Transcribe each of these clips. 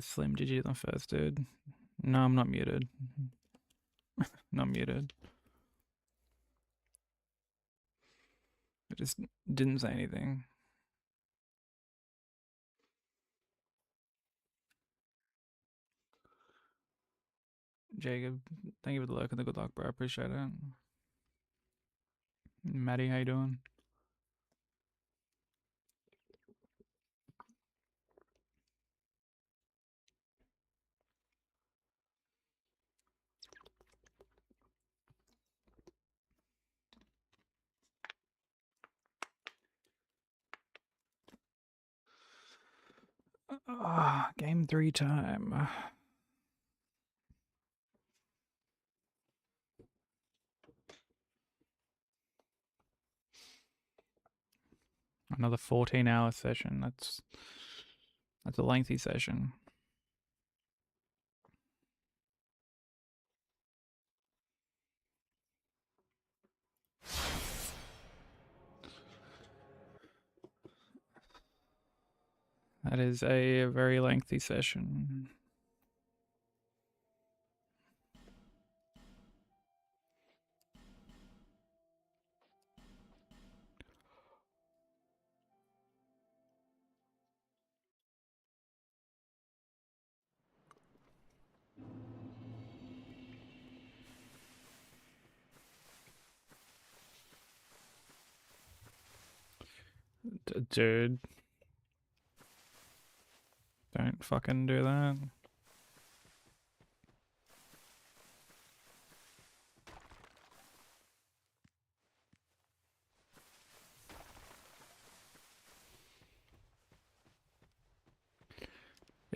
Slim, did you do them first, dude? No, I'm not muted. Not muted. I just didn't say anything. Jacob, thank you for the lurk and the good luck, bro. I appreciate it. Maddie, how you doing? Game 3 time. Another 14-hour session. That's a lengthy session. That is a very lengthy session. Dude. Don't fucking do that.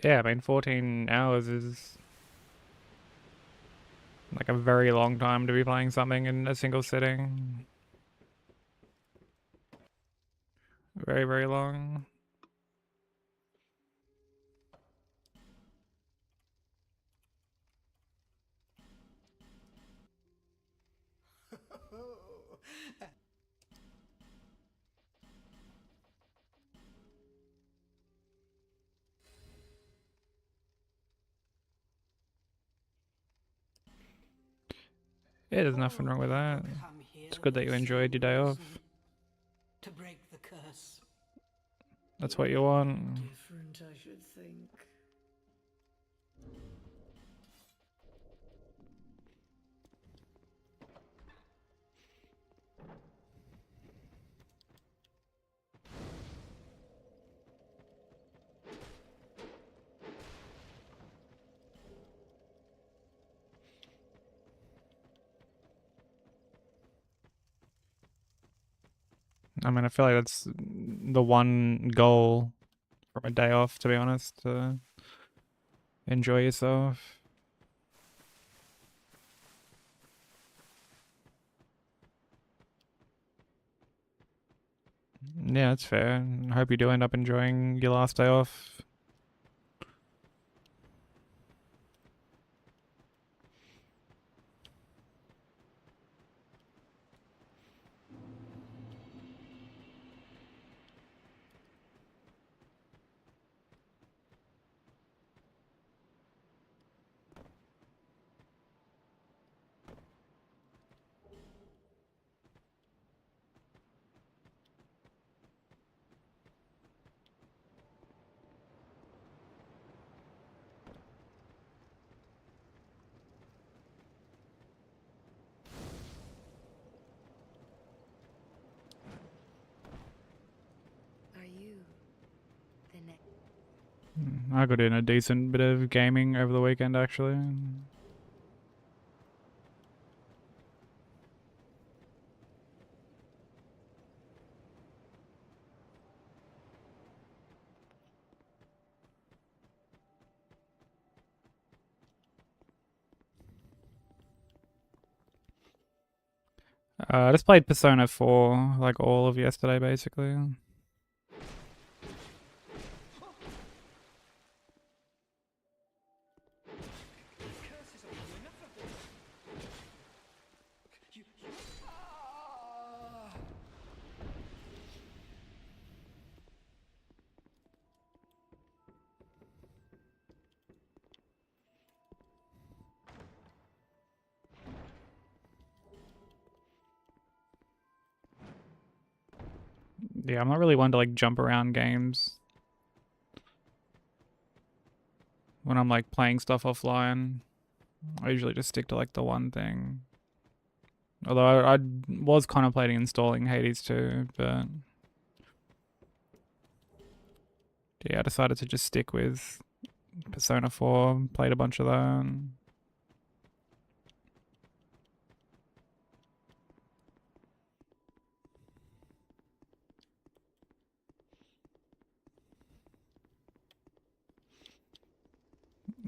Yeah, I mean, 14 hours is like a very long time to be playing something in a single sitting. Very, very long. Yeah, there's nothing wrong with that. It's good that you enjoyed your day off. To break the curse. That's what you want. Different, I should think. I mean, I feel like that's the one goal from a day off, to be honest, to enjoy yourself. Yeah, that's fair. I hope you do end up enjoying your last day off. Are you the next? I got in a decent bit of gaming over the weekend, actually. I just played Persona 4, like all of yesterday, basically. Yeah, I'm not really one to like jump around games when I'm like playing stuff offline. I usually just stick to like the one thing. Although I was contemplating installing Hades too, but yeah, I decided to just stick with Persona 4, played a bunch of that.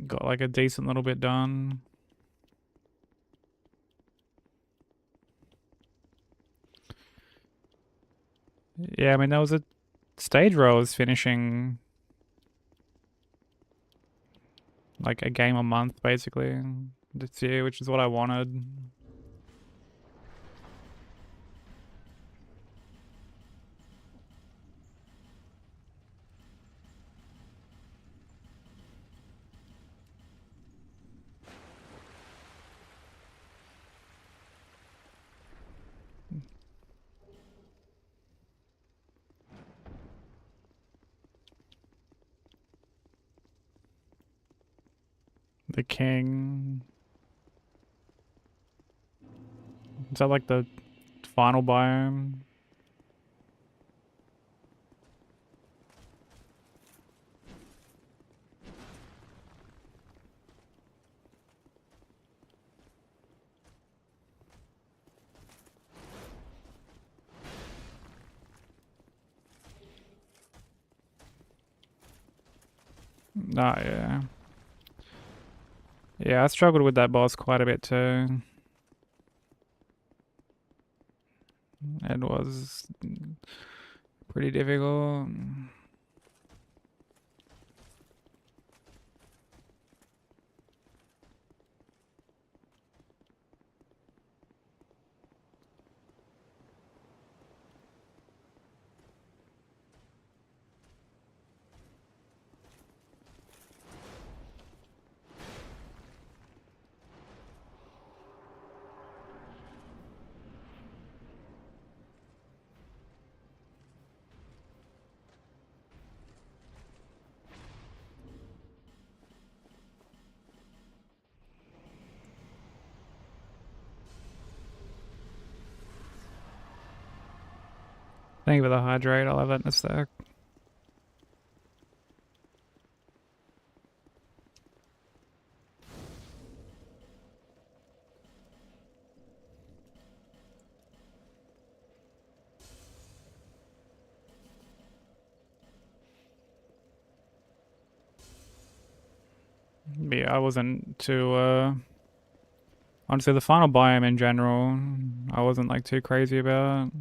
Got like a decent little bit done. Yeah, I mean, there was a stage where I was finishing like a game a month basically this year, which is what I wanted. The king. Is that like the final biome? Oh, yeah. Yeah, I struggled with that boss quite a bit too. It was pretty difficult. Thank you for the hydrate. I'll have that in a sec. But yeah, I wasn't too honestly the final biome in general, I wasn't like too crazy about.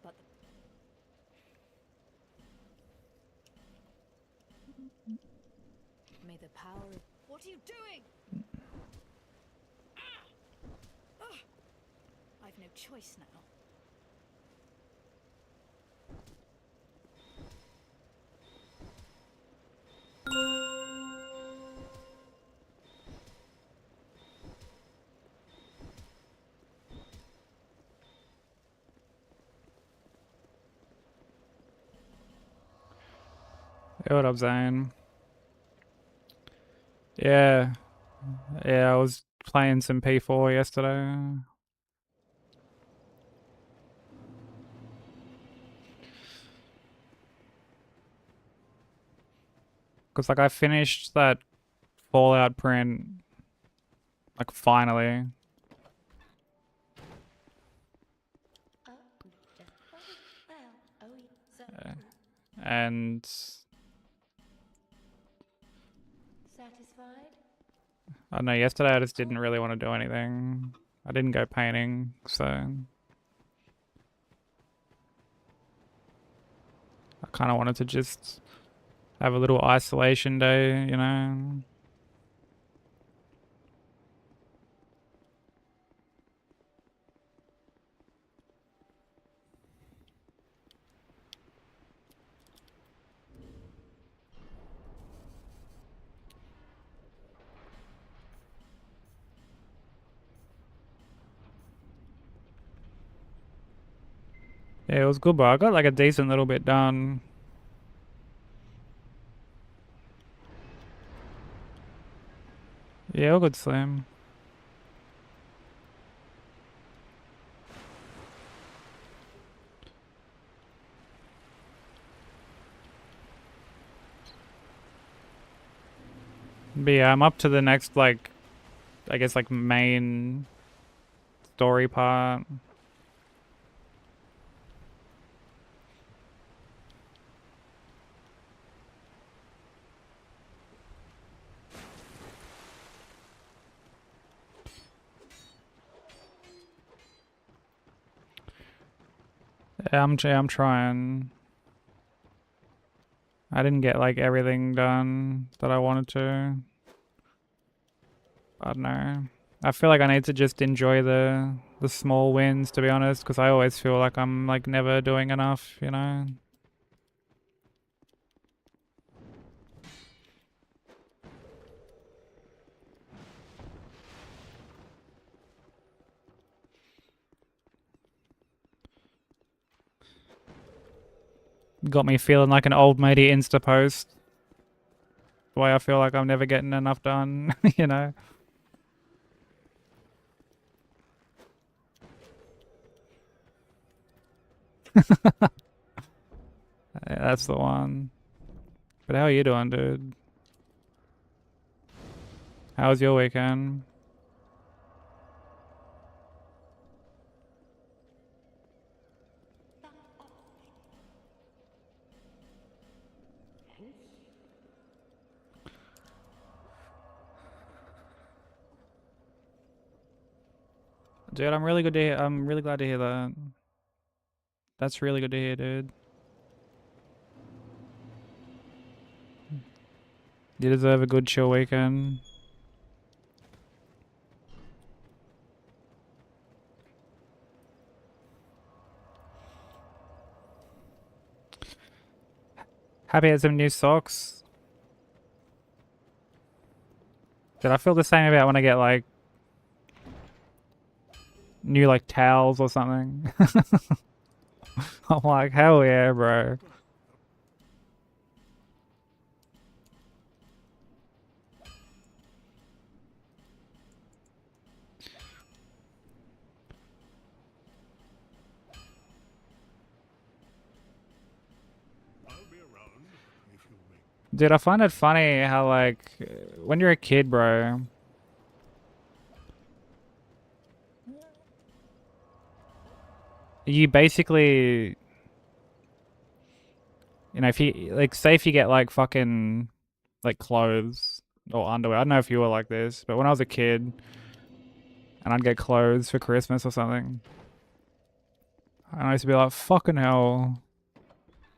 But may the power of... What are you doing? I've no choice now. Hey, what up, Zane? Yeah. Yeah, I was playing some P4 yesterday. Cause like I finished that Fallout print like finally. And Satisfied? I don't know, yesterday I just didn't really want to do anything. I didn't go painting, so I kind of wanted to just have a little isolation day, you know? Yeah, it was good, but I got like a decent little bit done. Yeah, all good, Slim. But yeah, I'm up to the next, like, I guess, like, main story part. Yeah, I'm trying. I didn't get, like, everything done that I wanted to. I don't know. I feel like I need to just enjoy the small wins, to be honest, because I always feel like I'm, like, never doing enough, you know? Got me feeling like an old matey Insta post. The way I feel like I'm never getting enough done, you know? Yeah, that's the one. But how are you doing, dude? How was your weekend? Dude, I'm really good to hear. I'm really glad to hear that. That's really good to hear, dude. You deserve a good chill weekend. Happy at some new socks. Did I feel the same about when I get like new like towels or something? I'm like, hell yeah, bro. Dude, I find it funny how like when you're a kid, bro, you basically, you know, if you like say if you get like fucking like clothes or underwear. I don't know if you were like this, but when I was a kid and I'd get clothes for Christmas or something, and I used to be like, fucking hell,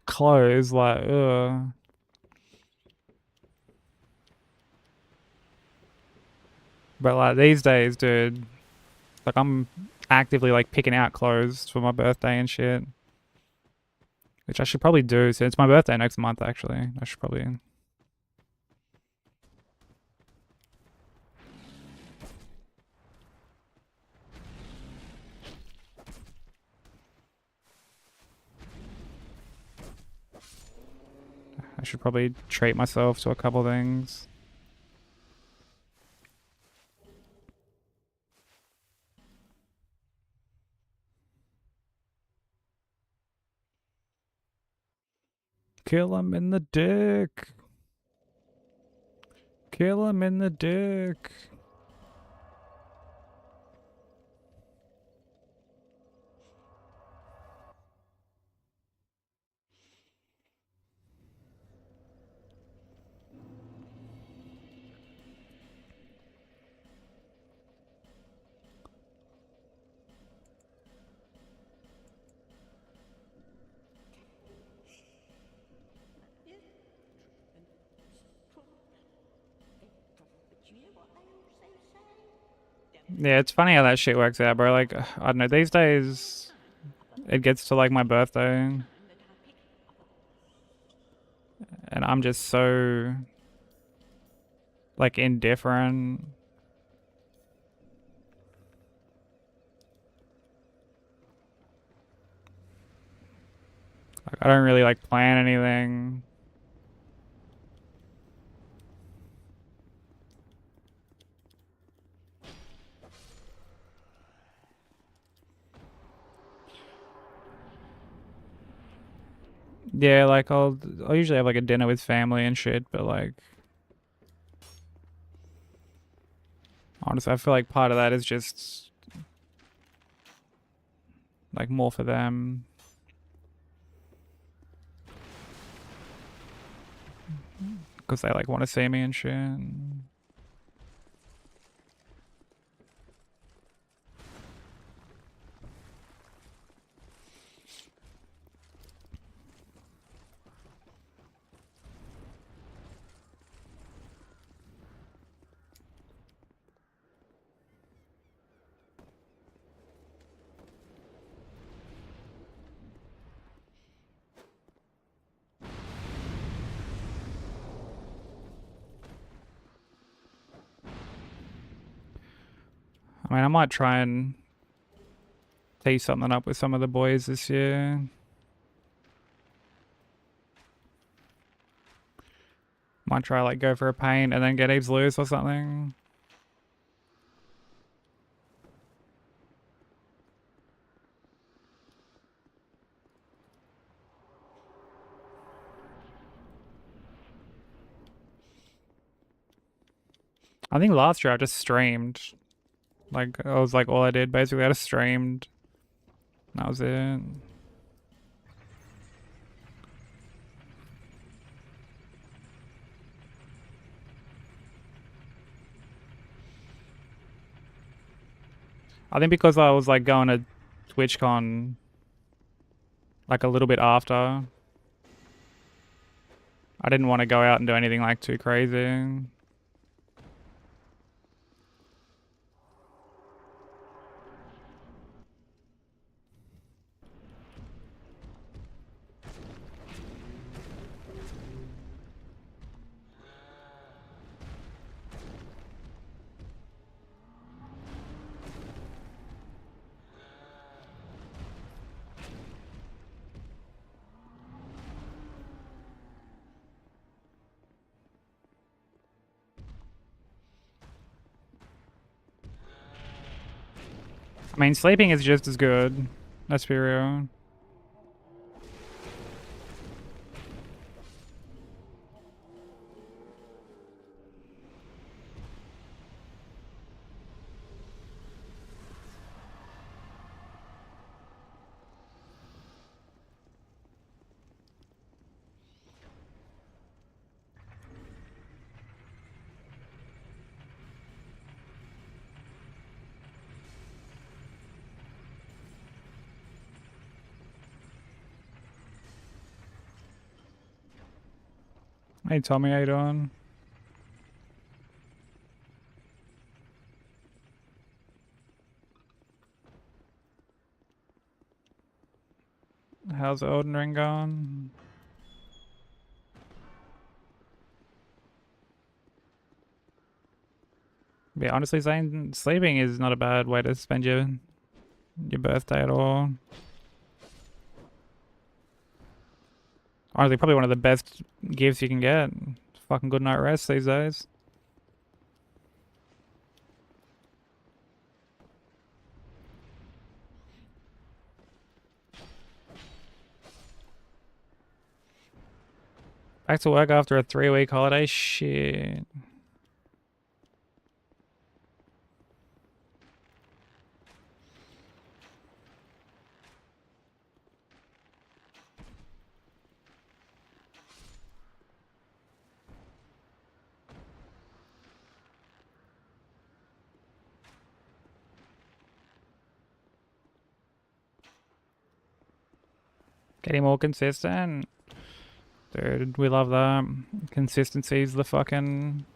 clothes, like, ugh. But like these days, dude, like I'm actively like picking out clothes for my birthday and shit. Which I should probably do. So it's my birthday next month actually. I should probably treat myself to a couple things. Kill him in the dick. Kill him in the dick. Yeah, it's funny how that shit works out, bro. Like, I don't know, these days it gets to like my birthday and I'm just so like indifferent. I don't really like plan anything. Yeah, like I'll usually have like a dinner with family and shit, but like honestly, I feel like part of that is just like more for them. Because they like want to see me and shit. I mean, I might try and tee something up with some of the boys this year. Might try like go for a paint and then get heaps loose or something. I think last year I just streamed. Like I was like all I did basically. I just streamed. That was it. I think because I was like going to TwitchCon like a little bit after, I didn't want to go out and do anything like too crazy. I mean, sleeping is just as good. Let's be real. Hey Tommy, how you doing? How's Elden Ring going? Yeah, honestly saying sleeping is not a bad way to spend your birthday at all. Honestly, probably one of the best gifts you can get. Fucking good night rest these days. Back to work after a 3-week holiday? Shit. Getting more consistent. Dude, we love that. Consistency's the fucking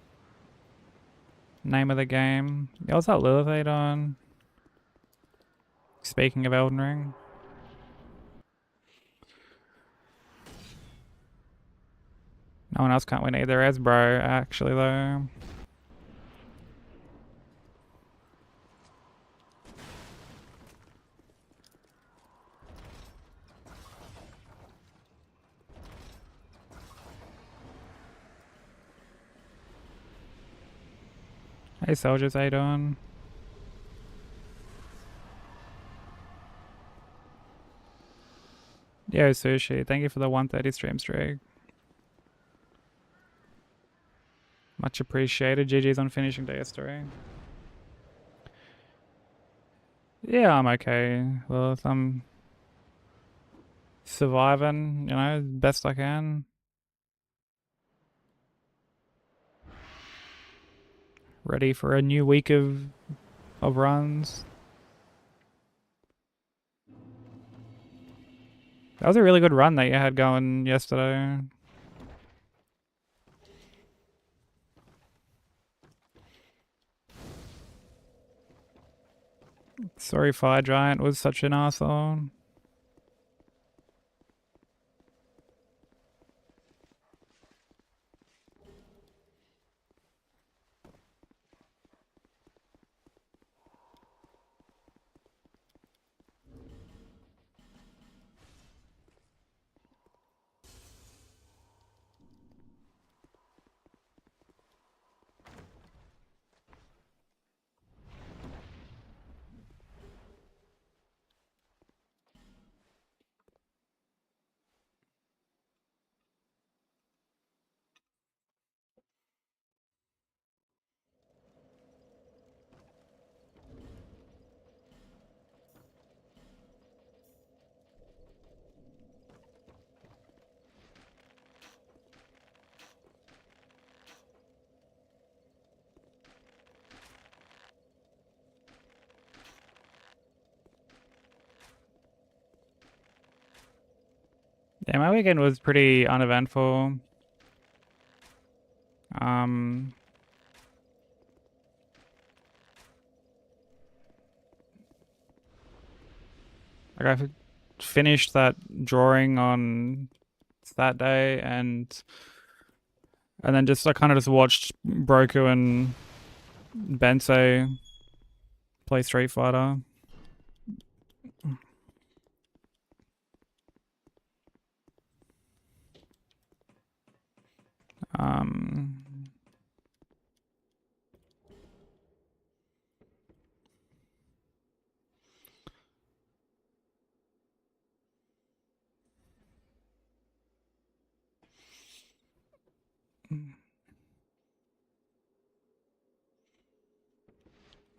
name of the game. Yo, what's up, Lilith? How you doing? Speaking of Elden Ring. No one else can't win either as bro, actually, though. Hey soldiers, how you doing? Yo Sushi, thank you for the 130 stream streak. Much appreciated. GG's on finishing DS3. Yeah, I'm okay. Well, I'm surviving, you know, best I can. Ready for a new week of runs. That was a really good run that you had going yesterday. Sorry, Fire Giant was such an asshole. Yeah, my weekend was pretty uneventful. Um, like I finished that drawing on that day, and then just I kind of just watched Broku and Bensei play Street Fighter. Um,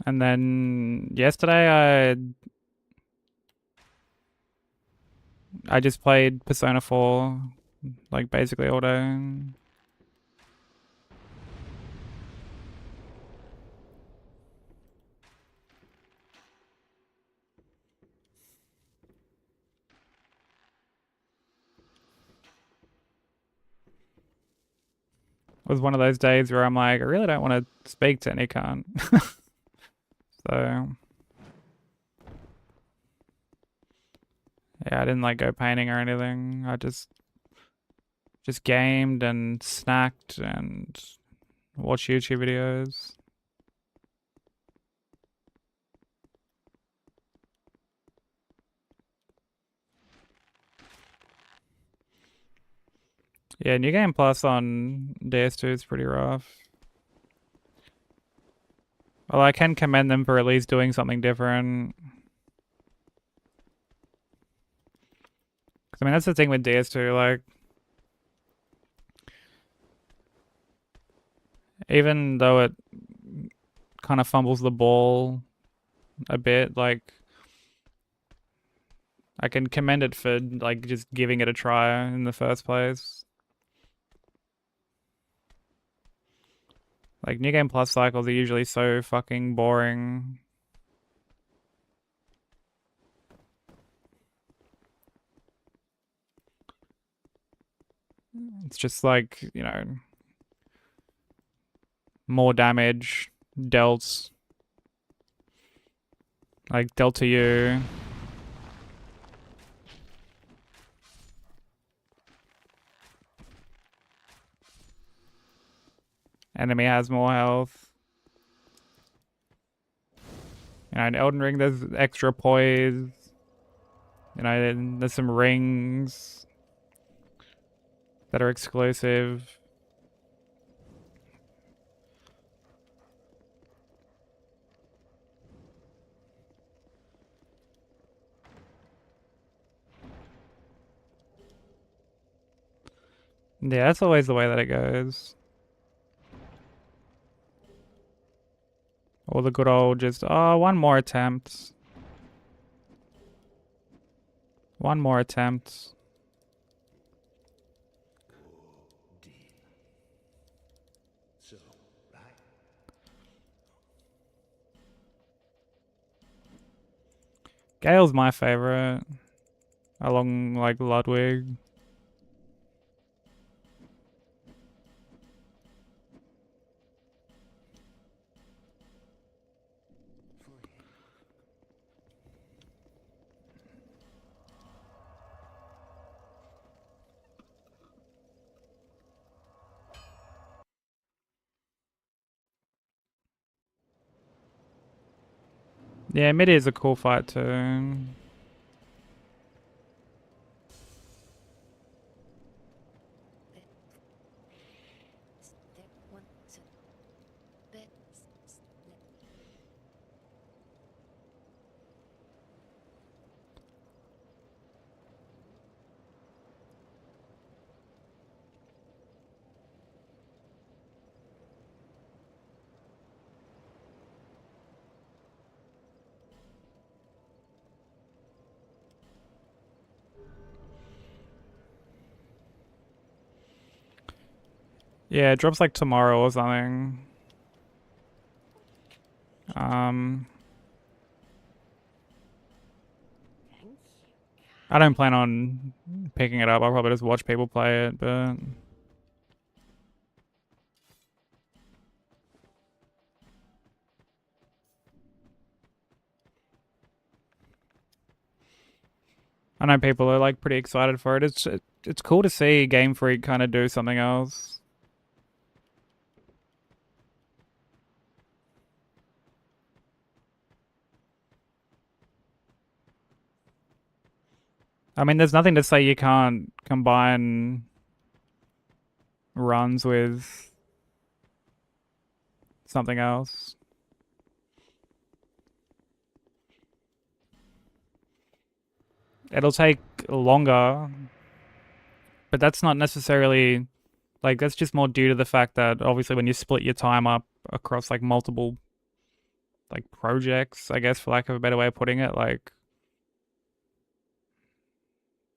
and then yesterday I just played Persona 4 like basically all day. It was one of those days where I'm like, I really don't want to speak to any cunt. So yeah, I didn't like go painting or anything. I just gamed and snacked and watched YouTube videos. Yeah, New Game Plus on DS2 is pretty rough. Well, I can commend them for at least doing something different. 'Cause, I mean, that's the thing with DS2, like, even though it kind of fumbles the ball a bit, like, I can commend it for, like, just giving it a try in the first place. Like, New Game Plus cycles are usually so fucking boring. It's just like, you know, more damage dealt, like, dealt to you. Enemy has more health. You know, in Elden Ring, there's extra poise. You know, there's some rings that are exclusive. Yeah, that's always the way that it goes. Or the good old just, oh, one more attempt. One more attempt. So, right? Gale's my favorite. Along like Ludwig. Yeah, mid is a cool fight too. Yeah, it drops like tomorrow or something. I don't plan on picking it up. I'll probably just watch people play it, but I know people are like pretty excited for it. It's cool to see Game Freak kind of do something else. I mean, there's nothing to say you can't combine runs with something else. It'll take longer, but that's not necessarily like that's just more due to the fact that obviously when you split your time up across like multiple like projects, I guess for lack of a better way of putting it, like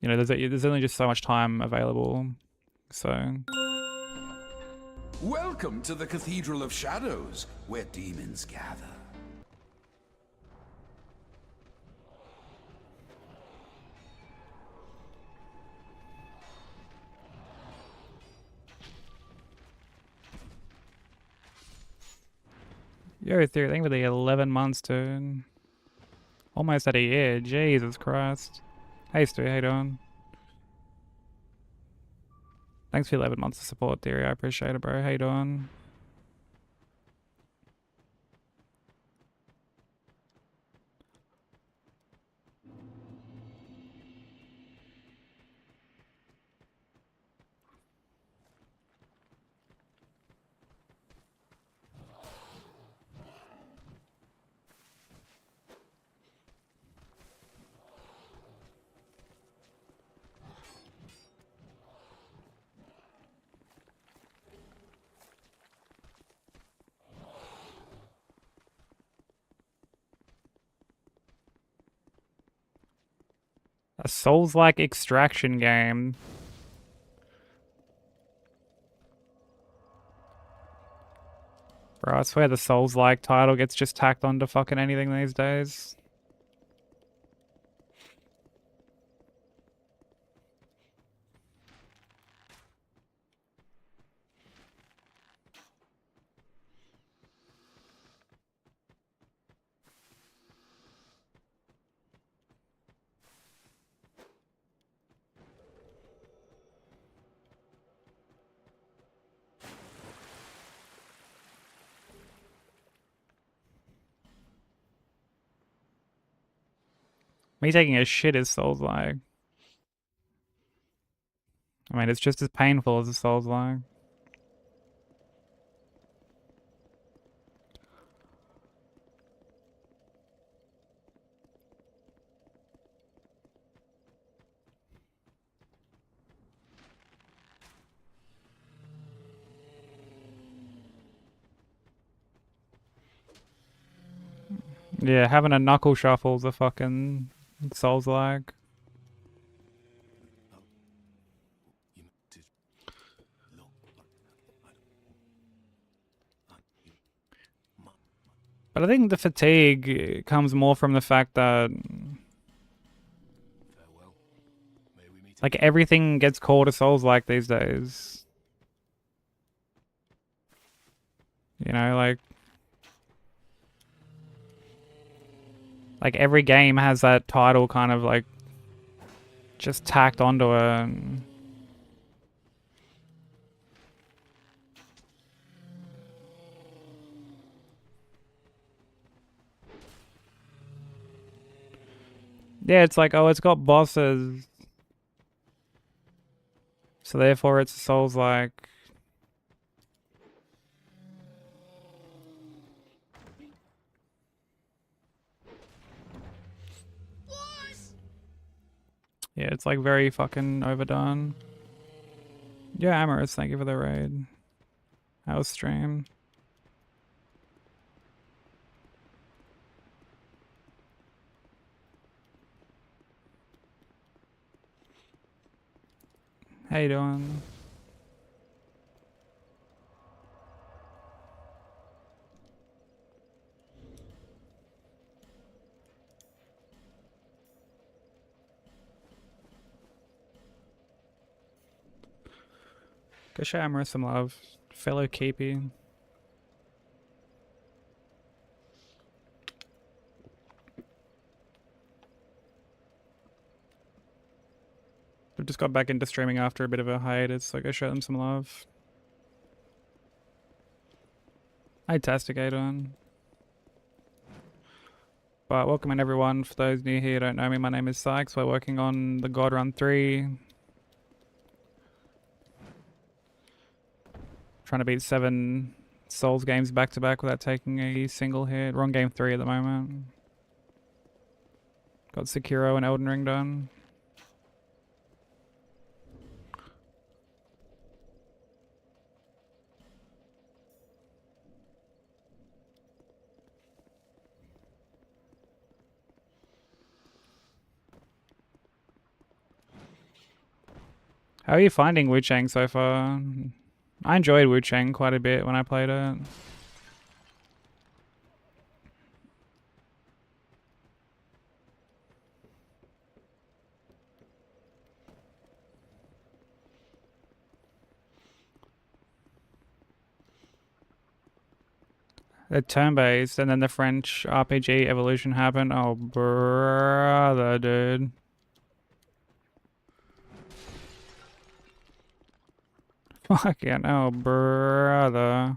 you know, there's only just so much time available. So Welcome to the Cathedral of Shadows, where demons gather. Yo, Theory, thank you for the 11 months, dude. Almost at a year. Jesus Christ. Hey, Stu, how you doing? Thanks for 11 months of support, Theory. I appreciate it, bro. How you doing? A Souls-like extraction game. Bro, I swear the Souls-like title gets just tacked onto fucking anything these days. Me taking a shit is Souls-like. I mean, it's just as painful as a Souls-like. Yeah, having a knuckle shuffle's a fucking Souls like. But I think the fatigue comes more from the fact that like everything gets called a Souls like these days. You know, like every game has that title kind of like just tacked onto it. Yeah, it's like, oh, it's got bosses, so therefore it's a Souls like. Yeah, it's like very fucking overdone. Yeah, Amorous, thank you for the raid. How was stream? How you doing? Go show Amorous some love. Fellow keepy. I've just got back into streaming after a bit of a hiatus, so go show them some love. Hi, Tastigator. But welcome in everyone. For those new here who don't know me, my name is Sykes. We're working on the God Run 3. Trying to beat 7 Souls games back to back without taking a single hit. We're on game 3 at the moment. Got Sekiro and Elden Ring done. How are you finding Wu Chang so far? I enjoyed Wu Chang quite a bit when I played it. The turn-based, and then the French RPG evolution happened. Oh, brother, dude. Fucking oh, brother.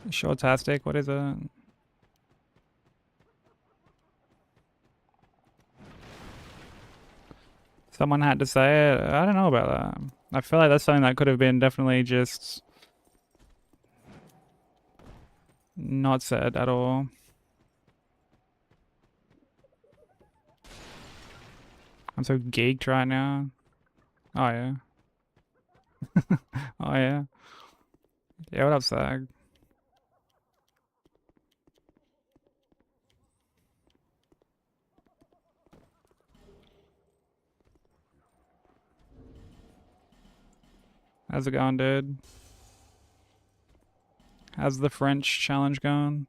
Shortastic, what is it? Someone had to say it. I don't know about that. I feel like that's something that could have been definitely just not said at all. I'm so geeked right now. Oh yeah. Oh yeah. Yeah, what up, Sag? How's it going, dude? How's the French challenge going?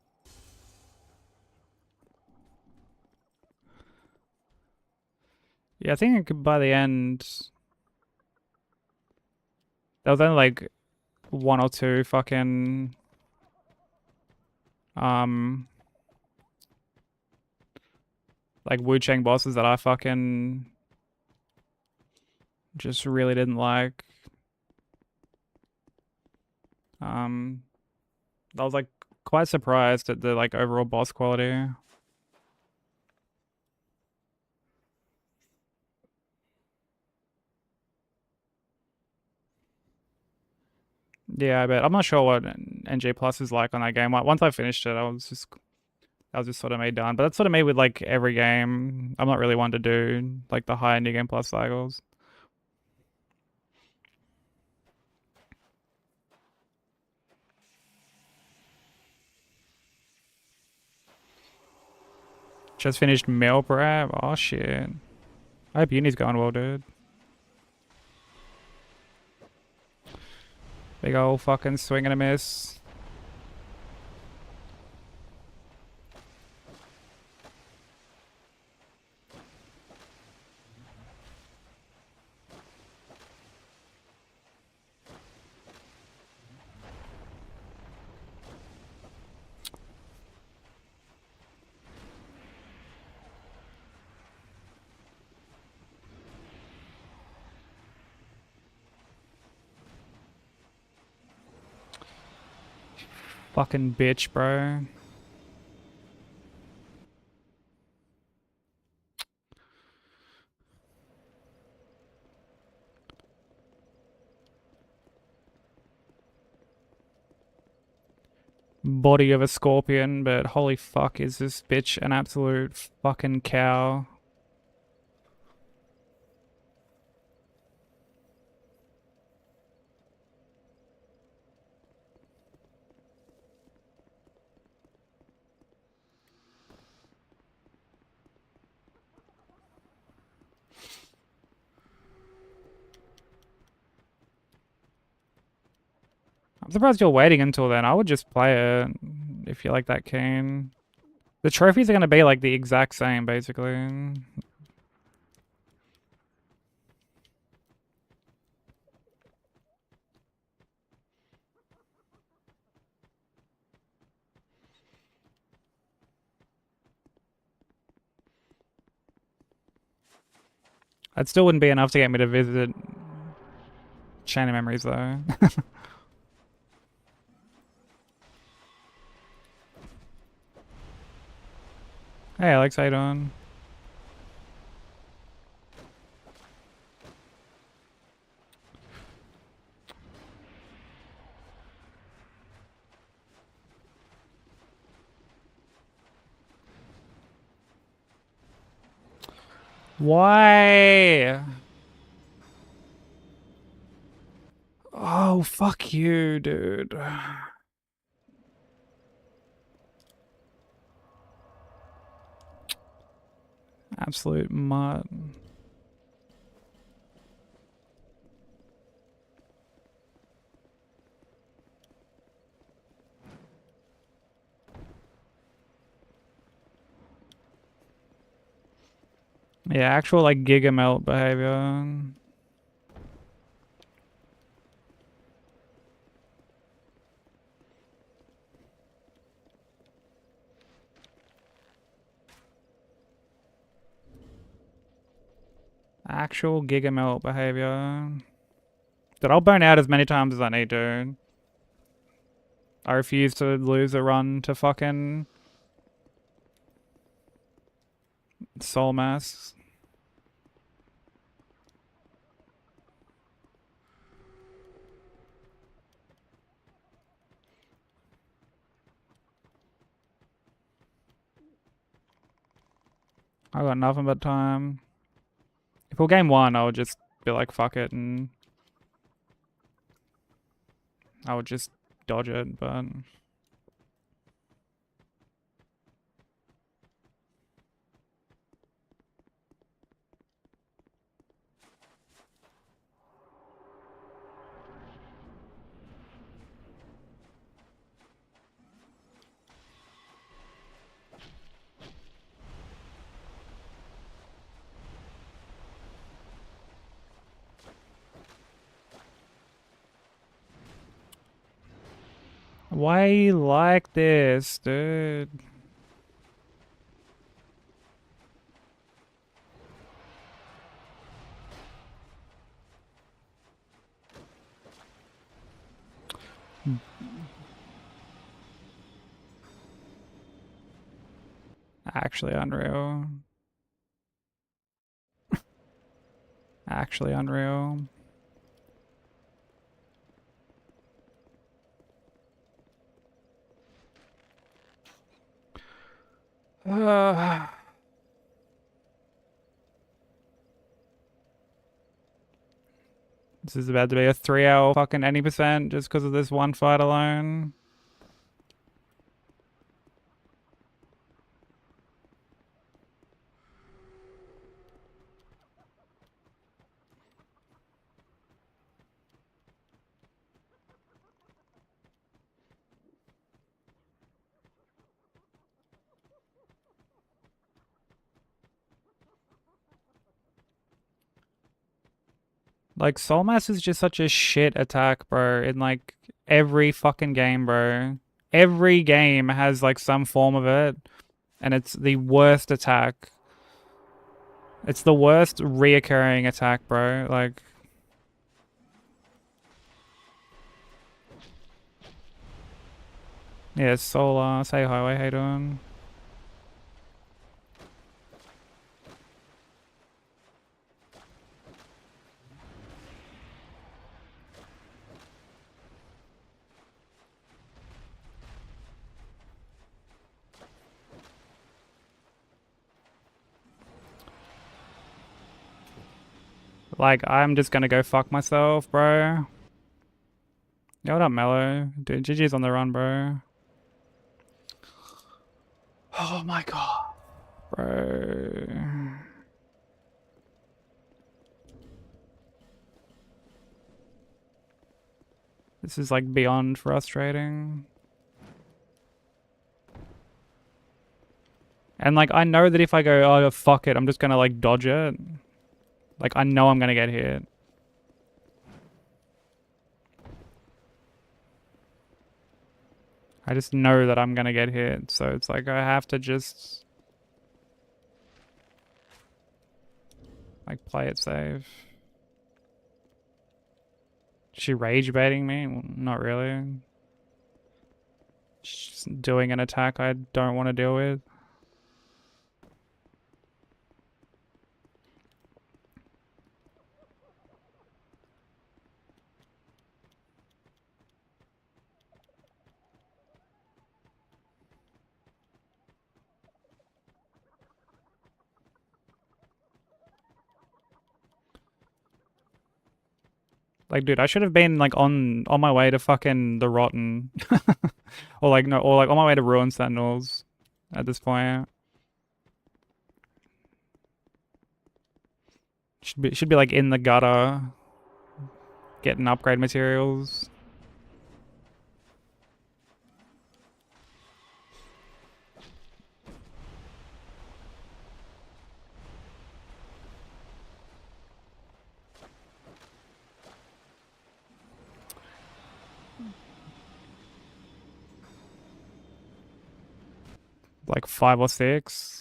Yeah, I think by the end, there was only like 1 or 2 fucking like Wu Chang bosses that I fucking just really didn't like. I was like quite surprised at the like overall boss quality. Yeah, I bet. I'm not sure what NG Plus is like on that game. Once I finished it, I was just sort of made done. But that's sort of me with like every game. I'm not really one to do like the high New Game Plus cycles. Just finished meal prep. Oh shit. I hope uni's going well, dude. Big ol' fucking swing and a miss. Fucking bitch, bro. Body of a scorpion, but holy fuck, is this bitch an absolute fucking cow? I'm surprised you're waiting until then. I would just play it if you're like that keen. The trophies are going to be like the exact same, basically. It still wouldn't be enough to get me to visit Chain of Memories, though. Hey, Alex, how you doing? Why? Oh, fuck you, dude. Absolute mutt. Yeah, actual like giga melt behavior. Actual giga melt behavior. Dude, I'll burn out as many times as I need to. I refuse to lose a run to fucking soul mass. I got nothing but time. If we're game one, I would just be like, fuck it, and I would just dodge it, but why you like this, dude? Actually unreal. Actually unreal. This is about to be a 3-hour fucking 80% just because of this one fight alone. Like, Soul Mass is just such a shit attack, bro, in like every fucking game, bro. Every game has like some form of it, and it's the worst attack. It's the worst reoccurring attack, bro. Like, yeah, Solar, say highway, how you doing? Like, I'm just gonna go fuck myself, bro. Yo, what up, Mello? Dude, GG's on the run, bro. Oh my god, bro. This is like beyond frustrating. And like, I know that if I go, oh, fuck it, I'm just gonna like dodge it. Like, I know I'm gonna get hit. I just know that I'm gonna get hit. So it's like, I have to just like play it safe. Is she rage baiting me? Well, not really. She's doing an attack I don't want to deal with. Like, dude, I should have been like on my way to fucking the Rotten, or like no, or like on my way to Ruin Sentinels at this point. Should be like in the gutter, getting upgrade materials. Like 5 or 6.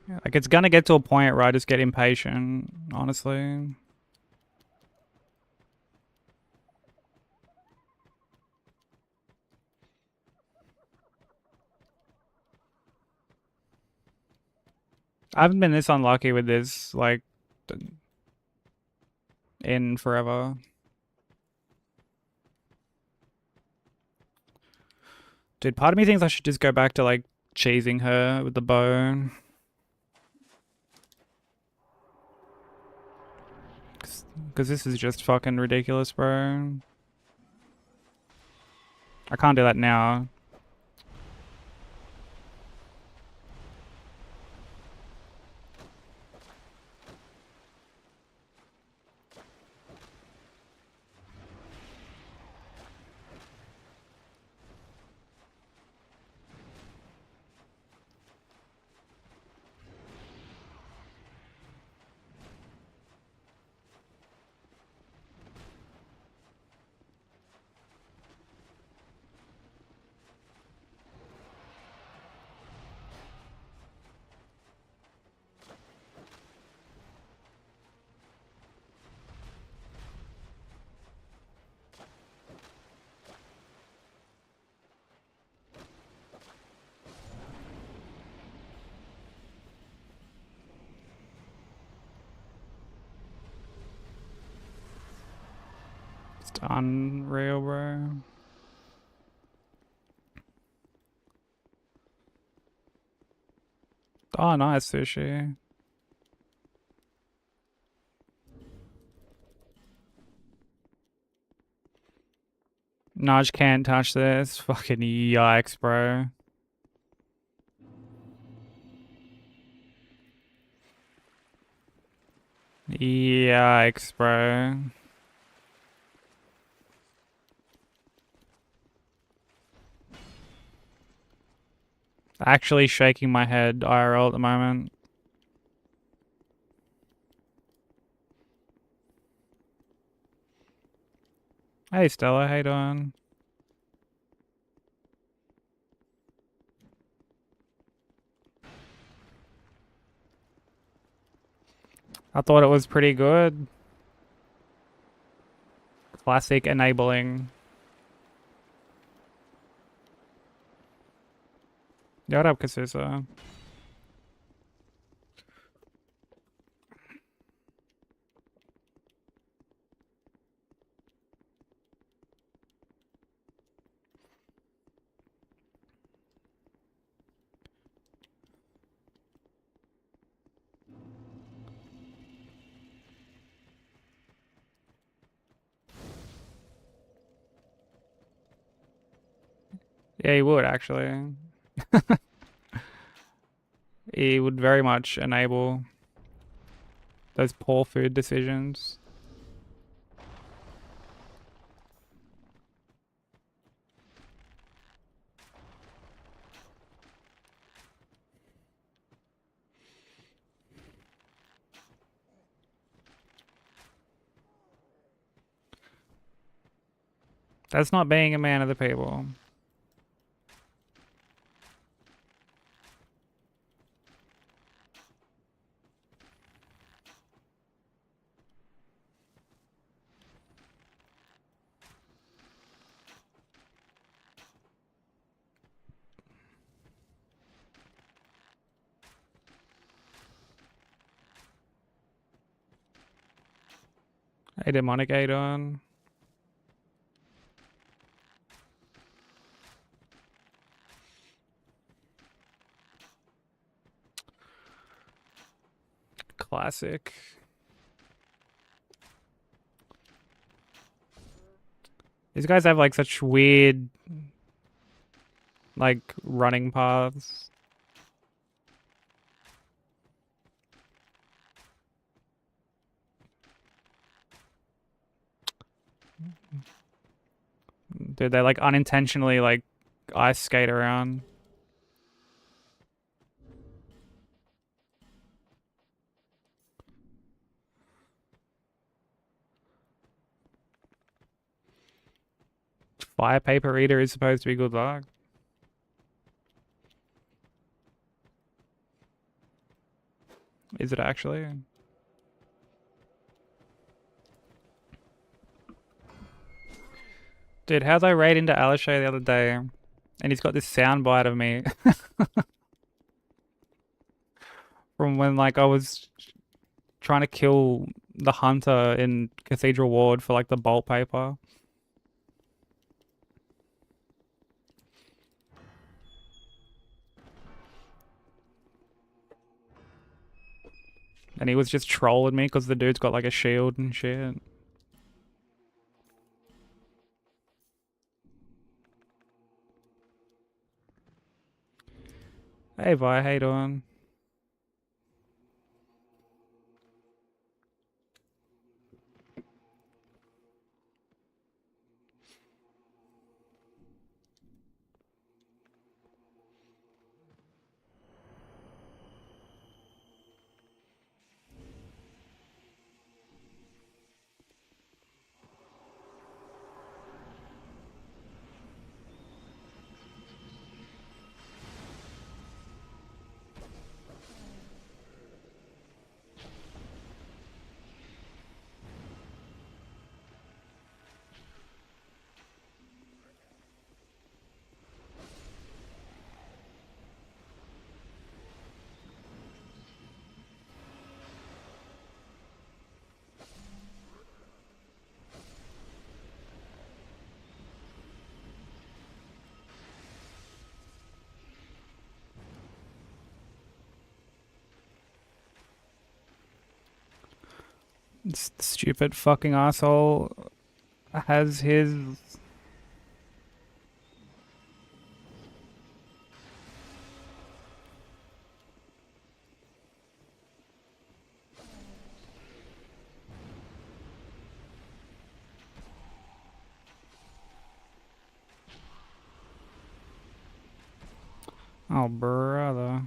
Yeah, like it's gonna get to a point where I just get impatient, honestly. I haven't been this unlucky with this, like, in forever. Dude, part of me thinks I should just go back to, like, cheesing her with the bow. Because this is just fucking ridiculous, bro. I can't do that now. It's unreal, bro. Oh, nice sushi. Naj can't touch this. Fucking yikes, bro. Yikes, bro. Actually shaking my head IRL at the moment. Hey Stella, how you doing? I thought it was pretty good. Classic enabling. Yo, what up, Kasusa? Yeah, he would actually. He would very much enable those poor food decisions. That's not being a man of the people. Hey, Demonic Adon. Classic. These guys have like such weird, like, running paths. Dude, they like unintentionally like ice skate around. Fire paper reader is supposed to be good luck. Is it actually? Dude, how'd I raid into Alishay the other day? And he's got this soundbite of me from when like I was trying to kill the hunter in Cathedral Ward for like the bolt paper. And he was just trolling me because the dude's got like a shield and shit. Hey Vi, how you doing? This stupid fucking asshole has his Oh, brother.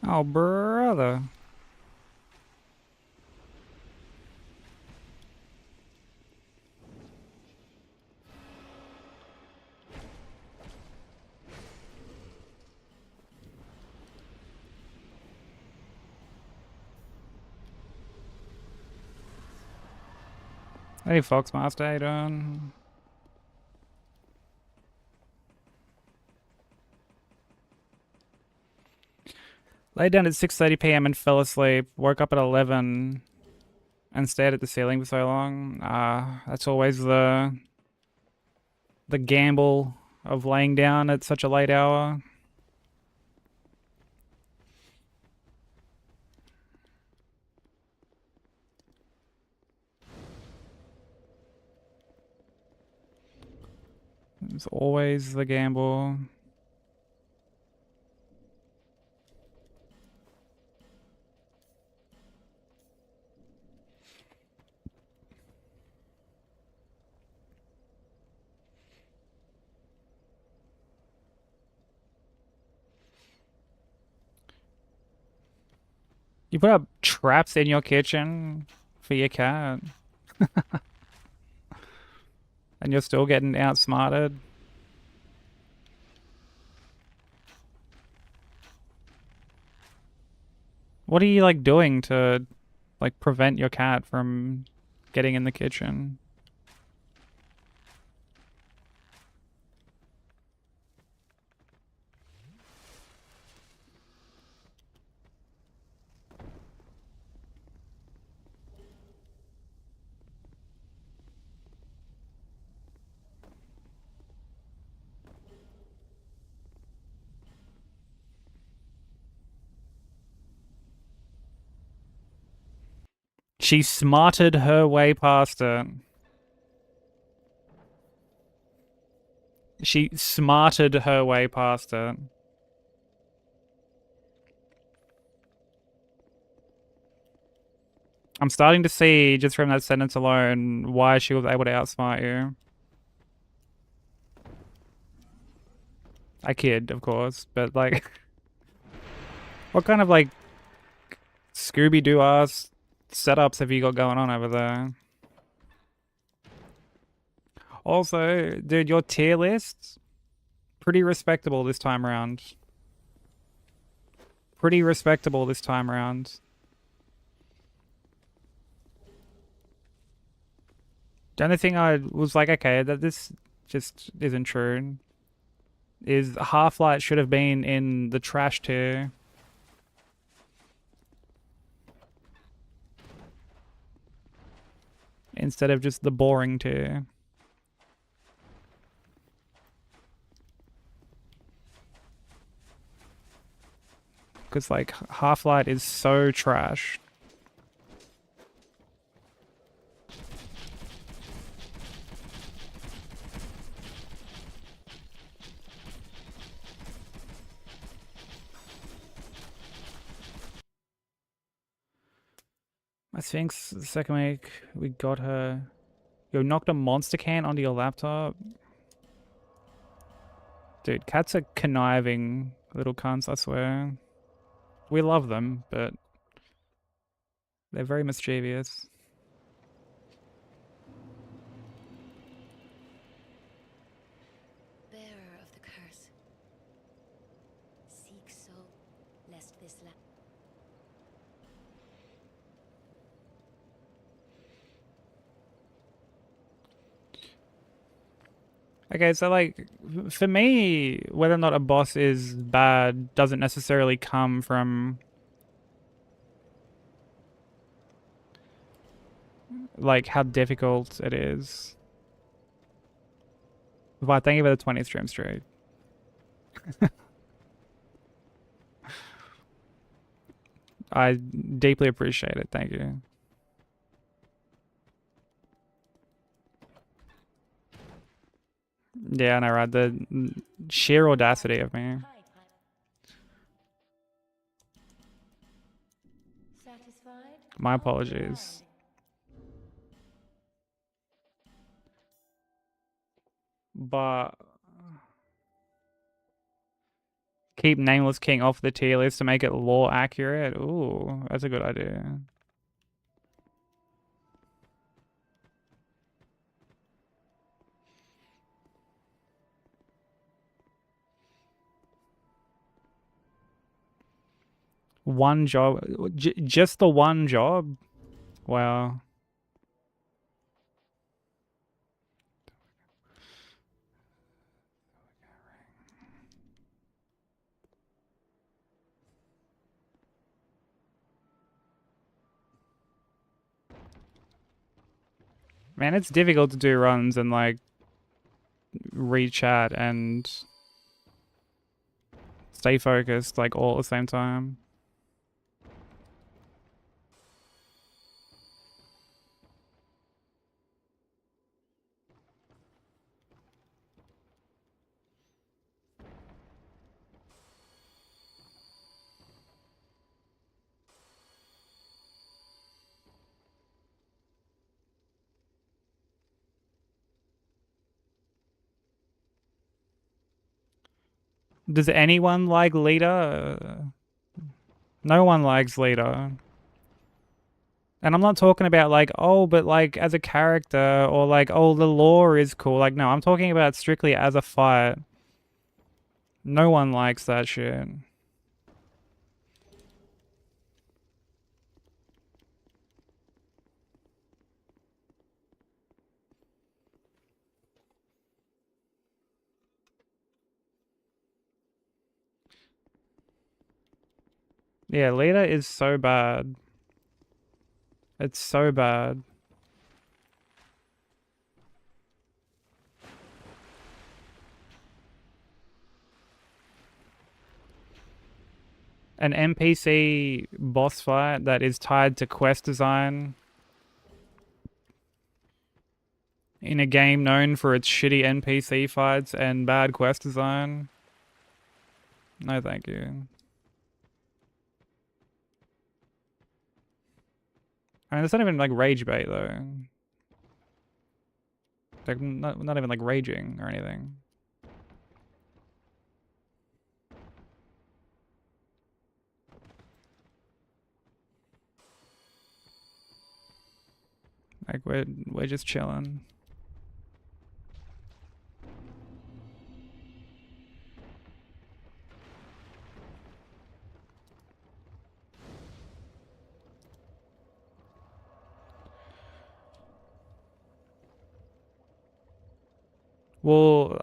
Oh, brother. Hey, Foxmaster, how you doing? Laid down at 6:30 p.m. and fell asleep. Woke up at 11 and stared at the ceiling for so long. That's always the gamble of laying down at such a late hour. It's always the gamble. You put up traps in your kitchen for your cat, and you're still getting outsmarted. What are you like doing to like prevent your cat from getting in the kitchen? She smarted her way past it. She smarted her way past it. I'm starting to see, just from that sentence alone, why she was able to outsmart you. I kid, of course, but like, what kind of like Scooby-Doo ass setups have you got going on over there? Also, dude, your tier list, pretty respectable this time around. Pretty respectable this time around. The only thing I was like, okay, that this just isn't true, is Half-Light should have been in the trash tier. Instead of just the boring tier. Because, like, Half-Light is so trash. My Sphinx, the second week, we got her. Yo, knocked a monster can onto your laptop. Dude, cats are conniving little cunts, I swear. We love them, but they're very mischievous. Bearer of the curse. Seek so, lest this land. Okay, so like, for me, whether or not a boss is bad doesn't necessarily come from like how difficult it is. But thank you for the 20 stream straight. I deeply appreciate it. Thank you. Yeah, I know, right? The sheer audacity of me. Satisfied? My apologies. But keep Nameless King off the tier list to make it lore accurate. Ooh, that's a good idea. One job, just the one job. Wow. Man, it's difficult to do runs and like read chat and stay focused like all at the same time. Does anyone like Lita? No one likes Lita. And I'm not talking about like, oh, but like as a character or like, oh, the lore is cool. Like, no, I'm talking about strictly as a fight. No one likes that shit. Yeah, Lita is so bad. It's so bad. An NPC boss fight that is tied to quest design in a game known for its shitty NPC fights and bad quest design. No, thank you. I mean, it's not even like rage bait though. Like, not even like raging or anything. Like we're just chilling. Well,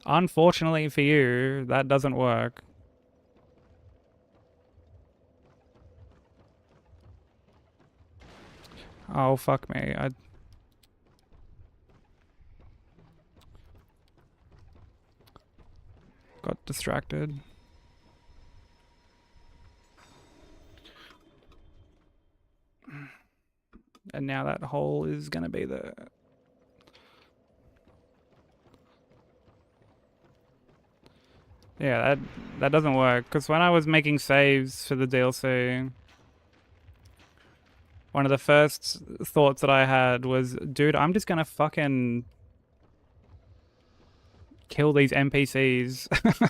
unfortunately for you, that doesn't work. Oh, fuck me. I got distracted. And now that hole is gonna be the... Yeah, that doesn't work. Because when I was making saves for the DLC, one of the first thoughts that I had was, dude, I'm just gonna fucking kill these NPCs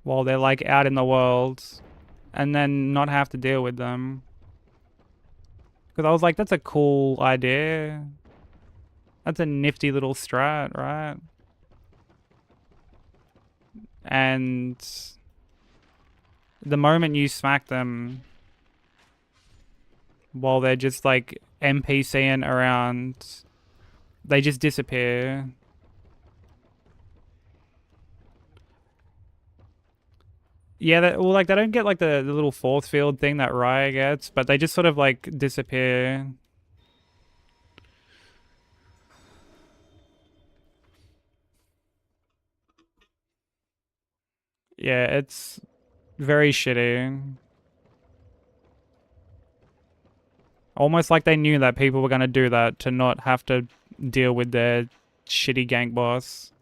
while they're like out in the world and then not have to deal with them. Because I was like, that's a cool idea. That's a nifty little strat, right? And the moment you smack them while they're just like NPCing around, they just disappear. Yeah, well, like they don't get like the little force field thing that Raya gets, but they just sort of like disappear. Yeah, it's very shitty. Almost like they knew that people were going to do that to not have to deal with their shitty gank boss.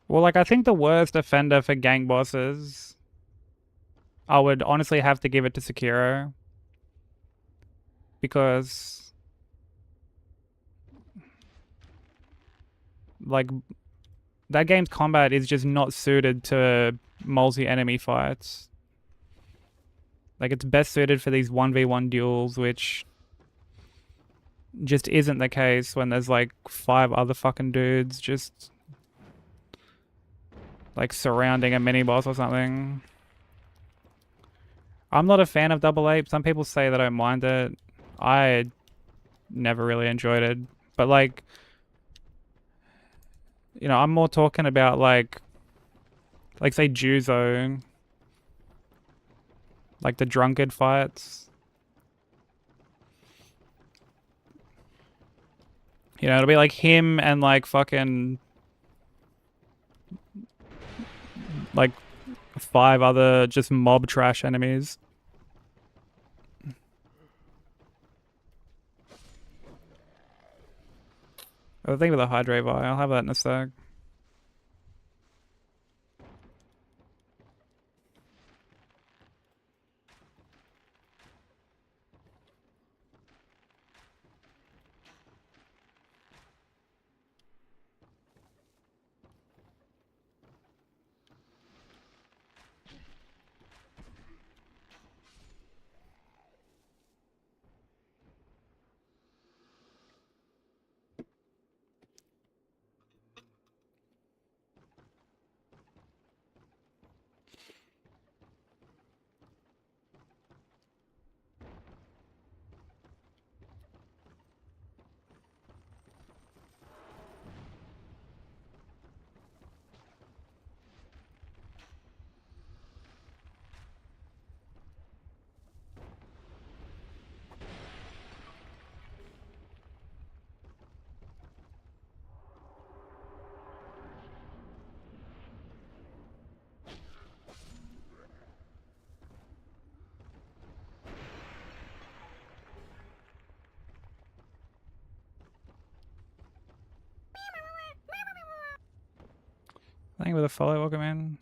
Well, like, I think the worst offender for gang bosses, I would honestly have to give it to Sekiro. Because, like, that game's combat is just not suited to multi-enemy fights. Like, it's best suited for these 1v1 duels, which just isn't the case when there's, like, 5 other fucking dudes just, like, surrounding a mini-boss or something. I'm not a fan of Double Ape. Some people say that I don't mind it. I never really enjoyed it. But, like, you know, I'm more talking about, like say, Juzo. Like, the drunkard fights. You know, it'll be, like, him and, like, fucking... like, 5 other just mob trash enemies. I think with the Hydrate Vi, I'll have that in a sec. I think with a follow, welcome in.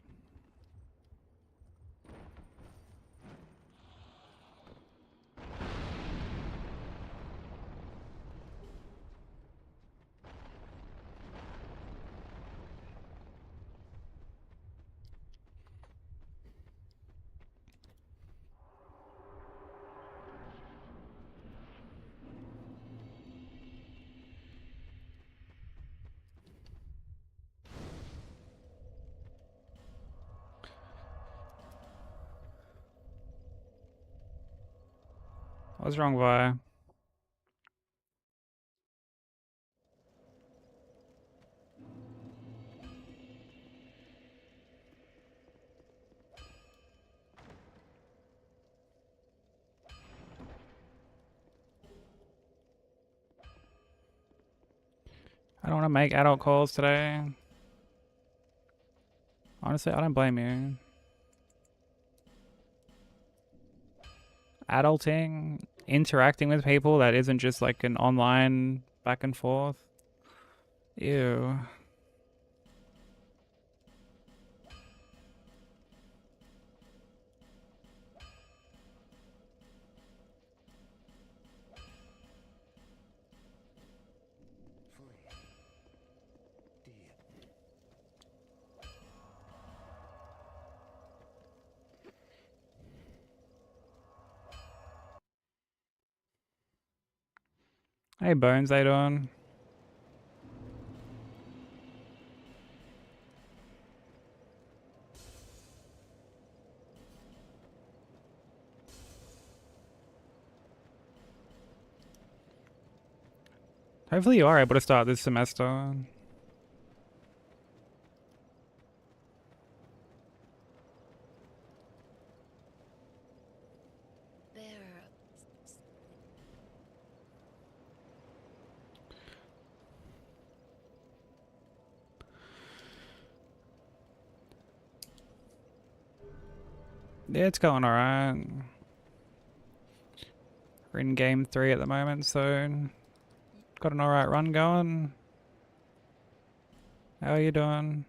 What's wrong, Vi? I don't want to make adult calls today. Honestly, I don't blame you. Adulting, interacting with people that isn't just like an online back and forth. Ew. Hey Bones, how you doing? Hopefully you are able to start this semester. Bearer. Yeah, it's going alright. We're in game 3 at the moment, so got an alright run going. How are you doing?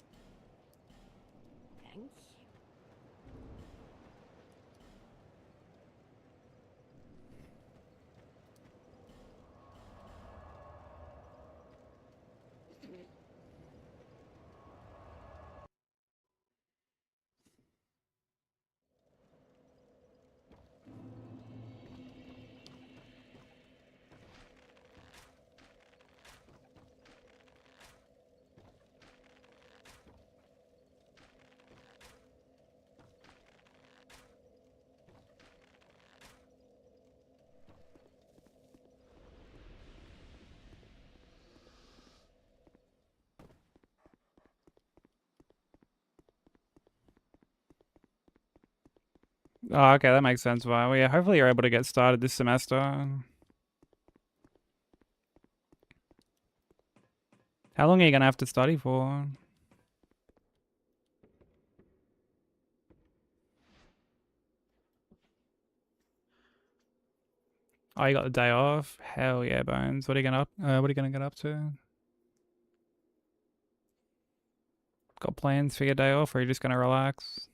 Oh, okay, that makes sense. Well, yeah, hopefully you're able to get started this semester. How long are you gonna have to study for? Oh, you got the day off? Hell yeah, Bones. What are you gonna what are you gonna get up to? Got plans for your day off, or are you just gonna relax?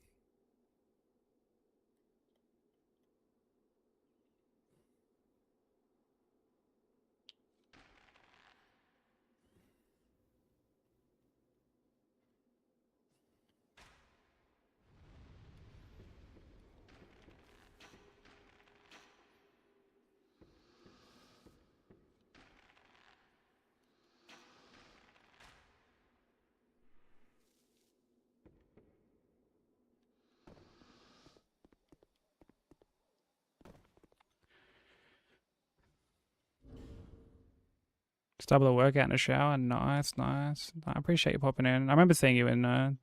Just able to work out in the shower. Nice, nice. I appreciate you popping in. I remember seeing you in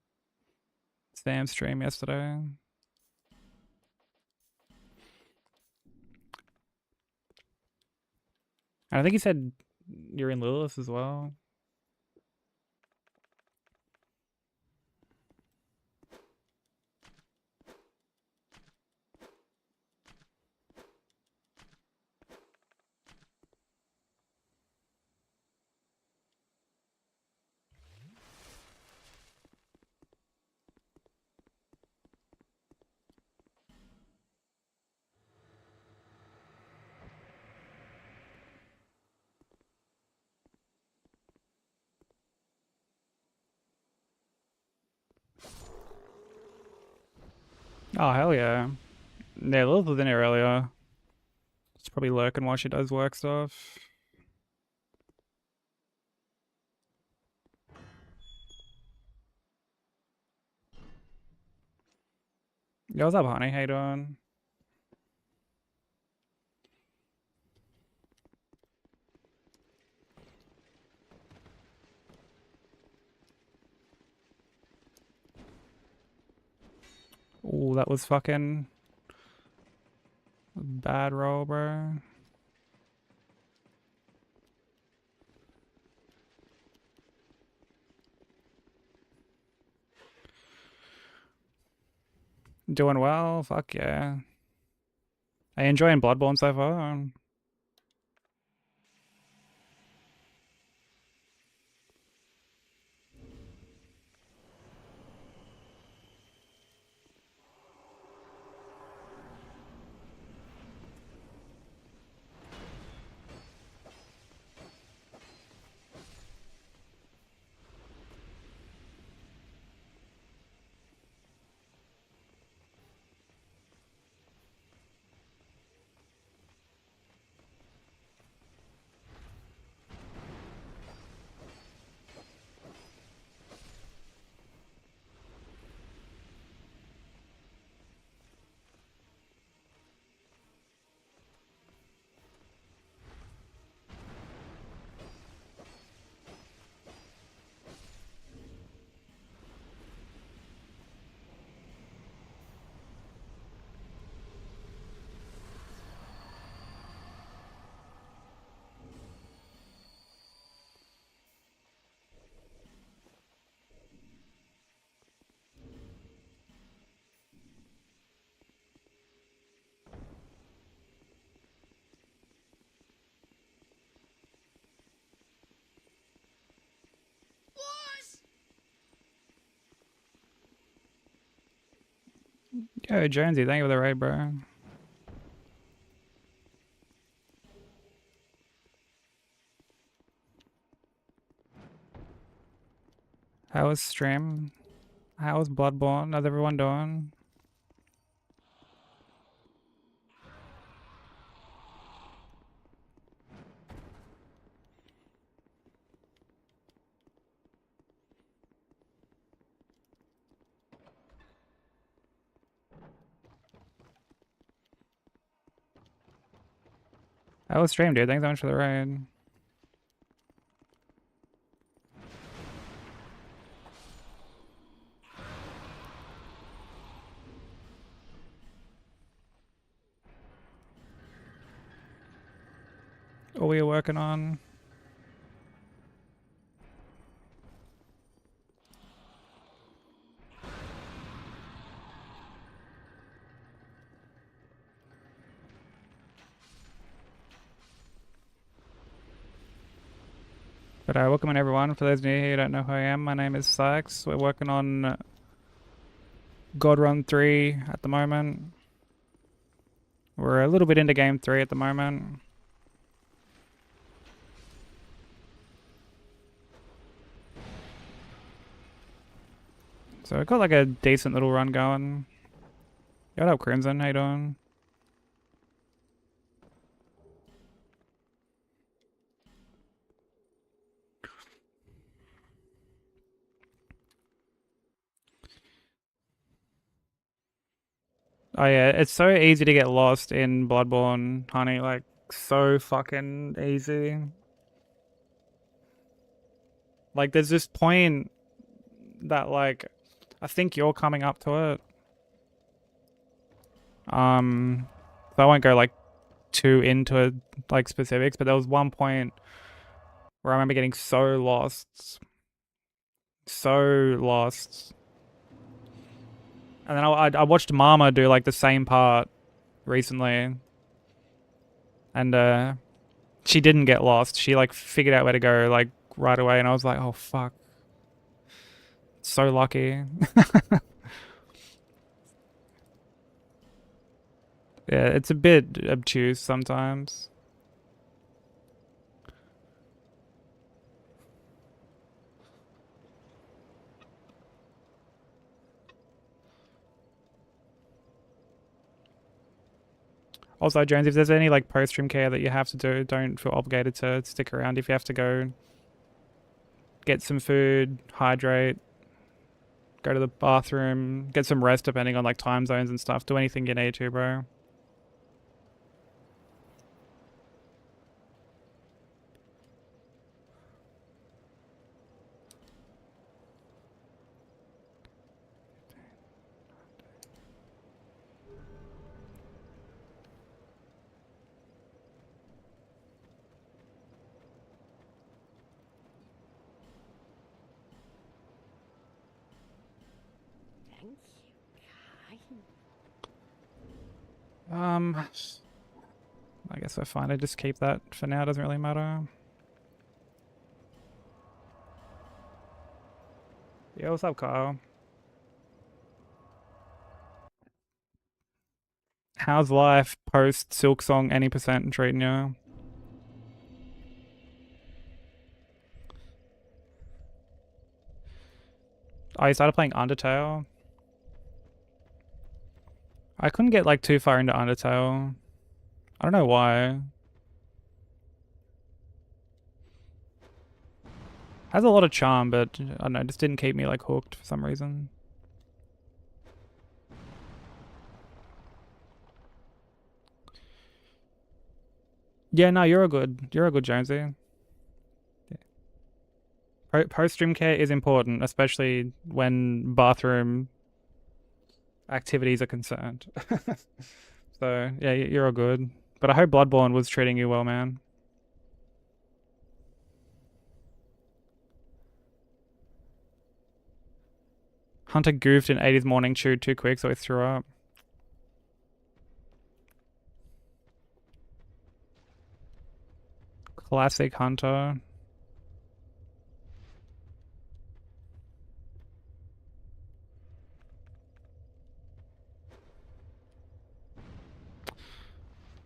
Sam's stream yesterday. And I think he said you're in Lilith as well. Oh, hell yeah. Yeah, Lilith was in here earlier. She's probably lurking while she does work stuff. Yo, what's up, honey? How you doing? Ooh, that was fucking bad roll, bro. Doing well? Fuck yeah. Are you enjoying Bloodborne so far? Yo, Jonesy, thank you for the raid, bro. How was stream? How was Bloodborne? How's everyone doing? How was stream, dude? Thanks so much for the raid. All we are working on. But welcome in everyone. For those new here who don't know who I am, my name is Sykes. We're working on God Run 3 at the moment. We're a little bit into game 3 at the moment. So I've got like a decent little run going. What up, Crimson? How you doing? Oh yeah, it's so easy to get lost in Bloodborne, honey. Like, so fucking easy. Like, there's this point that, like, I think you're coming up to it. So I won't go, like, too into, like, specifics, but there was one point where I remember getting so lost. So lost. And then I watched Mama do, like, the same part recently. And, she didn't get lost. She, like, figured out where to go, like, right away. And I was like, oh, fuck. So lucky. Yeah, it's a bit obtuse sometimes. Also, Jones, if there's any like post-stream care that you have to do, don't feel obligated to stick around. If you have to go get some food, hydrate, go to the bathroom, get some rest depending on like time zones and stuff, do anything you need to, bro. Thank you, I guess we're fine. I just keep that for now. Doesn't really matter. Yeah, what's up, Kyle? How's life post Silk Song any percent treating you? Oh, you started playing Undertale? I couldn't get like too far into Undertale. I don't know why. Has a lot of charm, but I don't know, just didn't keep me like hooked for some reason. Yeah, no, you're a good Jonesy. Yeah. Post stream care is important, especially when bathroom activities are concerned. So yeah, you're all good. But I hope Bloodborne was treating you well, man. Hunter goofed and ate his morning chew too quick, so he threw up. Classic Hunter.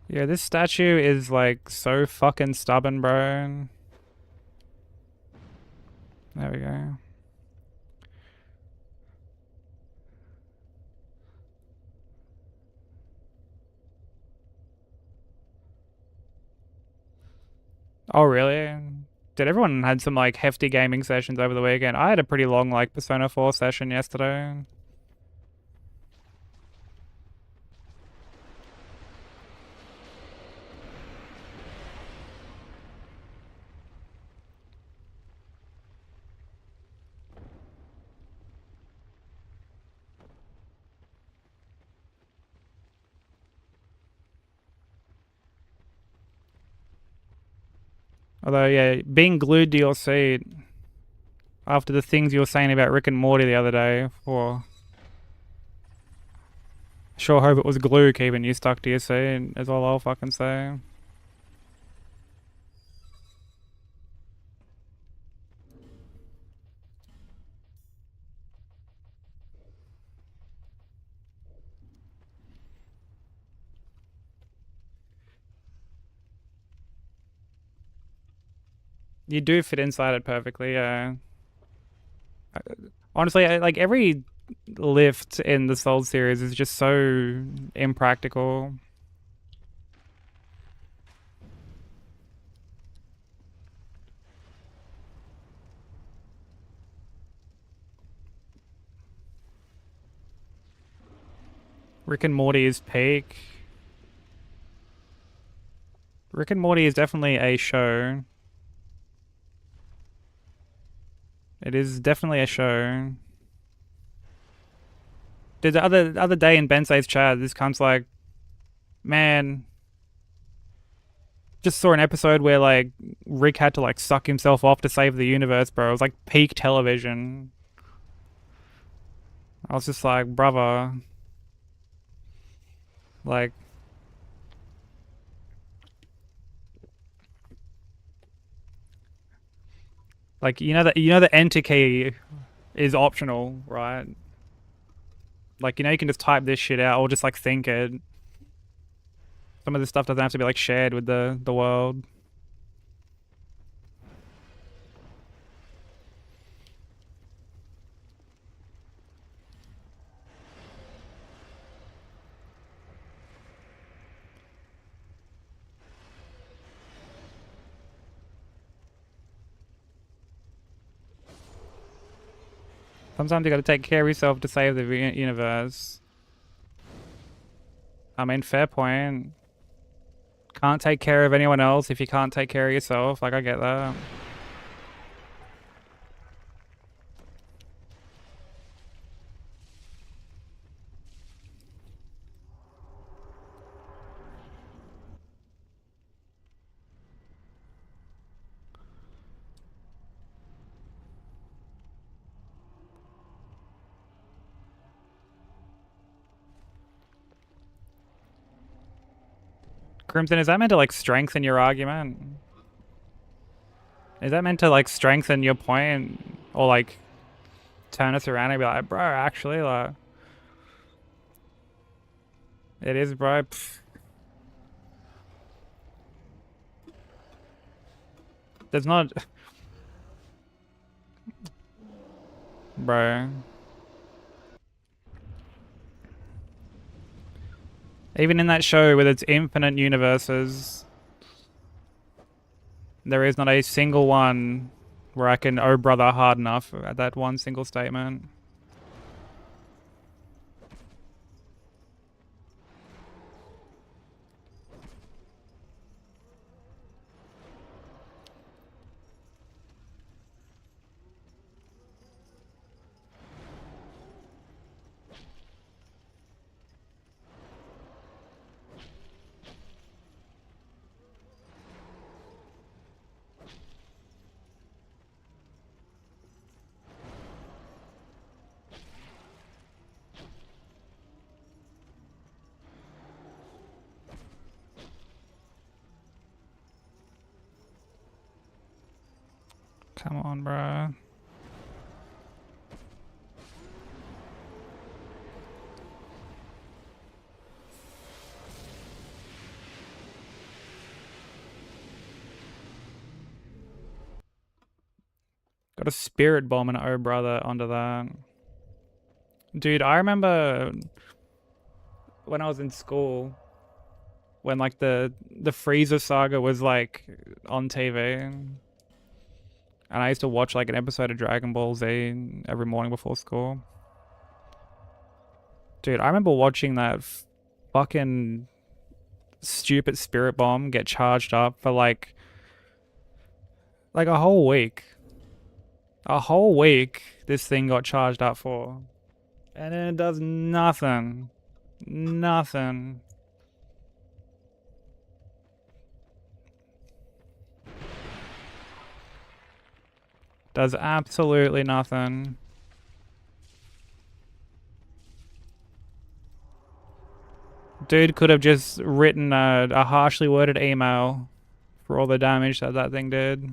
Yeah, this statue is like so fucking stubborn, bro. There we go. Oh, really? Did everyone had some like hefty gaming sessions over the weekend? I had a pretty long like Persona 4 session yesterday. Although, yeah, being glued to your seat after the things you were saying about Rick and Morty the other day, or sure hope it was glue keeping you stuck to your seat, is all I'll fucking say. You do fit inside it perfectly, yeah. Honestly, like every lift in the Souls series is just so impractical. Rick and Morty is peak. Rick and Morty is definitely a show. It is definitely a show. The other day in Bensei's chat, this cunt's like, man, just saw an episode where like Rick had to like suck himself off to save the universe, bro. It was like peak television. I was just like, brother, like, the enter key is optional, right? Like, you can just type this shit out or just like think it. Some of this stuff doesn't have to be like shared with the world. Sometimes you gotta take care of yourself to save the universe. I mean, fair point. Can't take care of anyone else if you can't take care of yourself. Like, I get that. Crimson, is that meant to like strengthen your argument? Is that meant to like strengthen your point? Or like turn us around and be like, bro, actually, like, it is, bro. Pfft. There's not... Bro. Even in that show with its infinite universes, there is not a single one where I can oh brother hard enough at that one single statement. Come on, bro. Got a spirit bomb and oh brother onto that. Dude, I remember when I was in school, when like the Frieza saga was like on TV, and I used to watch like an episode of Dragon Ball Z every morning before school. Dude, I remember watching that fucking stupid spirit bomb get charged up for like a whole week. A whole week this thing got charged up for. And then it does nothing. Nothing. Does absolutely nothing. Dude could have just written a harshly worded email for all the damage that that thing did.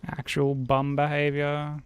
Actual bum behavior.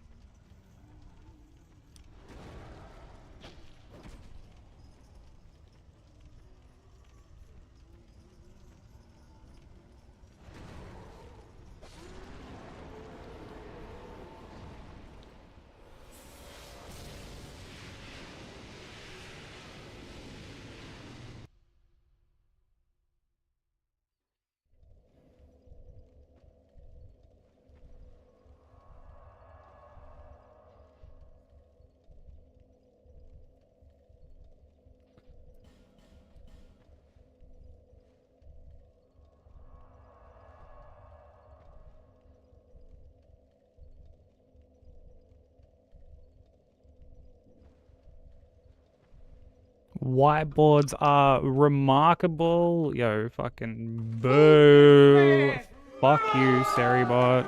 Whiteboards are remarkable. Yo, fucking boo. Fuck you, Seribot.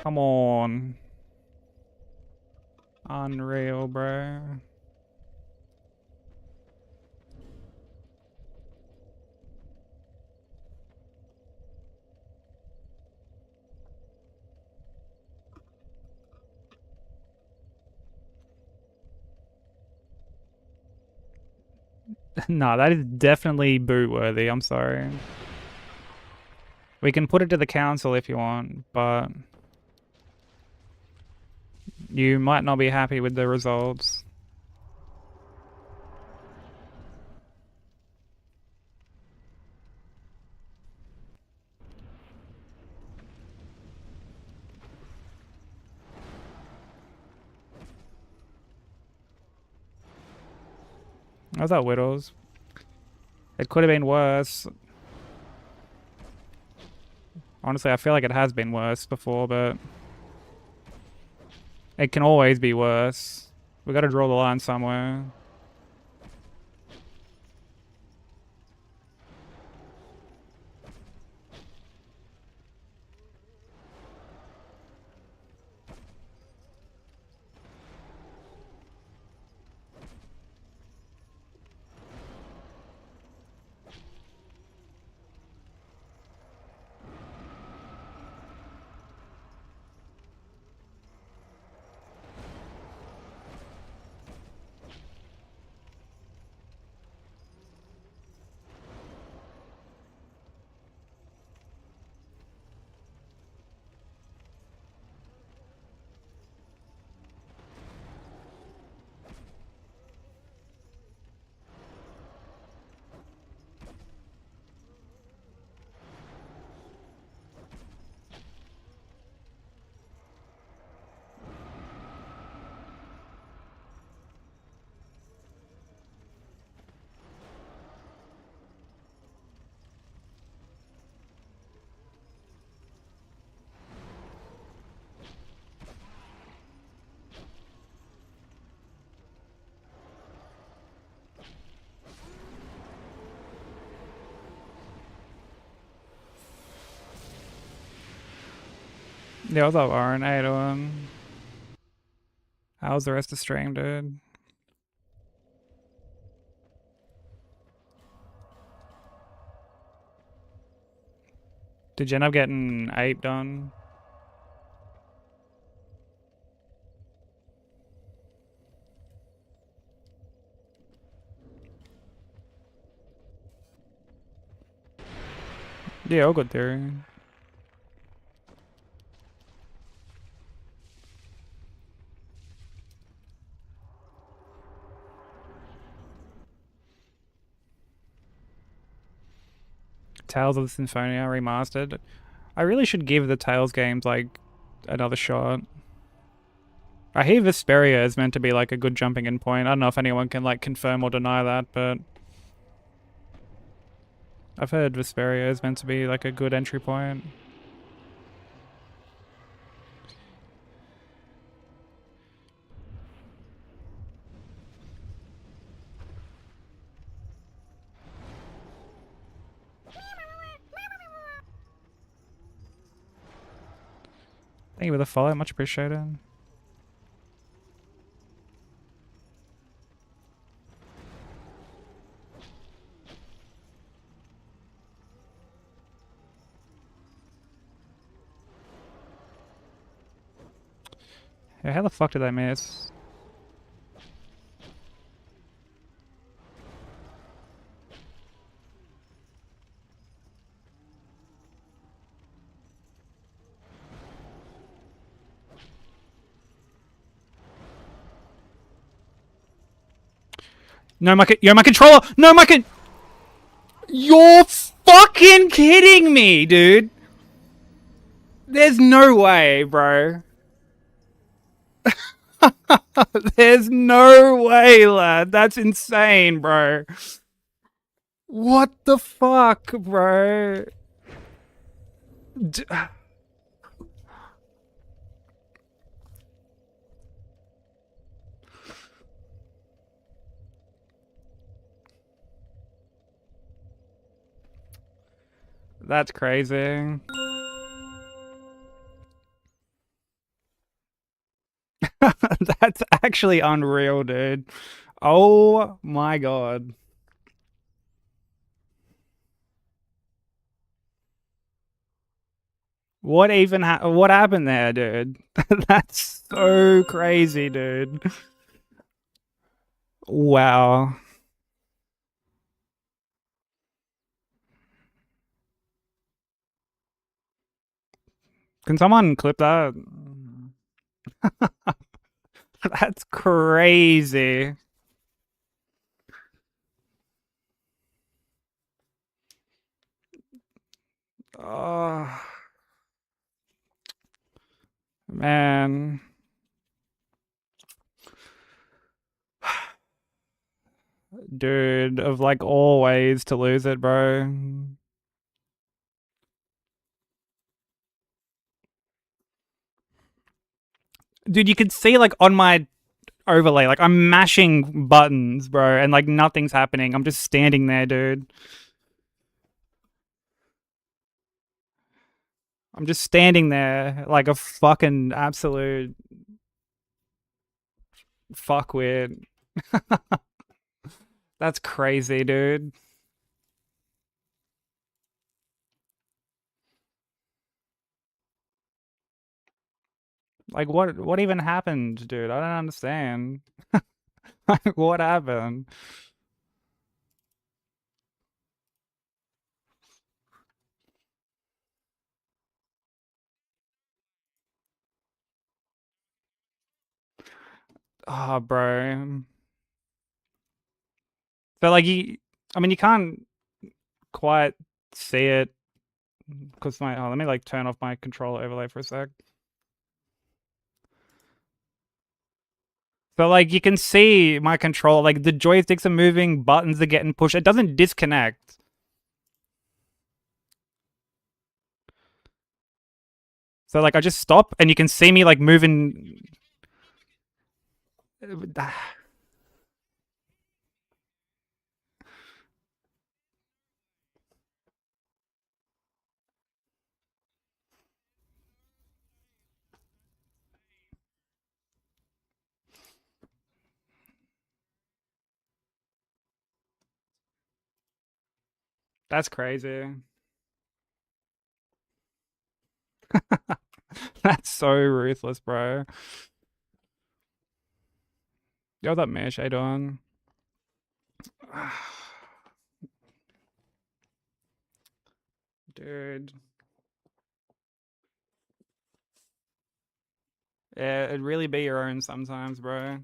Come on. Unreal, bro. No, that is definitely boot worthy. I'm sorry. We can put it to the council if you want, but you might not be happy with the results. I was at Whittles. It could have been worse. Honestly, I feel like it has been worse before, but it can always be worse. We gotta draw the line somewhere. Yeah, what's up, Aaron? How you doing? How's the rest of the stream, dude? Did you end up getting 8 done? Yeah, all good theory. Tales of the Symphonia remastered. I really should give the Tales games like another shot. I hear Vesperia is meant to be like a good jumping in point. I don't know if anyone can like confirm or deny that, but I've heard Vesperia is meant to be like a good entry point. Thank you for the follow, much appreciated. Yeah, how the fuck did I miss? No, my controller! No, You're fucking kidding me, dude! There's no way, bro. There's no way, lad. That's insane, bro. What the fuck, bro? That's crazy. That's actually unreal, dude. Oh my god. What happened there, dude? That's so crazy, dude. Wow. Can someone clip that? That's crazy. Oh, man. Dude, of like all ways to lose it, bro. Dude, you could see like on my overlay, like I'm mashing buttons, bro, and like nothing's happening. I'm just standing there, dude. I'm just standing there like a fucking absolute fuckwit. That's crazy, dude. Like what even happened, dude? I don't understand. Like what happened? Oh, bro. So like I mean you can't quite see it because let me like turn off my controller overlay for a sec. So like you can see my control, like the joysticks are moving, buttons are getting pushed. It doesn't disconnect. So like I just stop and you can see me like moving. That's crazy. That's so ruthless, bro. Yo, that mesh I doing? Dude. Yeah, it'd really be your own sometimes, bro.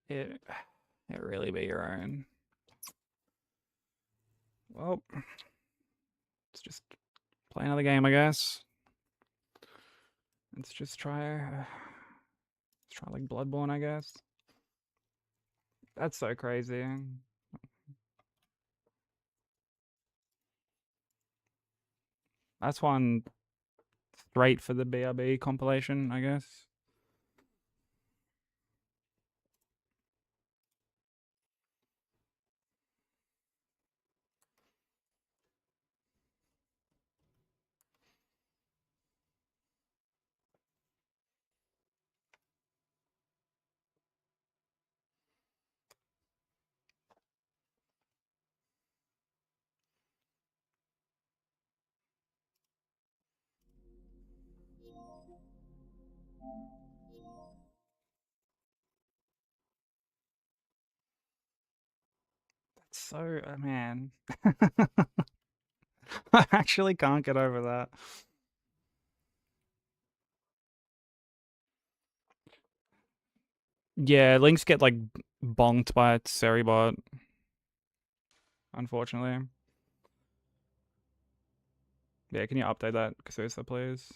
It really be your own. Well, let's just play another game, I guess. Let's just try like Bloodborne, I guess. That's so crazy. That's one straight for the BRB compilation, I guess. That's so, man. I actually can't get over that. Yeah, links get like bonked by Seribot, unfortunately. Yeah, can you update that, Kasusa, please?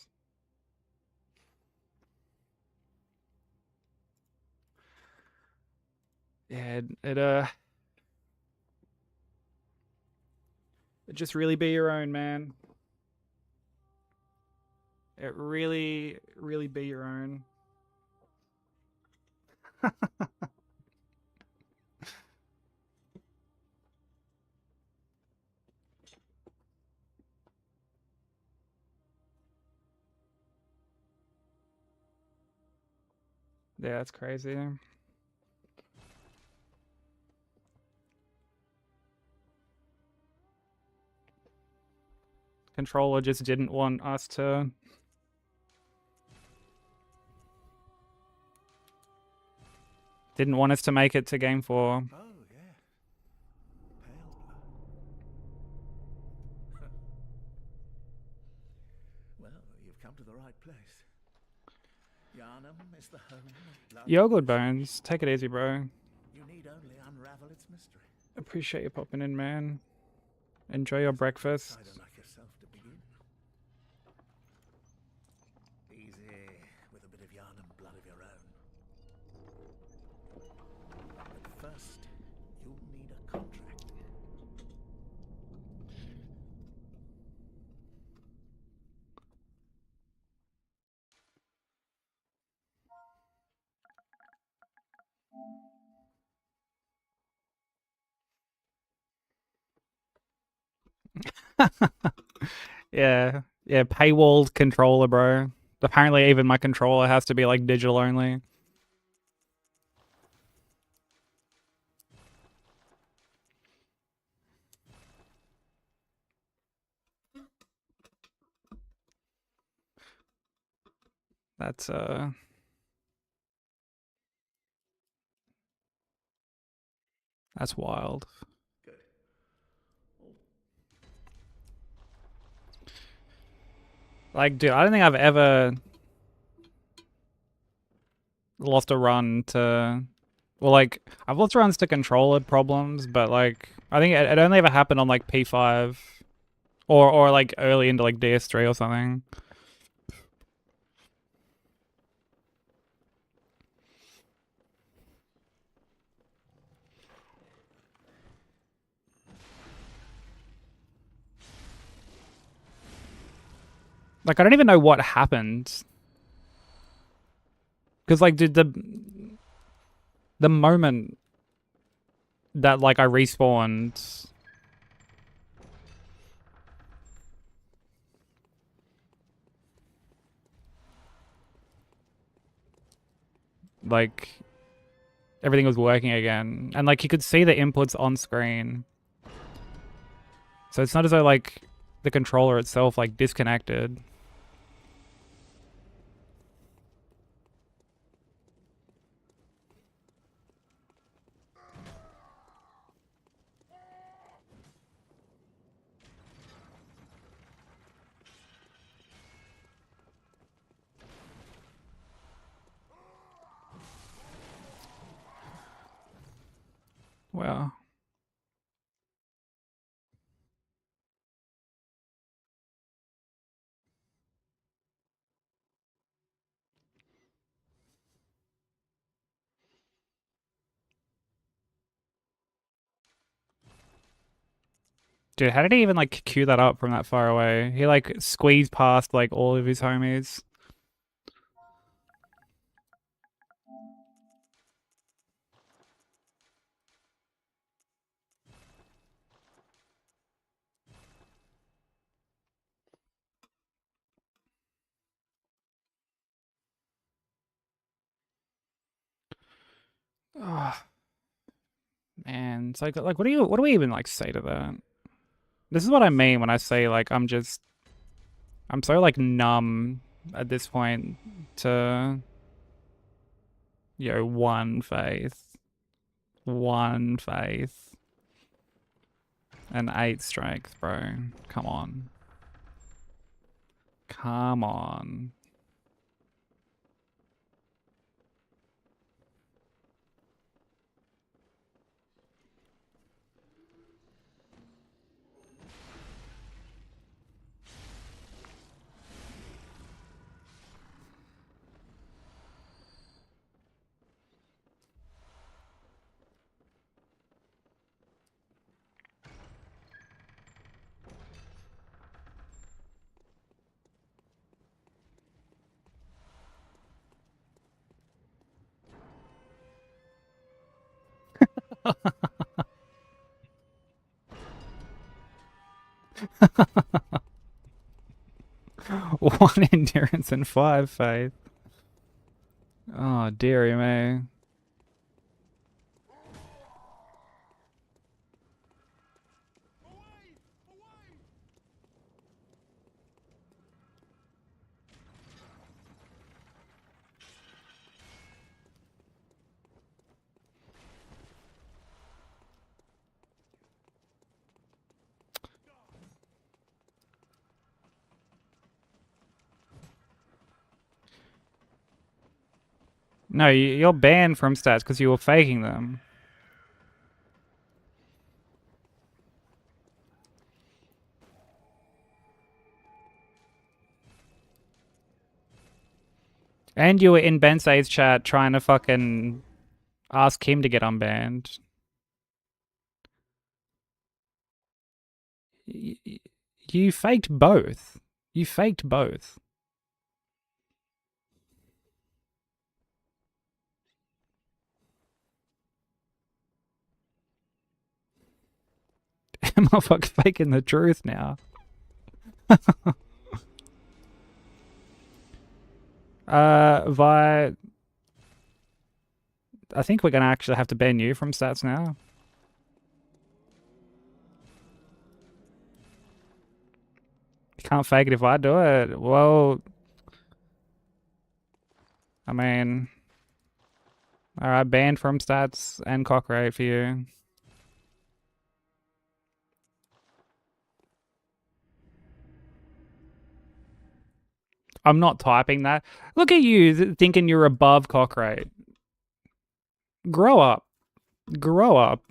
Yeah, it just really be your own, man. It really, really be your own. Yeah, that's crazy. Controller just didn't want us to. Didn't want us to make it to Game 4. Oh, yeah. Pale blood. Well, you've come to the right place. Yharnam is the home of blood. Yo, good bones. Take it easy, bro. You need only unravel its mystery. Appreciate you popping in, man. Enjoy your breakfast. Outsider like yourself to begin. Easy with a bit of Yharnam blood of your own. But first, you'll need a contract. Yeah, paywalled controller, bro. Apparently, even my controller has to be like digital only. That's wild. Good. Like, dude, I don't think I've ever lost a run to. Well, like, I've lost runs to controller problems, but like, I think it only ever happened on like P5 or like early into like DS3 or something. Like, I don't even know what happened. Because, like, did the moment that, like, I respawned... like everything was working again, and like you could see the inputs on screen. So it's not as though like the controller itself like disconnected. Wow. Dude, how did he even like cue that up from that far away? He like squeezed past like all of his homies. Oh, man, it's like what do we even like say to that? This is what I mean when I say like I'm so like numb at this point to one faith. One faith. And 8 strength, bro. Come on. Come on. One endurance and 5 faith. Oh, dearie me. No, you're banned from stats because you were faking them. And you were in Bensei's chat trying to fucking ask him to get unbanned. You faked both. You faked both. Am I fucking faking the truth now? Vi, I think we're gonna actually have to ban you from stats now. You can't fake it if I do it. Well, I mean, alright, banned from stats and cock rate for you. I'm not typing that. Look at you thinking you're above cock rate. Grow up. Grow up.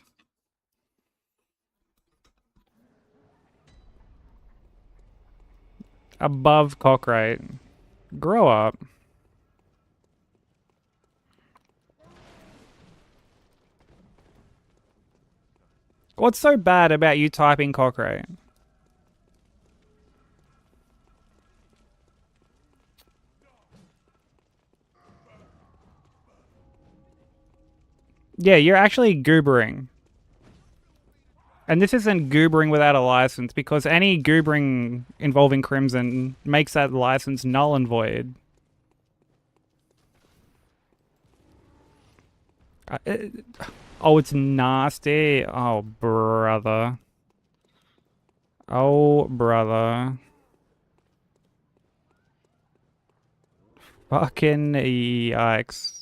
Above cock rate. Grow up. What's so bad about you typing cock rate? Yeah, you're actually goobering. And this isn't goobering without a license, because any goobering involving Crimson makes that license null and void. Oh, it's nasty. Oh, brother. Oh, brother. Fucking yikes.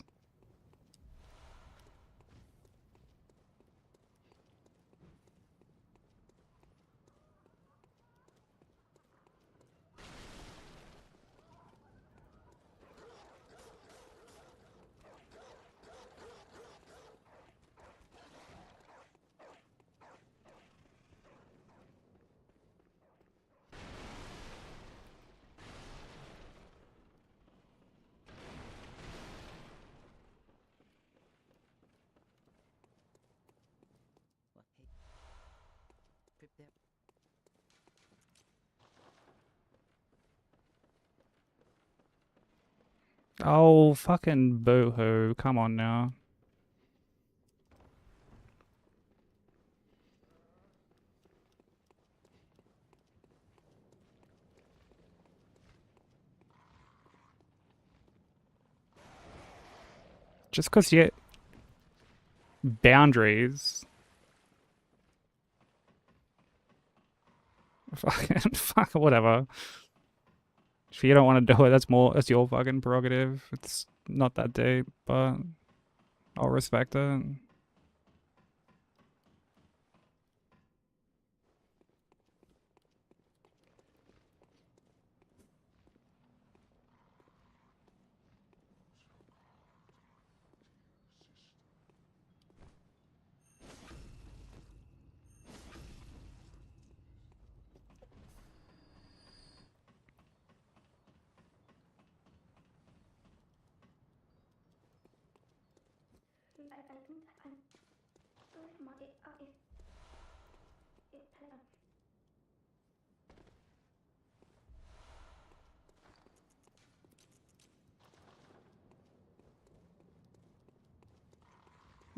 Oh, fucking boo-hoo. Come on now. Just because you get boundaries. Fucking, fuck, whatever. If you don't want to do it, that's your fucking prerogative. It's not that deep, but I'll respect it.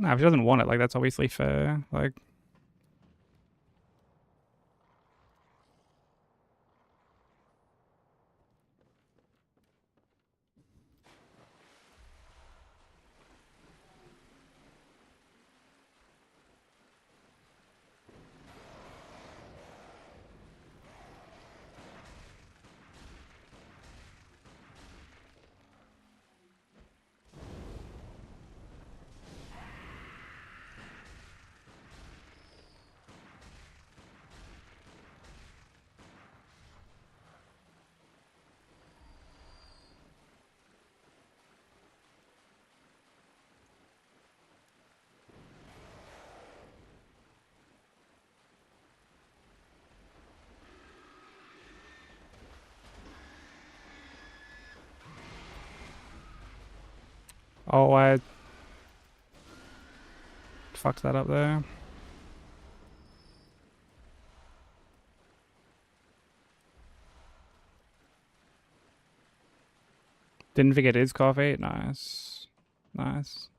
No, if she doesn't want it, like, that's obviously fair. Like, oh, I fucked that up there. Didn't forget his coffee. Nice. Nice.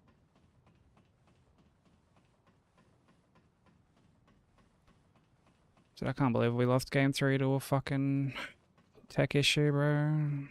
Dude, I can't believe we lost game 3 to a fucking tech issue, bro.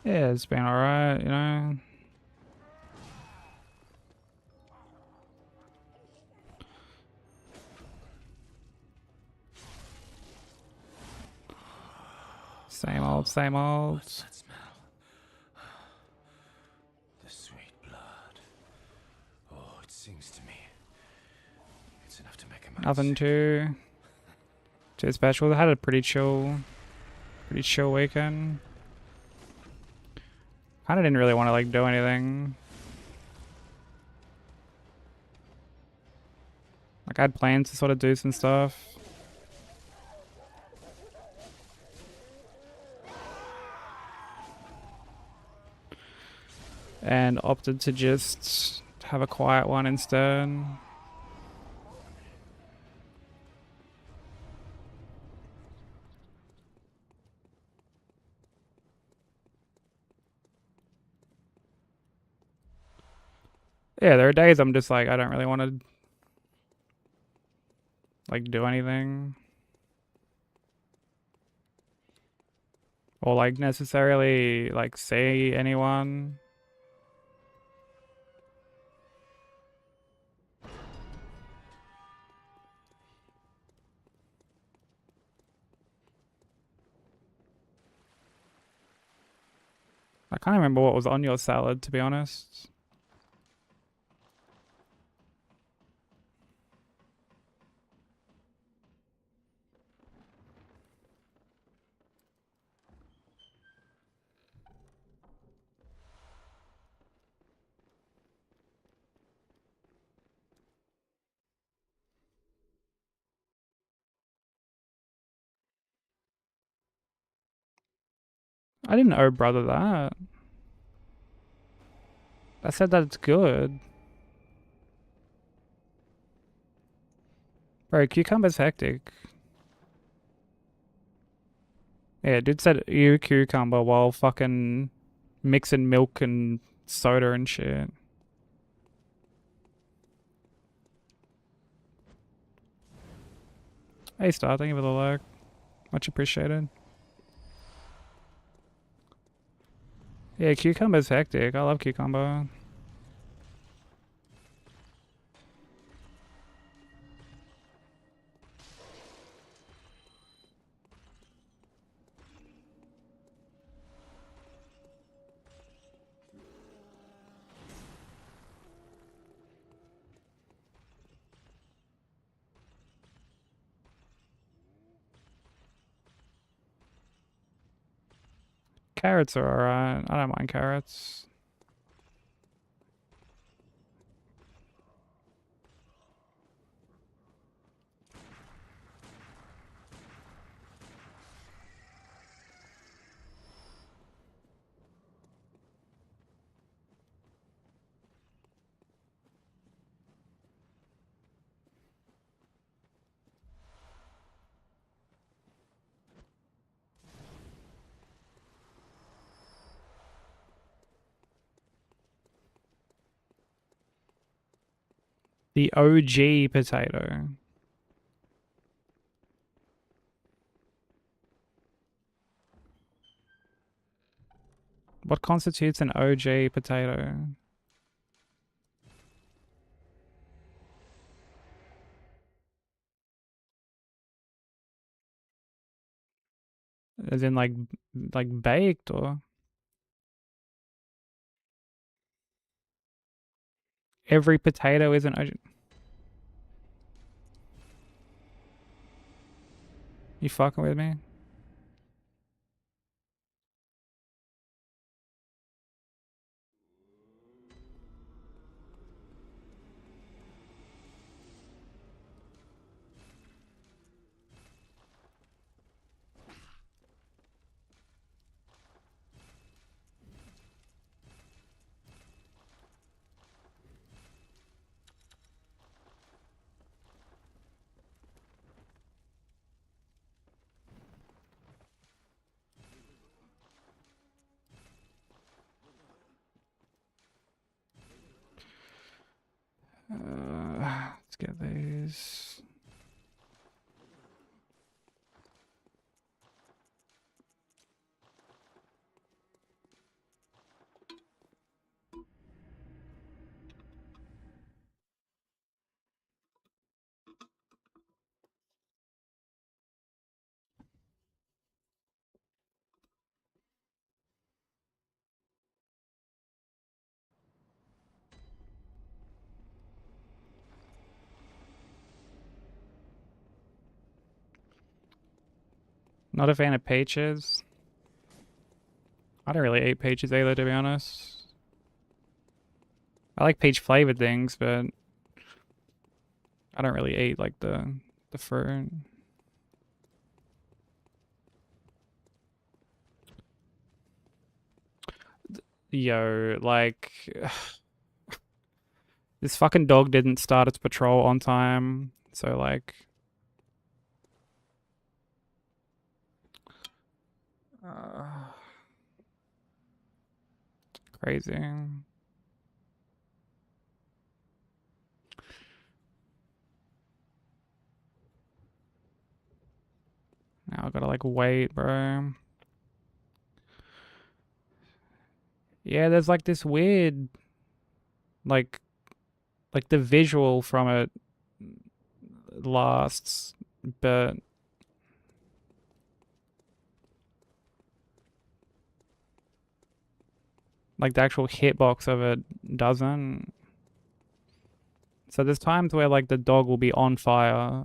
Yeah, it's been alright, you know. Same old, same old. What's that smell? The sweet blood. Oh, it sings to me. It's enough to make a man Nothing sick. too special. I had a pretty chill weekend. Kinda didn't really want to like do anything. Like I had plans to sort of do some stuff. And opted to just have a quiet one instead. Yeah, there are days I'm just like, I don't really want to like do anything. Or like necessarily like see anyone. I can't remember what was on your salad, to be honest. I didn't owe brother that. I said that it's good. Bro, cucumber's hectic. Yeah, dude said ew cucumber while fucking mixing milk and soda and shit. Hey Star, thank you for the like. Much appreciated. Yeah, cucumber's hectic. I love cucumber. Carrots are alright. I don't mind carrots. The OG potato. What constitutes an OG potato? As in like baked or every potato is an OG? You fucking with me? Let's get these. Not a fan of peaches. I don't really eat peaches either, to be honest. I like peach flavored things, but I don't really eat like the fruit. Yo, like this fucking dog didn't start its patrol on time, so like crazy. Now I gotta like wait, bro. Yeah, there's like this weird like the visual from it lasts, but like the actual hitbox of it doesn't. So there's times where like the dog will be on fire,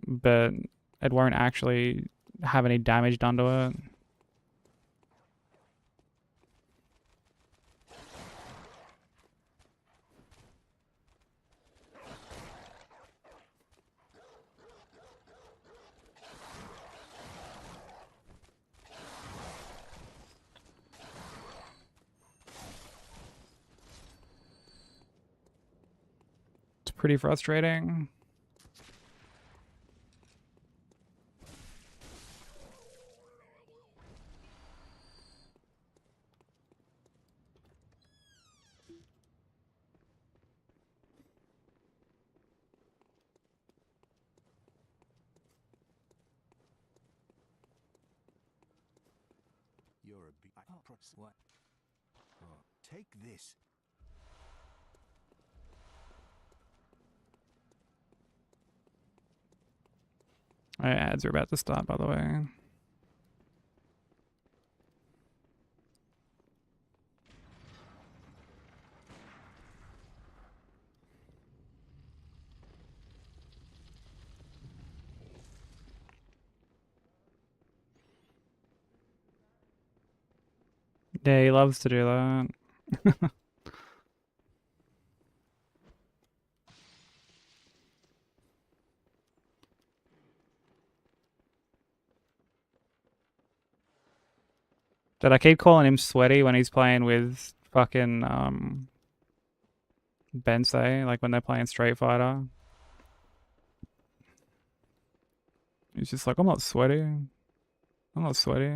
but it won't actually have any damage done to it. It's pretty frustrating. You're a big... what? Oh, take this. Ads are about to start, by the way. Yeah, he loves to do that. Did I keep calling him sweaty when he's playing with fucking Bensei, like when they're playing Street Fighter? He's just like, I'm not sweaty. I'm not sweaty.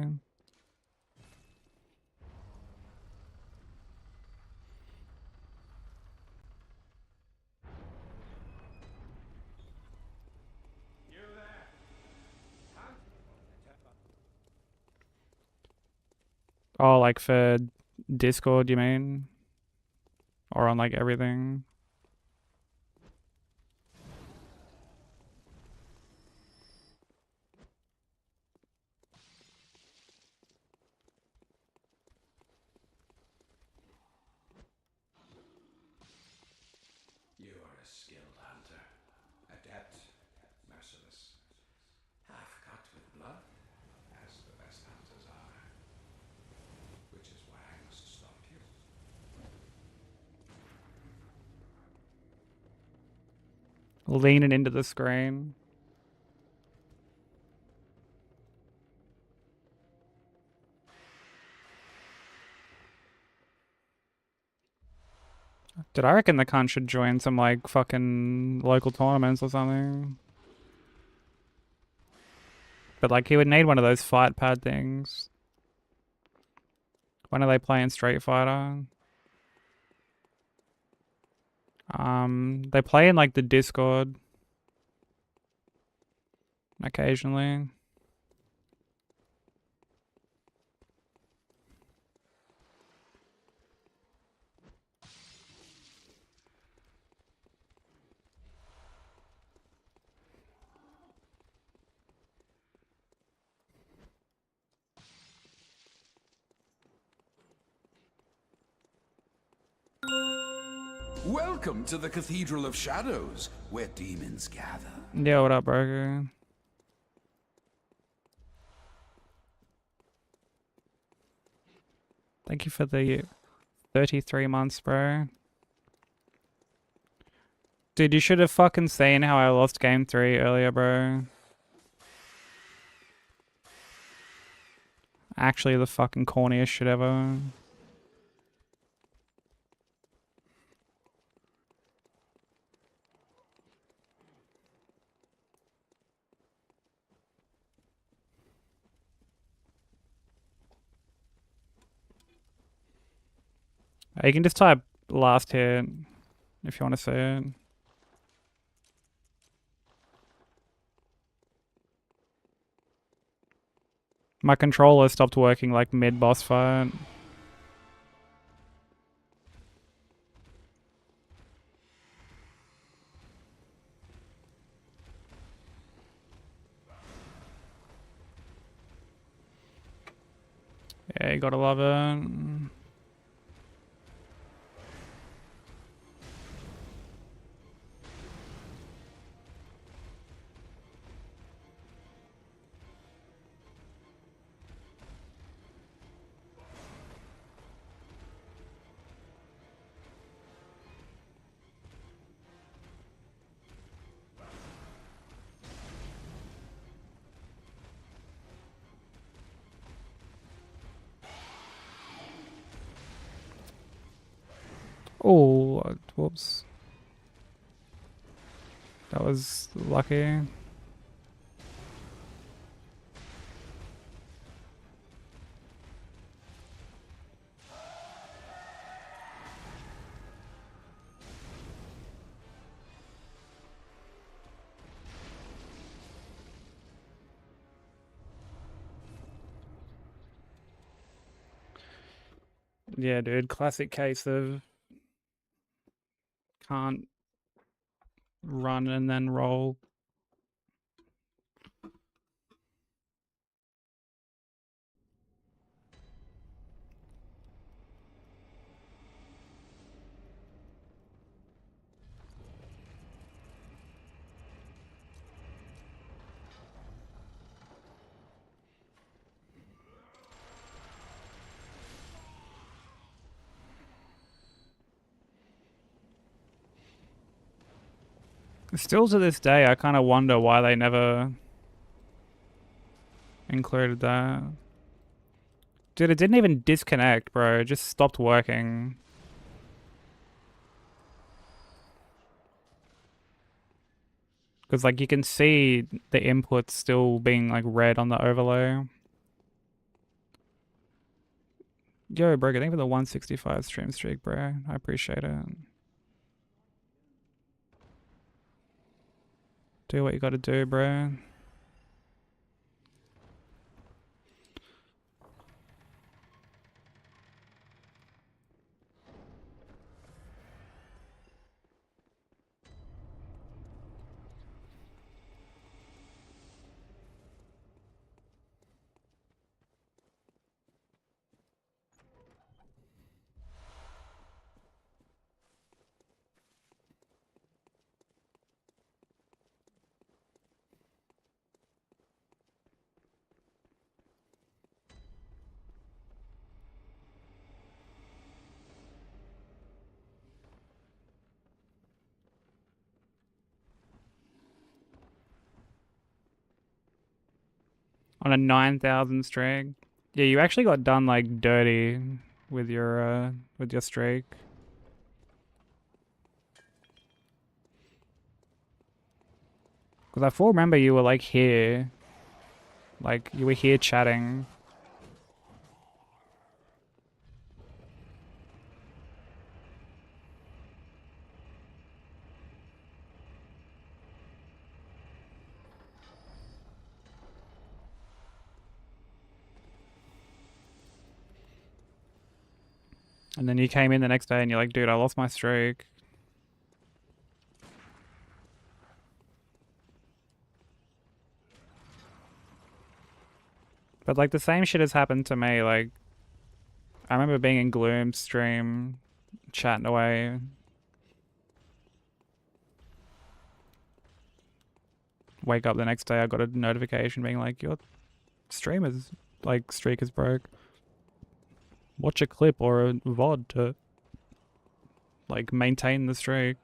Oh, like for Discord, you mean? Or on like everything? You are a skilled hunter, adept, merciless, half cut with blood, as the best hunters are. Which is why I must stop you. Leaning into the screen. Dude, I reckon the cunt should join some like fucking local tournaments or something. But like he would need one of those fight pad things. When are they playing Street Fighter? They play in like the Discord occasionally. Welcome to the Cathedral of Shadows, where demons gather. Yeah, what up, bro? Thank you for the 33 months, bro. Dude, you should have fucking seen how I lost game 3 earlier, bro. Actually the fucking corniest shit ever. You can just type last hit if you want to see it. My controller stopped working like mid-boss fight. Yeah, you gotta love it. Oh, whoops. That was lucky. Yeah, dude, classic case of can't run and then roll. Still to this day, I kind of wonder why they never included that. Dude, it didn't even disconnect, bro. It just stopped working. Because, like, you can see the inputs still being, like, red on the overlay. Yo, bro, thank you for the 165 stream streak, bro. I appreciate it. Do what you gotta do, bro. On a 9,000 streak. Yeah, you actually got done, like, dirty with your streak. Because I full remember you were, like, here. Like, you were here chatting. And then you came in the next day and you're like, dude, I lost my streak. But, like, the same shit has happened to me. Like, I remember being in Gloom's stream, chatting away. Wake up the next day, I got a notification being like, your stream is, like, streak is broke. watch a clip or a VOD to like maintain the streak.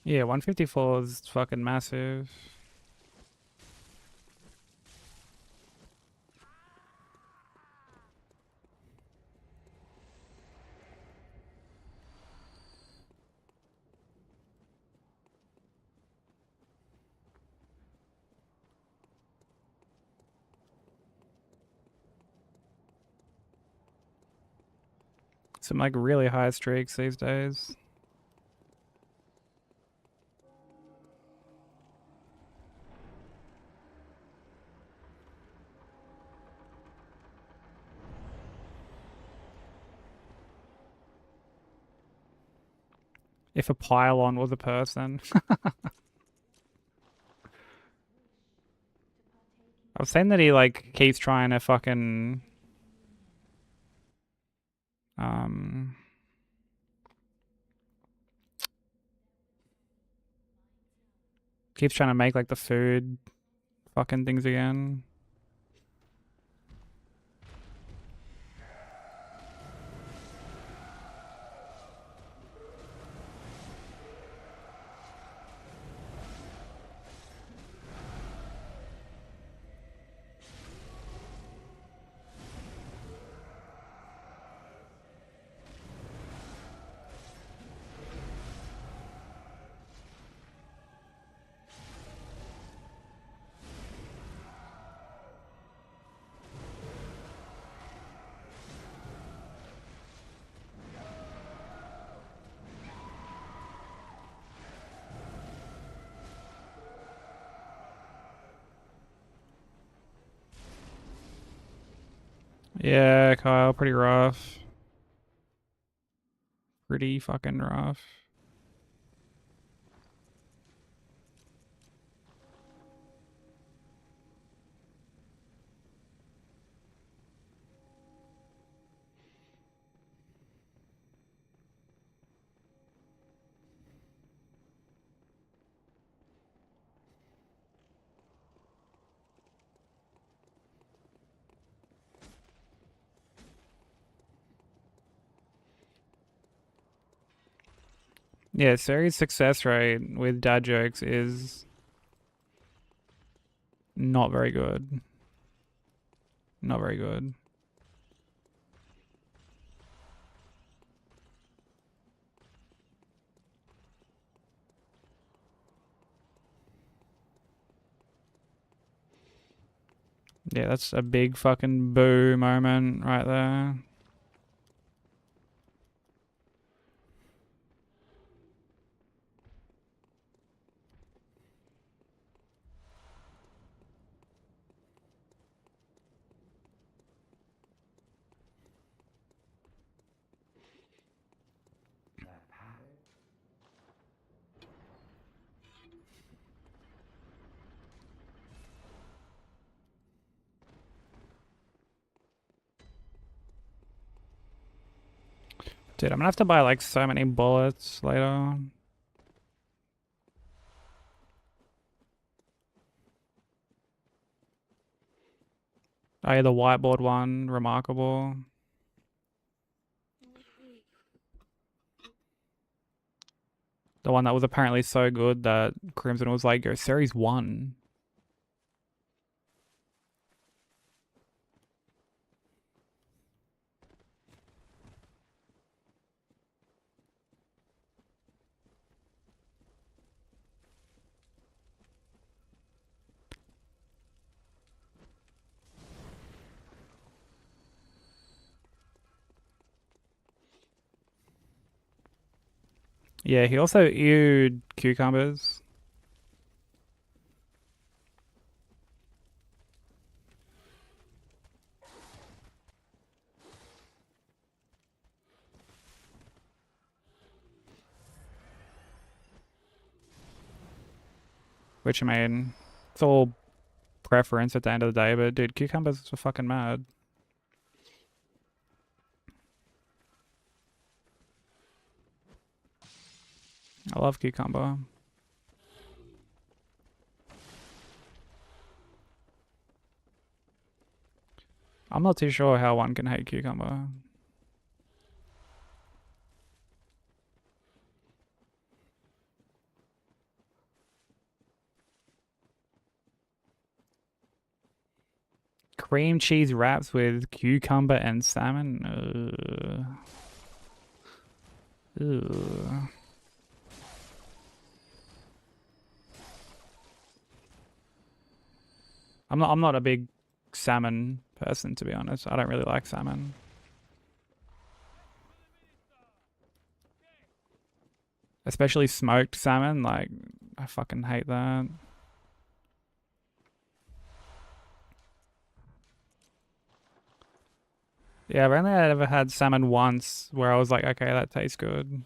Yeah, 154 is fucking massive. Some like really high streaks these days. If a pylon was a person. I've seen that he like keeps trying to fucking keeps trying to make like the food fucking things again. Yeah, Kyle, pretty rough. Pretty fucking rough. Yeah, Sari's success rate with dad jokes is not very good. Not very good. Yeah, that's a big fucking boo moment right there. Dude, I'm gonna have to buy like so many bullets later. Oh yeah, the whiteboard one, remarkable. The one that was apparently so good that Crimson was like, "Go Series 1." Yeah, he also eared cucumbers. Which, I mean, it's all preference at the end of the day, but dude, cucumbers are fucking mad. I love cucumber. I'm not too sure how one can hate cucumber. Cream cheese wraps with cucumber and salmon. Ugh. I'm not a big salmon person, to be honest. I don't really like salmon. Especially smoked salmon, like I fucking hate that. Yeah, I've only ever had salmon once where I was like, okay, that tastes good.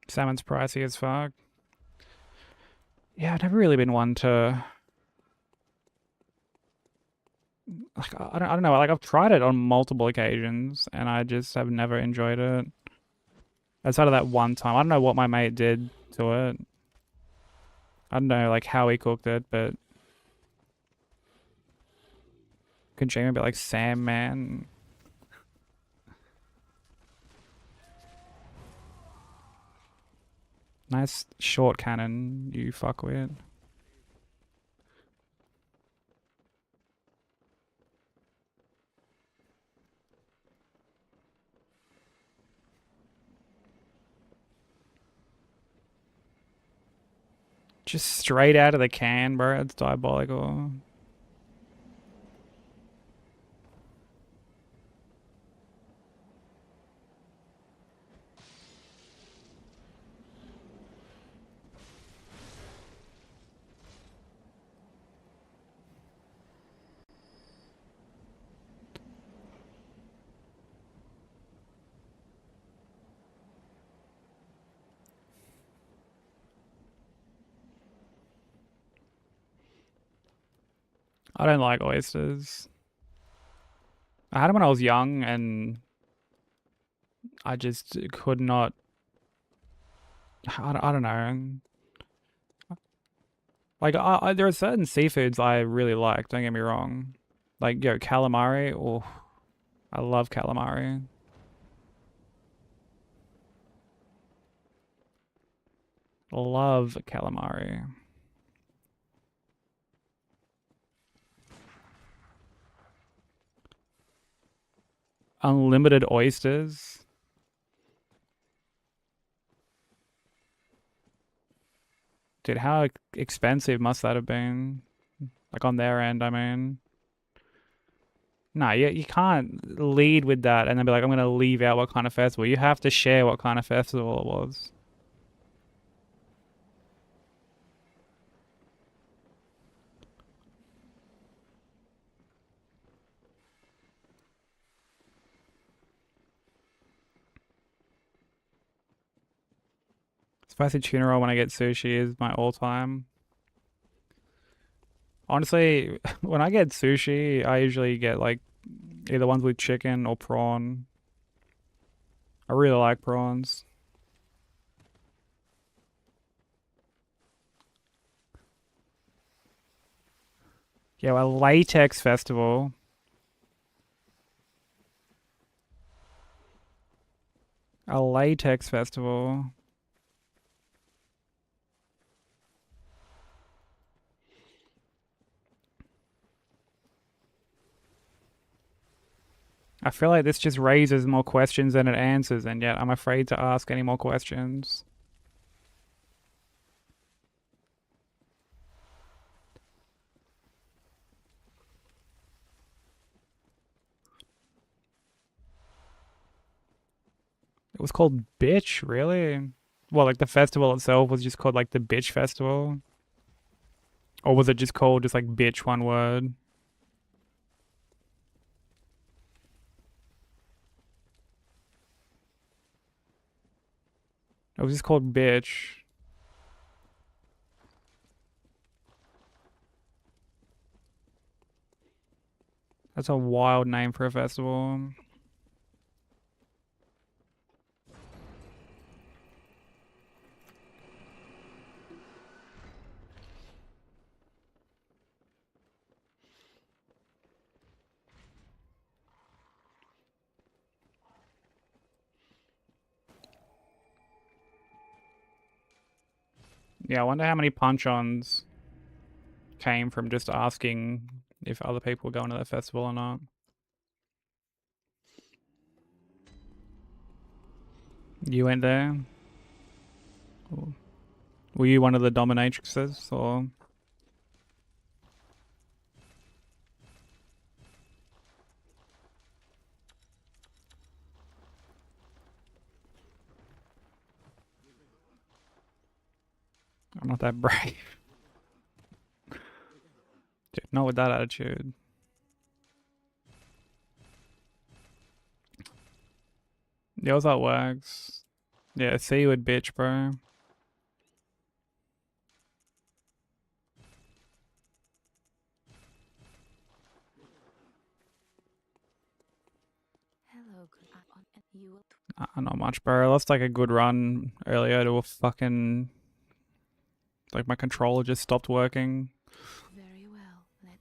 Salmon's pricey as fuck. Yeah, I've never really been one to like I don't know, like I've tried it on multiple occasions and I just have never enjoyed it. Outside of that one time. I don't know what my mate did to it. I don't know like how he cooked it, but could Jamie be like Sam man? Nice short cannon, you fuckwit. Just straight out of the can, bro. It's diabolical. I don't like oysters. I had them when I was young and I just could not. I don't know. Like, there are certain seafoods I really like, don't get me wrong. Like, yo, calamari. Oh, I love calamari. Love calamari. Unlimited oysters. Dude, how expensive must that have been? Like, on their end, I mean. No, you can't lead with that and then be like, I'm going to leave out what kind of festival. You have to share what kind of festival it was. Spicy tuna roll when I get sushi is my all-time. Honestly, when I get sushi, I usually get like either ones with chicken or prawn. I really like prawns. Yeah, a latex festival. A latex festival. I feel like this just raises more questions than it answers, and yet I'm afraid to ask any more questions. It was called Bitch, really? Well, like the festival itself was just called like the Bitch Festival? Or was it just called just like Bitch, one word? It was just called Bitch. That's a wild name for a festival. Yeah, I wonder how many punch-ons came from just asking if other people were going to that festival or not. You went there? Were you one of the dominatrixes, or? I'm not that brave. Dude, not with that attitude. Yeah, what's up, Wags? Yeah, see you with bitch, bro. Hello, good on and you will Not much, bro. I lost like a good run earlier to a fucking... Like my controller just stopped working. very well. Let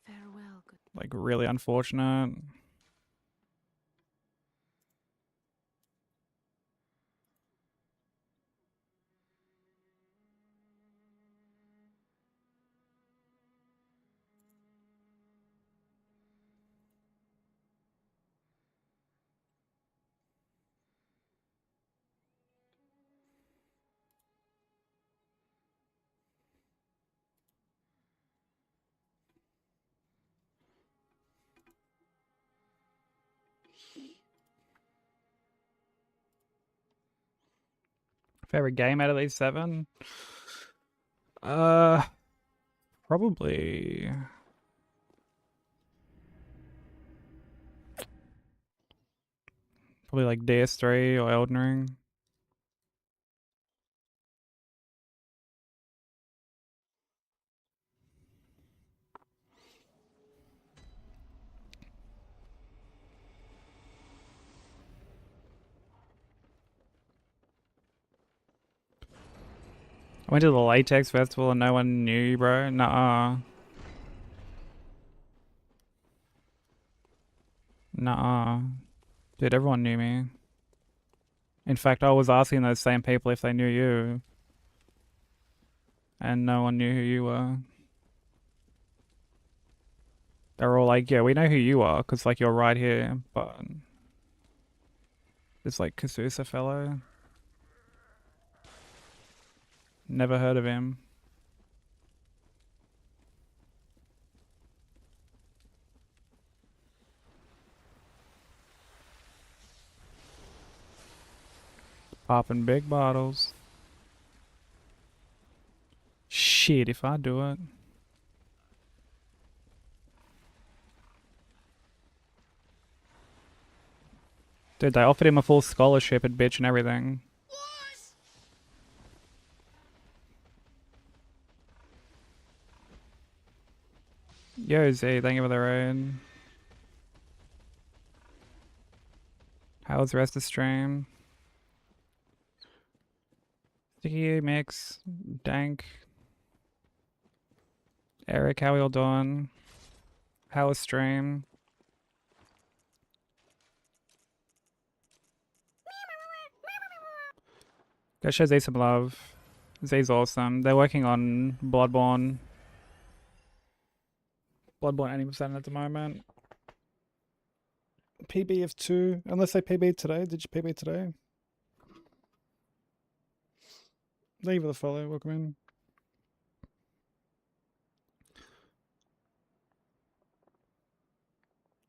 farewell, good. Like really unfortunate. Favorite game out of these 7? Uh, probably... Probably like DS3 or Elden Ring. I went to the Latex Festival and no one knew you, bro. Nuh-uh. Nuh-uh. Dude, everyone knew me. In fact, I was asking those same people if they knew you. And no one knew who you were. They were all like, yeah, we know who you are, because, like, you're right here. But this, like, Kasusa fellow. Never heard of him. Popping big bottles. Shit, if I do it. Dude, they offered him a full scholarship at bitch and everything. Yo, Z, thank you for the raid. How was the rest of the stream? Sticky, Mix, Dank, Eric, how we all doing? How was stream? Go show Z some love. Z's awesome. They're working on Bloodborne. Bloodborne 80% at the moment. PB of 2. Unless they PB today. Did you PB today? Thank you for the follow. Welcome in.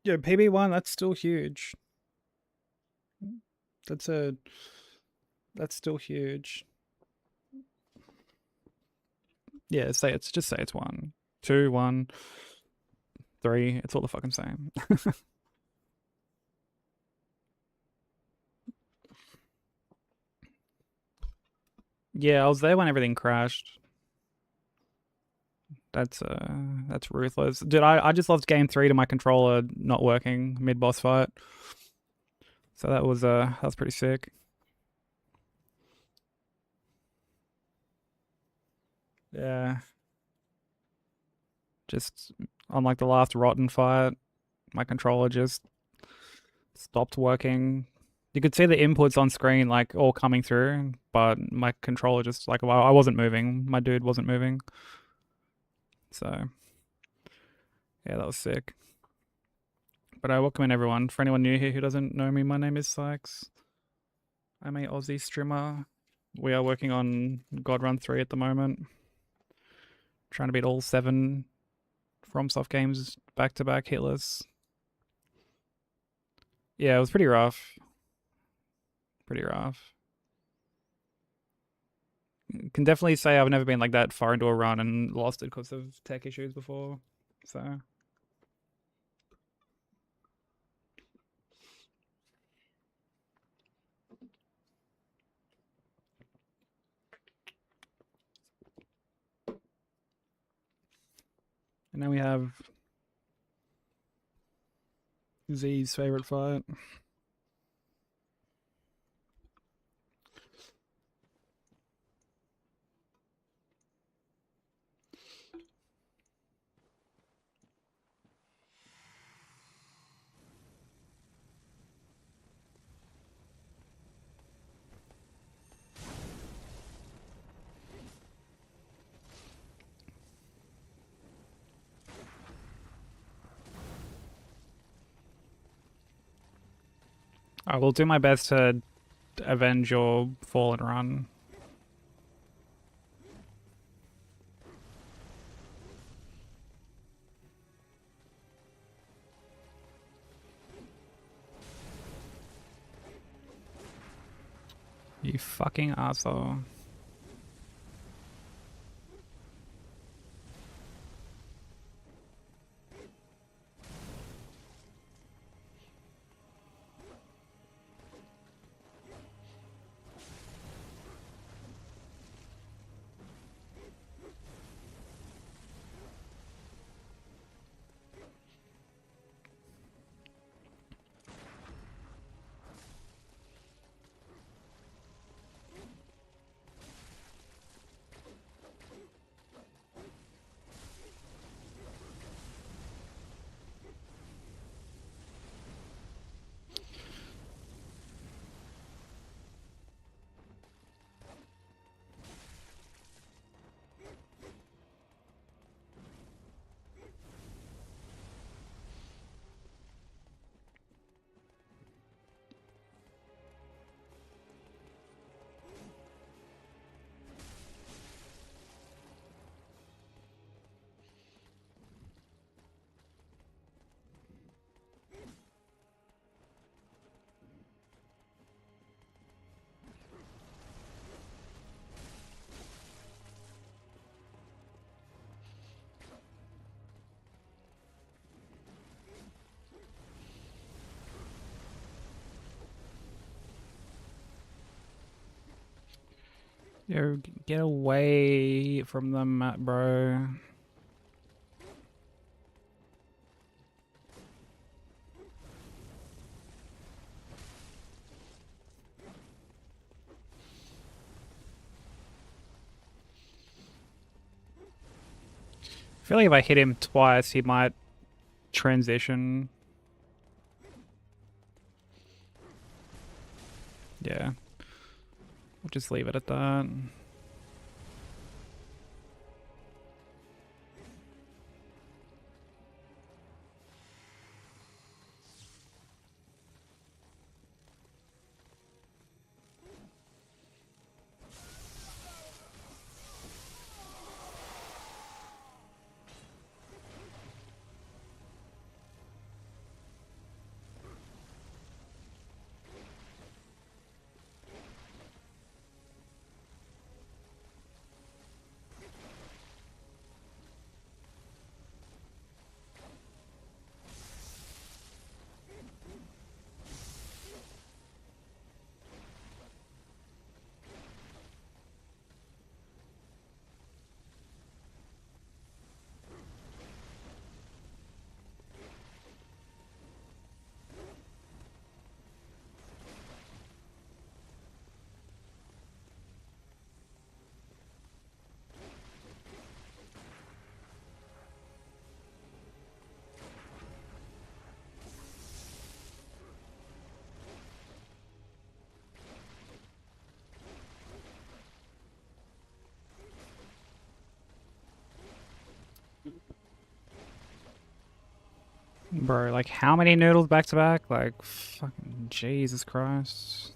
Yeah, PB1, that's still huge. That's still huge. Yeah, just say it's 1, 2, 1, 3. It's all the fucking same. Yeah, I was there when everything crashed. That's ruthless. Dude, I just lost game 3 to my controller not working mid boss fight. So that was pretty sick. Yeah. Just on like the last rotten fight, my controller just stopped working. You could see the inputs on screen like all coming through, but my controller just like, well, I wasn't moving. My dude wasn't moving. So yeah, that was sick. But I welcome in everyone. For anyone new here who doesn't know me, my name is Sykes. I'm a Aussie streamer. We are working on God Run 3 at the moment. Trying to beat all 7 FromSoft games back to back hitless. Yeah, it was pretty rough. Pretty rough. Can definitely say I've never been like that far into a run and lost it because of tech issues before. So and then we have Z's favorite fight. I will do my best to avenge your fallen run. You fucking asshole. Yo, get away from them, bro. I feel like if I hit him twice, he might transition. Yeah. We'll just leave it at that. Bro, like how many noodles back to back? Like fucking Jesus Christ.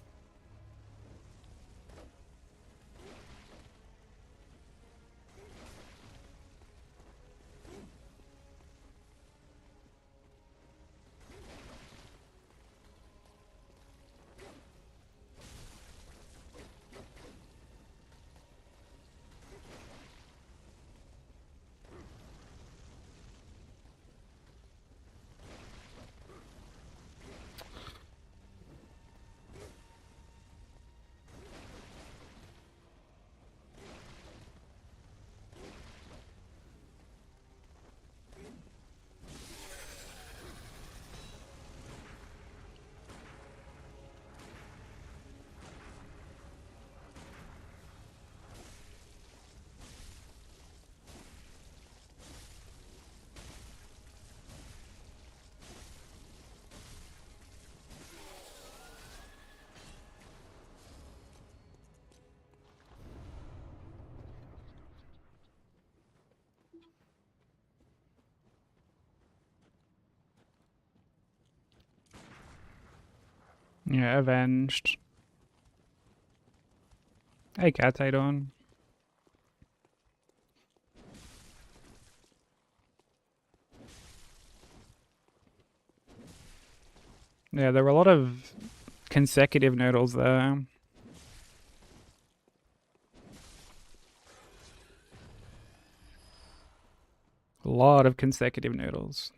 Yeah, avenged. Hey cat, how you doing? Yeah, there were a lot of consecutive noodles there. A lot of consecutive noodles.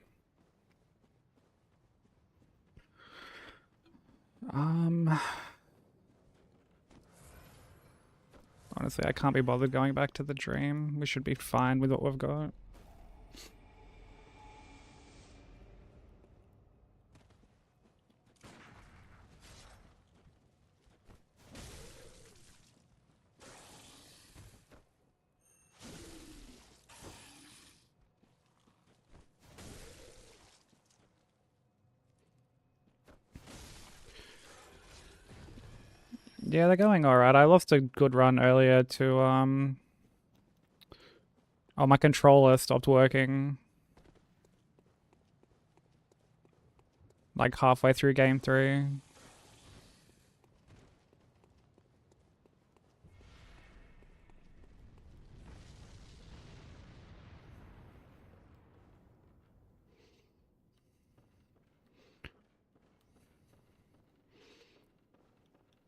Honestly, I can't be bothered going back to the dream. We should be fine with what we've got. Yeah, they're going alright. I lost a good run earlier to, oh, my controller stopped working. Like halfway through game 3.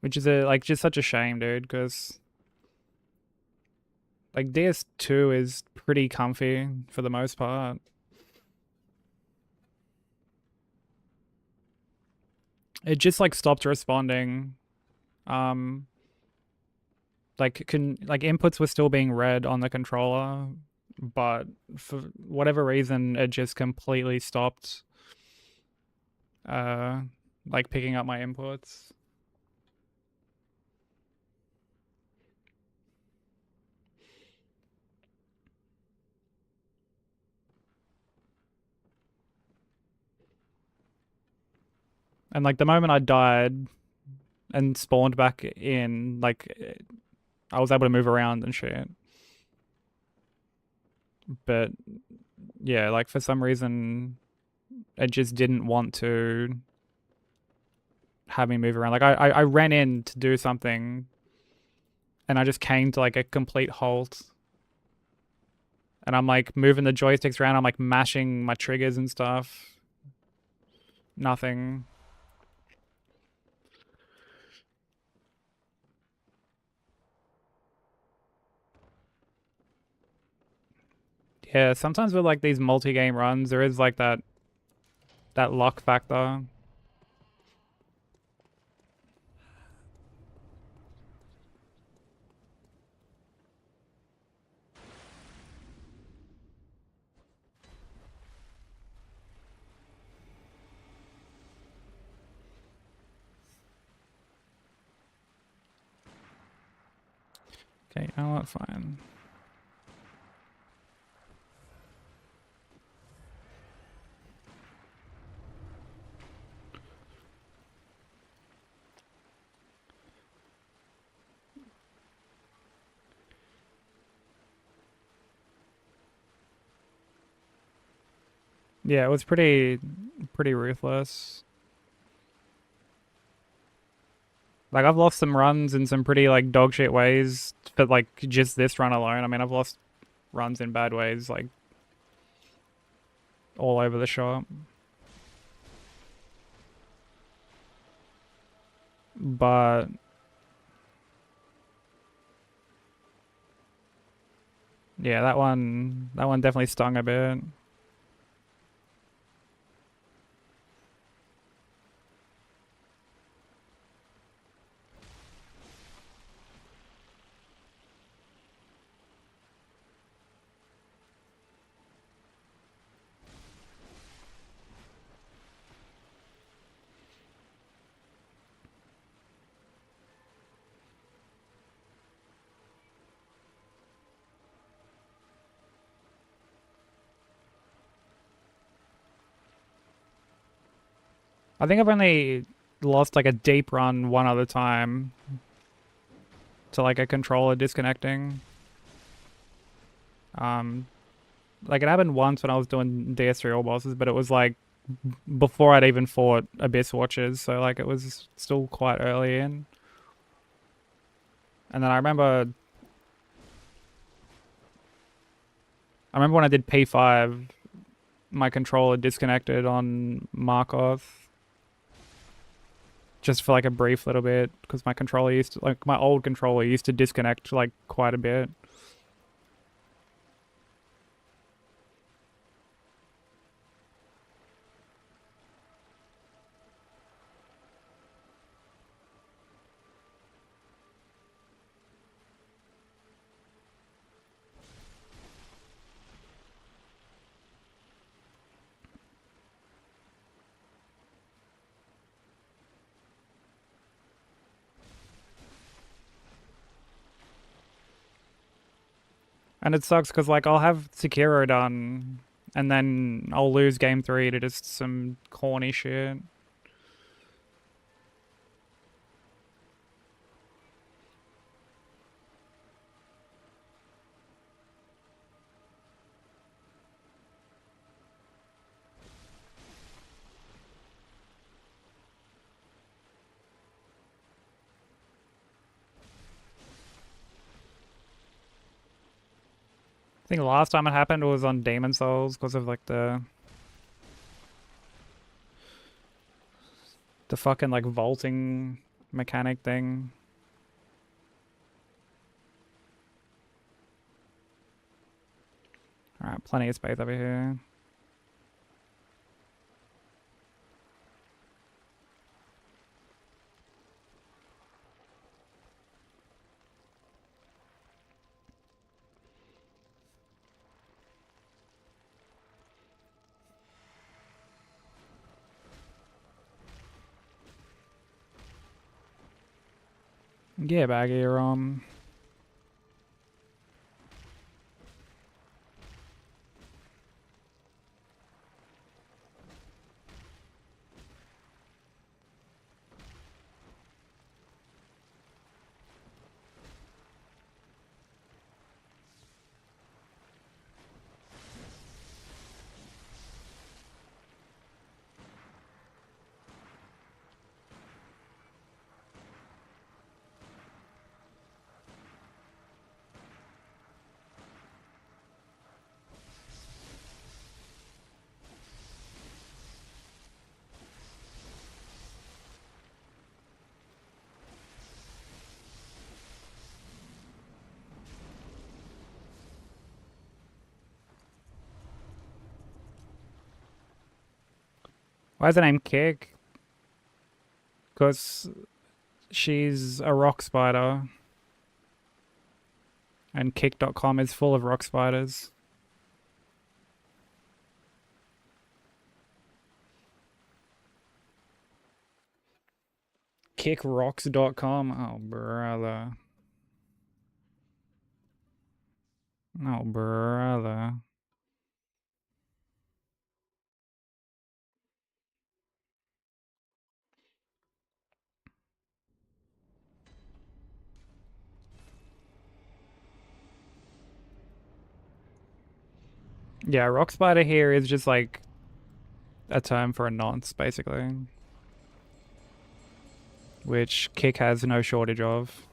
Which is like just such a shame, dude, because like DS2 is pretty comfy for the most part. It just like stopped responding. Like like inputs were still being read on the controller, but for whatever reason it just completely stopped like picking up my inputs. And like the moment I died and spawned back in, like I was able to move around and shit. But yeah, like for some reason it just didn't want to have me move around. Like I ran in to do something and I just came to like a complete halt. And I'm like moving the joysticks around, I'm like mashing my triggers and stuff. Nothing. Yeah, sometimes with like these multi-game runs, there is like that luck factor. Okay, you know what? Fine. Yeah, it was pretty ruthless. Like I've lost some runs in some pretty like dog shit ways, but like just this run alone, I mean I've lost runs in bad ways like all over the shop. But yeah, that one definitely stung a bit. I think I've only lost like a deep run one other time to like a controller disconnecting. Like it happened once when I was doing DS3 all bosses, but it was like before I'd even fought Abyss Watchers, so like it was still quite early in. And then I remember when I did P5, my controller disconnected on Markov just for like a brief little bit because my controller used to, like my old controller used to disconnect like quite a bit. And it sucks because like I'll have Sekiro done and then I'll lose game 3 to just some corny shit. I think the last time it happened was on Demon Souls because of like the fucking like vaulting mechanic thing. Alright, plenty of space over here. Yeah, Baggy, you're Why is her name Kick? Because she's a rock spider. And kick.com is full of rock spiders. Kickrocks.com. Oh, brother. Oh, brother. Yeah, rock spider here is just like a term for a nonce, basically. Which Kick has no shortage of.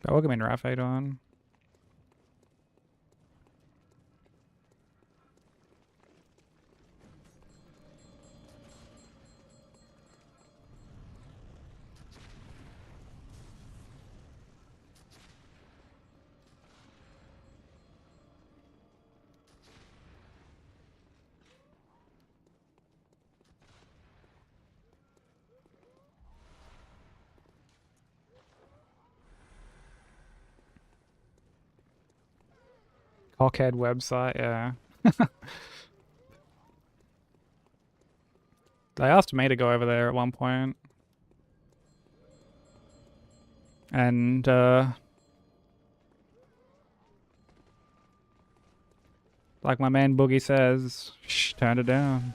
Welcome in, Raphaedon. Cockhead website, yeah. They asked me to go over there at one point. And, like my man Boogie says, shh, turned it down.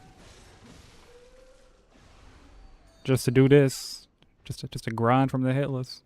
Just to do this. Just to grind from the hitless.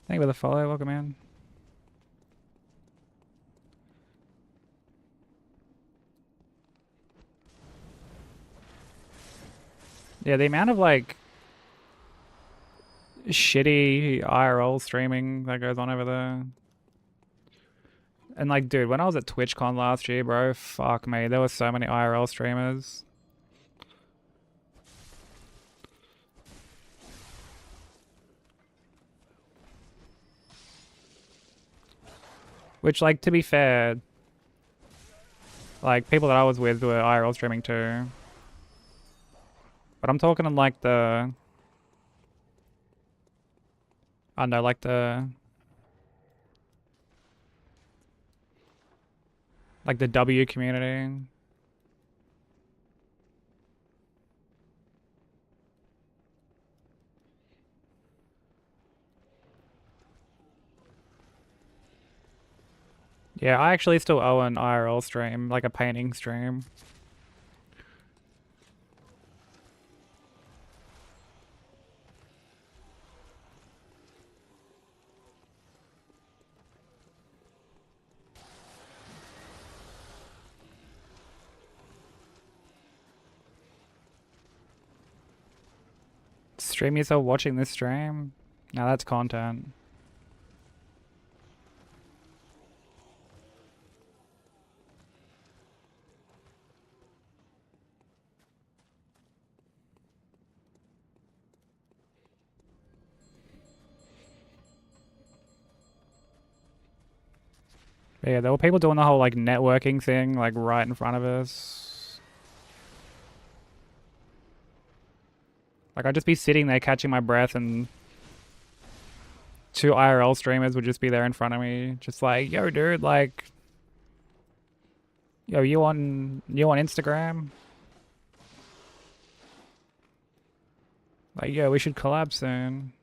Thank you for the follow. Welcome in. Yeah, the amount of like shitty IRL streaming that goes on over there. And like, dude, when I was at TwitchCon last year, bro, fuck me, there were so many IRL streamers. Which, like, to be fair, like, people that I was with were IRL streaming too. But I'm talking in like the, I don't know, like the W community. Yeah, I actually still owe an IRL stream, like a painting stream. Stream yourself watching this stream? Now that's content. But yeah, there were people doing the whole like networking thing like right in front of us. Like I'd just be sitting there catching my breath and two IRL streamers would just be there in front of me, just like, yo dude, like, yo, you on Instagram? Like, yo, we should collab soon.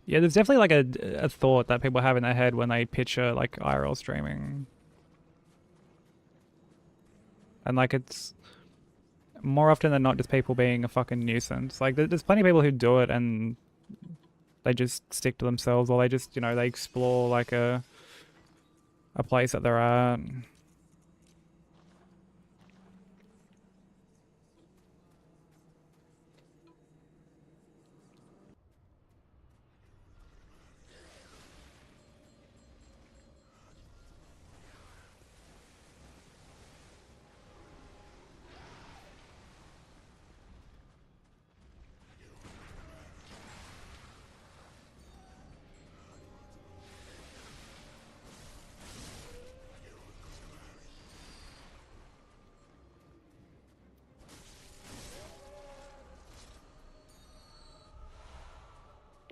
Yeah, there's definitely like a thought that people have in their head when they picture like IRL streaming. And like it's more often than not just people being a fucking nuisance. Like there's plenty of people who do it and they just stick to themselves, or they just, you know, they explore like a place that they're at.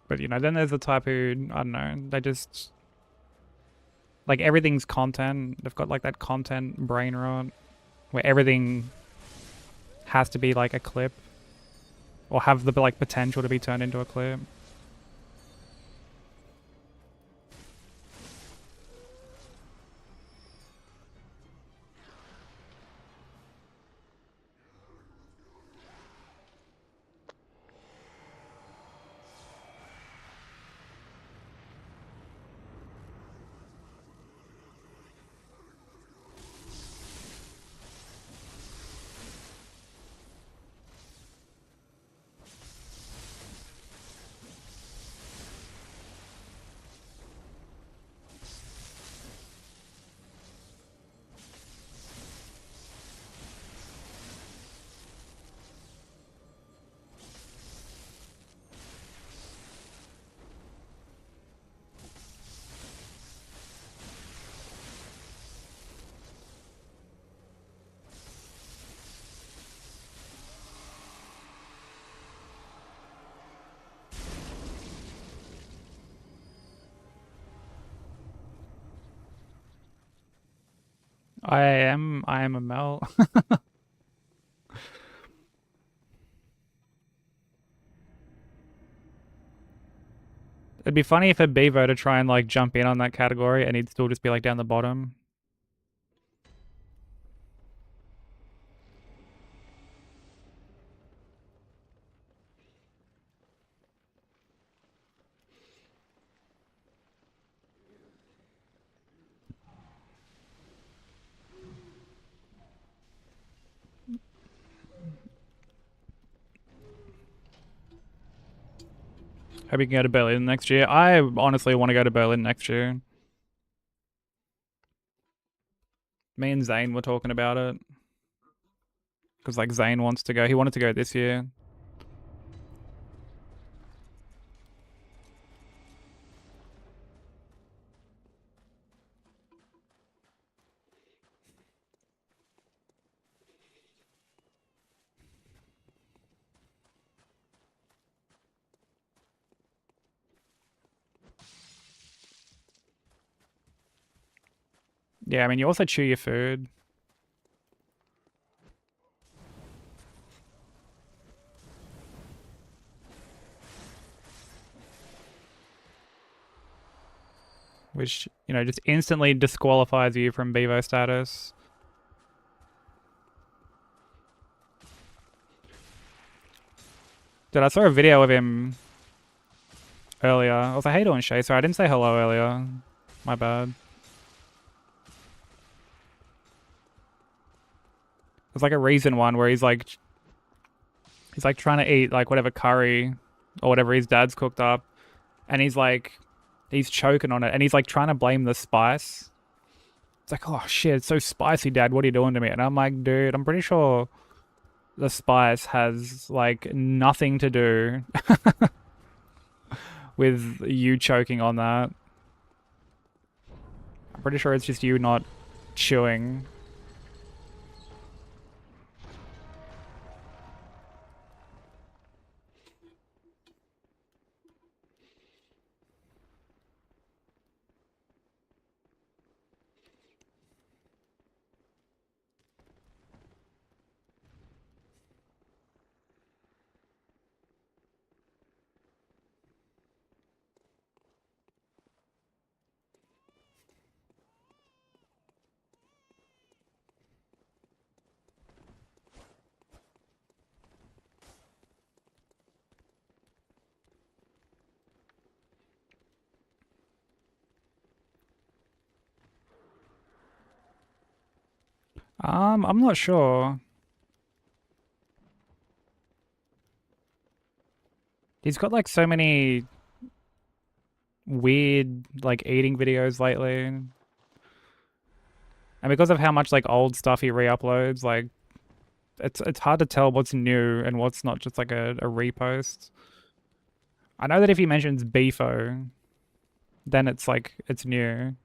But you know, then there's the type who, I don't know, they just like everything's content. They've got like that content brain rot where everything has to be like a clip or have the like potential to be turned into a clip. I am a Mel. It'd be funny if a Bevo to try and like jump in on that category and he'd still just be like down the bottom. Hope you can go to Berlin next year. I honestly want to go to Berlin next year. Me and Zane were talking about it. Because like Zane wants to go. He wanted to go this year. Yeah, I mean, you also chew your food. Which, you know, just instantly disqualifies you from Bevo status. Dude, I saw a video of him earlier. I was like, hey doing, Shay? Sorry, I didn't say hello earlier. My bad. There's like a recent one where he's like trying to eat like whatever curry or whatever his dad's cooked up. And he's like he's choking on it, and he's like trying to blame the spice. It's like, oh shit, it's so spicy, Dad. What are you doing to me? And I'm like, dude, I'm pretty sure the spice has like nothing to do with you choking on that. I'm pretty sure it's just you not chewing. I'm not sure. He's got like so many weird like eating videos lately. And because of how much like old stuff he re-uploads, like it's hard to tell what's new and what's not just like a repost. I know that if he mentions Beefo, then it's like it's new.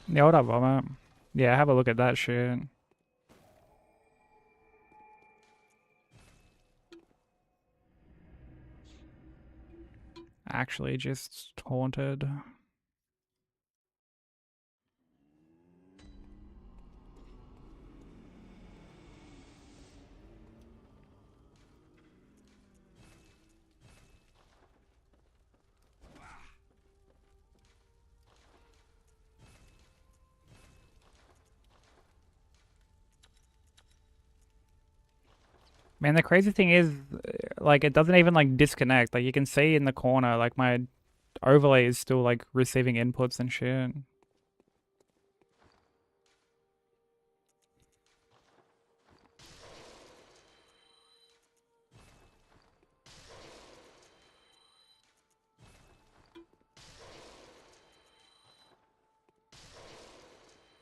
Yeah, what up, Vomit? Yeah, have a look at that shit. Actually just haunted. Man, the crazy thing is, like, it doesn't even, like, disconnect. Like, you can see in the corner, like, my overlay is still, like, receiving inputs and shit.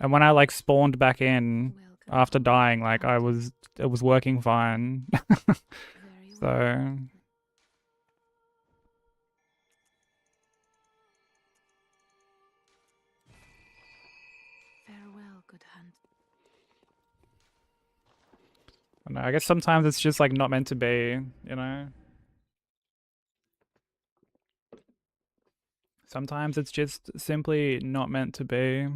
And when I, like, spawned back in after dying, like, it was working fine. So... Farewell, good hunt. I don't know, I guess sometimes it's just, like, not meant to be, you know? Sometimes it's just simply not meant to be.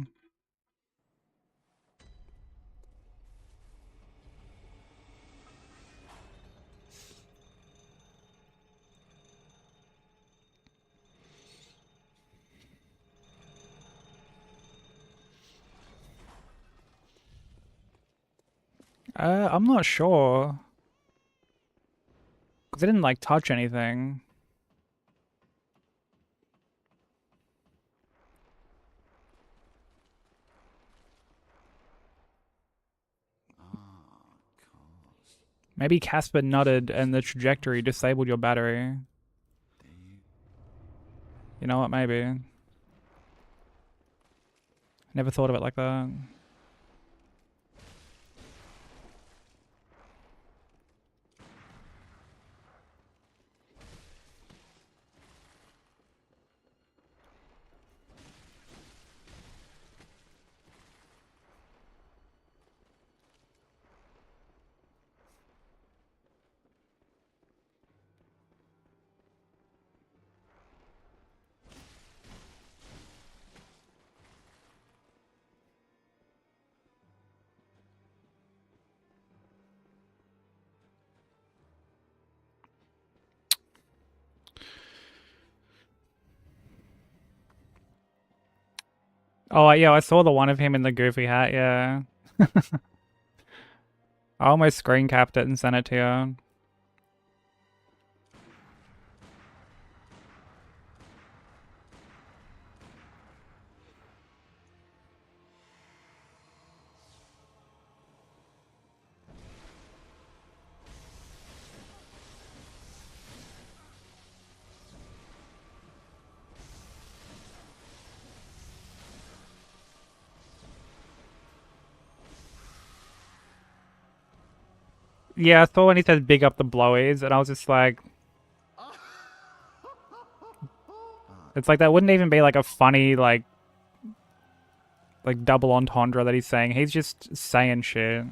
I'm not sure. Because I didn't, like, touch anything. Maybe Casper nutted and the trajectory disabled your battery. You know what, maybe. Never thought of it like that. Oh, yeah, I saw the one of him in the goofy hat, yeah. I almost screen capped it and sent it to you. Yeah, I saw when he said big up the blowies, and I was just like, it's like that wouldn't even be like a funny like double entendre that he's saying. He's just saying shit.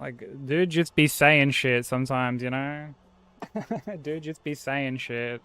Like, dude, just be saying shit sometimes, you know? Dude, just be saying shit.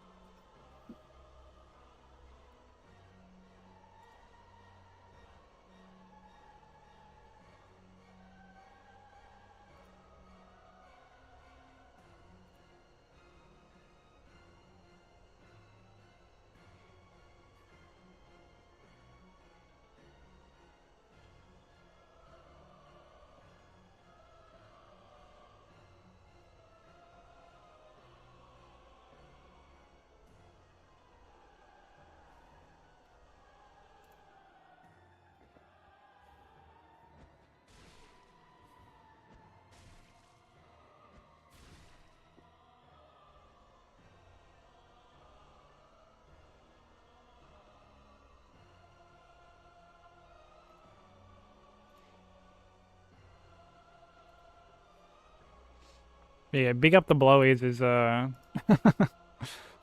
Yeah, big up the blowies is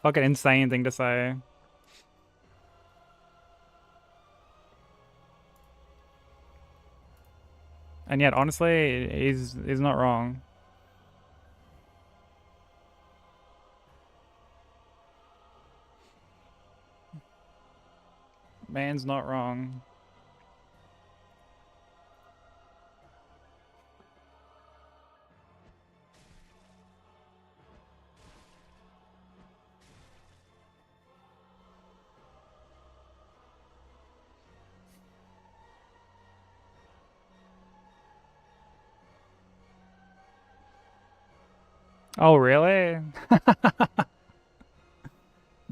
fucking insane thing to say. And yet, honestly, he's not wrong. Man's not wrong. Oh, really?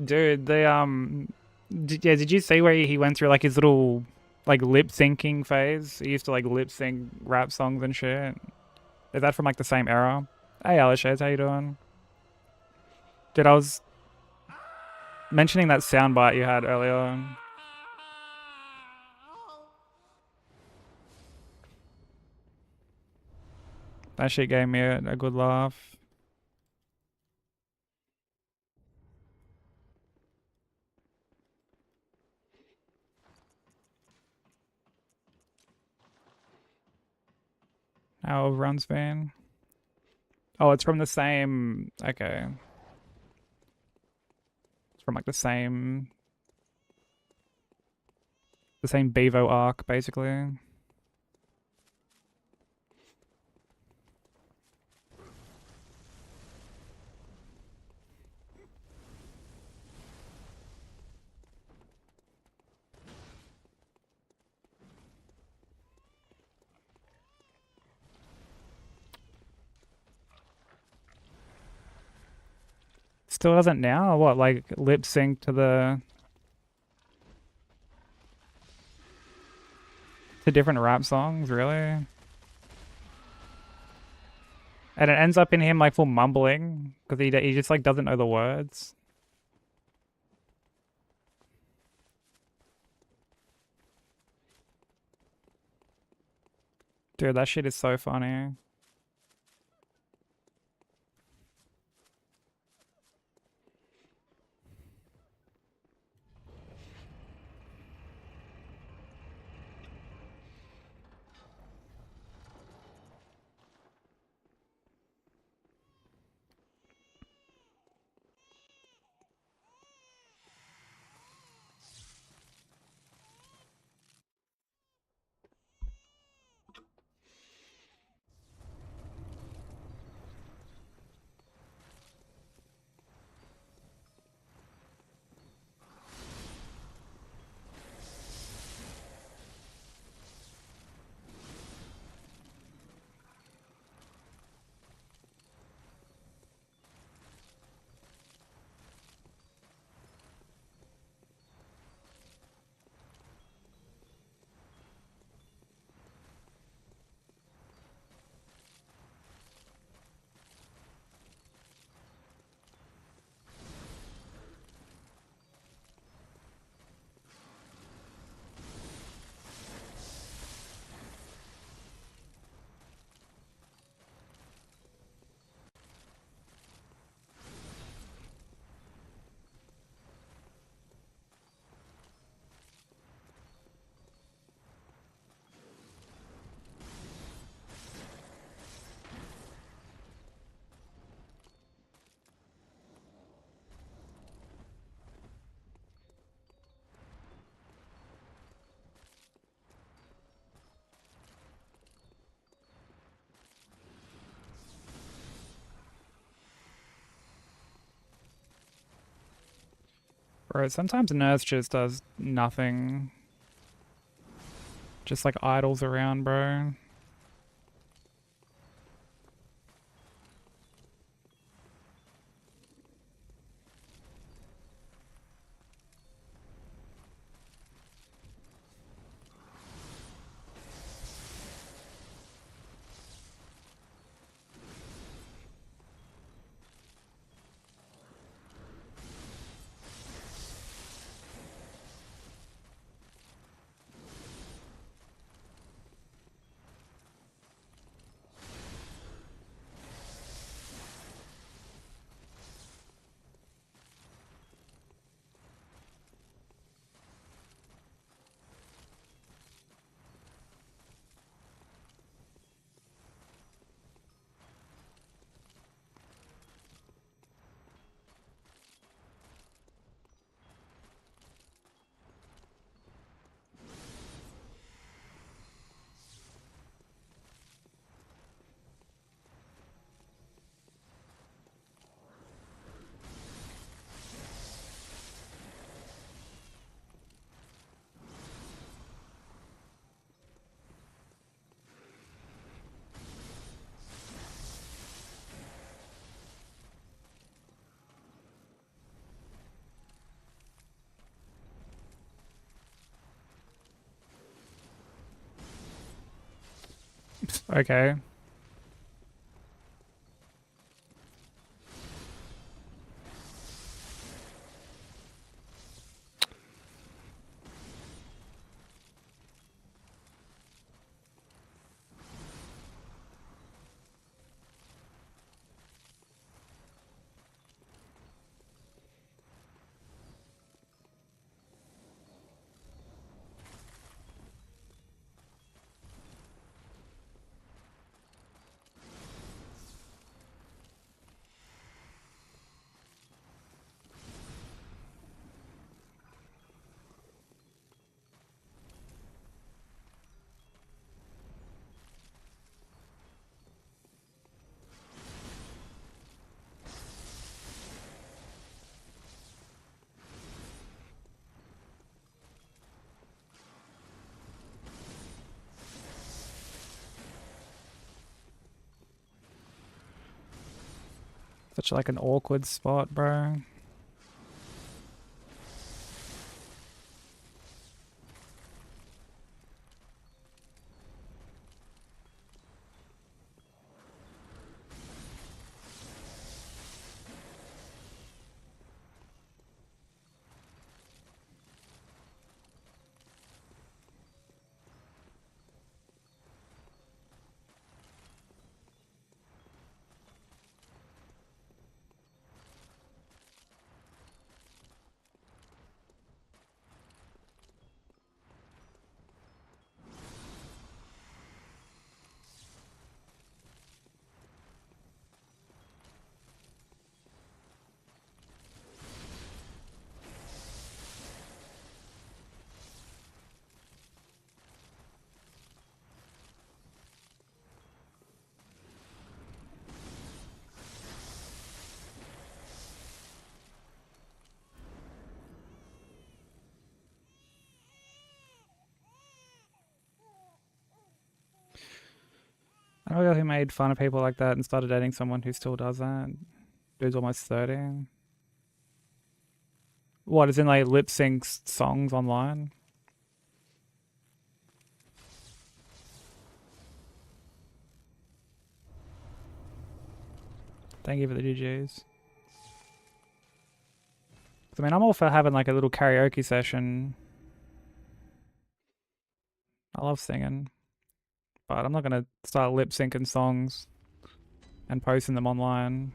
Dude, did you see where he went through like his little like lip syncing phase? He used to like lip sync rap songs and shit. Is that from like the same era? Hey, Alishes, how you doing? Dude, I was mentioning that soundbite you had earlier. That shit gave me a good laugh. How everyone's been. Oh, it's from the same. Okay. It's from like the same Bevo arc, basically. Still doesn't now? What, like lip sync to different rap songs, really? And it ends up in him like full mumbling because he just like doesn't know the words. Dude, that shit is so funny. Bro, sometimes Nurse just does nothing. Just like idles around, bro. Okay. Such like an awkward spot, bro. I know a guy who made fun of people like that and started dating someone who still does that. Dude's almost 30. What, is in like lip syncs songs online? Thank you for the GGs. I mean, I'm all for having like a little karaoke session. I love singing. But I'm not gonna start lip syncing songs and posting them online.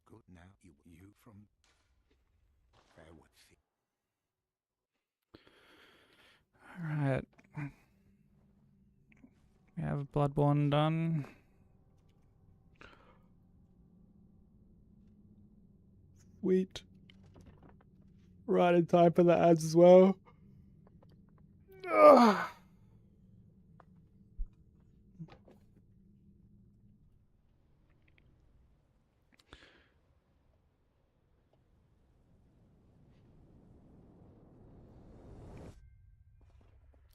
Good now, you from Fairwood. Alright. We have Bloodborne done. Sweet. Right in time for the ads as well. Ugh.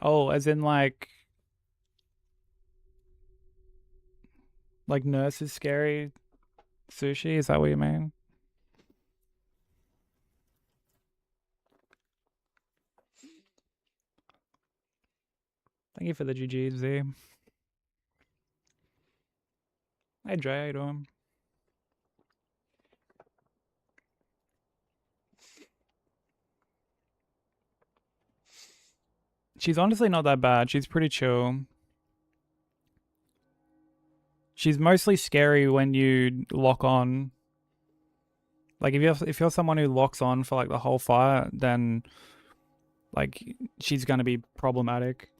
Oh, as in like nurse is scary sushi? Is that what you mean? Thank you for the GGs, Z. Hey Dre, how you doing? She's honestly not that bad. She's pretty chill. She's mostly scary when you lock on. Like if you're someone who locks on for like the whole fight, then like she's gonna be problematic.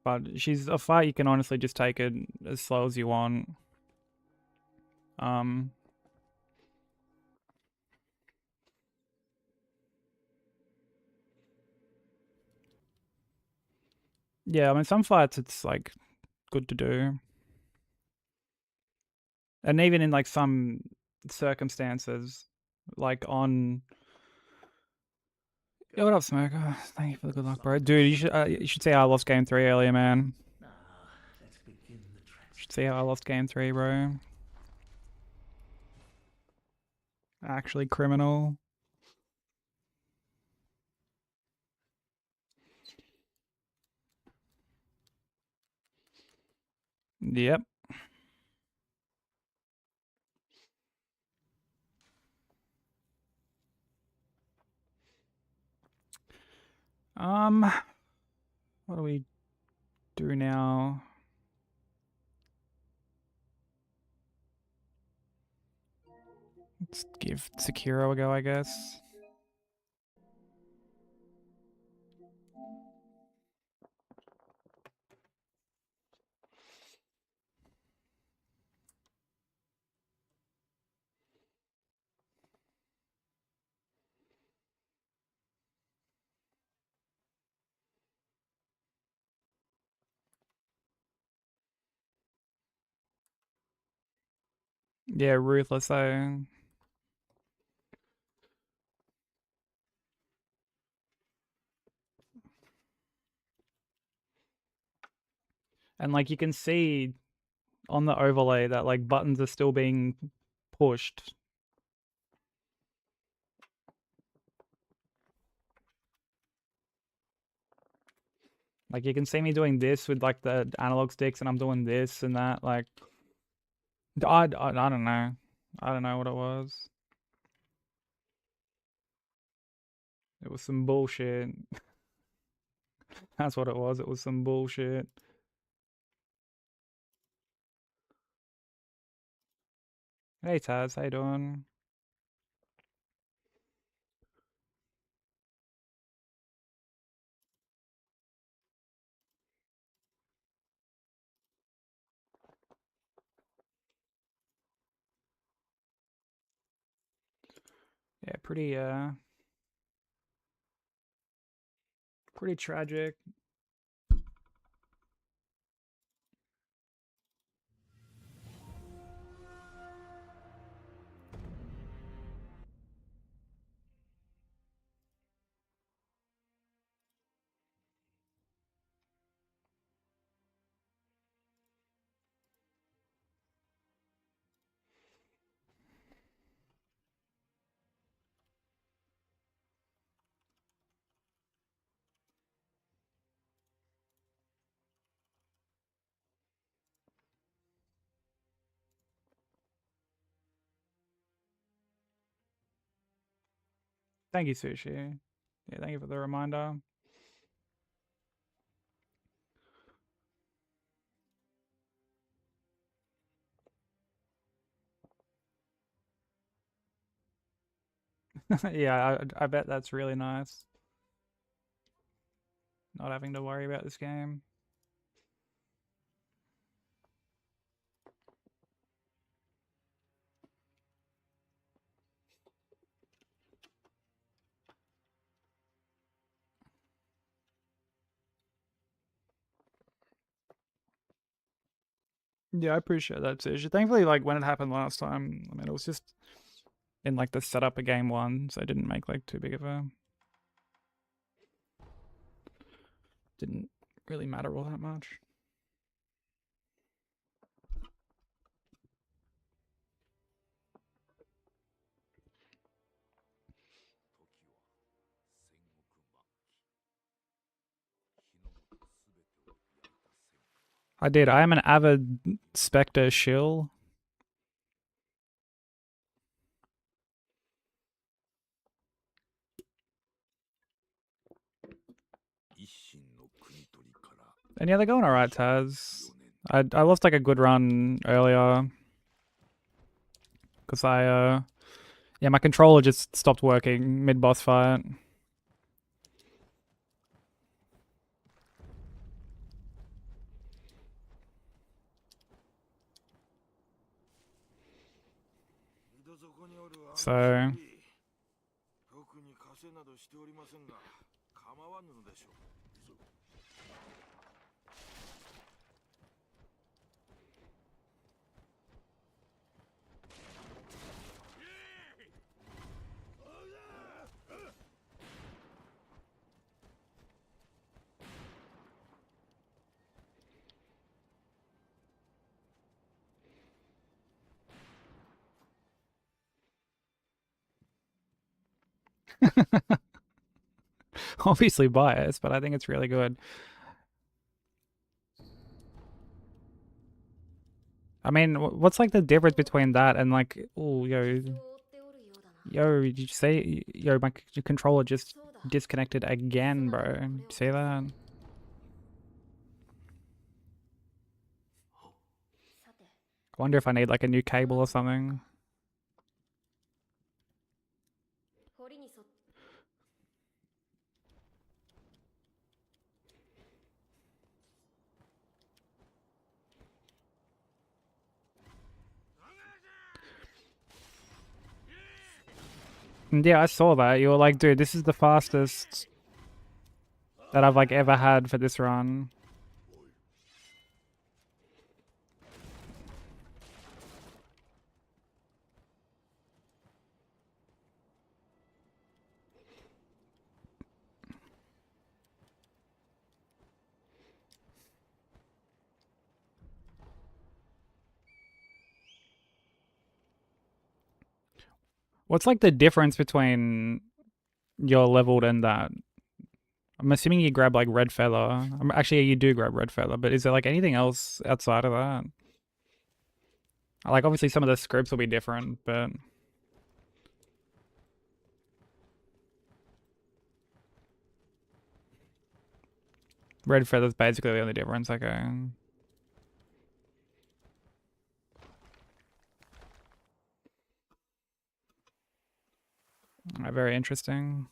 But she's a fight you can honestly just take it as slow as you want. Um yeah, I mean some fights it's like good to do. And even in like some circumstances, like on Yo, what up, Smoker? Thank you for the good luck, bro. Dude, you should see how I lost game 3 earlier, man. Now, let's begin the You transfer. should see how I lost game 3, bro. Actually criminal. Yep. What do we do now? Let's give Sekiro a go, I guess. Yeah, ruthless though. And like you can see on the overlay that like buttons are still being pushed. Like you can see me doing this with like the analog sticks and I'm doing this and that. Like I don't know. I don't know what it was. It was some bullshit. That's what it was. It was some bullshit. Hey Taz, how you doing? Yeah, pretty tragic. Thank you, Sushi. Yeah, thank you for the reminder. Yeah, I bet that's really nice. Not having to worry about this game. Yeah, I appreciate that too. Thankfully, like when it happened last time, I mean, it was just in like the setup of game one, so it didn't make like too big of a, didn't really matter all that much. I did. I am an avid Spectre shill. And yeah, they're going alright, Taz. I lost like a good run earlier because yeah, my controller just stopped working mid boss fight. So obviously biased, but I think it's really good. I mean, what's like the difference between that and like, oh, yo, did you say, yo, my controller just disconnected again, bro? Did you see that? I wonder if I need like a new cable or something. And yeah, I saw that. You were like, dude, this is the fastest that I've like ever had for this run. What's like the difference between your leveled and that? I'm assuming you grab like red feather. Actually, you do grab red feather, but is there like anything else outside of that? Like obviously some of the scripts will be different, but red feather's basically the only difference. Okay. Very interesting.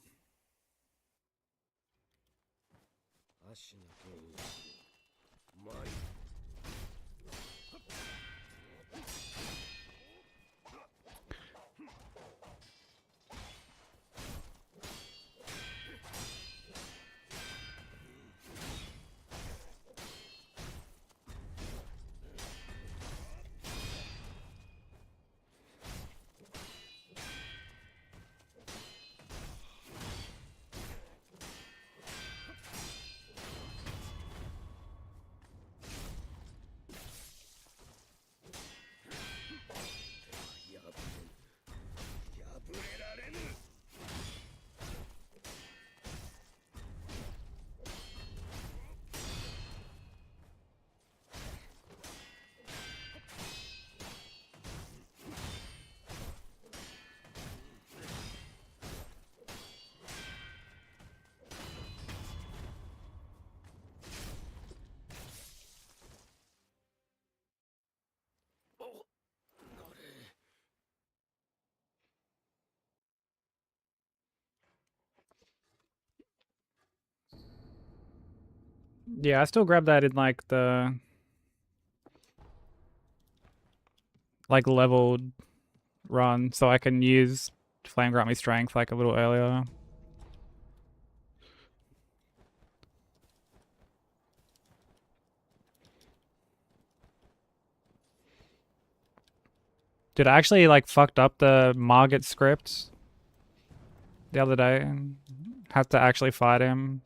Yeah, I still grab that in like the like leveled run, so I can use Flame Grant Me Strength like a little earlier. Dude, I actually like fucked up the Margit script the other day. Had to actually fight him.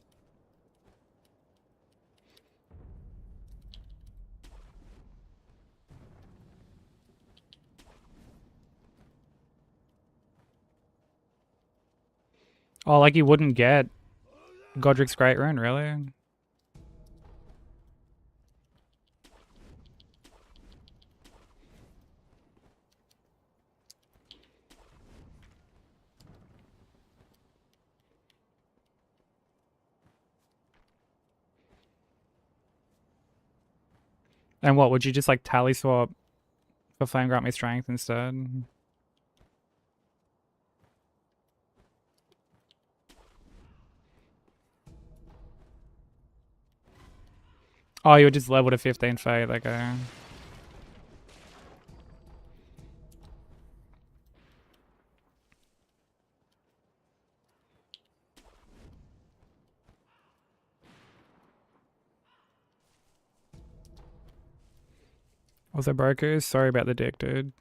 Oh, like you wouldn't get Godric's Great Rune, really? And what, would you just like tally swap for Flame Grant Me Strength instead? Oh, you would just level to 15 Fate, okay. Also, brokers, sorry about the dick, dude.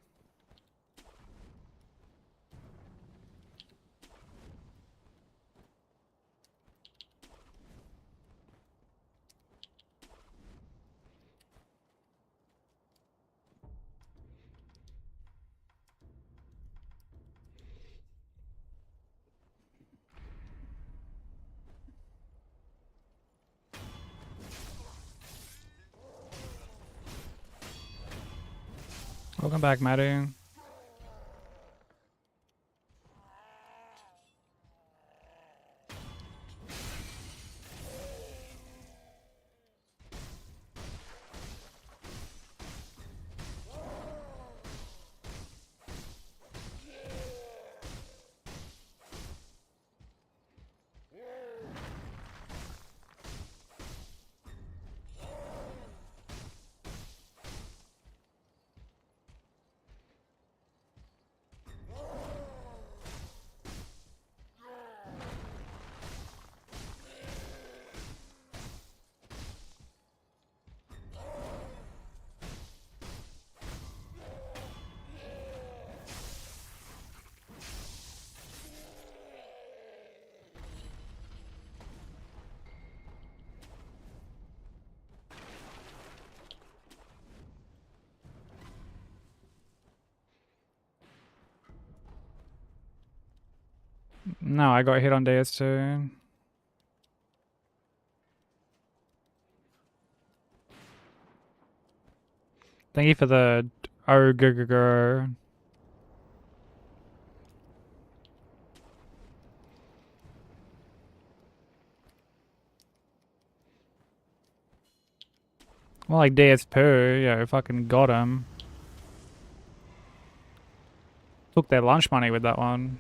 Welcome back, Maddie. No, I got hit on DS2. Thank you for the ogre. Well, like DS Poo, yeah, fucking got him. Took their lunch money with that one.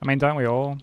I mean, don't we all?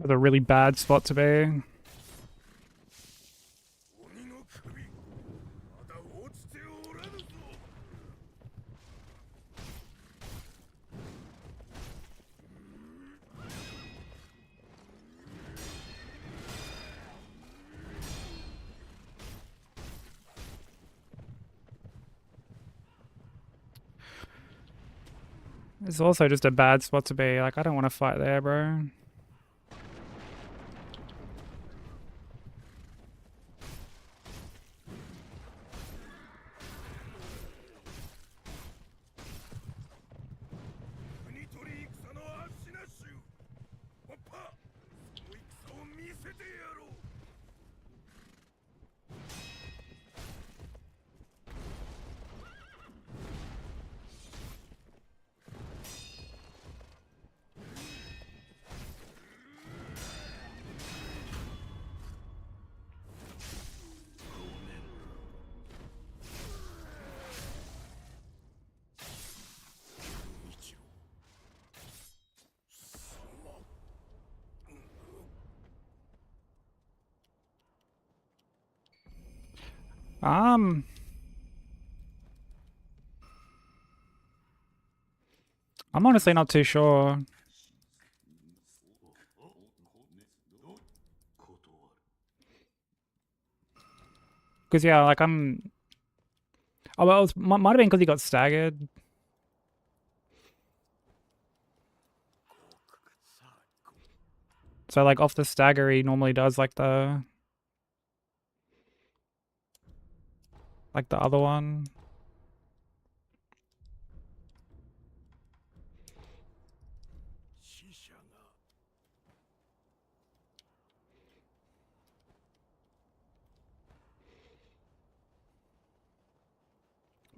With a really bad spot to be. It's also just a bad spot to be. Like, I don't want to fight there, bro. I'm honestly not too sure. Because, yeah, like, I'm... Oh, well, might have been because he got staggered. So, like, off the stagger, he normally does, like, the... Like, the other one.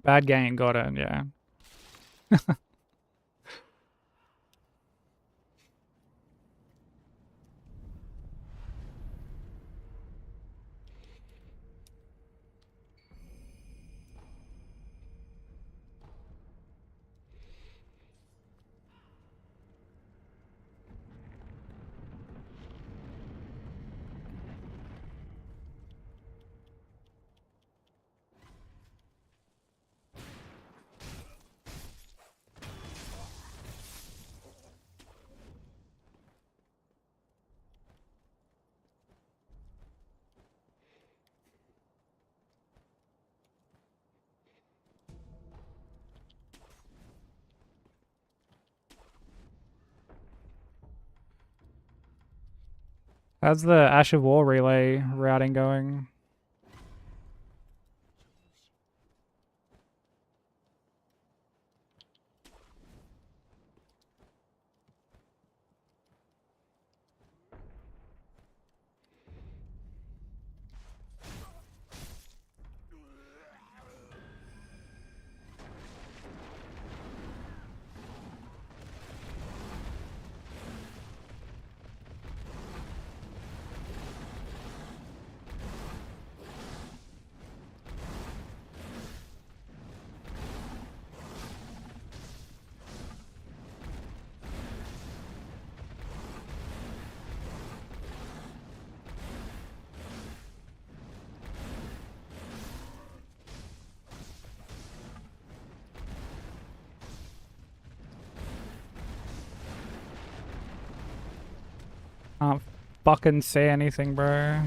Bad game, got it, yeah. How's the Ash of War relay routing going? Can't fucking say anything, bro.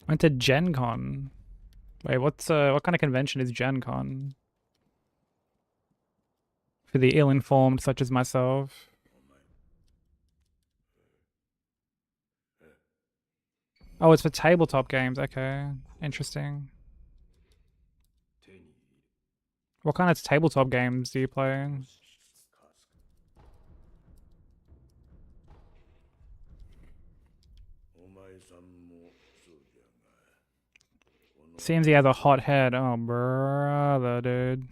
Went to Gen Con. Wait, what kind of convention is Gen Con? For the ill-informed such as myself. Oh, it's for tabletop games. Okay, interesting. What kind of tabletop games do you play? Seems he has a hot head. Oh, brother, dude.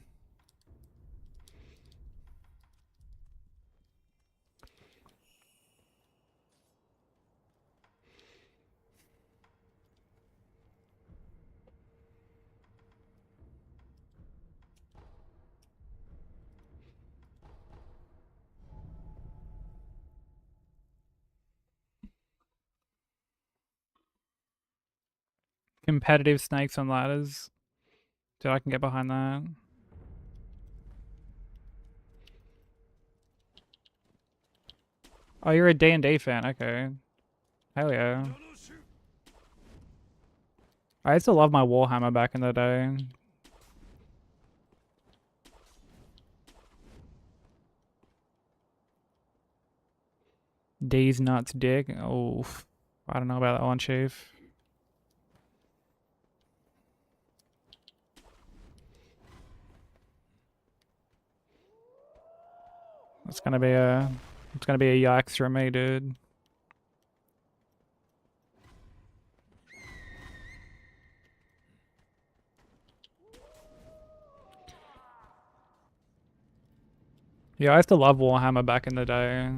Competitive snakes on ladders. Dude, I can get behind that. Oh, you're a D&D fan. Okay. Hell yeah. I used to love my Warhammer back in the day. D's nuts dick. Oh, I don't know about that one, Chief. It's gonna be a yikes for me, dude. Yeah, I used to love Warhammer back in the day.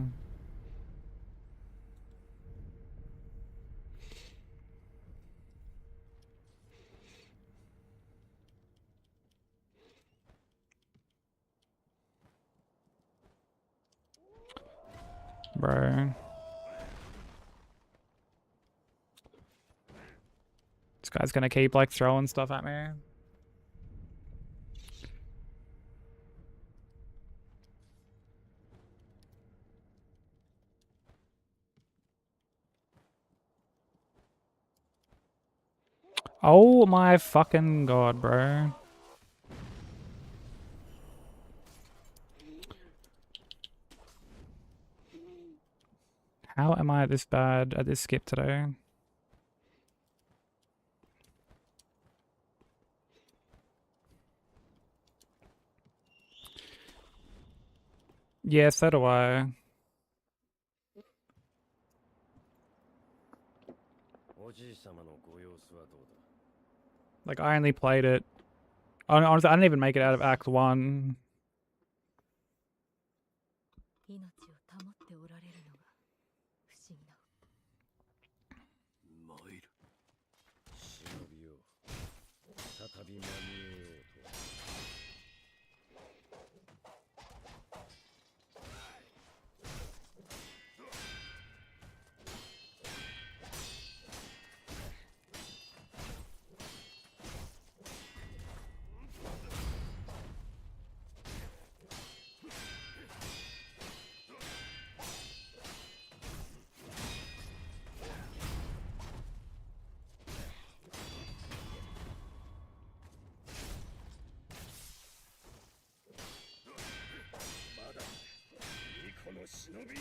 Bro. This guy's gonna keep like throwing stuff at me. Oh my fucking god, bro. How am I this bad at this skip today? Yeah, so do I. Like, I only played it. Honestly, I didn't even make it out of Act 1. 命を保っておられるのが不思議な。参る。忍びよ再び間に合おうと。まだいいこの忍び。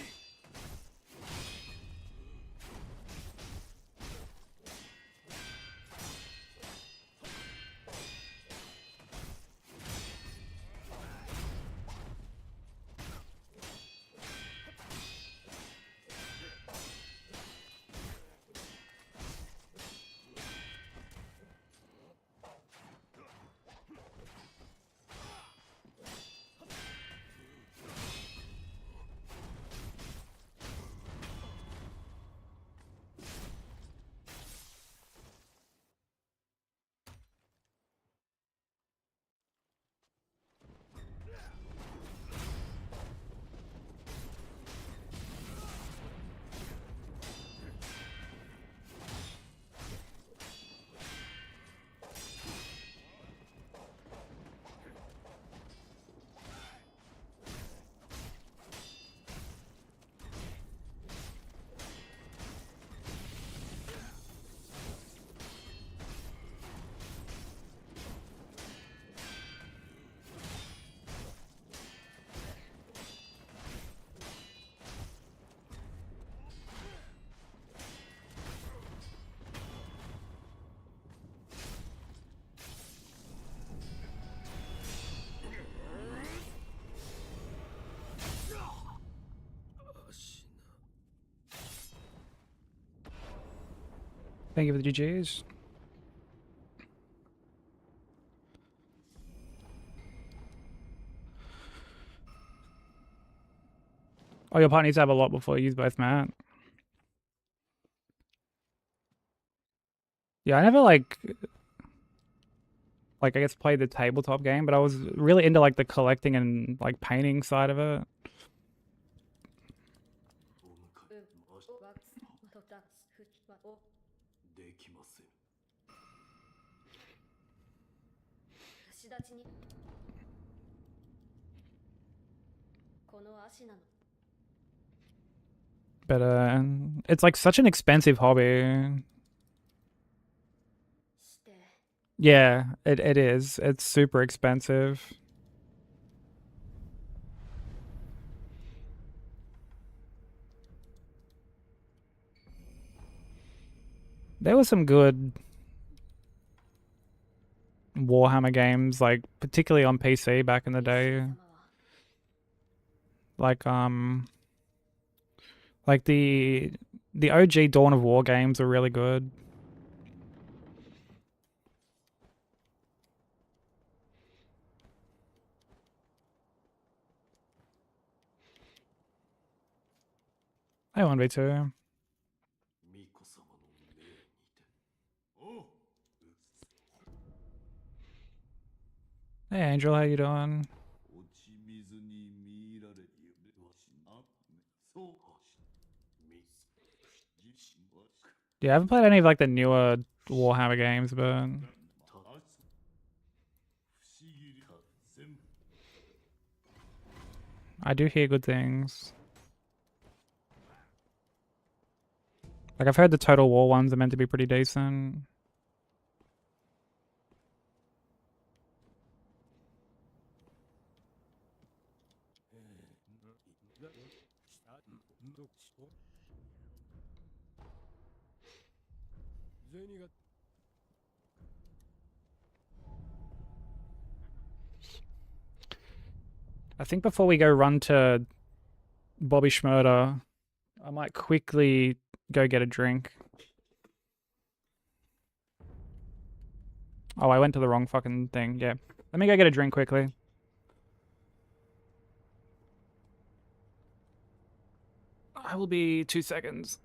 Thank you for the GGs. Oh, your partner needs to have a lot before you use both, Matt. Yeah, I never like I guess played the tabletop game, but I was really into like the collecting and like painting side of it. お迎えましできません。串立ちにこの足なの But it's like such an expensive hobby. して Yeah, it is. It's super expensive. There were some good Warhammer games, like particularly on PC back in the day. 様は Like the OG Dawn of War games are really good. I 1v2. 巫女様の命にて。おう。 Hey Angel, how you doing? 落ち水に見られ夢はしなそうはしみ自身は Yeah, I haven't played any of like the newer Warhammer games, but た不思議た全部 I do hear good things. Like I've heard the Total War ones are meant to be pretty decent. I think before we go run to Bobby Schmurder, I might quickly go get a drink. Oh, I went to the wrong fucking thing. Yeah. Let me go get a drink quickly. I will be 2 seconds.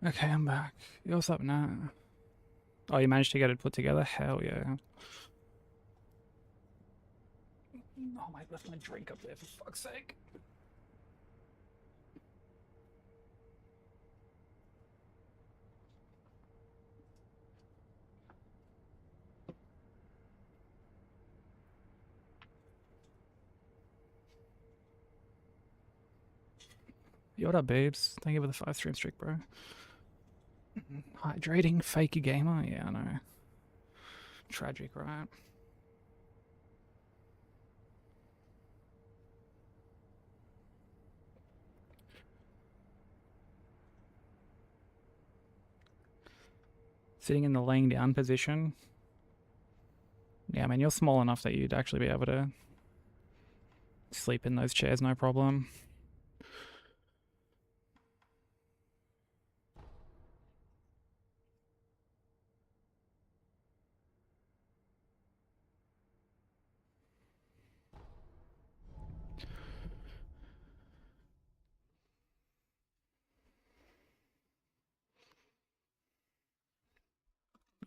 Okay, I'm back. Yo, what's up now? Oh, you managed to get it put together? Hell yeah. Oh, I left my drink up there for fuck's sake. Yo, what up, babes? Thank you for the 5 stream streak, bro. Hydrating, fakey gamer? Yeah, I know. Tragic, right? Sitting in the laying down position. Yeah, I mean, you're small enough that you'd actually be able to sleep in those chairs, no problem.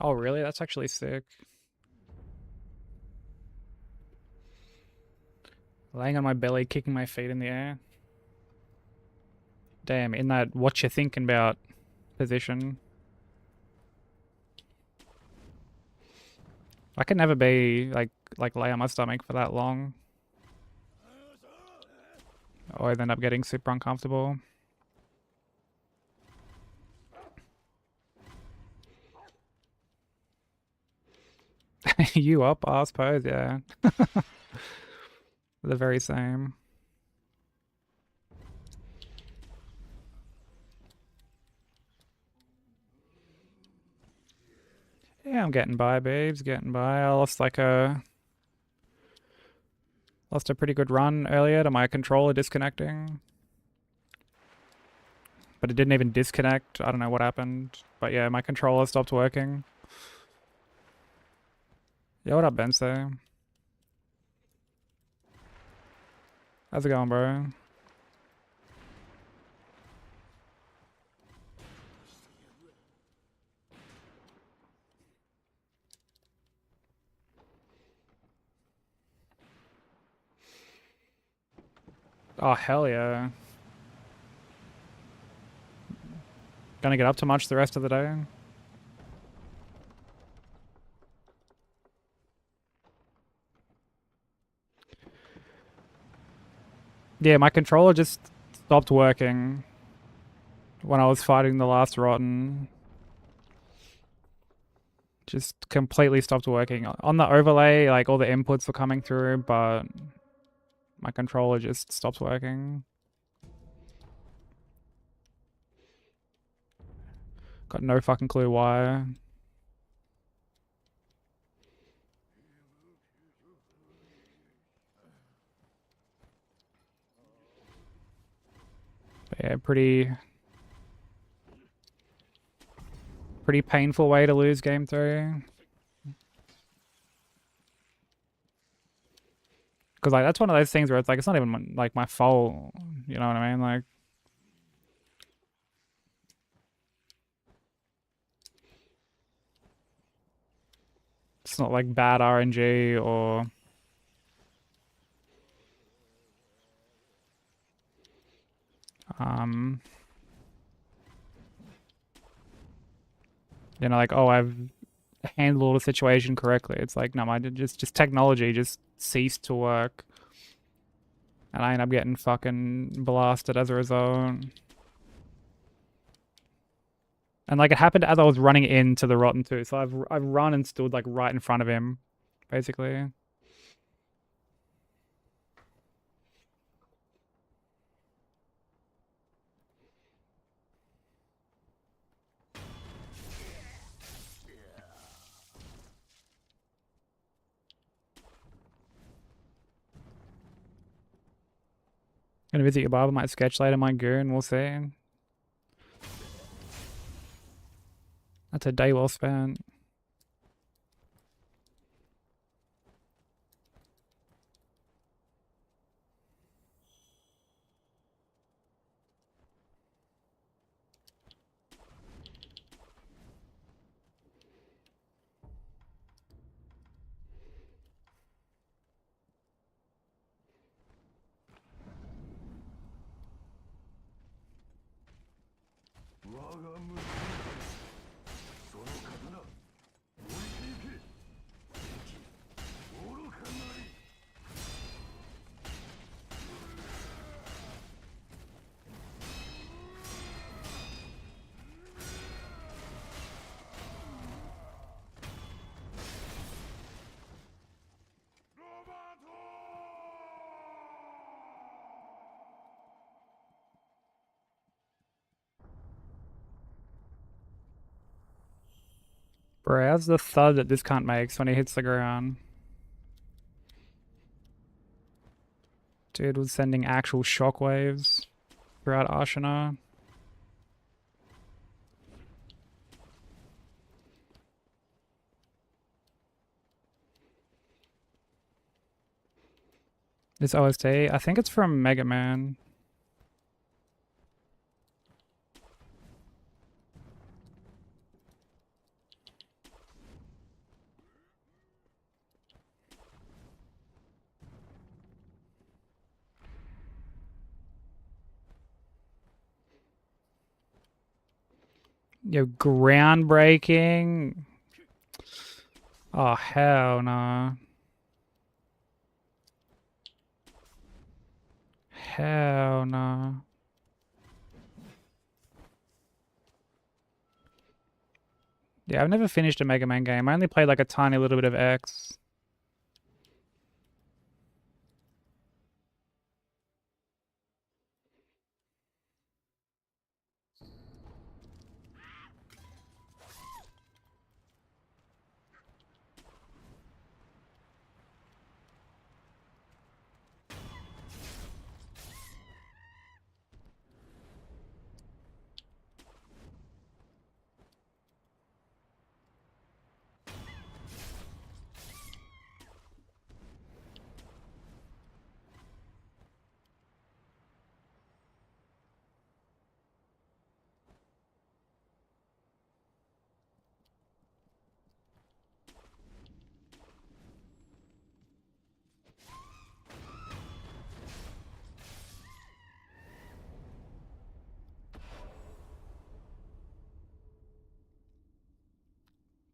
Oh, really? That's actually sick. Laying on my belly, kicking my feet in the air. Damn, in that what you thinking about position. I could never be like lay on my stomach for that long. Or I'd end up getting super uncomfortable. You up, I suppose, yeah. The very same. Yeah, I'm getting by, babes, getting by. I lost a pretty good run earlier to my controller disconnecting. But it didn't even disconnect. I don't know what happened. But yeah, my controller stopped working. Yeah, what up, Benso? How's it going, bro? Oh, hell yeah. Gonna get up to much the rest of the day? Yeah, my controller just stopped working when I was fighting the last rotten. Just completely stopped working. On the overlay, like all the inputs were coming through, but my controller just stopped working. Got no fucking clue why. But yeah, pretty painful way to lose game 3. Because like that's one of those things where it's like it's not even like my fault, you know what I mean? Like it's not like bad RNG or you know, like, oh, I've handled a situation correctly. It's like, no, just technology just ceased to work. And I end up getting fucking blasted as a result. And like it happened as I was running into the rotten too. So I've run and stood like right in front of him, basically. Gonna visit your barber, might sketch later, my goon, we'll see. That's a day well spent. Bro, how's the thud that this cunt makes when he hits the ground? Dude was sending actual shockwaves throughout Ashina. This OST, I think it's from Mega Man. Yo, groundbreaking. Oh, hell no. Hell no. Yeah, I've never finished a Mega Man game. I only played like a tiny little bit of X.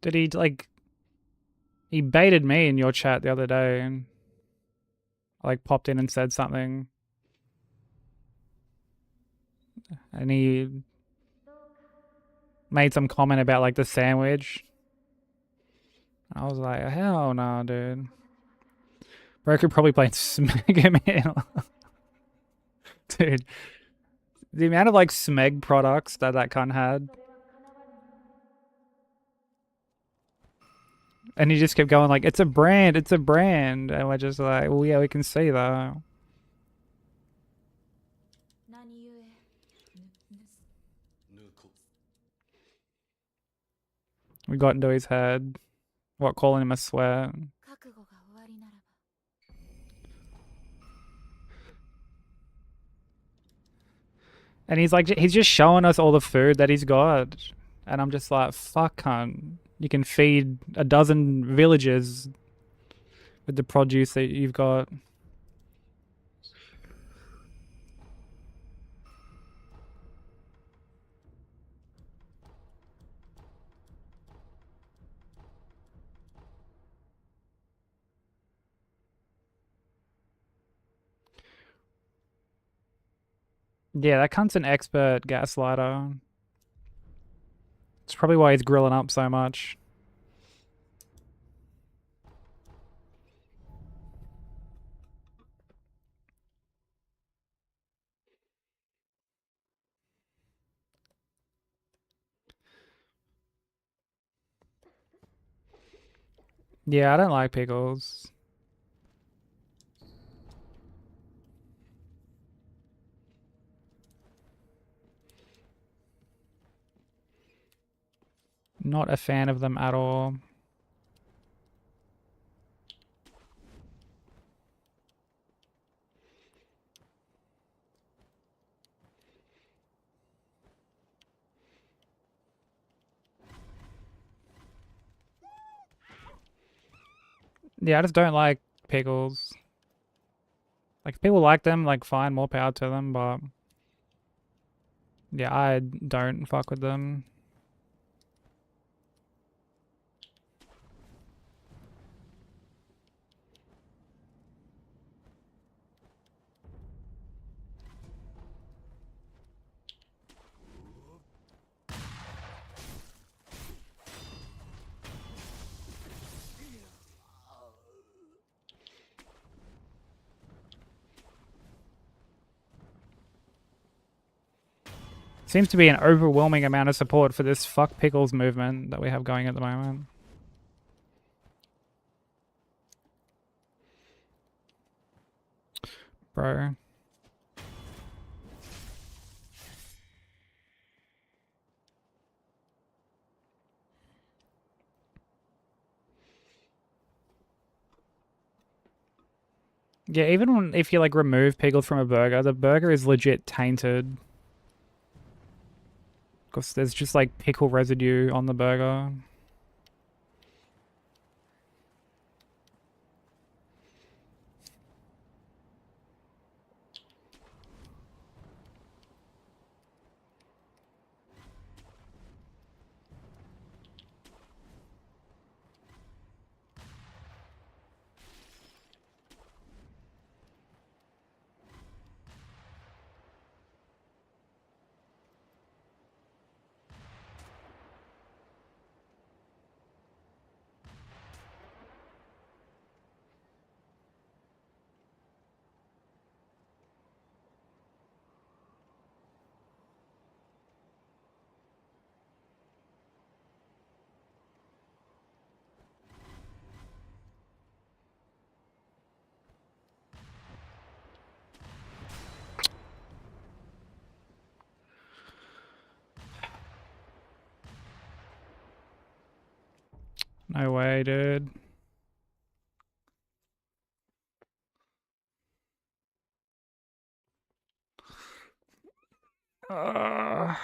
Did he like... He baited me in your chat the other day and I like popped in and said something. And he made some comment about like the sandwich. I was like, hell no, dude. Bro could probably play Mega Man. Dude. The amount of like Smeg products that cunt had. And he just kept going like, it's a brand, it's a brand. And we're just like, well, yeah, we can see that. We got into his head. What, calling him a sweat? And he's like, he's just showing us all the food that he's got. And I'm just like, fuck, cunt. You can feed a dozen villages with the produce that you've got. Yeah, that cunt's an expert gaslighter. It's probably why he's grilling up so much. Yeah, I don't like pickles. Not a fan of them at all. Yeah, I just don't like pickles. Like, if people like them, like, fine, more power to them, but... Yeah, I don't fuck with them. Seems to be an overwhelming amount of support for this fuck pickles movement that we have going at the moment. Bro. Yeah, even if you like remove pickles from a burger, the burger is legit tainted. Because there's just like pickle residue on the burger. No way, dude. I'm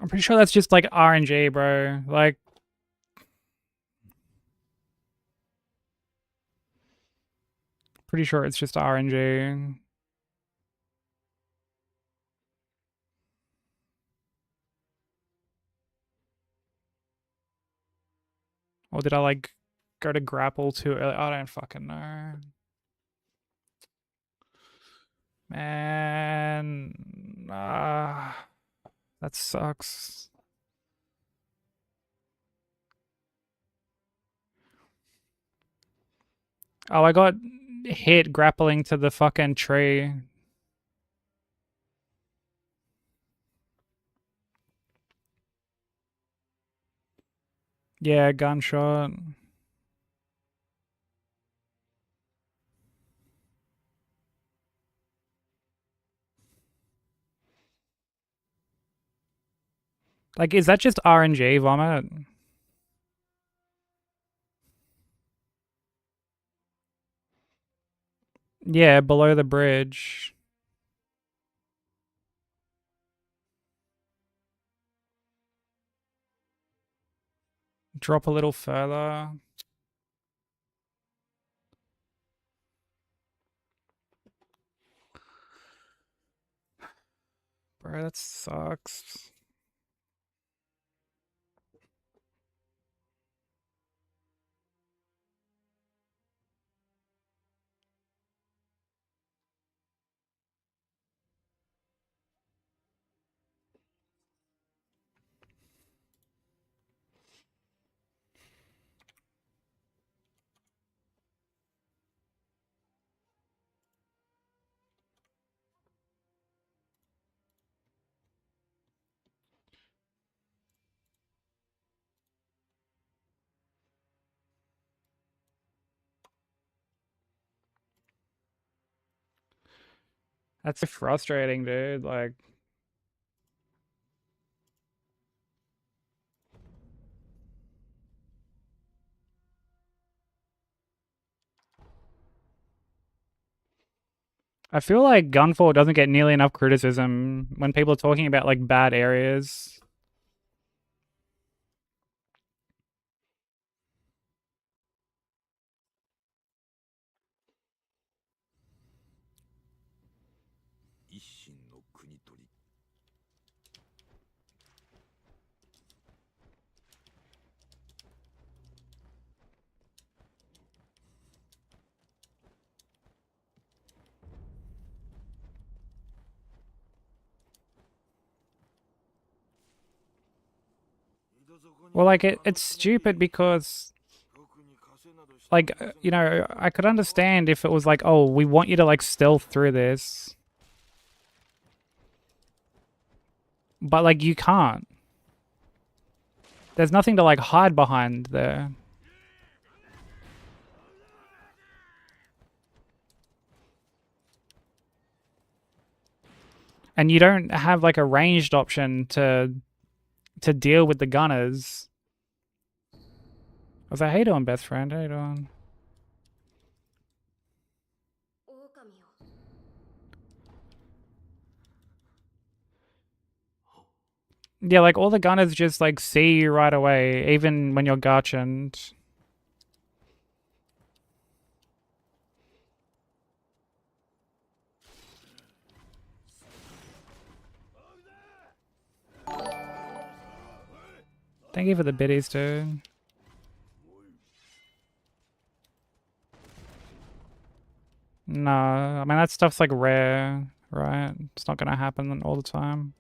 pretty sure that's just like RNG, bro. Like, pretty sure it's just RNG. Or did I like go to grapple too early? I don't fucking know. Man, that sucks. Oh, I got hit grappling to the fucking tree. Yeah, gunshot. Like, is that just RNG, Vomit? Yeah, below the bridge. Drop a little further. Bro, that sucks. That's so frustrating, dude. Like, I feel like Gunfall doesn't get nearly enough criticism when people are talking about like bad areas. Well, like it's stupid because, like, you know, I could understand if it was like, oh, we want you to like stealth through this, but like you can't. There's nothing to like hide behind there. And you don't have like a ranged option to deal with the gunners. I was like, how you doing, best friend? How you doing? Yeah, like all the gunners just like see you right away, even when you're gotchened. Thank you for the biddies, dude. No, I mean that stuff's like rare, right? It's not gonna happen all the time.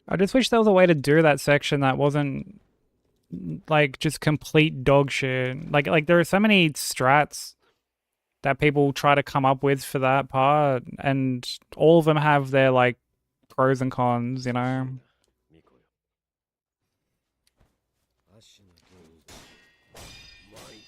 I just wish there was a way to do that section that wasn't like just complete dog shit. Like there are so many strats that people try to come up with for that part, and all of them have their like pros and cons, you know. 巫女よ足の行うまい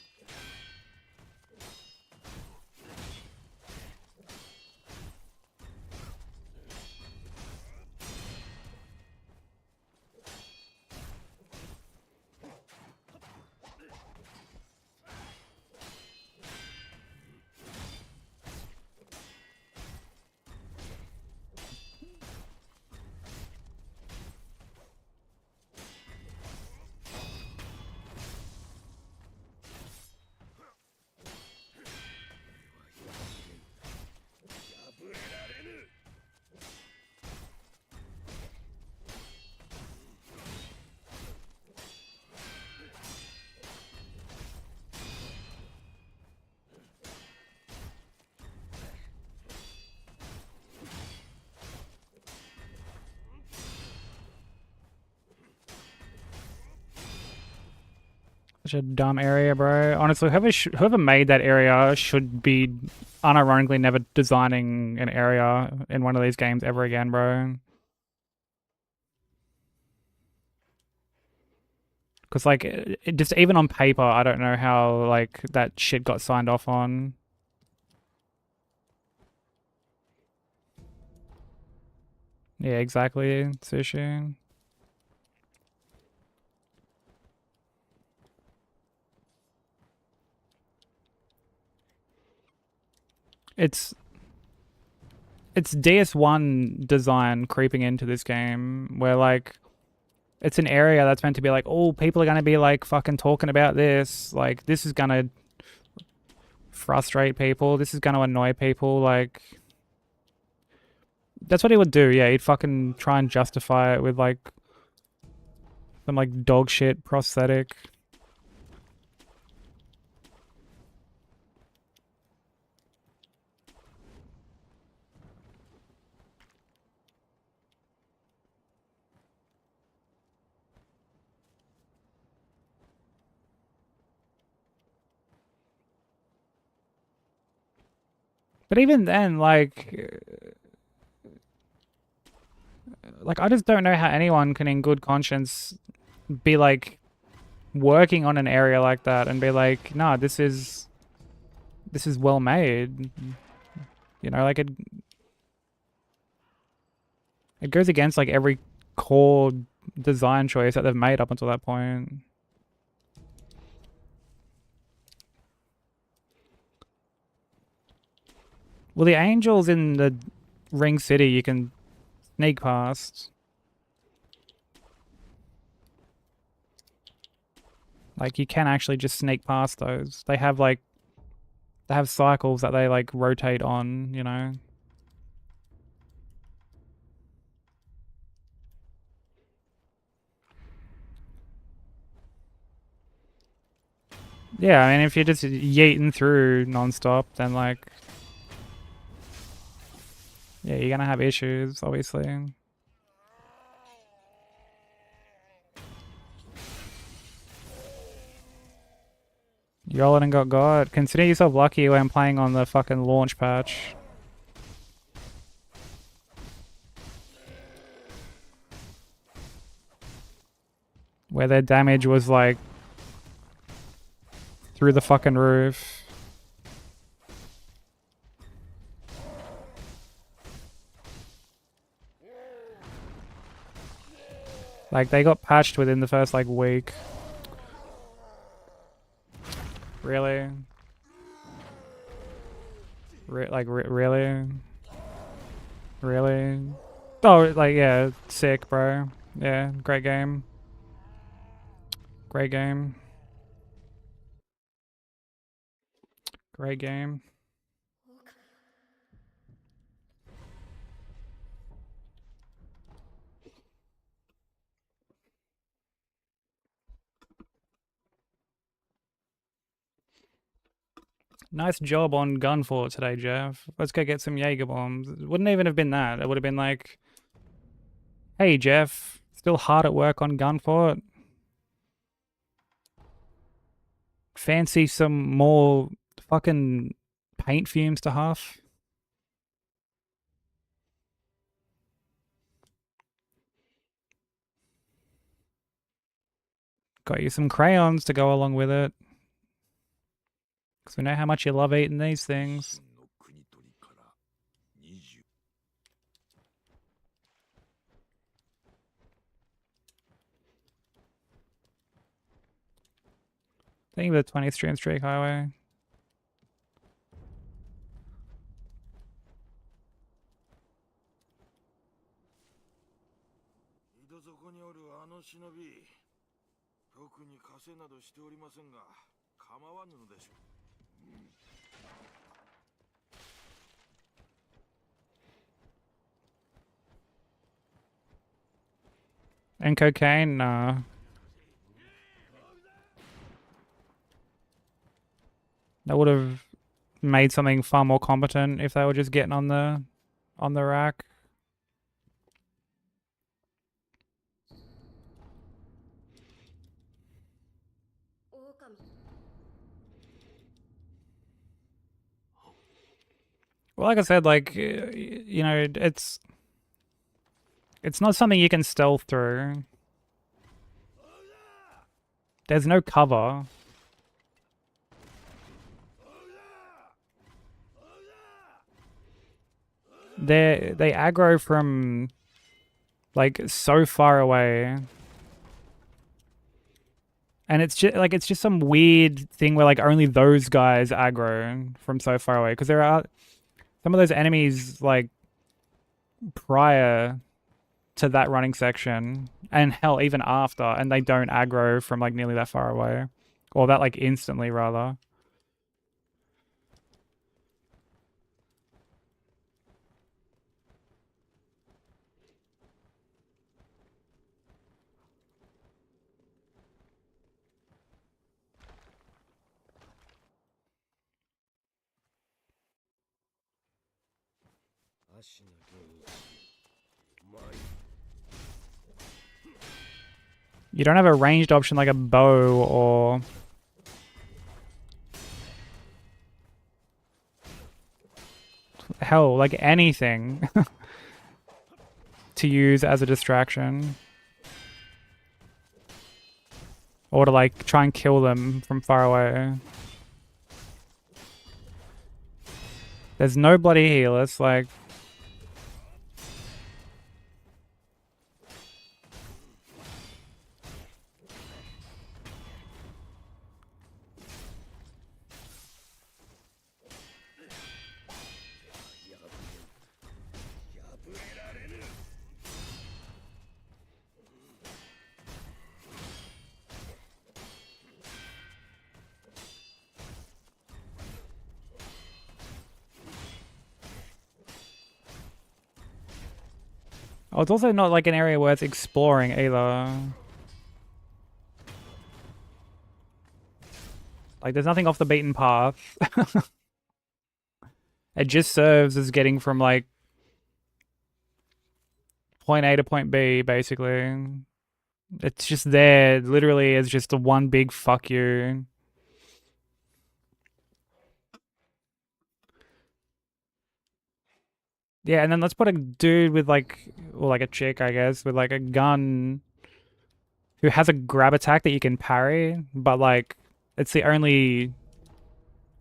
Such a dumb area, bro. Honestly, whoever made that area should be unironically never designing an area in one of these games ever again, bro. Because, like, just even on paper, I don't know how, like, that shit got signed off on. Yeah, exactly, Sushi. It's DS1 design creeping into this game, where, like, it's an area that's meant to be like, oh, people are going to be like fucking talking about this. Like, this is going to frustrate people. This is going to annoy people. Like, that's what he would do. Yeah, he'd fucking try and justify it with like some like dog shit prosthetic. But even then, like I just don't know how anyone can in good conscience be like working on an area like that and be like, nah, this is well made. You know, like it goes against like every core design choice that they've made up until that point. Well, the angels in the Ring City you can sneak past. Like, you can actually just sneak past those. They have, like, They have cycles that they like rotate on, you know. Yeah, I mean, if you're just yeeting through non-stop, then like, yeah, you're gonna have issues, obviously. Yolan got God. Consider yourself lucky when playing on the fucking launch patch. Where their damage was like through the fucking roof. Like, they got patched within the first, like, week. Really? Really? Really? Oh, like, yeah, sick, bro. Yeah, great game. Great game. Great game. Nice job on Gunfort today, Jeff. Let's go get some Jaeger bombs. It wouldn't even have been that. It would have been like, hey, Jeff, still hard at work on Gunfort. Fancy some more fucking paint fumes to huff? Got you some crayons to go along with it. Because we know how much you love eating these things. Think of the 20 stream streak highway. 特に稼などしておりませんが、構わぬのでしょう。And cocaine? Nah. That would have made something far more competent if they were just getting on the rack. Well, like I said, like, you know, it's not something you can stealth through. There's no cover. They aggro from like so far away. And it's just some weird thing where like only those guys aggro from so far away, because there are some of those enemies like prior to that running section, and hell, even after, and they don't aggro from like nearly that far away, or that like instantly rather. You don't have a ranged option like a bow or hell, like anything to use as a distraction. Or to like try and kill them from far away. There's no bloody healers, like... Oh, it's also not like an area worth exploring either. Like, there's nothing off the beaten path. It just serves as getting from, like, point A to point B, basically. It's just there, literally, as just a one big fuck you. Yeah, and then let's put a dude with, like, or like a chick, I guess, with, like, a gun who has a grab attack that you can parry, but, like, it's the only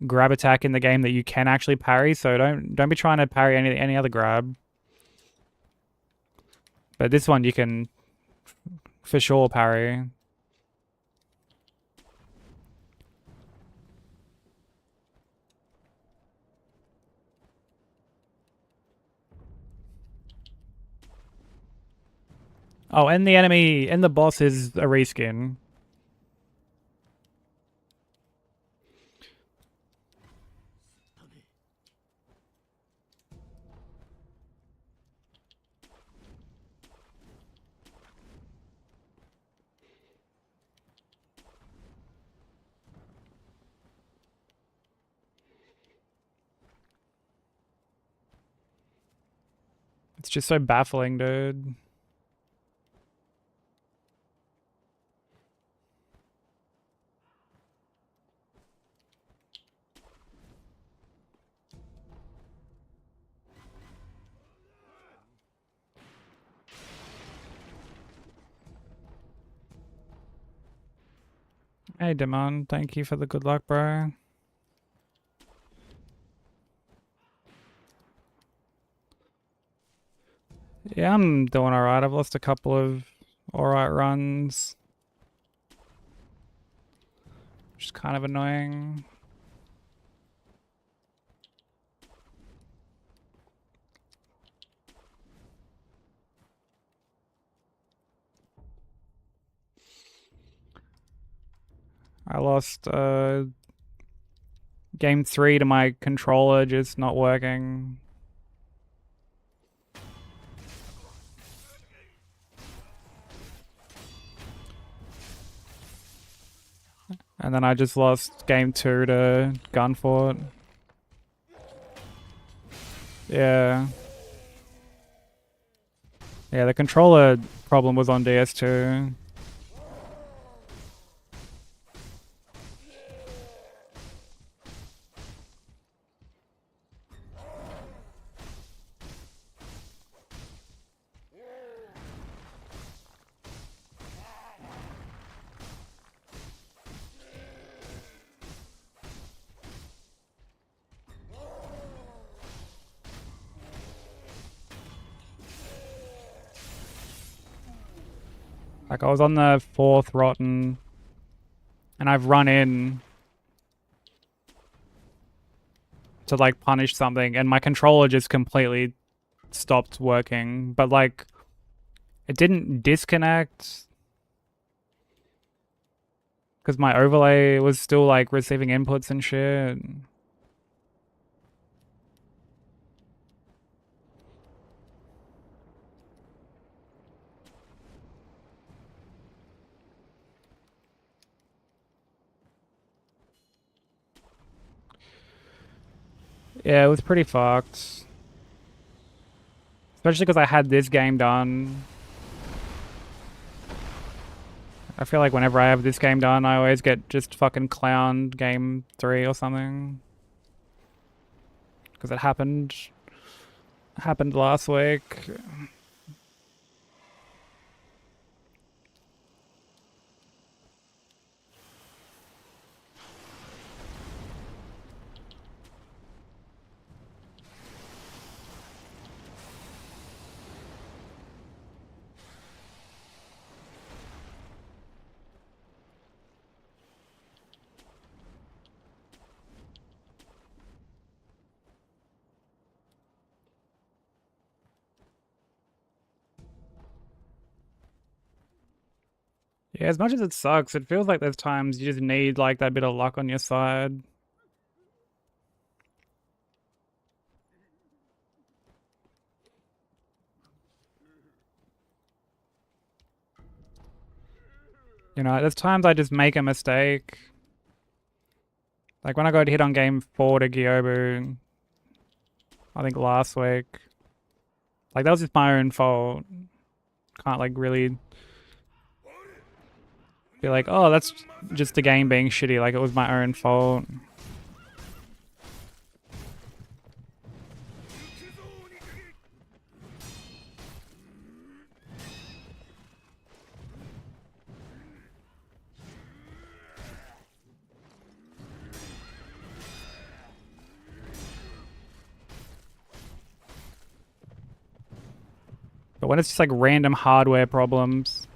grab attack in the game that you can actually parry, so don't be trying to parry any other grab. But this one you can for sure parry. Oh, and the boss is a reskin. It's just so baffling, dude. Hey, Demon, thank you for the good luck, bro. Yeah, I'm doing alright. I've lost a couple of alright runs. Which is kind of annoying. I lost game 3 to my controller just not working. And then I just lost game 2 to Gunfort. Yeah. Yeah, the controller problem was on DS2. Like, I was on the 4th Rotten, and I've run in to, like, punish something, and my controller just completely stopped working. But, like, it didn't disconnect, because my overlay was still, like, receiving inputs and shit. Yeah, it was pretty fucked. Especially because I had this game done. I feel like whenever I have this game done, I always get just fucking clowned game 3 or something. Because it happened last week. Yeah, as much as it sucks, it feels like there's times you just need like that bit of luck on your side. You know, there's times I just make a mistake. Like when I got hit on game 4 to Gyobu, I think last week. Like that was just my own fault. Can't like really be like, oh, that's just the game being shitty. Like it was my own fault. But when it's just like random hardware problems.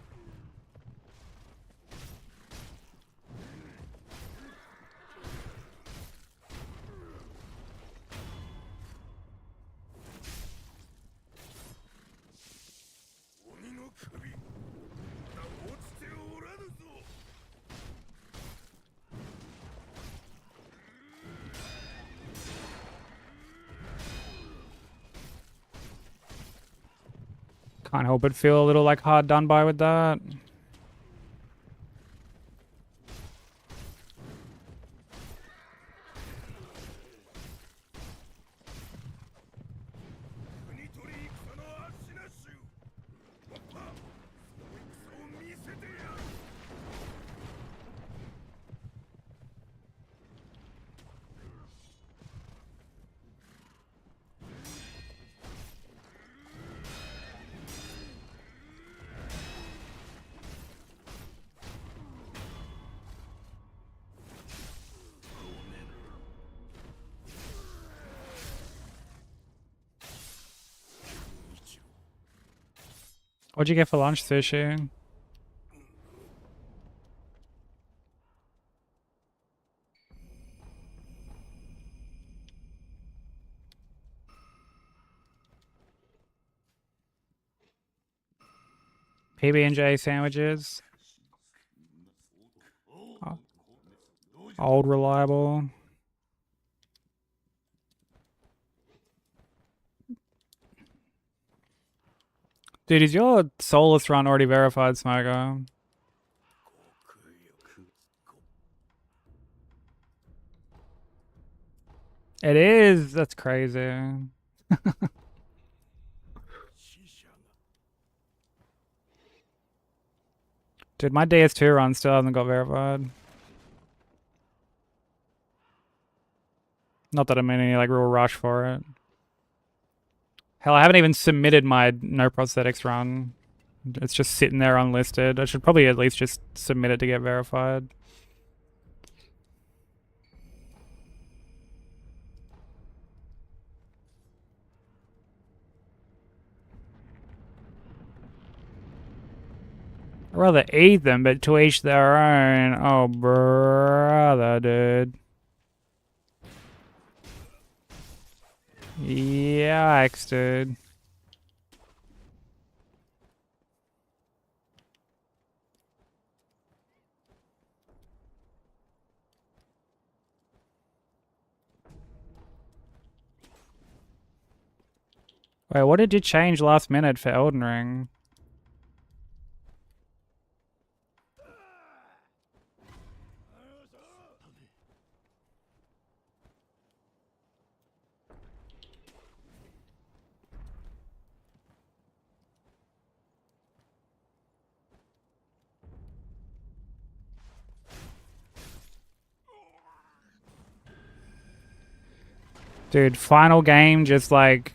Can't help but feel a little like hard done by with that. What'd you get for lunch, Sushi? PB&J sandwiches. Oh. Old reliable. Dude, is your Solus run already verified, Smoker? It is. That's crazy. Dude, my DS2 run still hasn't got verified. Not that I'm in any like real rush for it. Hell, I haven't even submitted my no prosthetics run. It's just sitting there unlisted. I should probably at least just submit it to get verified. I'd rather eat them, but to each their own. Oh, brother, dude. Yikes, dude. Wait, what did you change last minute for Elden Ring? Dude, final game, just like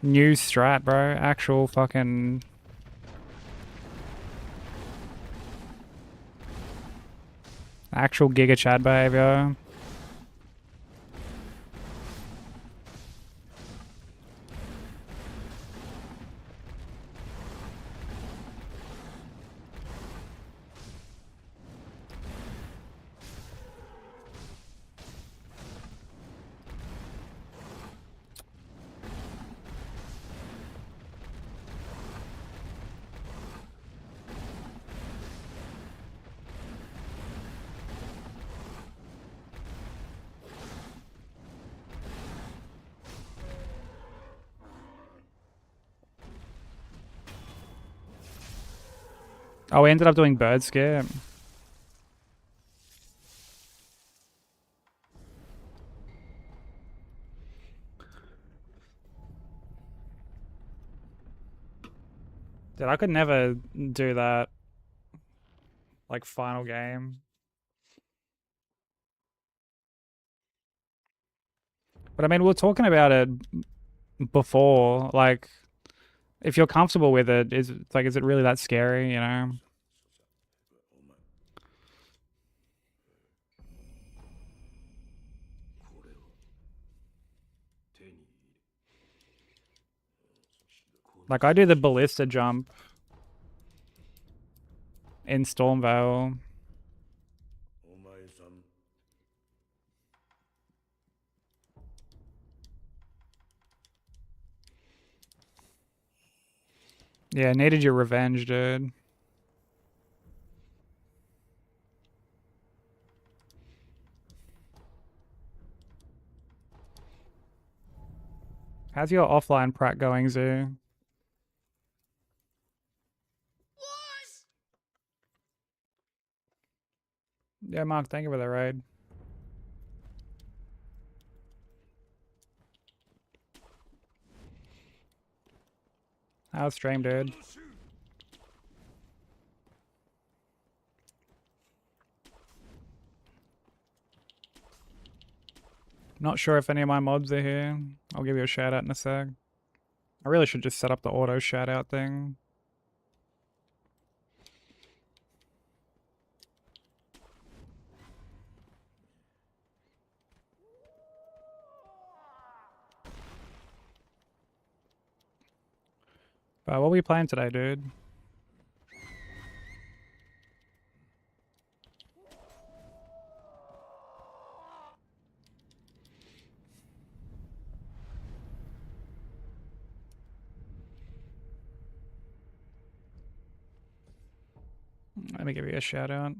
new strat, bro. Actual fucking actual Giga Chad behavior. Oh, we ended up doing bird skip. Dude, I could never do that. Like, final game. But I mean, we were talking about it before. Like, if you're comfortable with it, is it really that scary, you know? これを手に入れ、そしてこの Like, I do the ballista jump in Stormvale. お前さん Yeah, needed your revenge, dude. How's your offline prac going, Zoo? Yeah, Mark, thank you for the raid. How's stream, dude? Not sure if any of my mods are here. I'll give you a shout out in a sec. I really should just set up the auto shout out thing. But what are we playing today, dude? Let me give you a shout out.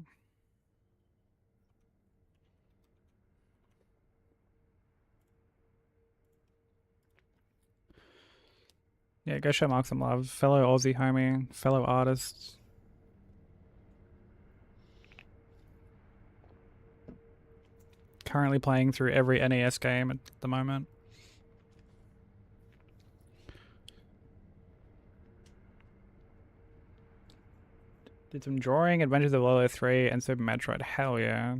Yeah, go show Mark some love. Fellow Aussie homie, fellow artist. Currently playing through every NES game at the moment. Did some drawing, Adventures of Lolo 3, and Super Metroid. Hell yeah.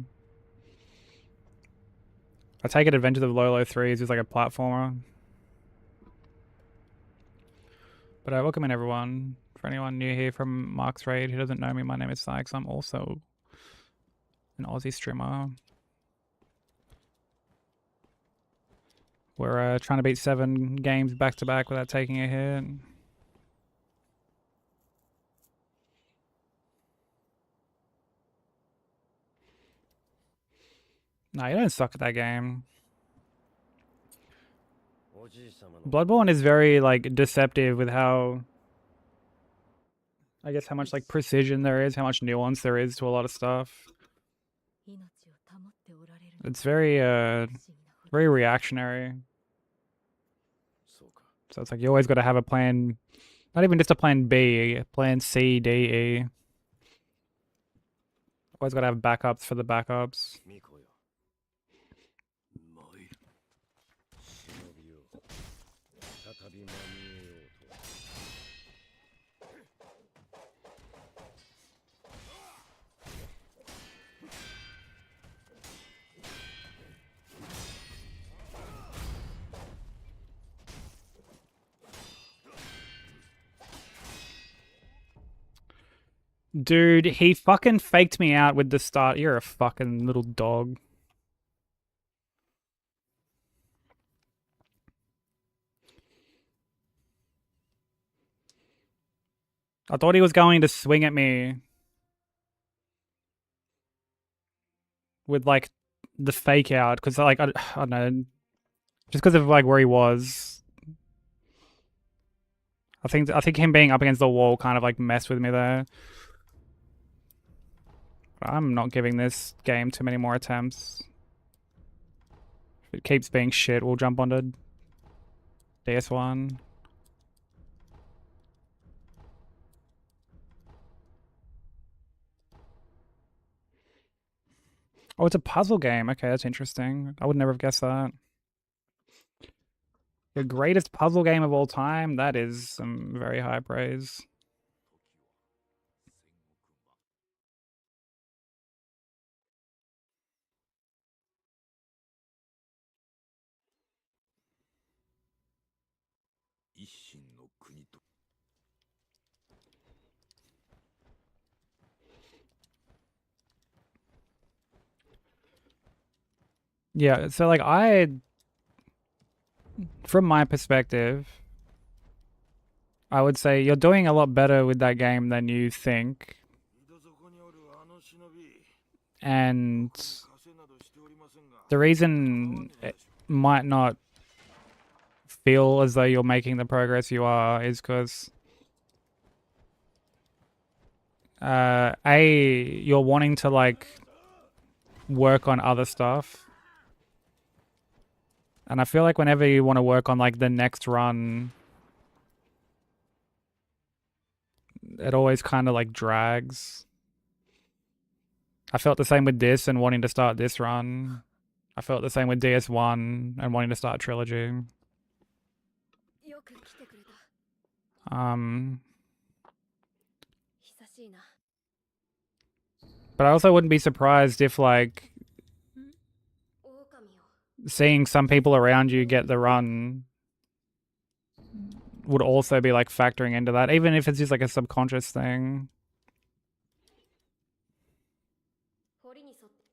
I take it Adventures of Lolo 3 is just like a platformer. But welcome in, everyone. For anyone new here from Mark's Raid who doesn't know me, my name is Sykes. I'm also an Aussie streamer. We're trying to beat 7 games back to back without taking a hit. Nah, you don't suck at that game. Bloodborne is very, like, deceptive with how... I guess how much, like, precision there is, how much nuance there is to a lot of stuff. It's very, very reactionary. So it's like you always got to have a plan, not even just a plan B, plan C, D, E. Always got to have backups for the backups. 巫女よ参る忍びよ再び間に合えようと Dude, he fucking faked me out with the start. You're a fucking little dog. I thought he was going to swing at me with, like, the fake out, because, like, I don't know, just because of, like, where he was. I think him being up against the wall kind of, like, messed with me there. I'm not giving this game too many more attempts. If it keeps being shit, we'll jump onto DS1. Oh, it's a puzzle game. Okay, that's interesting. I would never have guessed that. The greatest puzzle game of all time? That is some very high praise. Yeah, so like from my perspective, I would say you're doing a lot better with that game than you think. And the reason it might not feel as though you're making the progress you are is because you're wanting to like work on other stuff. And I feel like whenever you want to work on like the next run, it always kind of like drags. I felt the same with this and wanting to start this run. I felt the same with DS1 and wanting to start trilogy. よく来てくれた。 Um, 久しいな。 but I also wouldn't be surprised if like 狼を seeing some people around you get the run would also be like factoring into that, even if it's just like a subconscious thing. 堀に沿って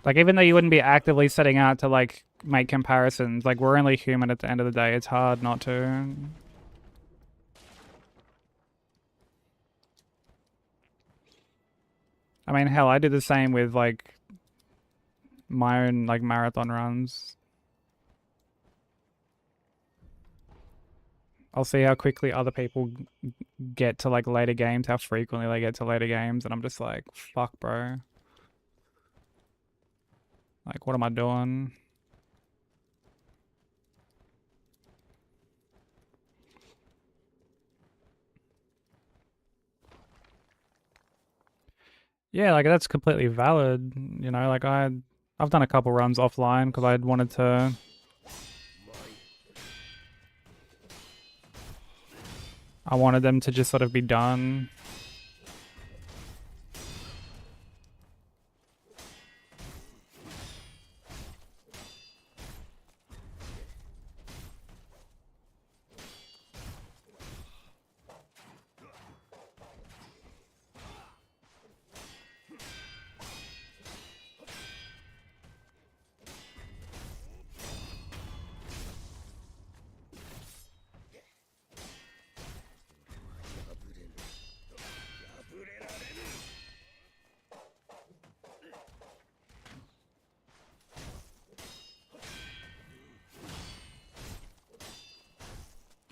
Like even though you wouldn't be actively setting out to like make comparisons, like we're only human at the end of the day. It's hard not to. I mean, hell, I do the same with like my own like marathon runs. I'll see how quickly other people get to like later games, how frequently they get to later games, and I'm just like, fuck, bro. Like, what am I doing? Yeah, like that's completely valid. You know, like I've done a couple runs offline because I'd wanted to. I wanted them to just sort of be done.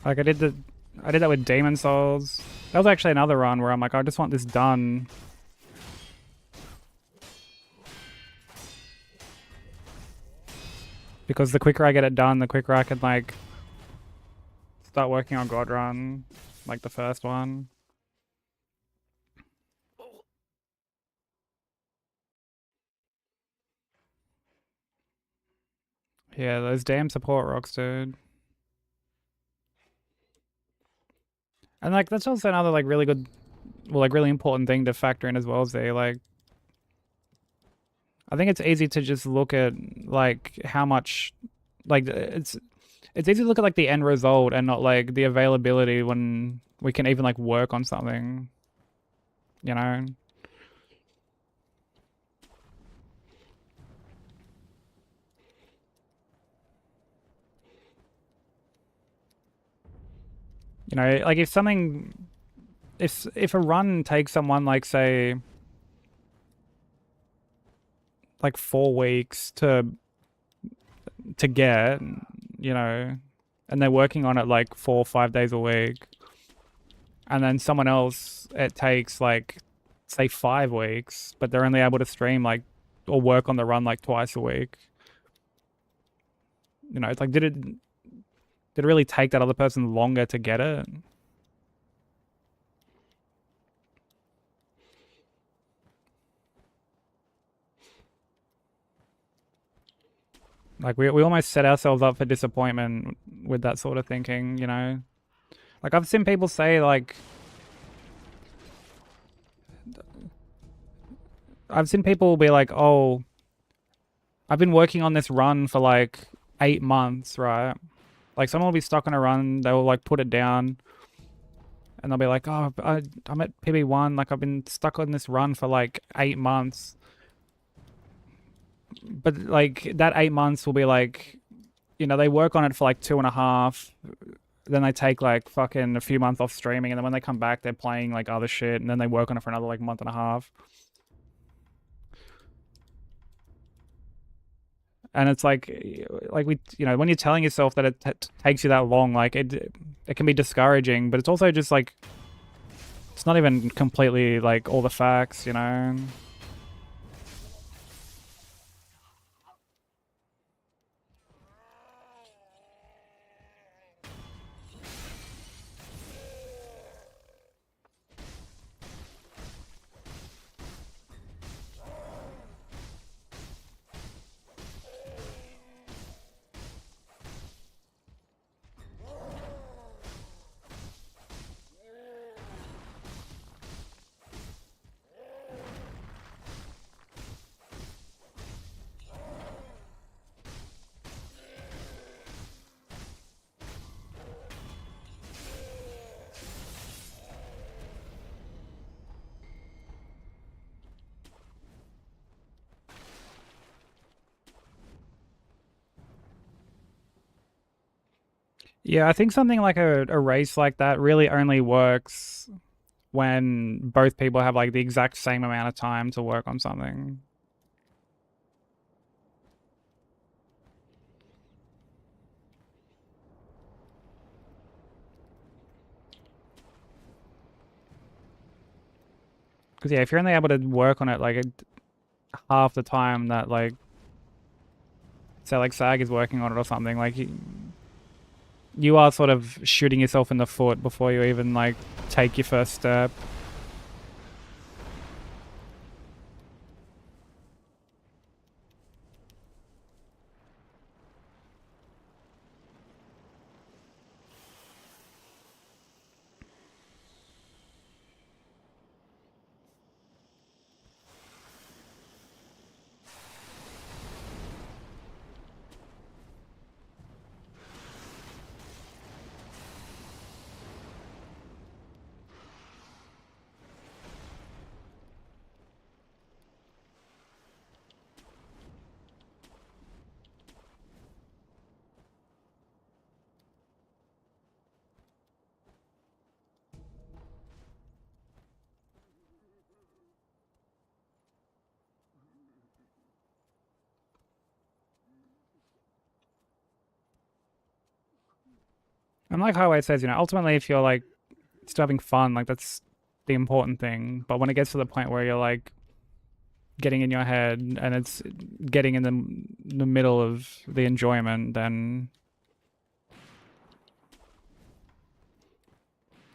Like I did that with Demon Souls. That was actually another run where I'm like, I just want this done. Because the quicker I get it done, the quicker I can like start working on God Run, like the first one. Yeah, those damn support rocks, dude. And like that's also another like really good, well, like really important thing to factor in as well, Z. Like, I think it's easy to just look at like how much, like it's easy to look at like the end result and not like the availability when we can even like work on something, you know? You know, like if something, if a run takes someone like say like 4 weeks to get, you know, and they're working on it like 4 or 5 days a week, and then someone else it takes like say 5 weeks, but they're only able to stream like or work on the run like twice a week. You know, it's like, did it really take that other person longer to get it? Like we almost set ourselves up for disappointment with that sort of thinking, you know? Like I've seen people say like I've seen people be like, "Oh, I've been working on this run for like 8 months, right?" Like someone will be stuck on a run, they will like put it down and they'll be like, "Oh, I'm at PB1, like I've been stuck on this run for like 8 months." But like that 8 months will be like, you know, they work on it for like 2.5. Then they take like fucking a few months off streaming, and then when they come back, they're playing like other shit, and then they work on it for another like month and a half. And it's like we, you know, when you're telling yourself that it takes you that long, like it can be discouraging, but it's also just like it's not even completely like all the facts, you know. Yeah, I think something like a race like that really only works when both people have like the exact same amount of time to work on something. Because yeah, if you're only able to work on it like half the time that like, say like SAG is working on it or something, like you are sort of shooting yourself in the foot before you even like take your first step. And like Highway says, you know, ultimately if you're like still having fun, like that's the important thing. But when it gets to the point where you're like getting in your head and it's getting in the middle of the enjoyment, then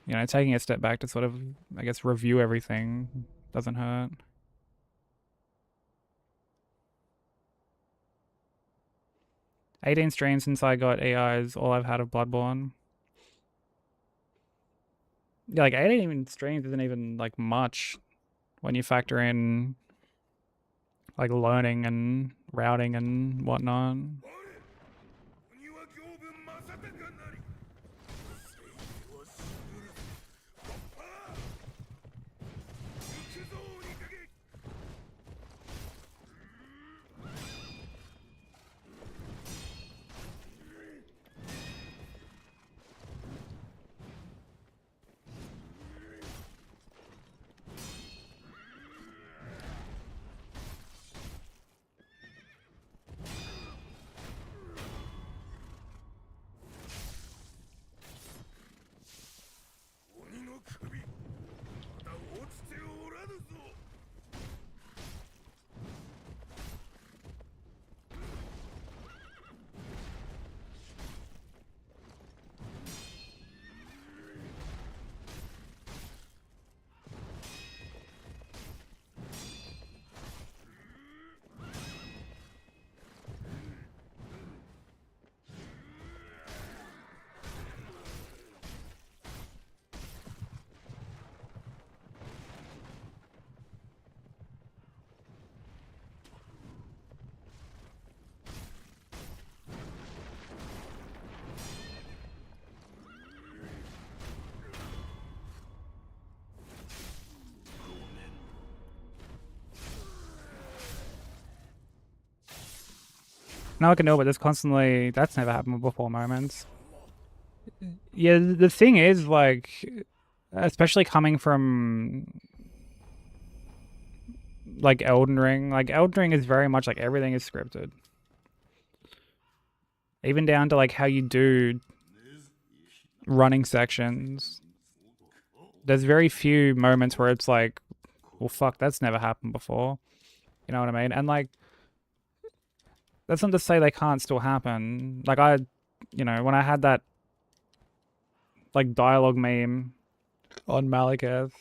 you know, taking a step back to sort of, I guess, review everything doesn't hurt. "18 streams since I got AI is all I've had of Bloodborne." Yeah, like 18 even streams isn't even like much when you factor in like learning and routing and whatnot. Now I can know, but there's constantly that's never happened before moments. Yeah, the thing is, like, especially coming from like Elden Ring is very much like everything is scripted. Even down to like how you do running sections. There's very few moments where it's like, well, fuck, that's never happened before. You know what I mean? And like, that's not to say they can't still happen. Like when I had that like dialogue meme on Malekith,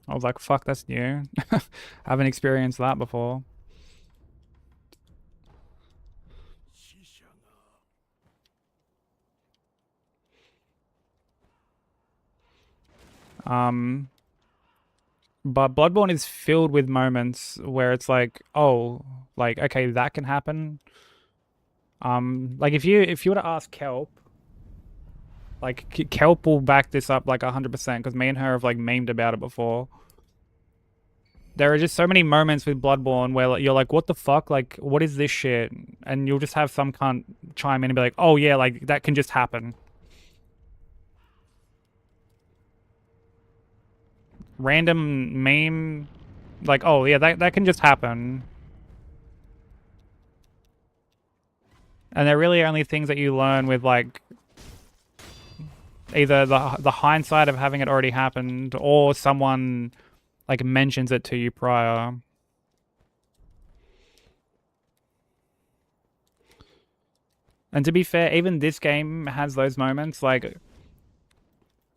I was like, fuck, that's new. I haven't experienced that before. But Bloodborne is filled with moments where it's like, oh, like, okay, that can happen. Like if you were to ask Kelp, like Kelp will back this up like 100% because me and her have like memed about it before. There are just so many moments with Bloodborne where you're like, what the fuck? Like, what is this shit? And you'll just have some cunt chime in and be like, oh yeah, like that can just happen. Random meme, like, oh yeah, that can just happen. And they're really only things that you learn with like either the hindsight of having it already happened or someone like mentions it to you prior. And to be fair, even this game has those moments. Like,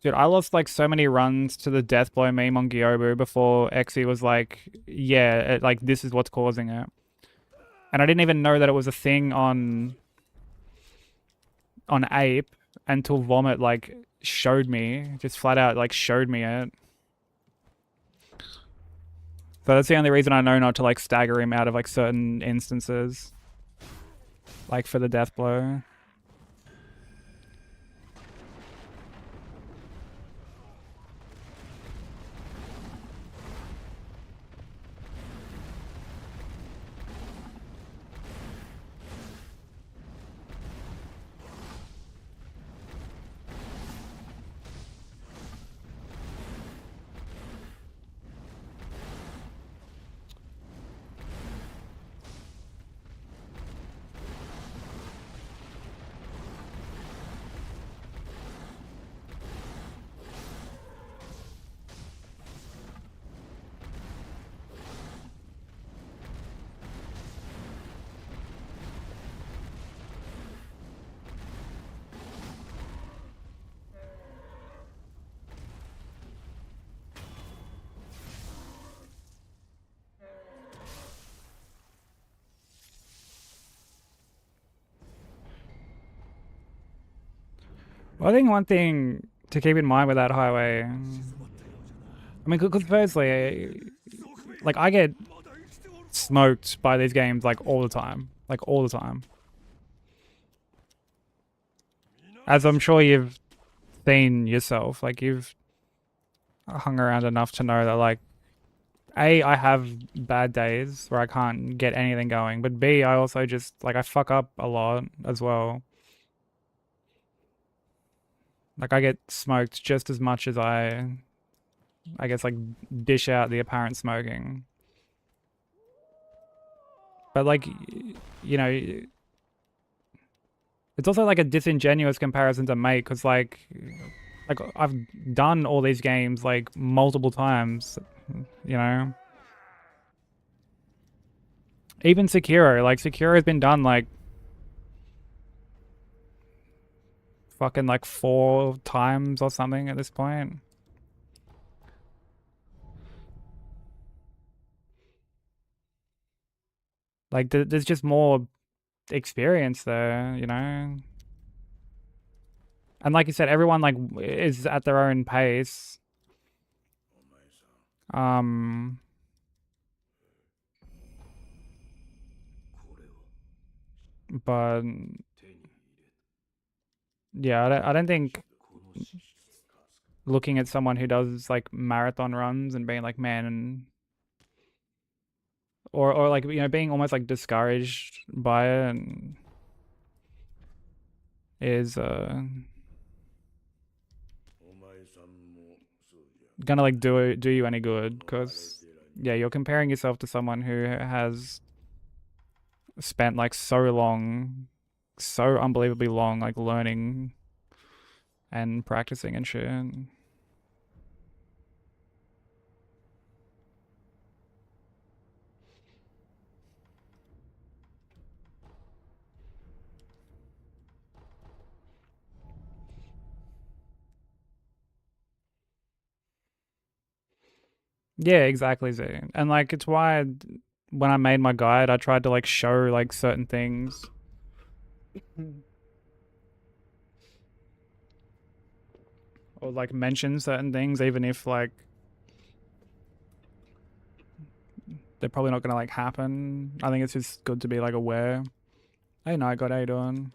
dude, I lost like so many runs to the death blow meme on Gyobu before Exy was like, yeah, like this is what's causing it. And I didn't even know that it was a thing on Ape until Vomit like showed me, just flat out like showed me it. So that's the only reason I know not to like stagger him out of like certain instances. Like for the death blow. Well, I think one thing to keep in mind with that highway, I mean, because firstly, like I get smoked by these games like all the time, as I'm sure you've seen yourself. Like you've hung around enough to know that like, A, I have bad days where I can't get anything going, but B, I also just like I fuck up a lot as well. Like I get smoked just as much as I guess like dish out the apparent smoking. But like, you know, it's also like a disingenuous comparison to make because like I've done all these games like multiple times, you know. Even Sekiro, like Sekiro has been done like fucking like 4 times or something at this point. Like there's just more experience there, you know. And like you said, everyone like is at their own pace. But yeah, I don't think looking at someone who does like marathon runs and being like, man, or like, you know, being almost like discouraged by it and is お前さんもそうじゃ。 gonna like do you any good, because yeah, you're comparing yourself to someone who has spent like so long, so unbelievably long, like learning and practicing and shit. Yeah, exactly, Z. And like, it's why when I made my guide, I tried to like show like certain things. Or like mention certain things, even if like they're probably not gonna like happen. I think it's just good to be like aware. Hey, Night God, how you doing?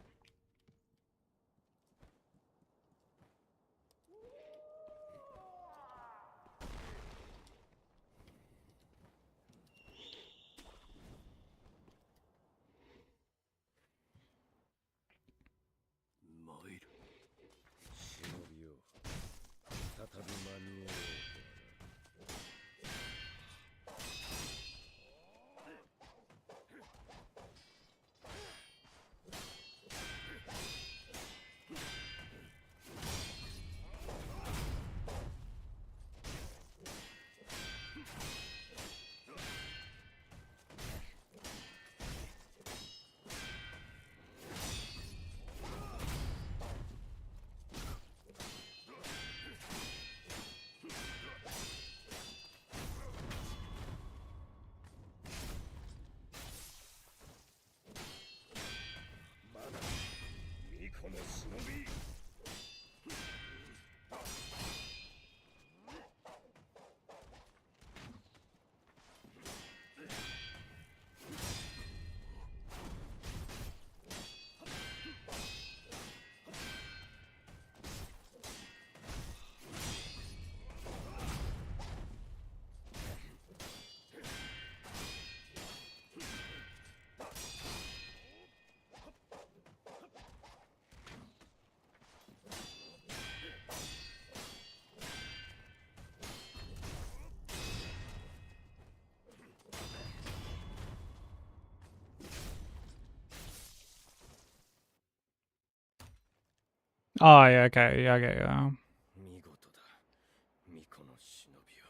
Oh yeah, okay, yeah, okay, yeah. 見事だ、巫女の忍びよ。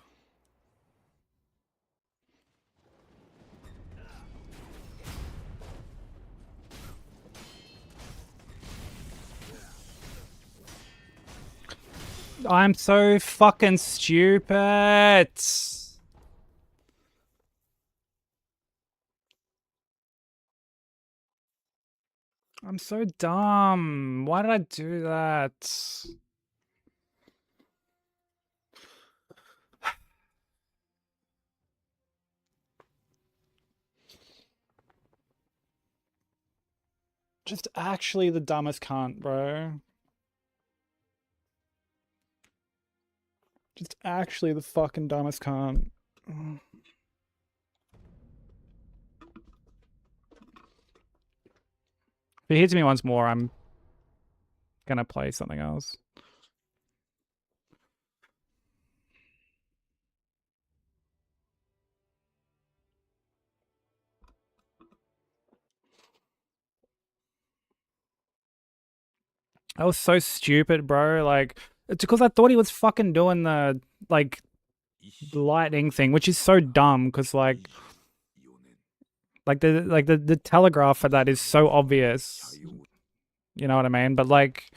I'm so fucking stupid. I'm so dumb. Why did I do that? Just actually the dumbest cunt, bro. Just actually the fucking dumbest cunt. If he hits me once more, I'm gonna play something else. That was so stupid, bro. Like, it's because I thought he was fucking doing the, like, lightning thing, which is so dumb, because, like the telegraph for that is so obvious. You know what I mean? But, like,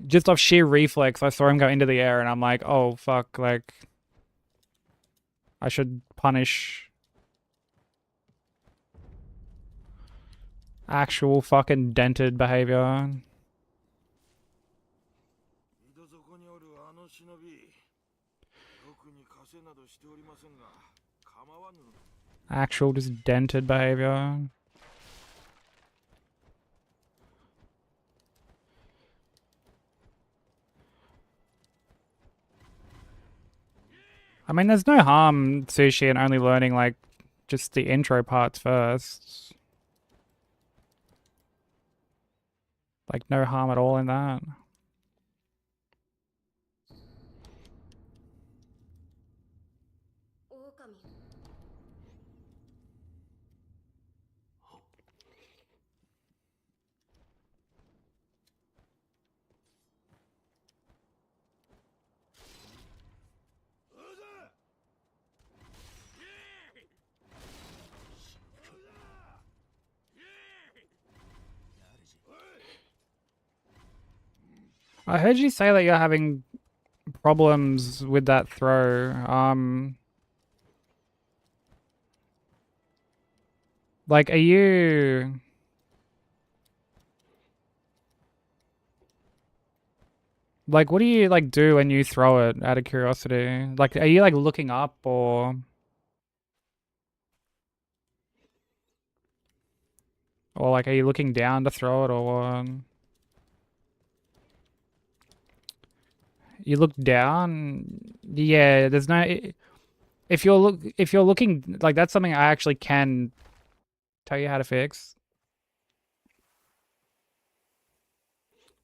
just off sheer reflex, I saw him go into the air, and I'm like, oh, fuck, like, I should punish actual fucking dented behavior. 井戸底におるあの忍び、特に枷などしておりませんが、構わぬ。 Actual just dented behavior. I mean, there's no harm, Sushi, in only learning, like, just the intro parts first. Like, no harm at all in that. I heard you say that you're having problems with that throw. Like, are you... Like, what do you, like, do when you throw it, out of curiosity? Like, are you, like, looking up, or... Or, like, are you looking down to throw it, or what? You look down? Yeah, there's no... If you're looking... Like, that's something I actually can tell you how to fix.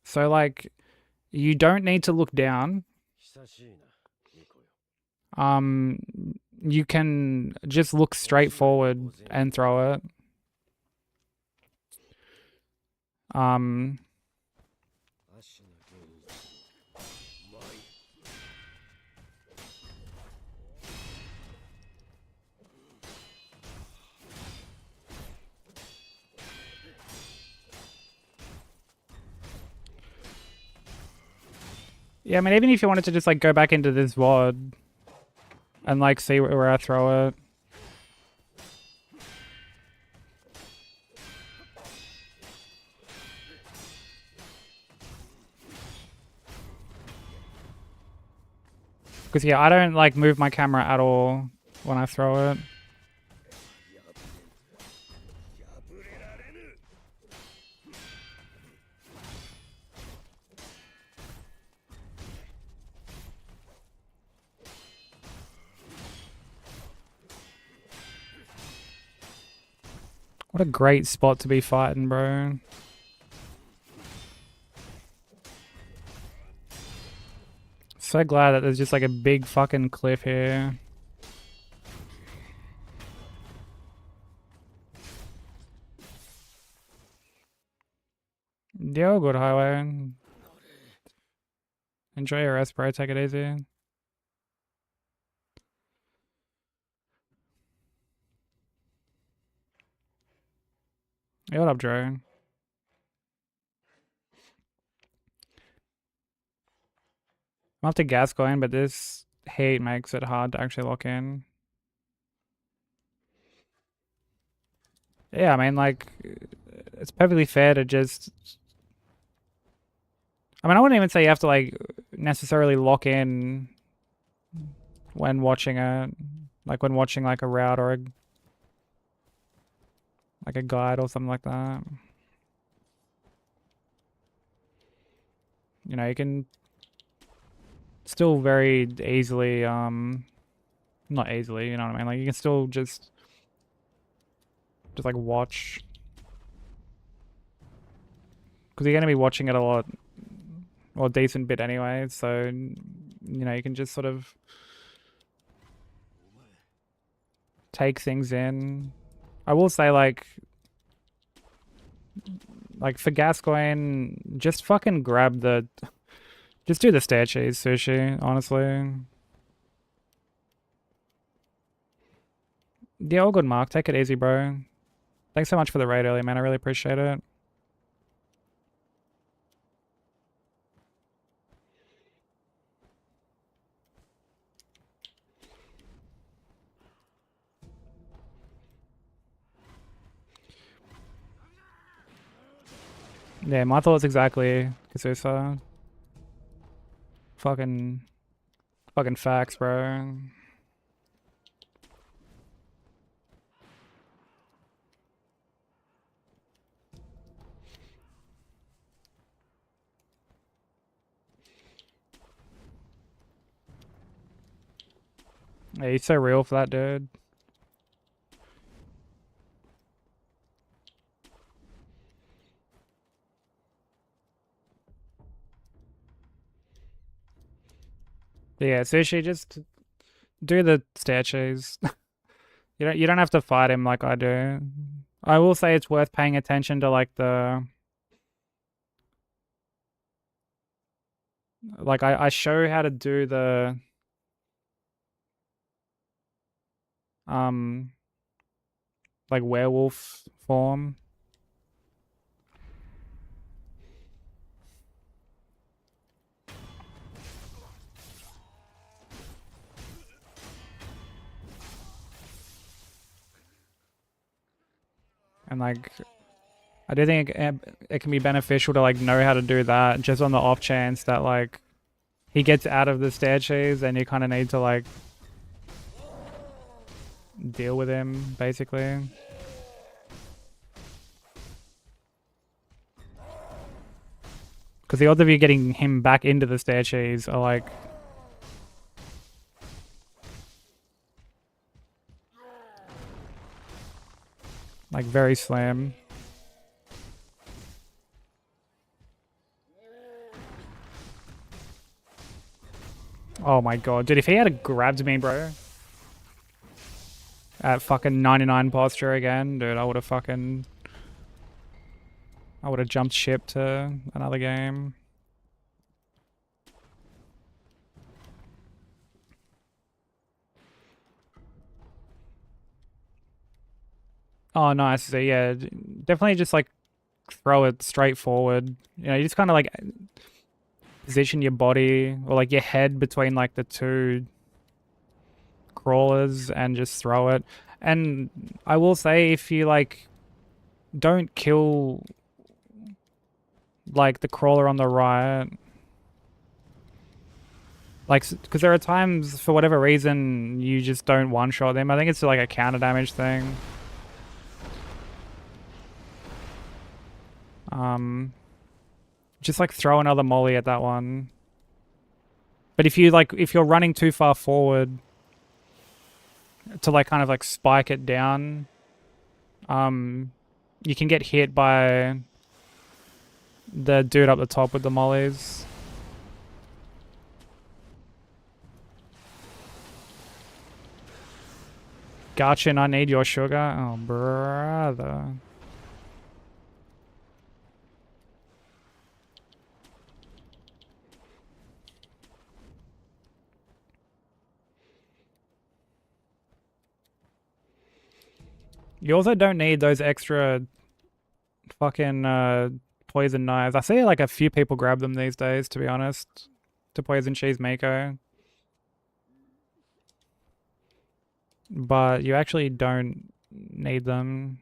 So, like, you don't need to look down. You can just look straight forward and throw it. Yeah, I mean, even if you wanted to just, like, go back into this VOD and, like, see where I throw it. Because, yeah, I don't, like, move my camera at all when I throw it. What a great spot to be fighting, bro. So glad that there's just, like, a big fucking cliff here. Yo, good highway. Enjoy your rest, bro. Take it easy. Hey, what up, Drew? I'm up to Gascoigne, but this heat makes it hard to actually lock in. Yeah, I mean, like, it's perfectly fair to just... I mean, I wouldn't even say you have to, like, necessarily lock in when watching it. Like, when watching, like, a route or like a guide or something like that. You know, you can still very easily, not easily, you know what I mean? Like, you can still just like, watch. Because you're going to be watching it a lot, or a decent bit anyway, so, you know, you can just sort of take things in. I will say, like for Gascoigne, just fucking grab the... Just do the stair cheese sushi, honestly. Yeah, all good, Mark. Take it easy, bro. Thanks so much for the raid earlier, man. I really appreciate it. Yeah, my thoughts exactly, Kasusa. Fucking facts, bro. Yeah, he's so real for that, dude. Yeah, Sushi, just do the statues. You don't have to fight him like I do. I will say it's worth paying attention to like I show how to do the um like werewolf form. And like I do think it can be beneficial to like know how to do that just on the off chance that like he gets out of the statues and you kind of need to like deal with him basically. Because the odds of you getting him back into the statues are like very slim. Oh my god, dude, if he had grabbed me, bro, at fucking 99 posture again, dude, I would have jumped ship to another game. Oh, nice. So yeah, definitely just like throw it straight forward. You know, you just kind of like position your body or like your head between like the two crawlers and just throw it. And I will say, if you like don't kill like the crawler on the right, like, because there are times for whatever reason you just don't one shot them. I think it's like a counter damage thing. Just like throw another molly at that one. But if you're running too far forward to like kind of like spike it down, you can get hit by the dude up the top with the mollies. Gotcha, and I need your sugar. Oh, brother. You also don't need those extra fucking poison knives. I see like a few people grab them these days, to be honest, to poison cheese Mako. But you actually don't need them.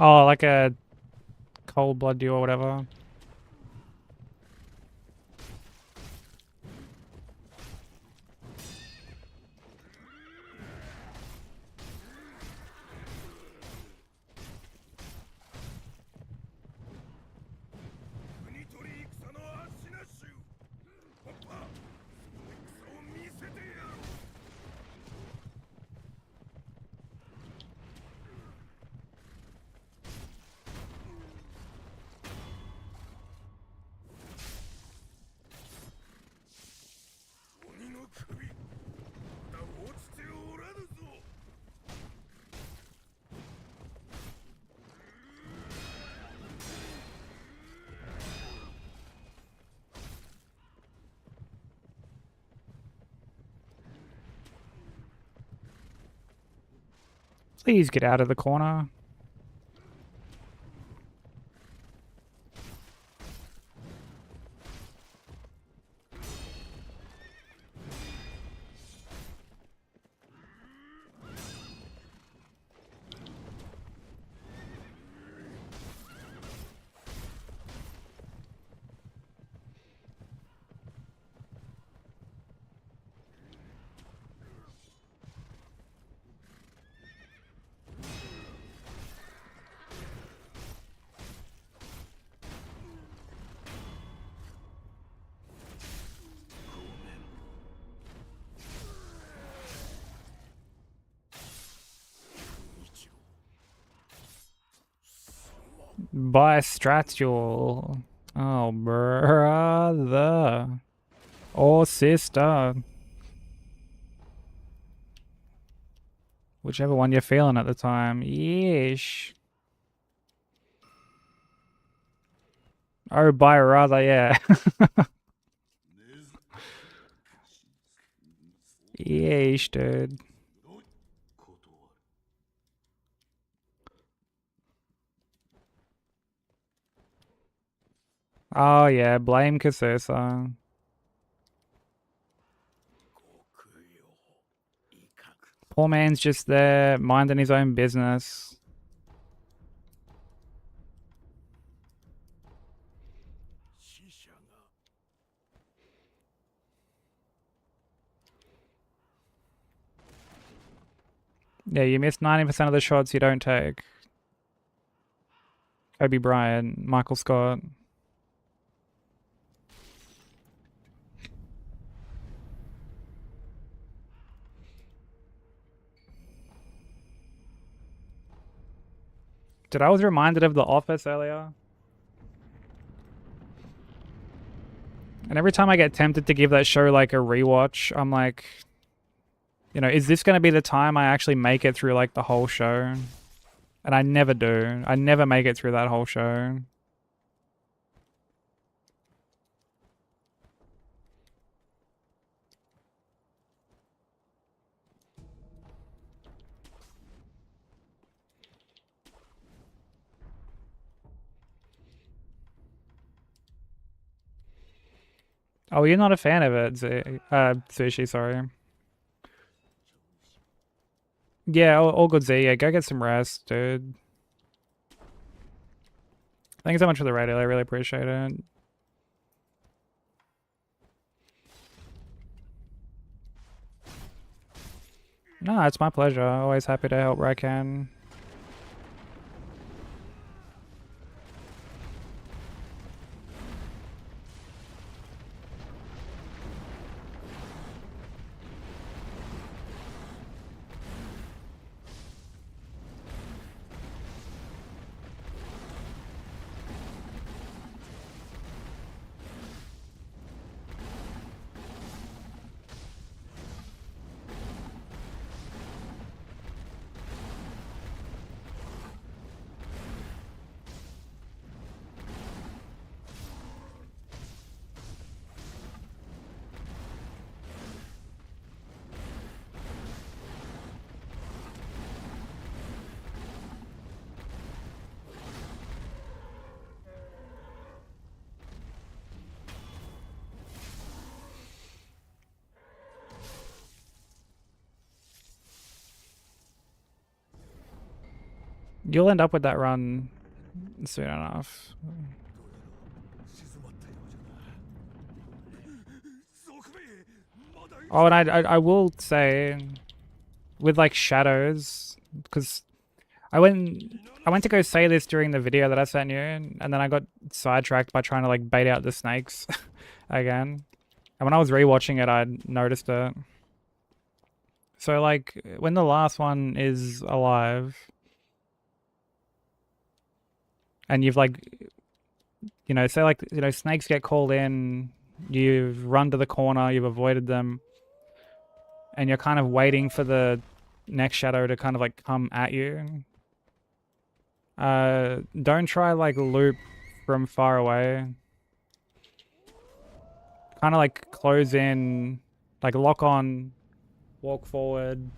Oh, like a cold blood deal or whatever. Please get out of the corner. Bistratual. Oh, brother. Or sister. Whichever one you're feeling at the time. Yeesh. Oh, by rather, yeah. Yeesh, dude. Oh, yeah, blame Kasusa. Poor man's just there, minding his own business. Yeah, you miss 90% of the shots you don't take. Kobe Bryant, Michael Scott. Dude, I was reminded of The Office earlier. And every time I get tempted to give that show like a rewatch, I'm like, you know, is this going to be the time I actually make it through like the whole show? And I never do. I never make it through that whole show. Oh, you're not a fan of it, Sushi, sorry. Yeah, all good, Z. Yeah, go get some rest, dude. Thanks so much for the radio. I really appreciate it. No, it's my pleasure. Always happy to help where I can. You'll end up with that run soon enough. Oh, and I will say, with like shadows, because I went to go say this during the video that I sent you, and then I got sidetracked by trying to like bait out the snakes again. And when I was rewatching it, I noticed it. So like when the last one is alive, and you've like, you know, say like, you know, snakes get called in, you've run to the corner, you've avoided them, and you're kind of waiting for the next shadow to kind of like come at you. Don't try like loop from far away. Kind of like close in, like lock on, walk forward,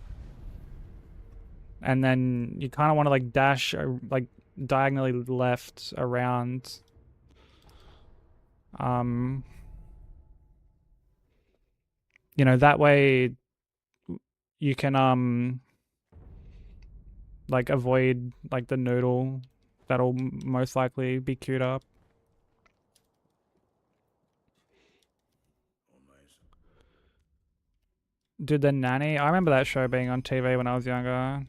and then you kind of want to like dash like diagonally left around. You know, that way you can like avoid like the noodle that'll most likely be queued up. Dude, the nanny, I remember that show being on TV when I was younger.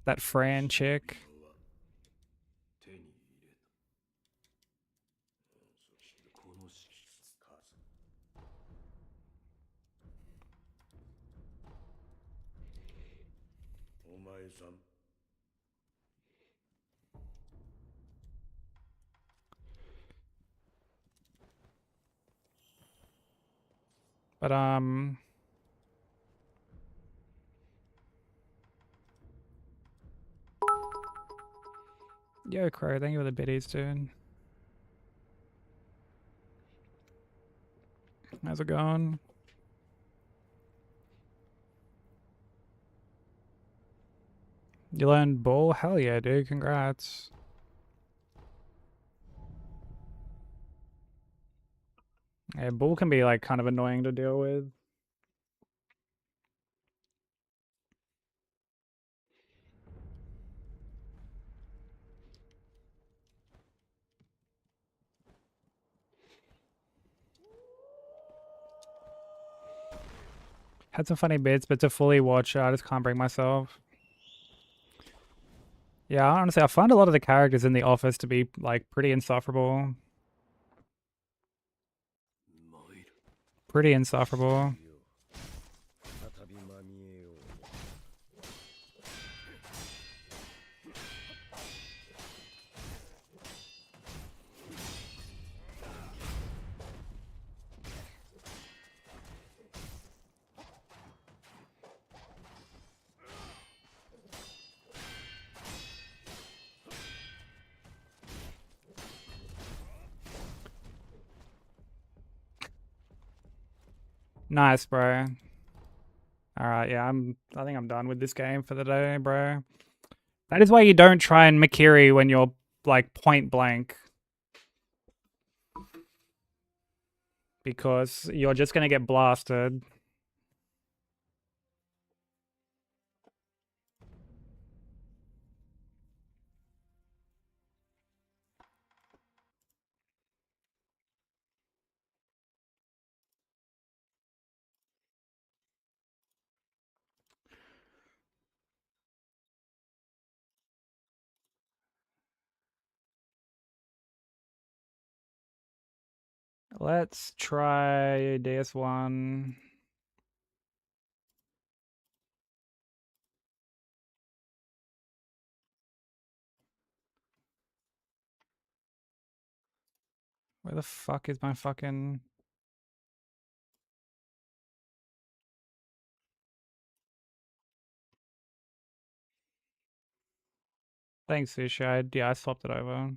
That Fran chick. 手に入れた。そしてこの色数。お前さん。But yo, Crow, thank you for the biddies, dude. How's it going? You learned Bull? Hell yeah, dude. Congrats. Yeah, Bull can be like kind of annoying to deal with. Had some funny bits, but to fully watch it, I just can't bring myself. Yeah, honestly, I find a lot of the characters in The Office to be like pretty insufferable. Pretty insufferable. Nice, bro. Alright, yeah, I think I'm done with this game for the day, bro. That is why you don't try and Makiri when you're like point blank. Because you're just gonna get blasted. Let's try DS1. Where the fuck is my fucking... Thanks, Sushi. Yeah, I swapped it over.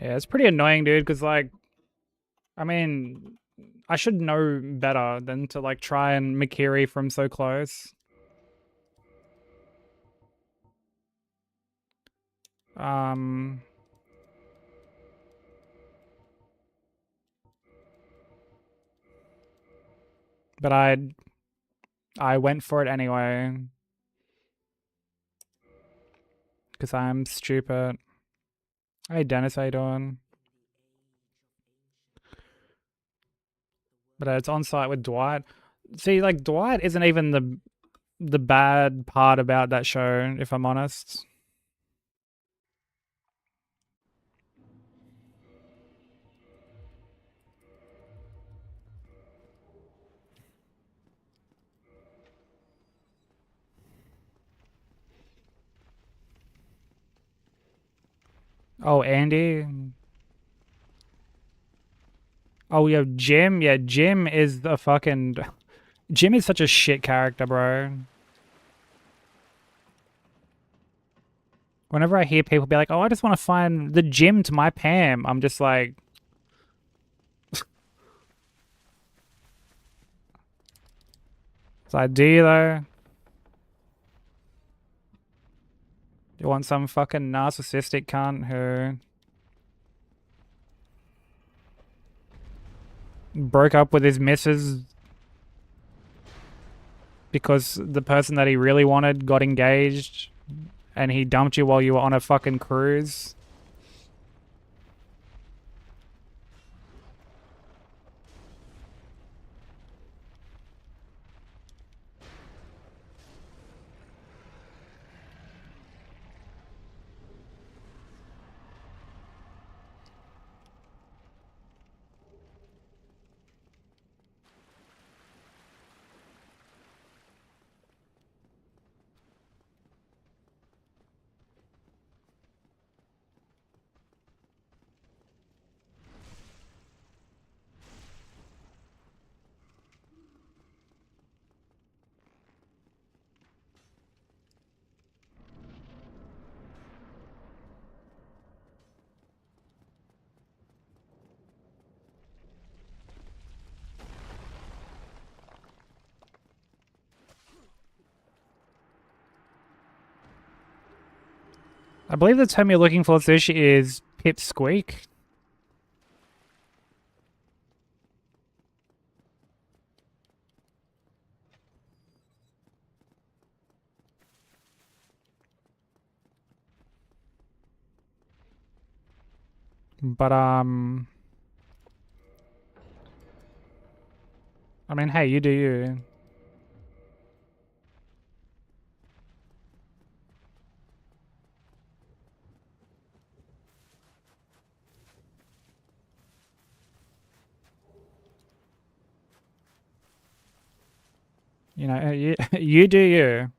Yeah, it's pretty annoying, dude, because, like, I mean, I should know better than to, like, try and Makiri from so close. But I went for it anyway. Because I'm stupid. Hey, Dennis, how you doing? But it's on site with Dwight. See, like, Dwight isn't even the bad part about that show, if I'm honest. Oh, Andy. Oh, yeah, Jim. Yeah, Jim is the fucking... Jim is such a shit character, bro. Whenever I hear people be like, oh, I just want to find the Jim to my Pam, I'm just like... It's like, do you though? You want some fucking narcissistic cunt who... broke up with his missus because the person that he really wanted got engaged and he dumped you while you were on a fucking cruise. I believe the term you're looking for, Sush, is pipsqueak. But I mean, hey, you do you. You know, you, you do you.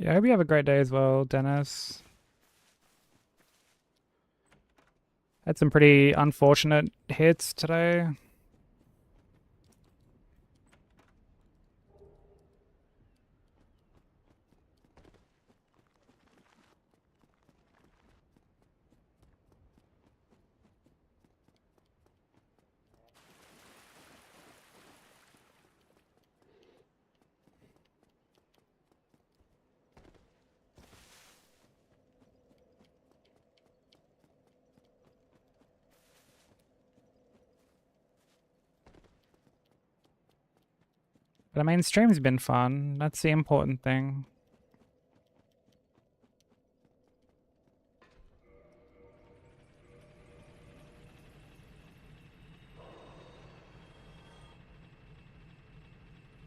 Yeah, I hope you have a great day as well, Dennis. Had some pretty unfortunate hits today. But I mean, stream's been fun. That's the important thing.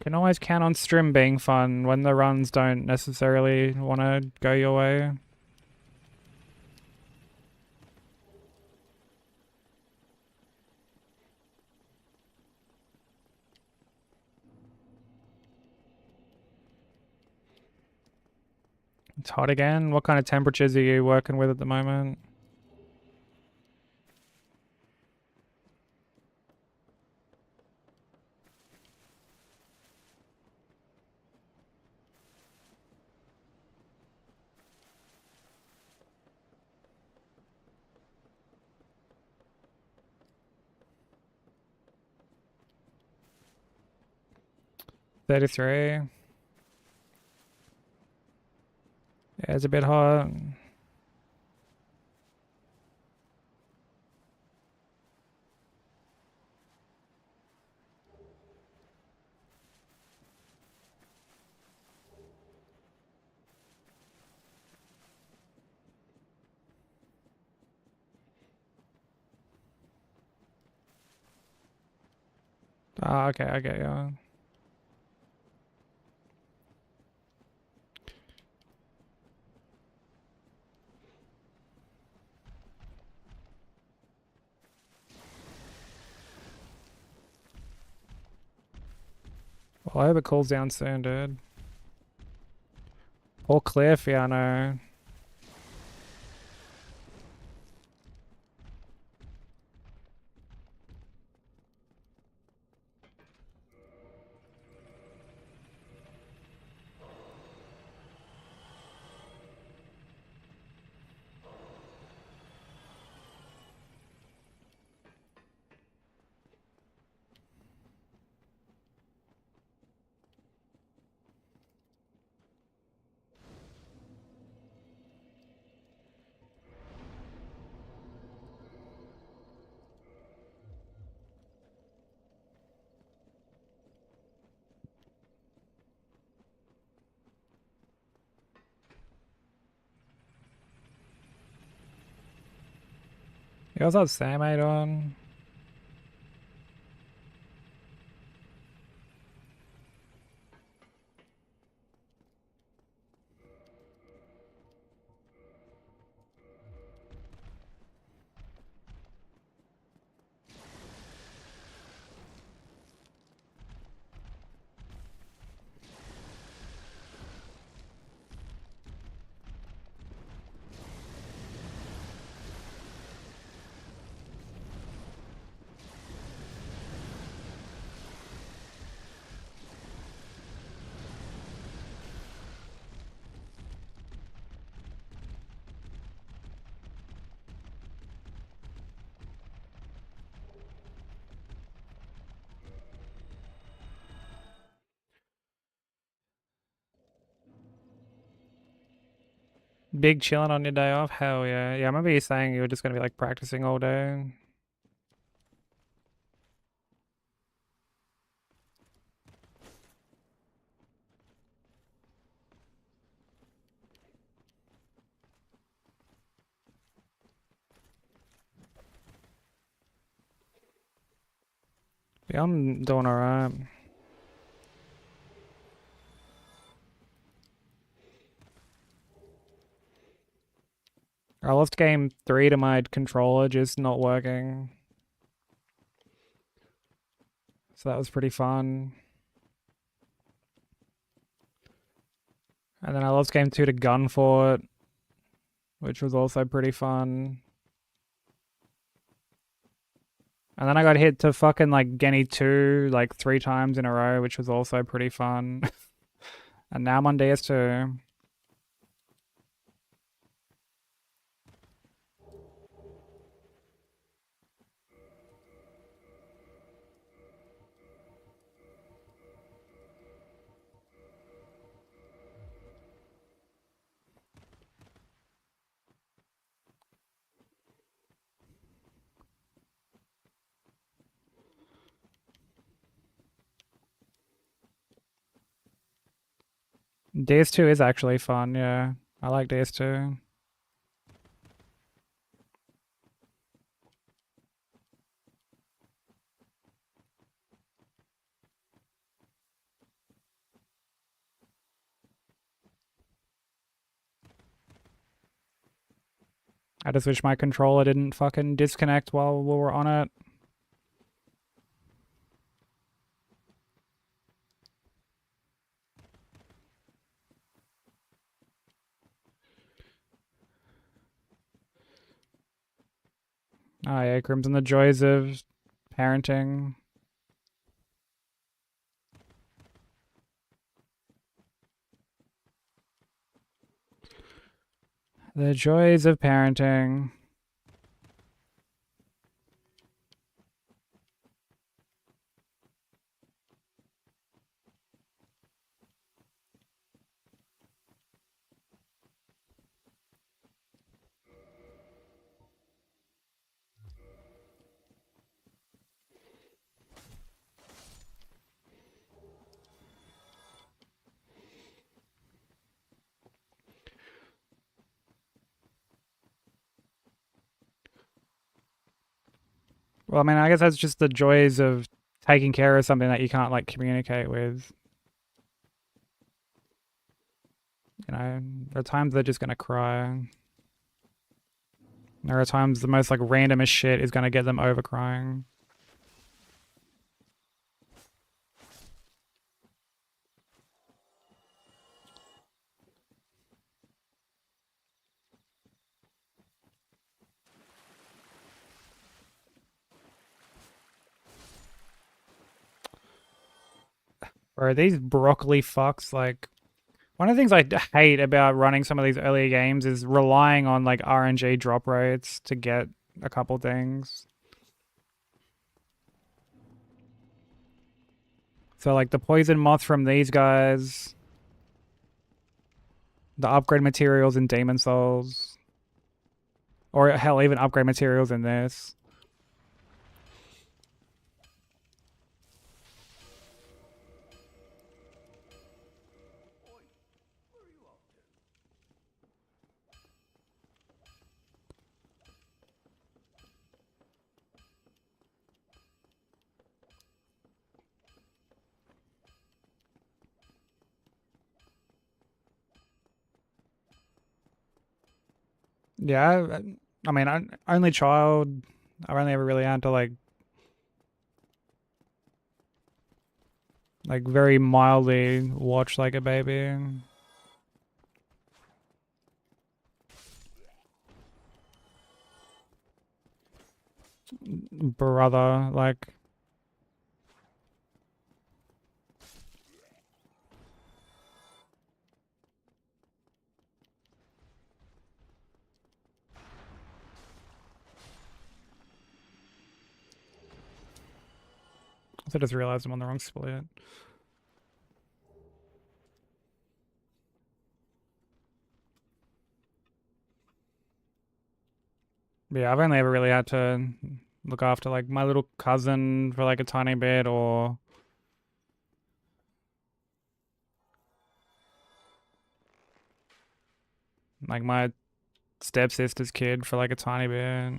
Can always count on stream being fun when the runs don't necessarily want to go your way. It's hot again. What kind of temperatures are you working with at the moment? $33. Yeah, it's a bit hot. Ah, okay, I get you. Well, I hope it cools down soon, dude. Poor Cliff, yeah, I know. Yeah, what's up, Sam? How you doing? Big chilling on your day off? Hell yeah. Yeah, I remember you saying you were just gonna be like practicing all day. Yeah, I'm doing alright. I lost game 3 to my controller just not working. So that was pretty fun. And then I lost game 2 to Gunfort, which was also pretty fun. And then I got hit to fucking like Genny 2 like 3 times in a row, which was also pretty fun. And now I'm on DS2. DS2 is actually fun, yeah. I like DS2. I just wish my controller didn't fucking disconnect while we were on it. Oh yeah, Crimson, the joys of parenting. The joys of parenting. Well, I mean, I guess that's just the joys of taking care of something that you can't like communicate with. You know, there are times they're just gonna cry. There are times the most like randomest shit is gonna get them over crying. Bro, these broccoli fucks, like, one of the things I hate about running some of these earlier games is relying on like RNG drop rates to get a couple things. So like the poison moth from these guys, the upgrade materials in Demon Souls, or hell, even upgrade materials in this. Yeah, I mean, only child. I've only ever really had to like very mildly watch like a baby. Brother, like, I just realized I'm on the wrong split. Yeah, I've only ever really had to look after like my little cousin for like a tiny bit, or like my stepsister's kid for like a tiny bit.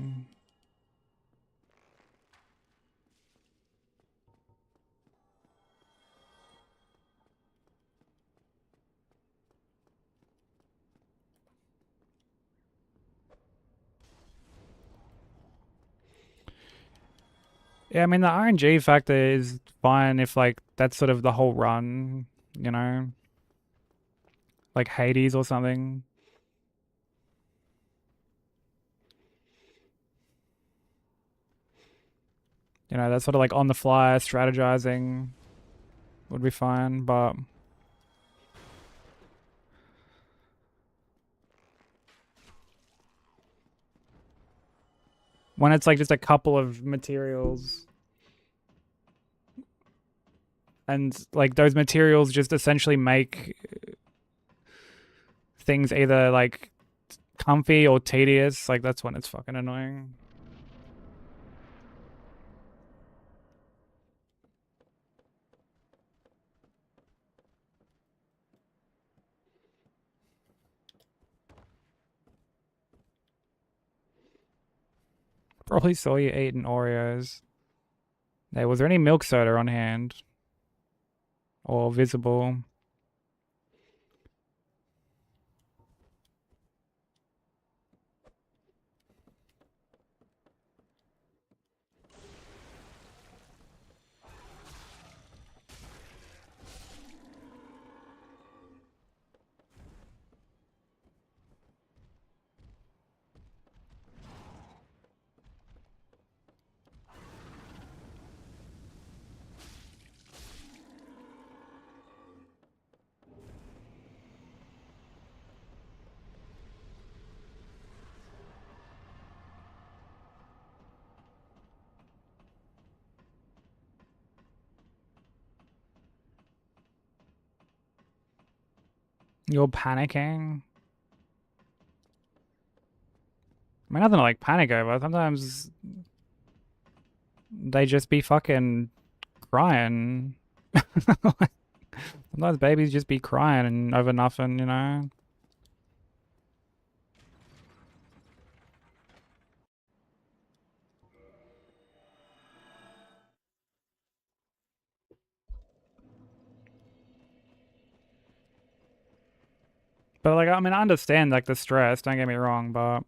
Yeah, I mean the RNG factor is fine if like that's sort of the whole run, you know, like Hades or something. You know, that's sort of like on the fly strategizing would be fine, but when it's like just a couple of materials and like those materials just essentially make things either like comfy or tedious, like that's when it's fucking annoying. Probably saw you eating Oreos. Hey, was there any milk soda on hand or visible? You're panicking? I mean, nothing to like panic over. Sometimes they just be fucking crying. Sometimes babies just be crying over nothing, you know? But like, I mean, I understand like the stress, don't get me wrong, but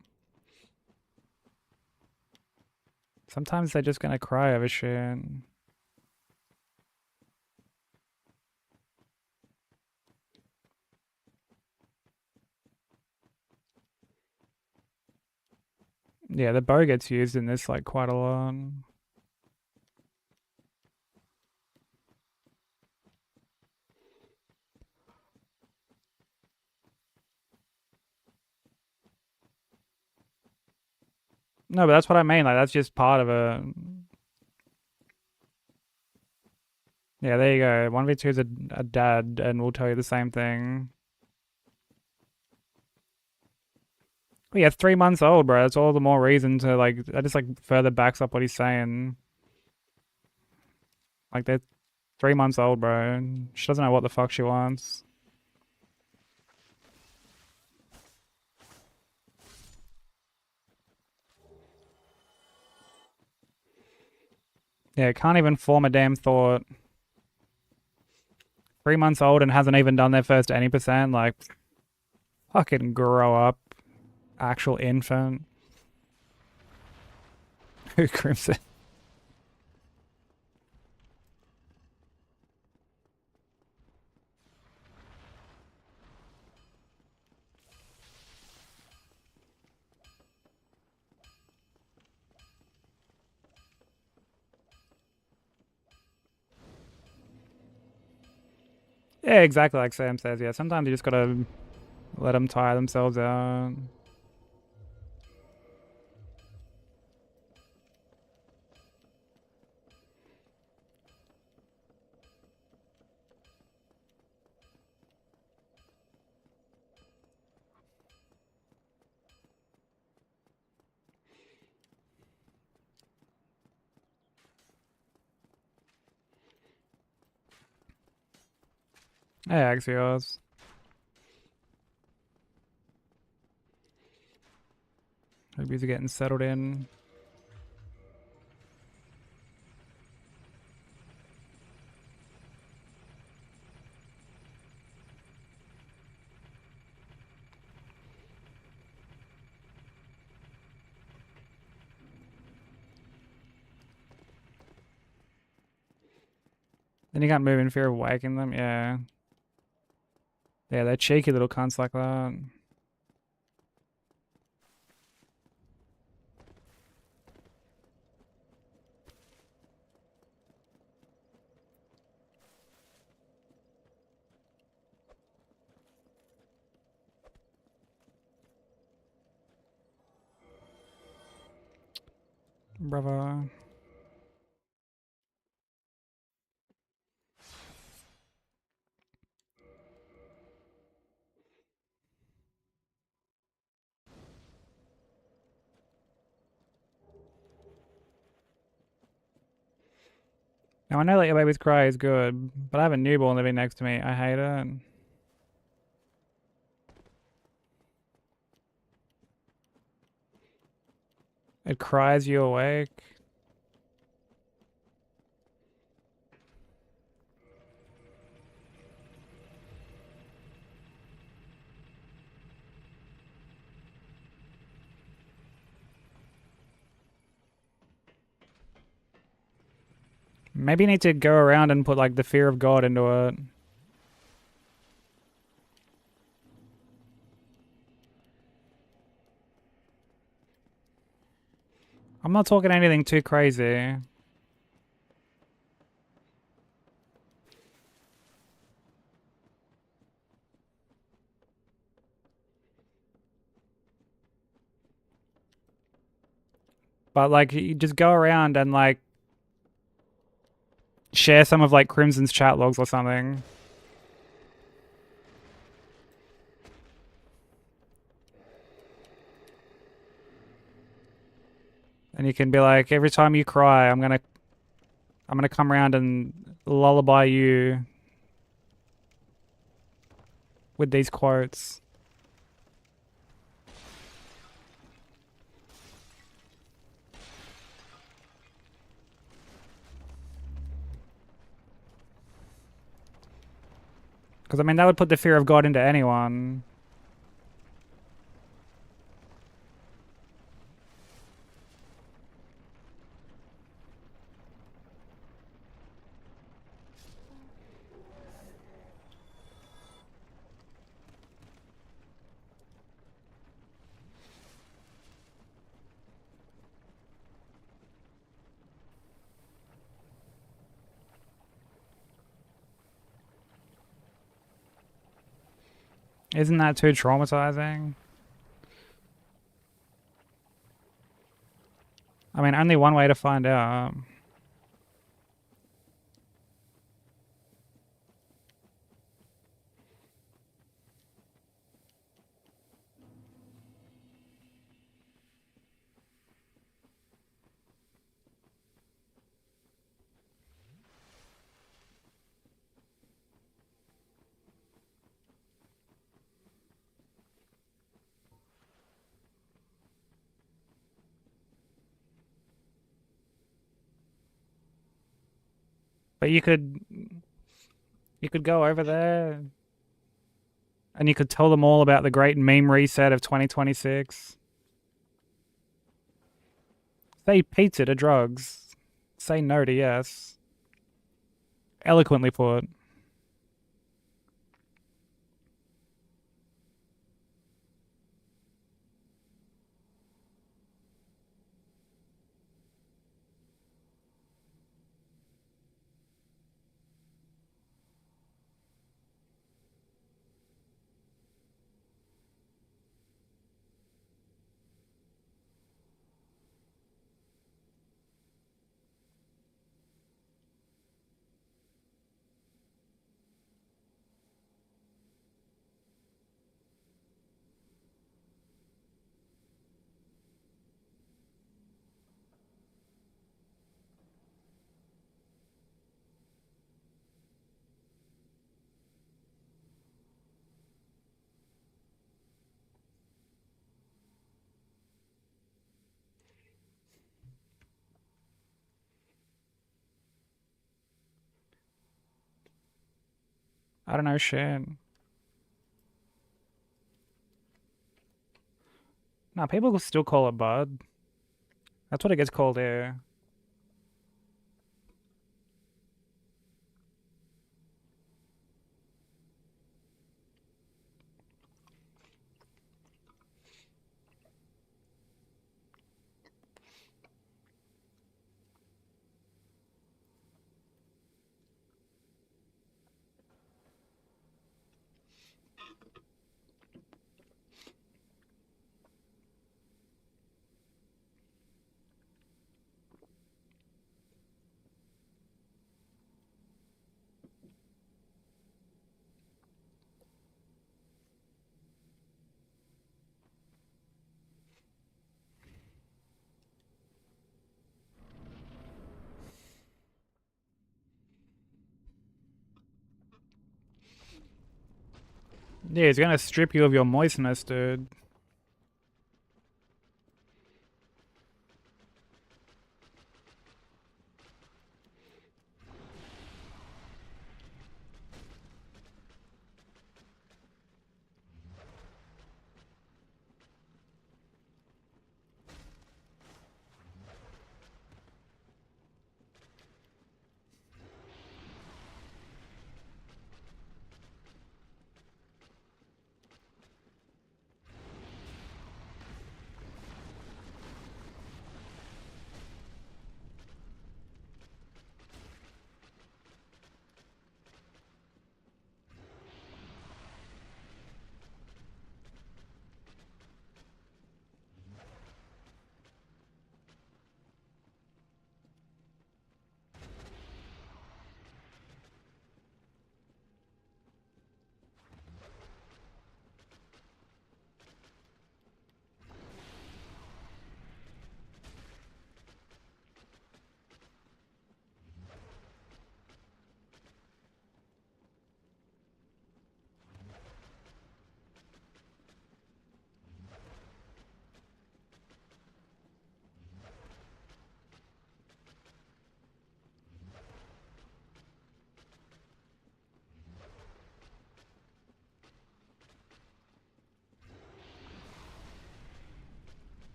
sometimes they're just gonna cry over shit. Yeah, the bow gets used in this like quite a lot. No, but that's what I mean. Like, that's just part of it. Yeah, there you go. 1v2 is a dad, and we'll tell you the same thing. Well, yeah, 3 months old, bro. That's all the more reason to like. That just like further backs up what he's saying. Like they're 3 months old, bro. She doesn't know what the fuck she wants. Yeah, can't even form a damn thought. 3 months old and hasn't even done their first any percent. Like, fucking grow up, actual infant. Who Crimson? Yeah, exactly like Sam says. Yeah, sometimes you just gotta let them tire themselves out. Hey, Axios. Hope you're getting settled in. Then you can't move in fear of waking them. Yeah. Yeah, they're cheeky little cunts like that. Bravo. Now I know Let Your Babies Cry is good, but I have a newborn living next to me. I hate it. It cries you awake. Maybe you need to go around and put like the fear of God into it. I'm not talking anything too crazy. But like you just go around and like share some of like Crimson's chat logs or something. And you can be like, every time you cry, I'm gonna come around and lullaby you with these quotes. Because I mean, that would put the fear of God into anyone. Isn't that too traumatizing? I mean, only one way to find out. But you could go over there and you could tell them all about the great meme reset of 2026. Say pizza to drugs. Say no to yes. Eloquently put. I don't know shit. Nah, people still call it bud. That's what it gets called here. Yeah, it's gonna strip you of your moistness, dude.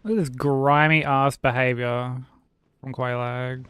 Look at this grimy ass behavior from Quaylag.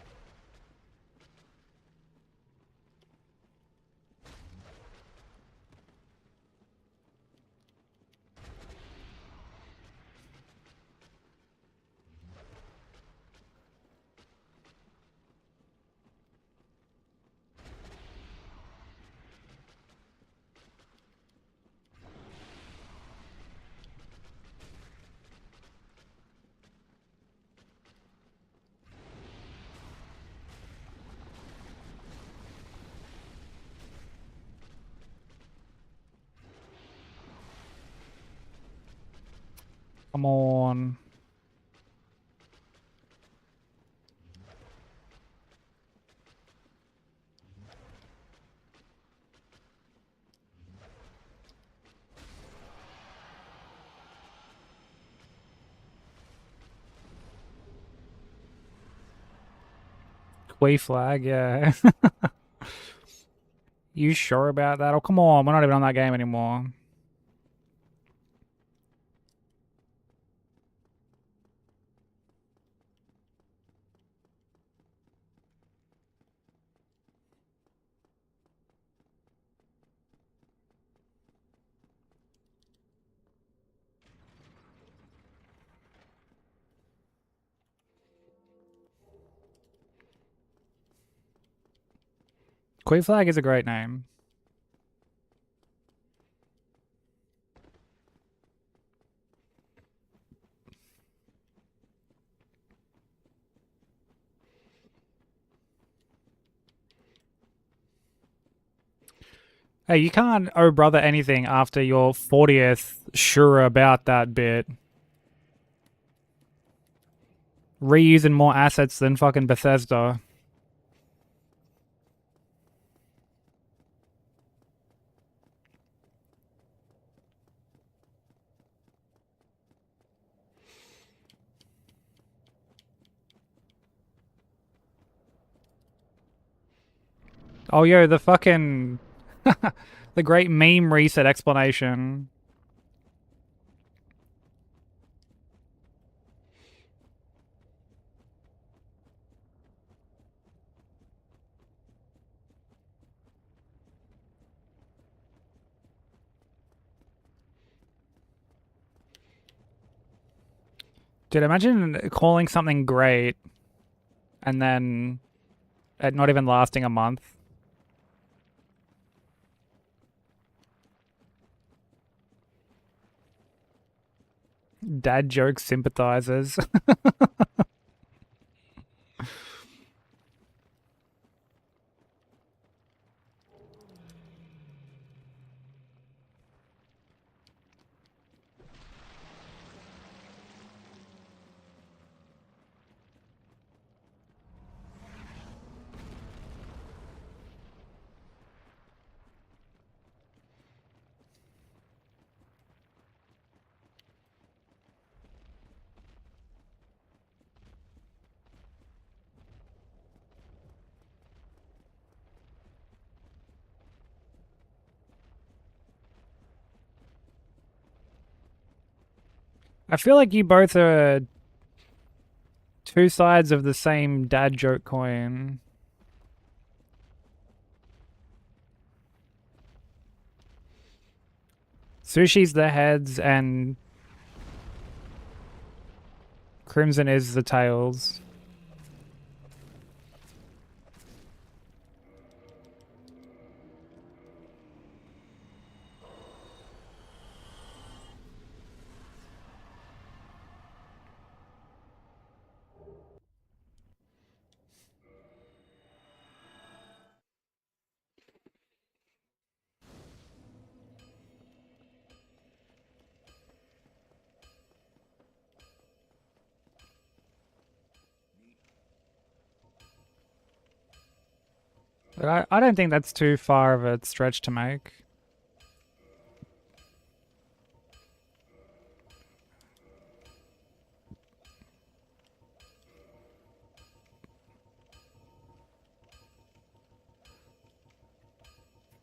Come on. Quay flag, yeah. You sure about that? Oh, come on. We're not even on that game anymore. Quay flag is a great name. Hey, you can't owe brother anything after your 40th sure about that bit. Reusing more assets than fucking Bethesda. Oh, yo, the fucking the great meme reset explanation. Dude, imagine calling something great and then it not even lasting a month. Dad joke sympathizers. I feel like you both are two sides of the same dad joke coin. Sushi's the heads and Crimson is the tails. But I don't think that's too far of a stretch to make.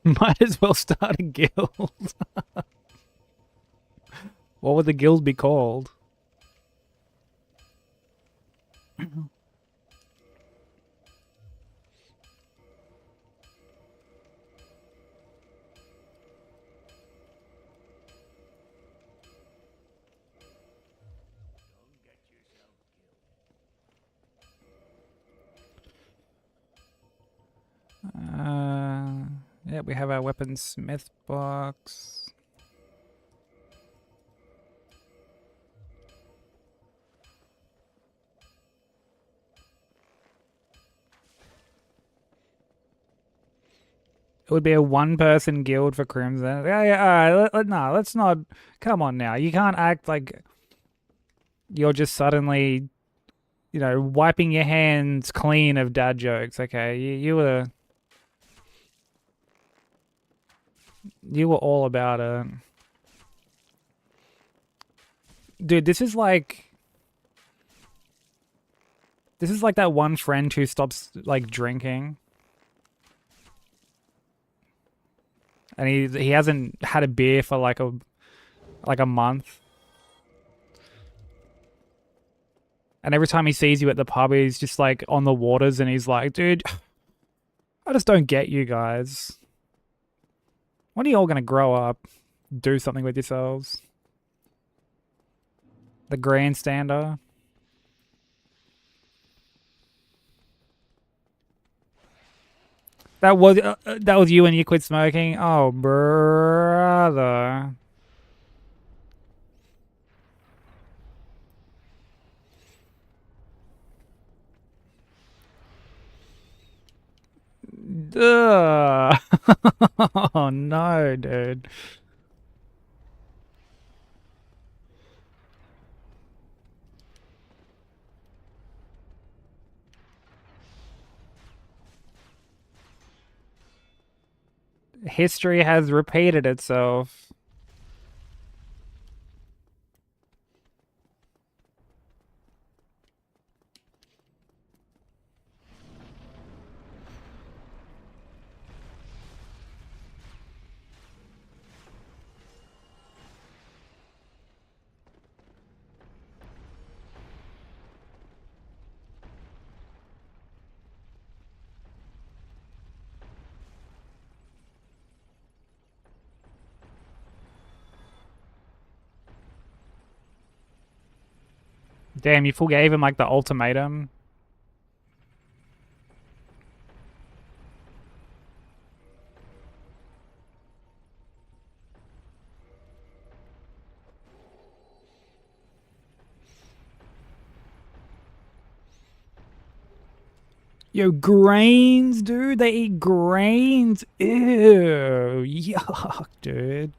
Might as well start a guild. What would the guild be called? Yeah, we have our weaponsmith box. It would be a one-person guild for Crimson. Yeah, all right. No, let's not. Come on now. You can't act like you're just suddenly, wiping your hands clean of dad jokes. Okay, you were all about it, dude. This is like that one friend who stops like drinking, and he hasn't had a beer for like a month. And every time he sees you at the pub, he's just like on the waters and he's like, dude, I just don't get you guys. When are you all going to grow up? Do something with yourselves? The grandstander. That was you and you quit smoking? Oh, brother. Ugh. Oh, no, dude. History has repeated itself. Damn, you full gave him like the ultimatum. Yo, grains, dude. They eat grains. Ew. Yuck, dude.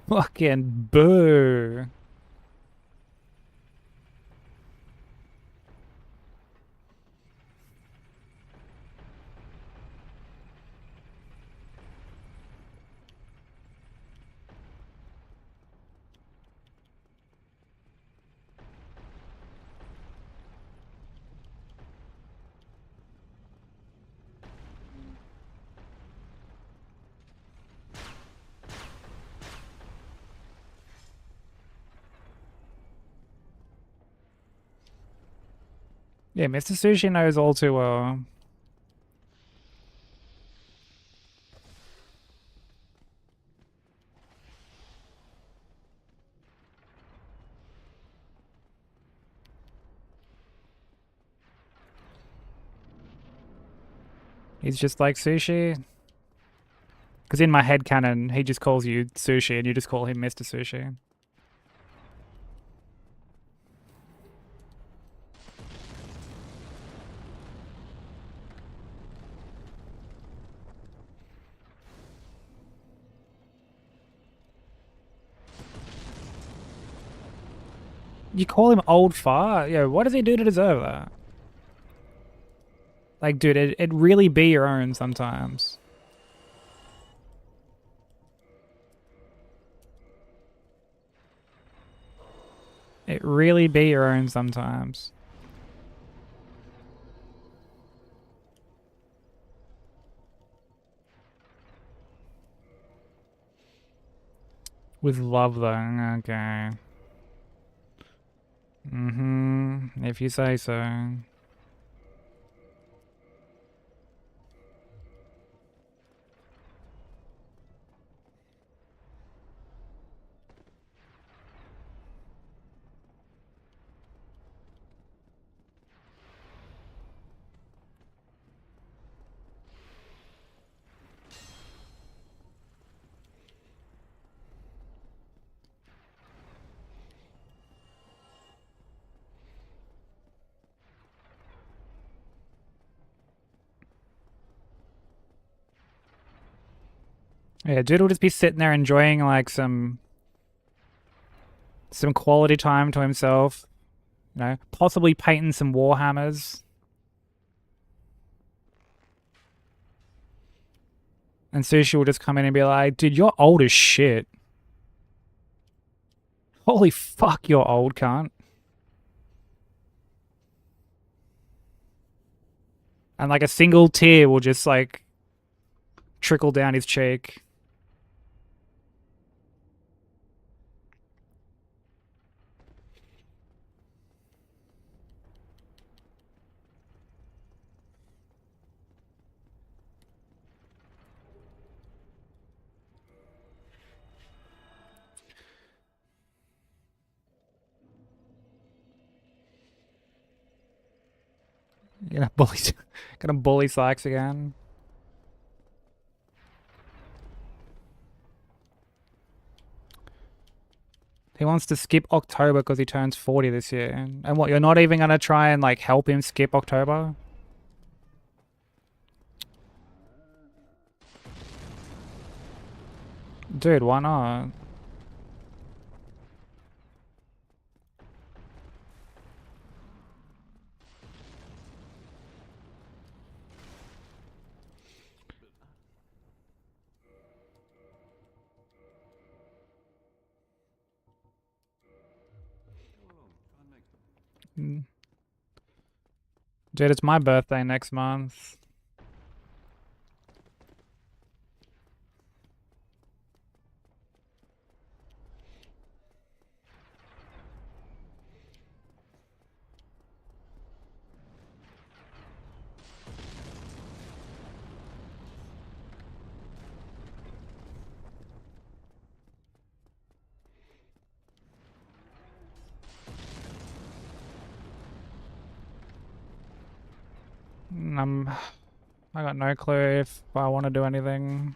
Fucking boo. Yeah, Mr. Sushi knows all too well. He's just like Sushi. Because in my head canon, he just calls you Sushi and you just call him Mr. Sushi. You call him old fart? Yo, what does he do to deserve that? Like, dude, it really be your own sometimes. It really be your own sometimes. With love, though. Okay. Mm-hmm. If you say so. Yeah, dude will just be sitting there enjoying like some quality time to himself. You know, possibly painting some Warhammers. And Sushi will just come in and be like, dude, you're old as shit. Holy fuck, you're old, cunt. And like a single tear will just like trickle down his cheek. Gonna bully Sykes again. He wants to skip October because he turns 40 this year. And what, you're not even gonna try and like help him skip October? Dude, why not? Mm. Dude, it's my birthday next month. I got no clue if I want to do anything.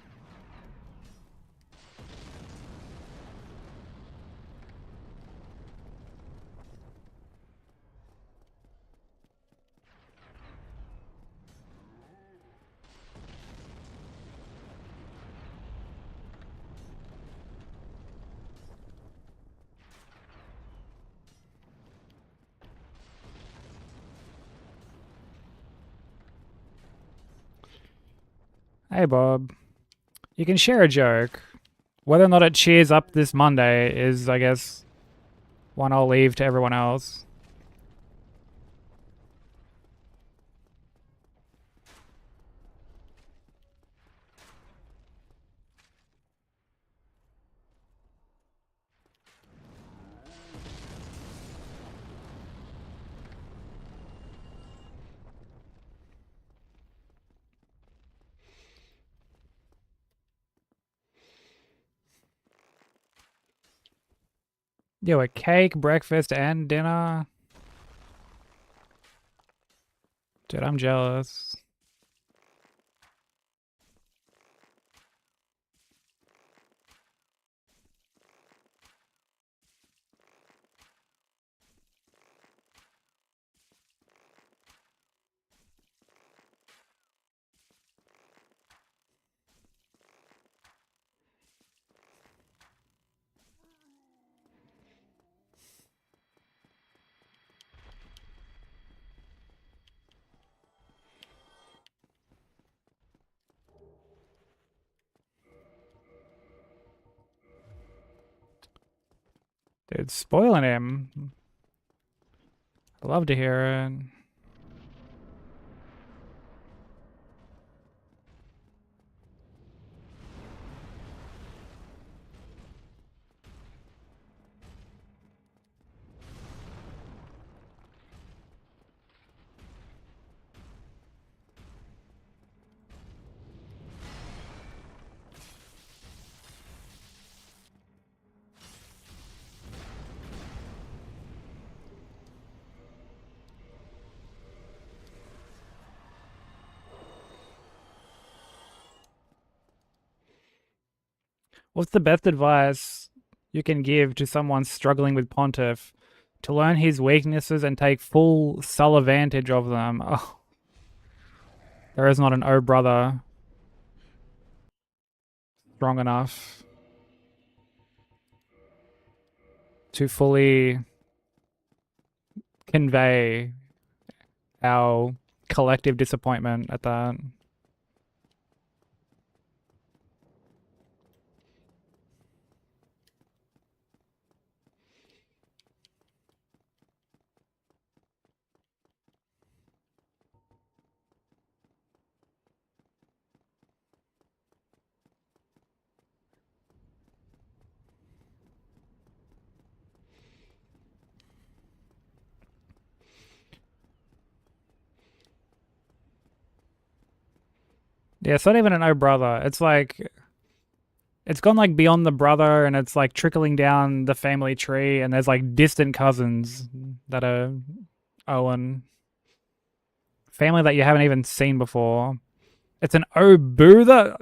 Hey, Bob. You can share a joke. Whether or not it cheers up this Monday is, I guess, one I'll leave to everyone else. Yo, a cake, breakfast, and dinner? Dude, I'm jealous. Dude, spoiling him. I love to hear it. What's the best advice you can give to someone struggling with Pontiff? To learn his weaknesses and take full soul advantage of them. Oh, there is not an O brother strong enough to fully convey our collective disappointment at that. Yeah, it's not even an O brother. It's like it's gone like beyond the brother and it's like trickling down the family tree and there's like distant cousins that are Owen. Family that you haven't even seen before. It's an O brother.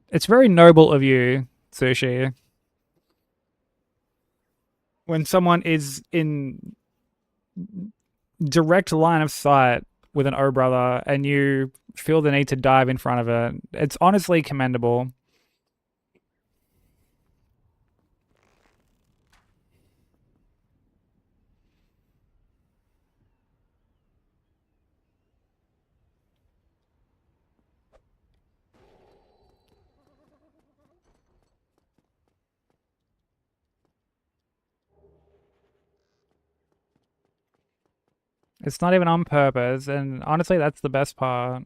It's very noble of you, Sushi. When someone is in direct line of sight with an O brother and you feel the need to dive in front of it, it's honestly commendable. It's not even on purpose, and honestly, that's the best part.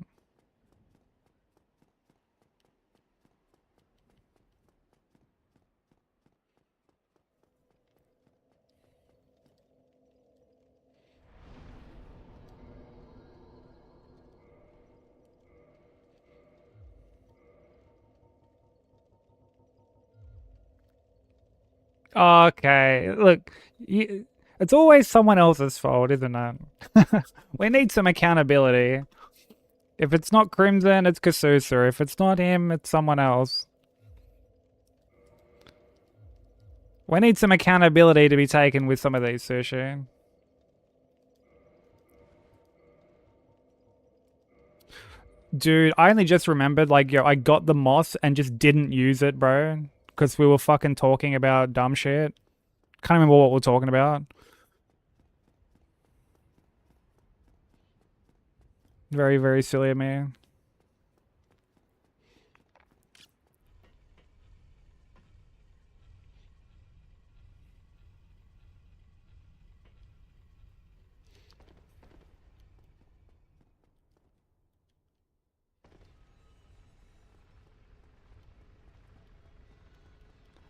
Okay, look, it's always someone else's fault, isn't it? We need some accountability. If it's not Crimson, it's Kasusa. If it's not him, it's someone else. We need some accountability to be taken with some of these sushi. Dude, I only just remembered, like, yo, I got the moss and just didn't use it, bro. Because we were fucking talking about dumb shit. Can't remember what we were talking about. Very, very silly of me.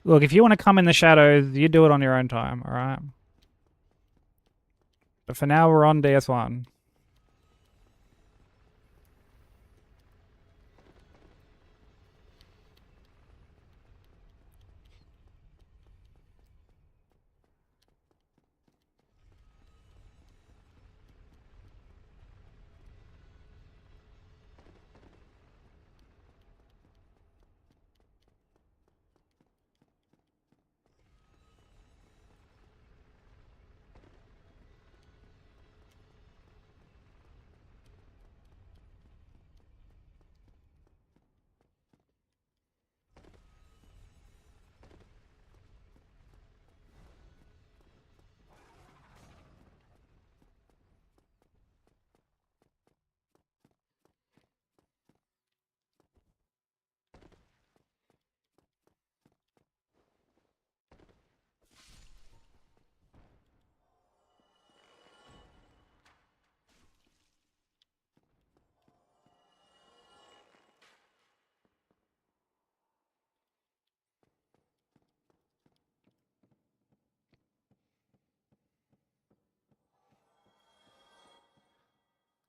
Look, if you want to come in the shadows, you do it on your own time, alright? But for now, we're on DS1.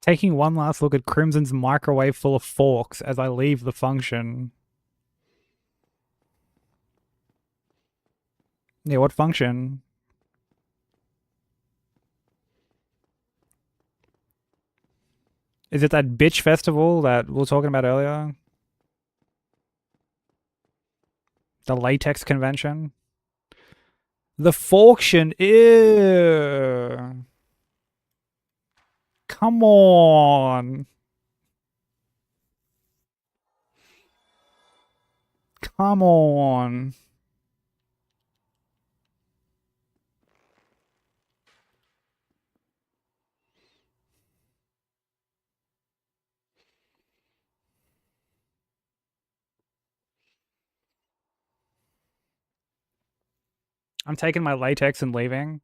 Taking one last look at Crimson's microwave full of forks as I leave the function. Yeah, what function? Is it that bitch festival that we were talking about earlier? The latex convention? The forction, ew. Come on. Come on. I'm taking my latex and leaving.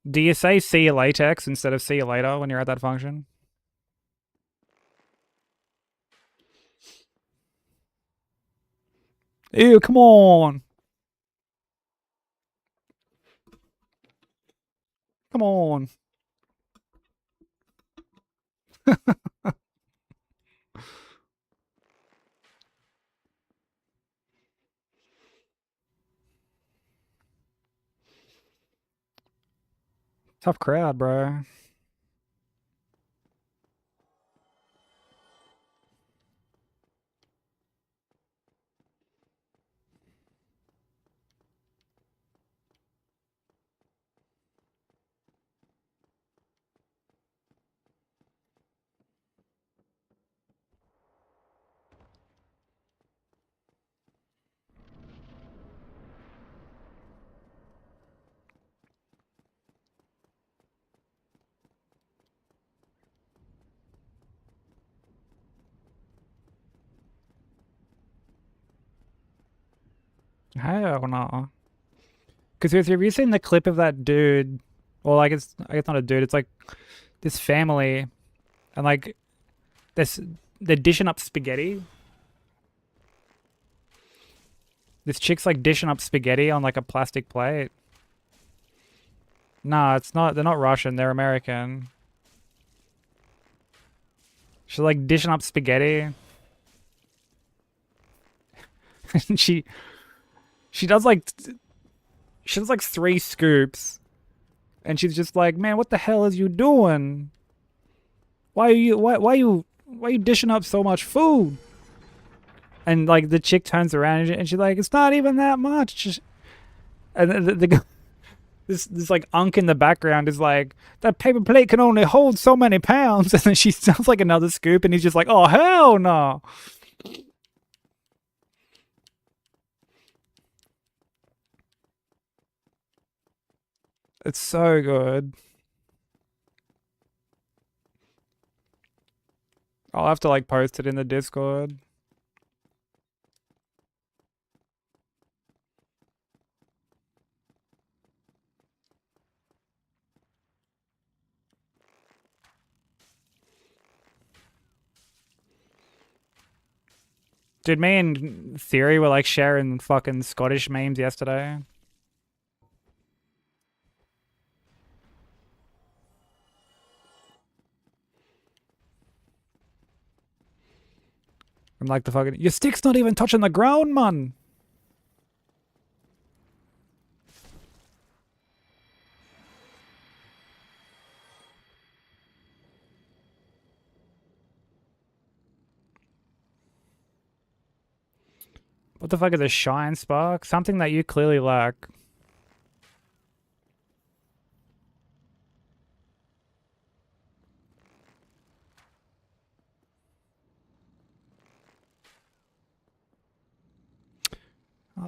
Do you say see you latex instead of see you later when you're at that function? Ew, come on. Come on. Tough crowd, bro. Hell no. Because have you seen the clip of that dude? Well, I guess not a dude. It's like this family, and like this, they're dishing up spaghetti. This chick's like dishing up spaghetti on like a plastic plate. Nah, it's not. They're not Russian. They're American. She's like dishing up spaghetti. And She does like 3 scoops, and she's just like, "Man, what the hell is you doing? Why are you dishing up so much food?" And like the chick turns around and she's like, "It's not even that much." And this like unk in the background is like, "That paper plate can only hold so many pounds." And then she sounds like another scoop, and he's just like, "Oh hell no!" It's so good. I'll have to like post it in the Discord. Dude, me and Theory were like sharing fucking Scottish memes yesterday. I'm like the fucking, your stick's not even touching the ground, man. What the fuck is a shine spark? Something that you clearly lack.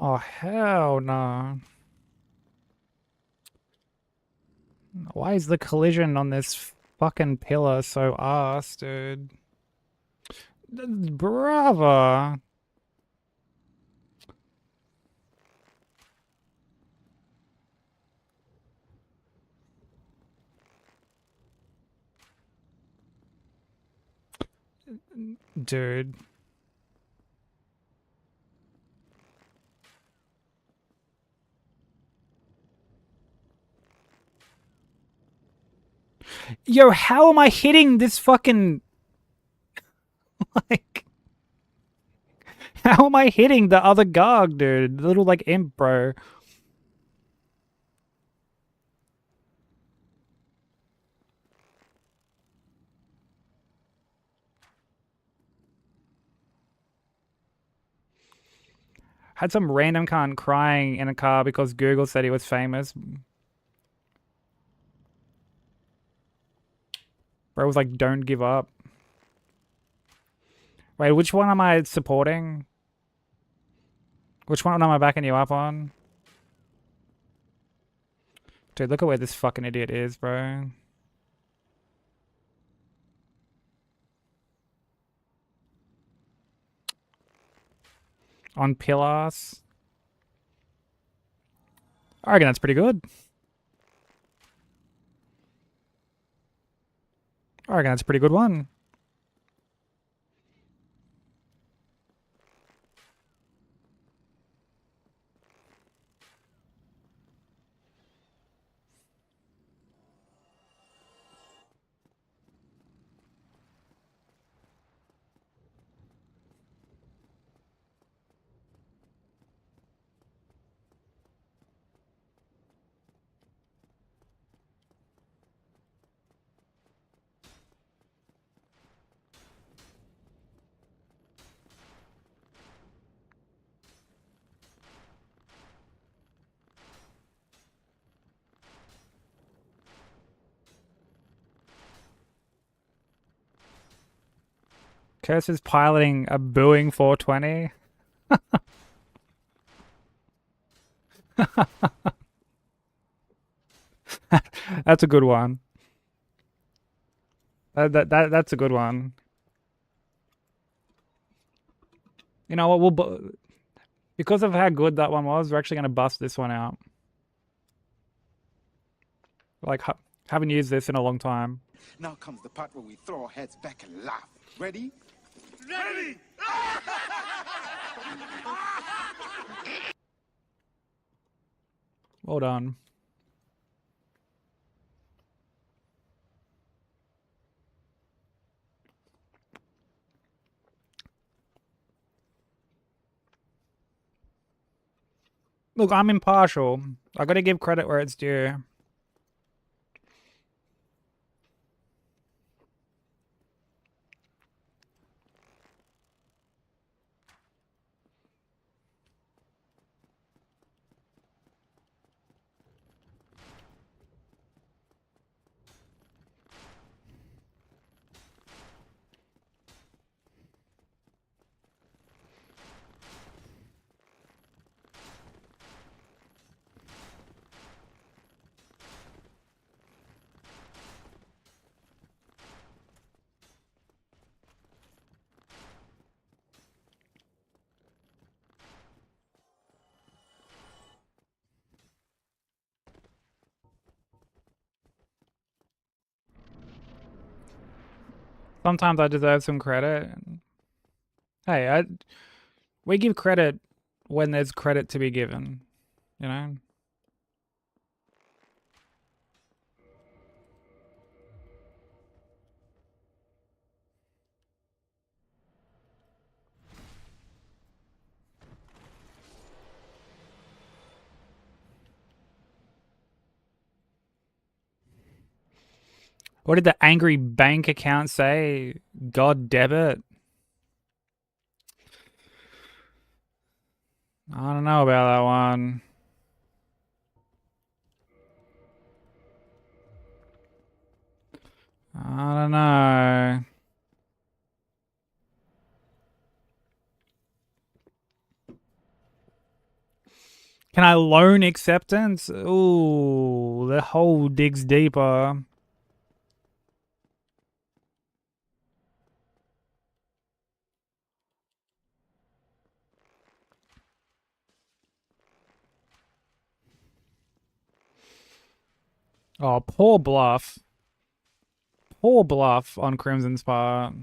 Oh, hell no. Why is the collision on this fucking pillar so ass, dude? Brava. Dude. Yo, how am I hitting this fucking... like... How am I hitting the other Garg, dude? The little, like, imp, bro. Had some random cunt crying in a car because Google said he was famous. Bro was like, don't give up. Wait, which one am I supporting? Which one am I backing you up on? Dude, look at where this fucking idiot is, bro. On pillars. I reckon that's pretty good. I reckon that's a pretty good one. Curse is piloting a Boeing 420. That's a good one. That's a good one. You know what? Because of how good that one was, we're actually gonna bust this one out. Like, haven't used this in a long time. Now comes the part where we throw our heads back and laugh. Ready? Ready! Well done. Look, I'm impartial. I gotta give credit where it's due. Sometimes I deserve some credit. Hey, we give credit when there's credit to be given, you know? What did the angry bank account say? God debit? I don't know about that one. I don't know. Can I loan acceptance? Ooh, the hole digs deeper. Oh, poor bluff. Poor bluff on Crimson's part.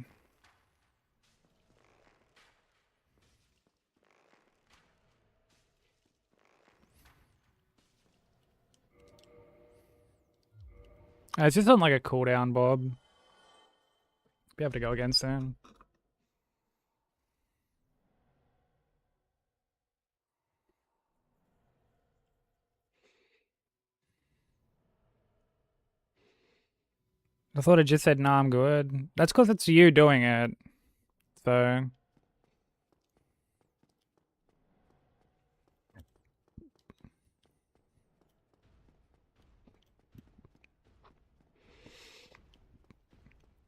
It's just on like a cooldown, Bob. Be able to go again soon. I thought it just said, nah, I'm good. That's because it's you doing it. So.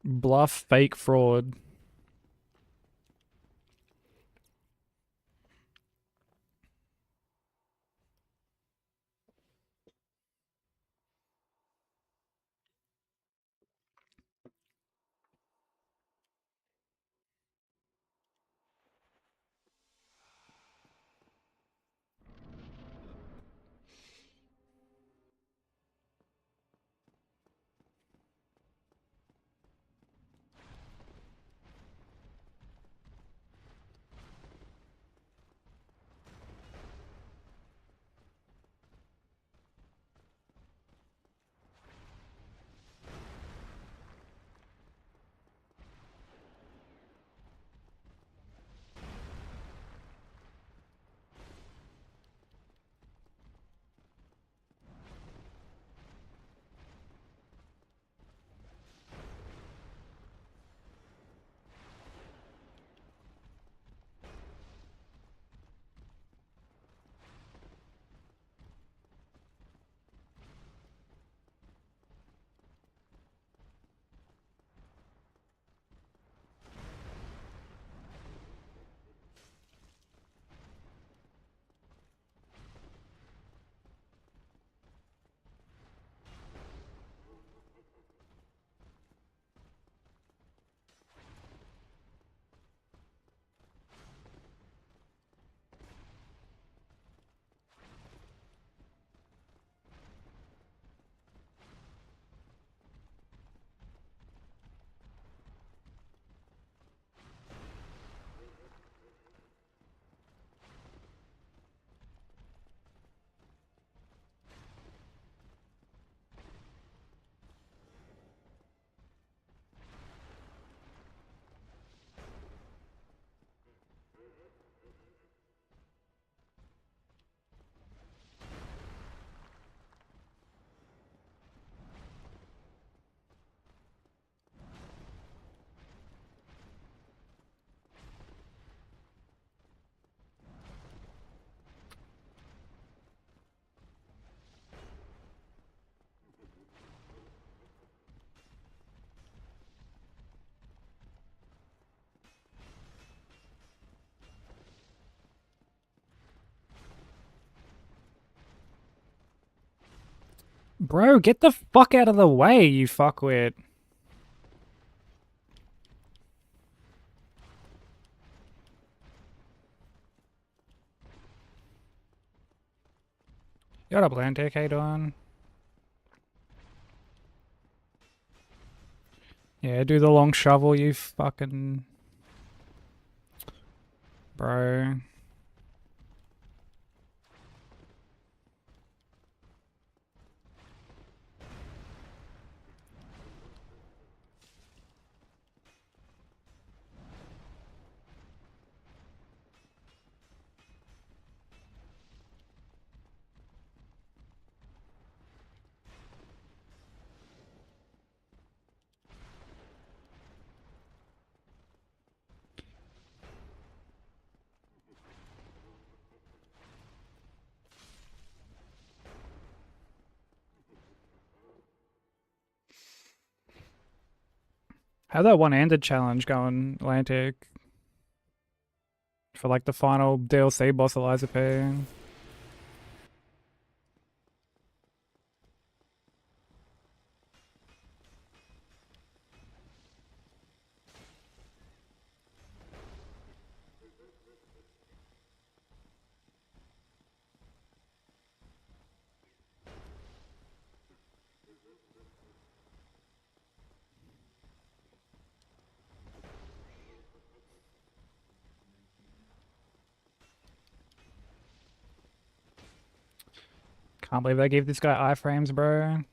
Bluff, fake, fraud. Bro, get the fuck out of the way, you fuckwit. You got a Atlantic, how you doing? Yeah, do the long shovel, you fucking... Bro. How that one-handed challenge going, Atlantic? For like the final DLC boss Eliza P. Can't believe they gave this guy iframes, bro.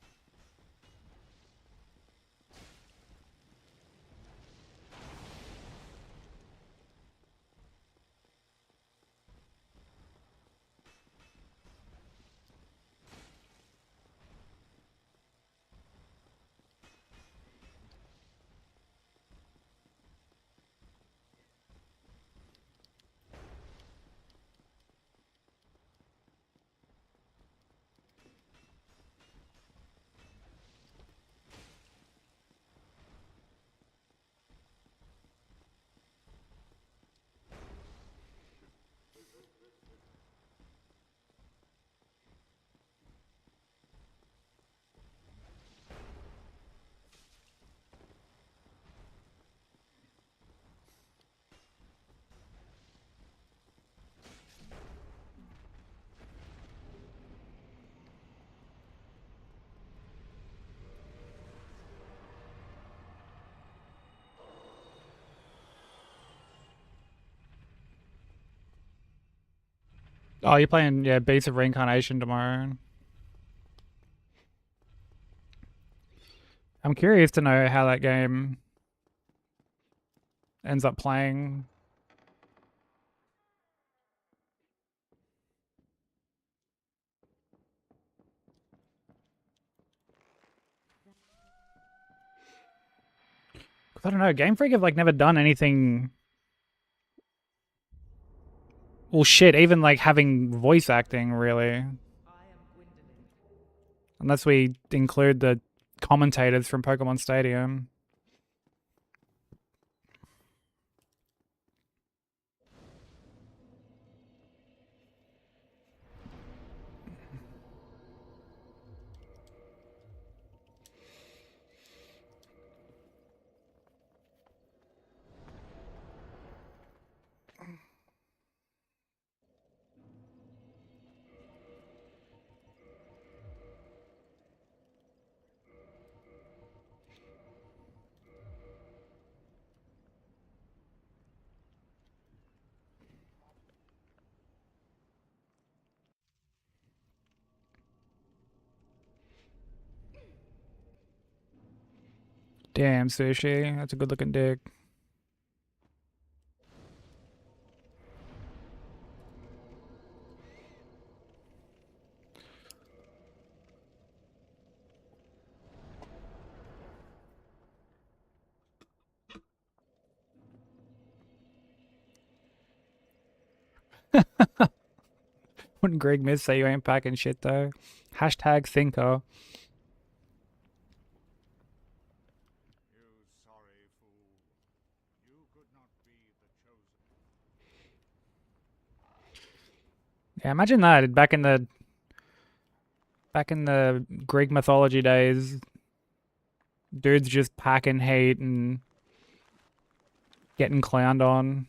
Oh, you're playing, yeah, Beats of Reincarnation tomorrow. I'm curious to know how that game ends up playing. I don't know, Game Freak have like never done anything. Well, shit, even like having voice acting, really. Unless we include the commentators from Pokemon Stadium. Damn, Sushi, that's a good looking dick. Wouldn't Greg Miz say you ain't packing shit though? Hashtag thinker. You sorry fool. You could not be the chosen. Yeah, imagine that back in the Back in the Greek mythology days, dudes just packing hate and getting clowned on.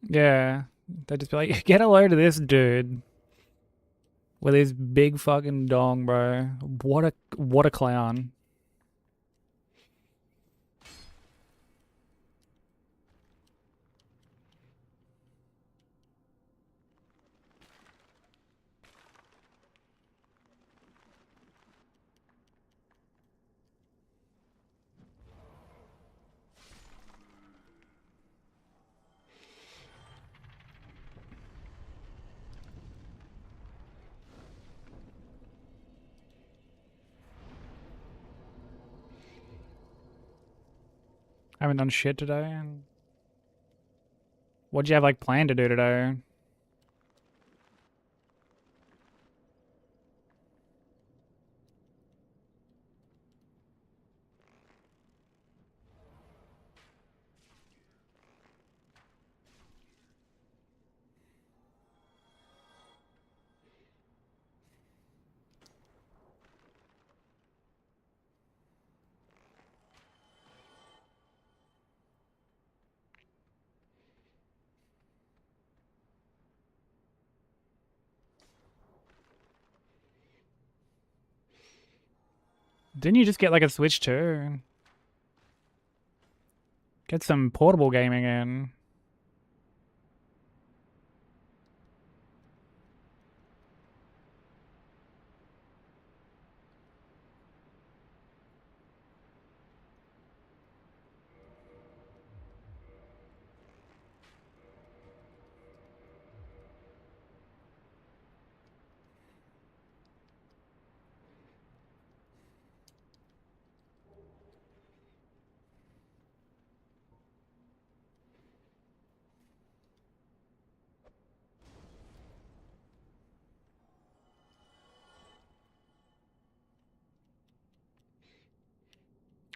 Yeah. They'd just be like, get a load of this dude with his big fucking dong, bro. What a clown. I haven't done shit today. What'd you have like planned to do today? Didn't you just get like a Switch too? Get some portable gaming in.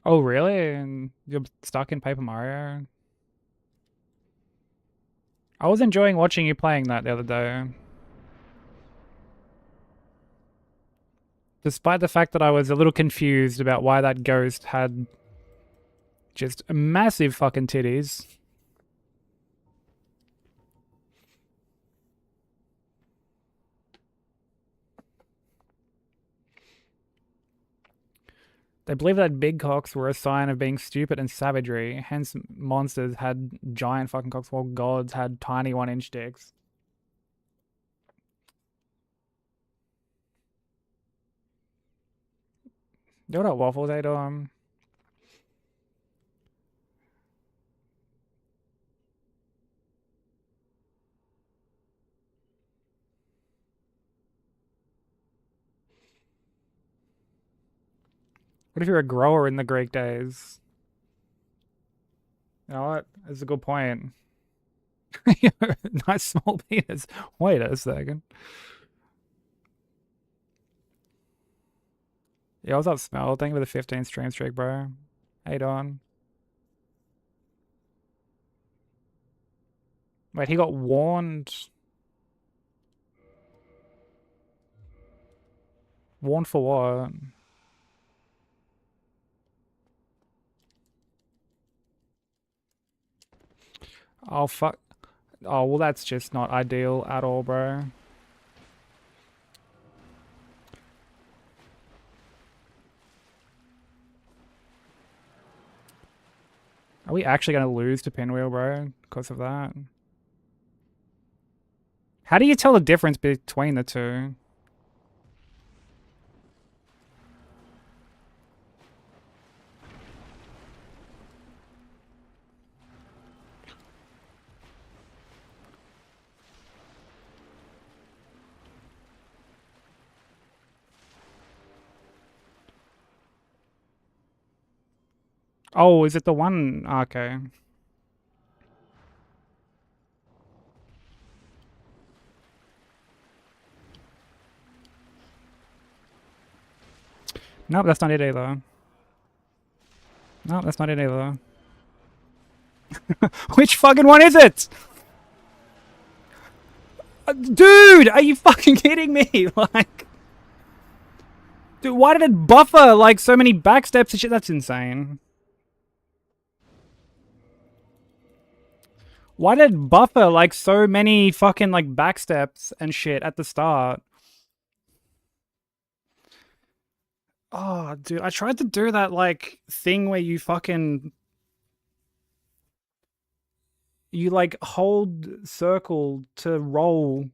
Oh, really? And you're stuck in Paper Mario? I was enjoying watching you playing that the other day. Despite the fact that I was a little confused about why that ghost had just massive fucking titties. They believed that big cocks were a sign of being stupid and savagery, hence monsters had giant fucking cocks while gods had tiny 1-inch dicks. What up, Waffles? How you doing? What if you're a grower in the Greek days? You know what? That's a good point. Nice small penis. Wait a second. Yeah, what's up, Smell? Thank you for the 15 stream streak, bro. How you doing? Wait, he got warned. Warned for what? Oh, fuck. Oh, well, that's just not ideal at all, bro. Are we actually going to lose to Pinwheel, bro, because of that? How do you tell the difference between the two? Oh, is it the one? Okay. Nope, that's not it either. Nope, that's not it either. Which fucking one is it? Dude, are you fucking kidding me? Like, dude, why did it buffer like so many backsteps and shit? That's insane. Why did it buffer like so many fucking like backsteps and shit at the start? Oh, dude, I tried to do that like thing where you fucking like hold circle to roll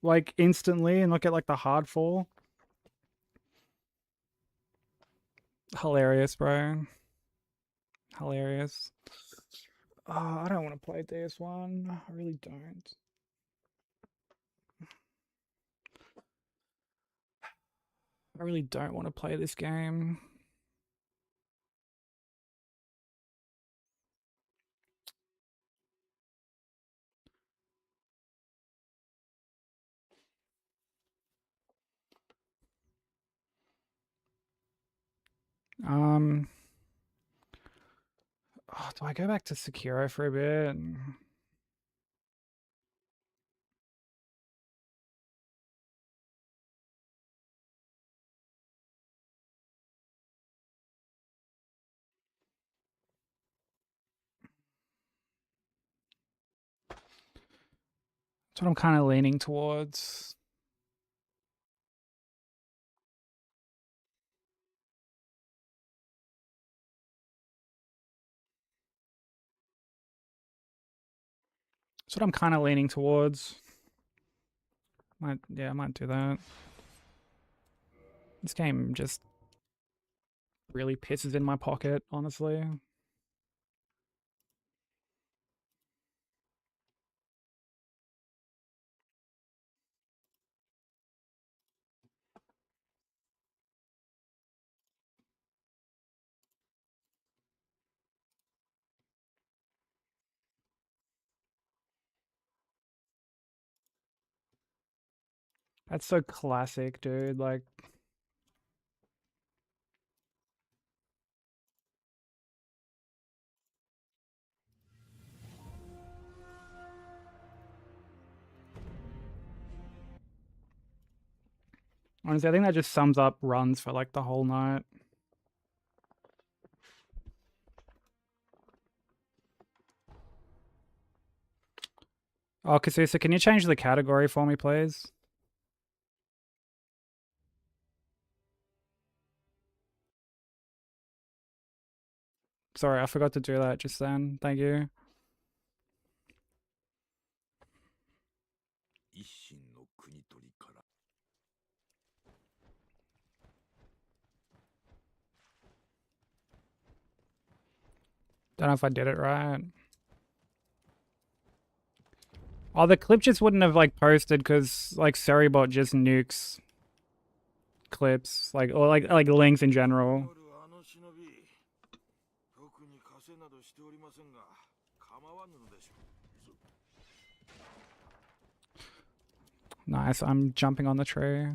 like instantly and not get like the hard fall. Hilarious, bro. Hilarious. Oh, I don't want to play DS1. I really don't. I really don't want to play this game. Oh, do I go back to Sekiro for a bit? That's what I'm kind of leaning towards. That's what I'm kind of leaning towards. I might do that. This game just really pisses in my pocket, honestly. That's so classic, dude. Like, honestly, I think that just sums up runs for like the whole night. Oh, Kasusa, can you change the category for me, please? Sorry, I forgot to do that just then. Thank you. 一心の国取りから Don't know if I did it right. Oh, the clip just wouldn't have like posted because like Seribot just nukes clips, like or like links in general. あの忍び特に枷などしておりませんが構わぬのでしょう Nice, I'm jumping on the tree.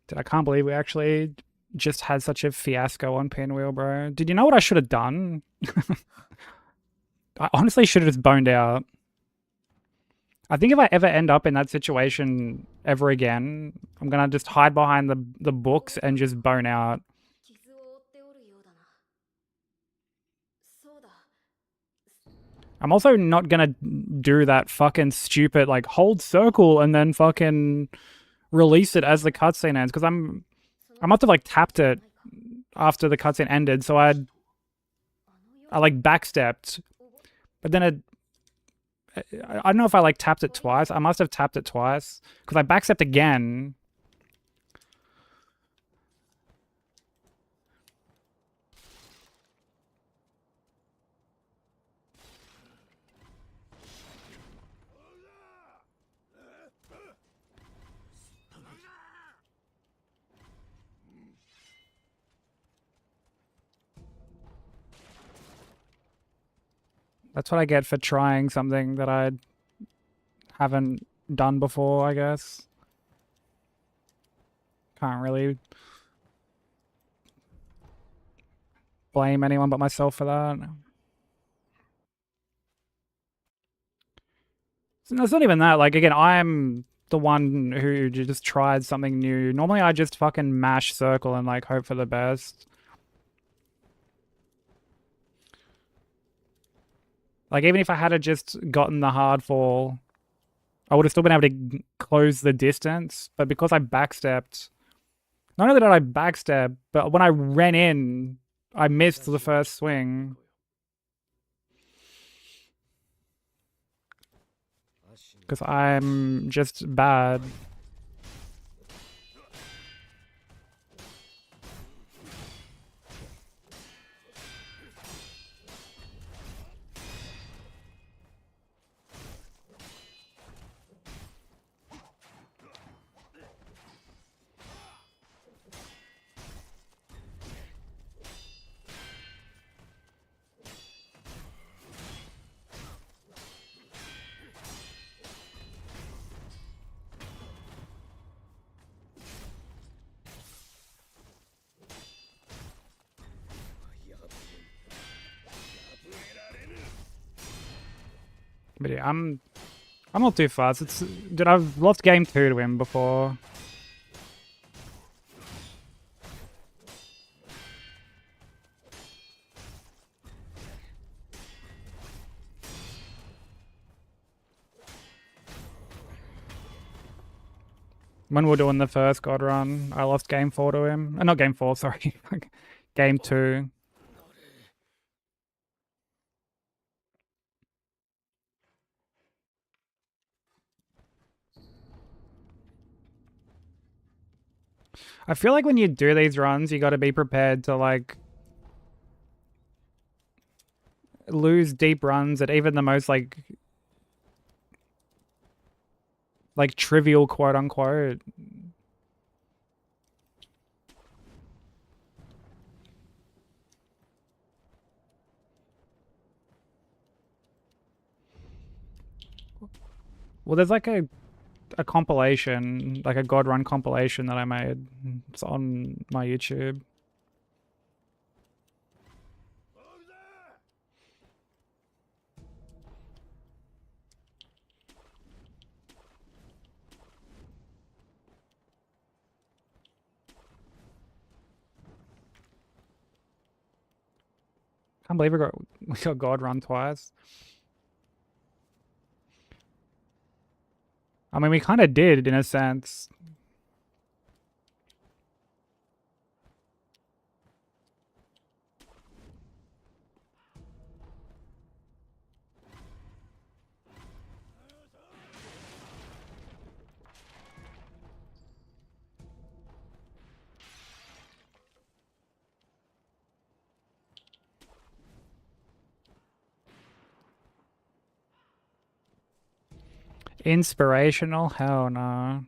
Dude, I can't believe we actually just had such a fiasco on Pinwheel, bro. Did you know what I should have done? I honestly should have just boned out. I think if I ever end up in that situation ever again, I'm gonna just hide behind the books and just bone out. 傷を負っておるようだな。そうだ。 I'm also not gonna do that fucking stupid like hold circle and then fucking release it as the cutscene ends because I must have like tapped it after the cutscene ended, so I like backstepped, but then I don't know if I like tapped it twice. I must have tapped it twice because I backstepped again. That's what I get for trying something that I haven't done before, I guess. Can't really blame anyone but myself for that. It's not even that. Like, again, I'm the one who just tried something new. Normally, I just fucking mash circle and, like, hope for the best. Like, even if I had just gotten the hard fall, I would have still been able to close the distance. But because I backstepped, not only did I backstep, but when I ran in, I missed the first swing. Because I'm just bad. But yeah, I'm not too fast. It's dude, I've lost game 2 to him before. When we were doing the first God run, I lost game 4 to him. Not game 4, sorry. Game 2. I feel like when you do these runs, you got to be prepared to, like, lose deep runs at even the most, like trivial, quote unquote. Well, there's like a compilation, like a God Run compilation that I made. It's on my YouTube. Can't believe we got God Run twice. I mean, we kind of did in a sense. Inspirational? Hell no.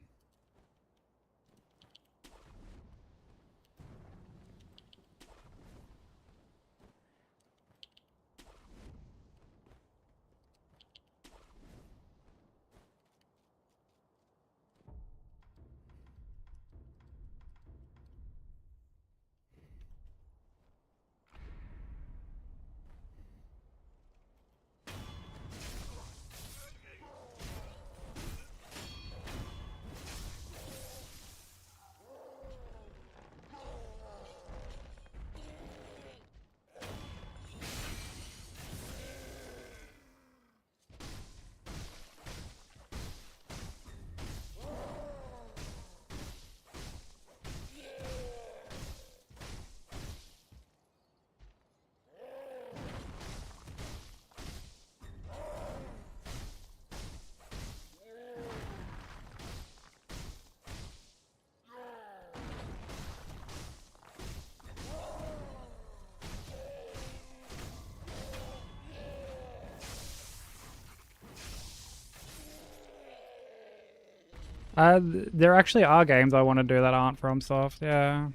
There actually are games I want to do that aren't FromSoft, yeah.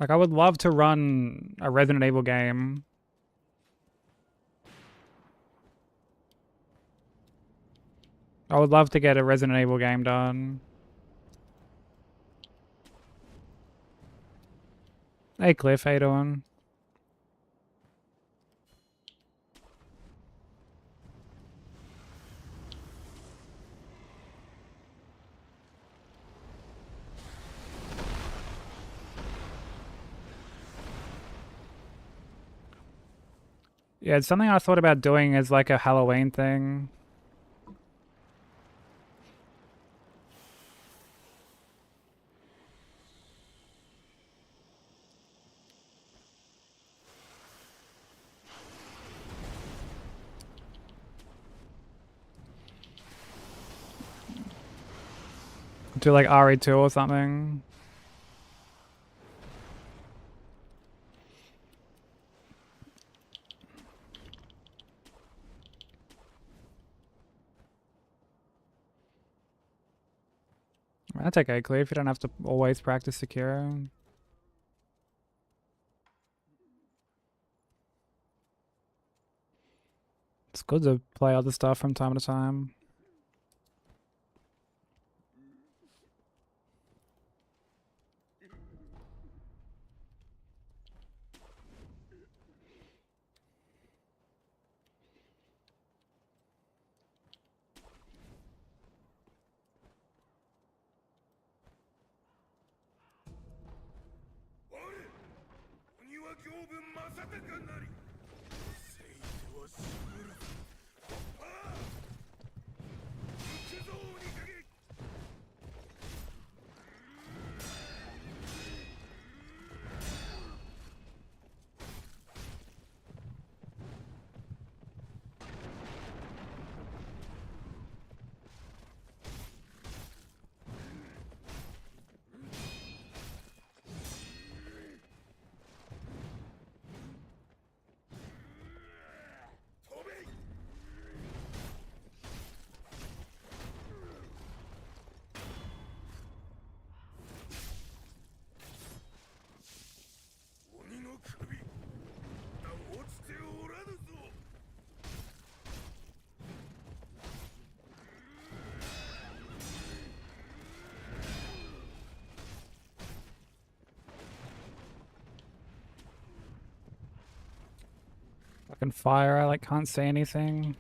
Like, I would love to run a Resident Evil game. I would love to get a Resident Evil game done. Hey Cliff, how you doing? Yeah, it's something I thought about doing as like a Halloween thing. Do like RE2 or something. That's okay, Cliff. You don't have to always practice Sekiro. It's good to play other stuff from time to time. Fucking fire, I like can't say anything.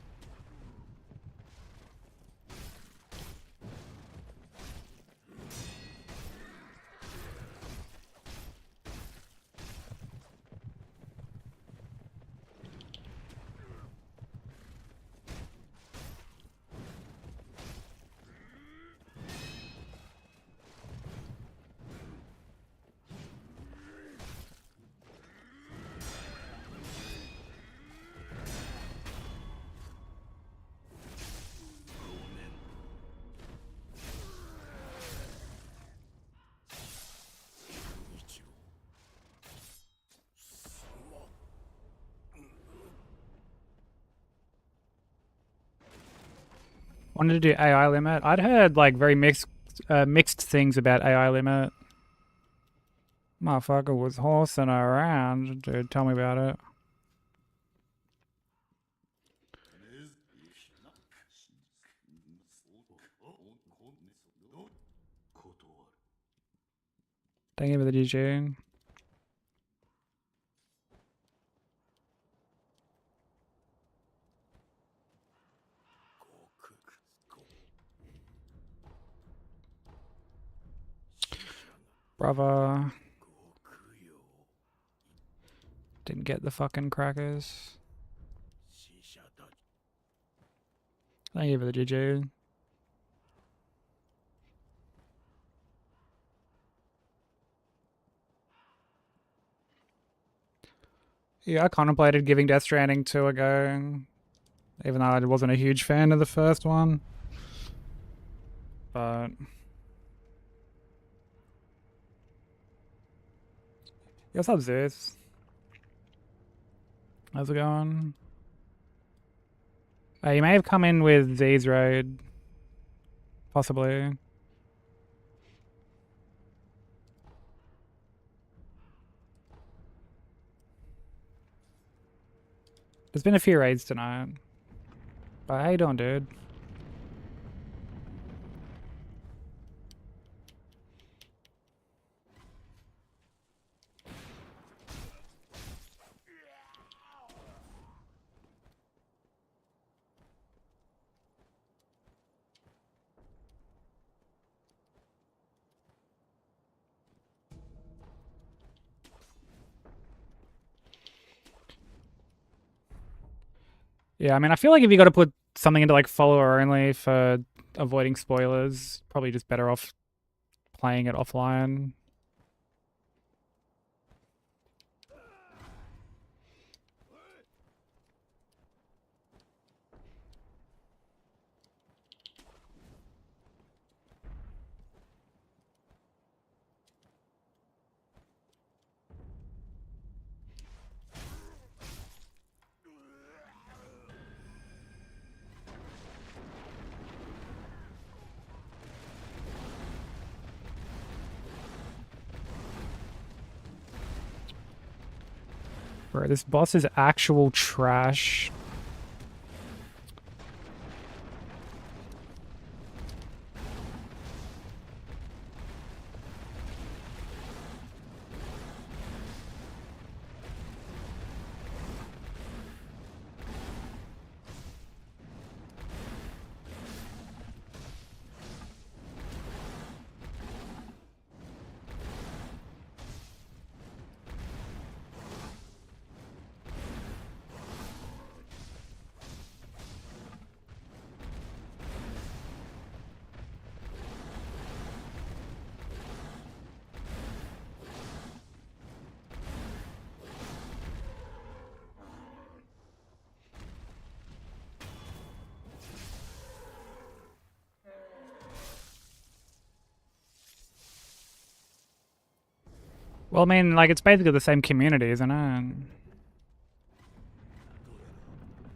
Wanted to do AI limit. I'd heard like very mixed things about AI limit. Motherfucker was horsing around, dude. Tell me about it. Thank you for the DJ. Brother. Didn't get the fucking crackers. Thank you for the GG. Yeah, I contemplated giving Death Stranding 2 a go, even though I wasn't a huge fan of the first one. But yeah, what's up, Zeus? How's it going? You may have come in with Z's raid. Possibly. There's been a few raids tonight. But how you doing, dude? Yeah, I mean, I feel like if you got to put something into like follower only for avoiding spoilers, probably just better off playing it offline. Bro, this boss is actual trash. Well, I mean, like, it's basically the same community, isn't it?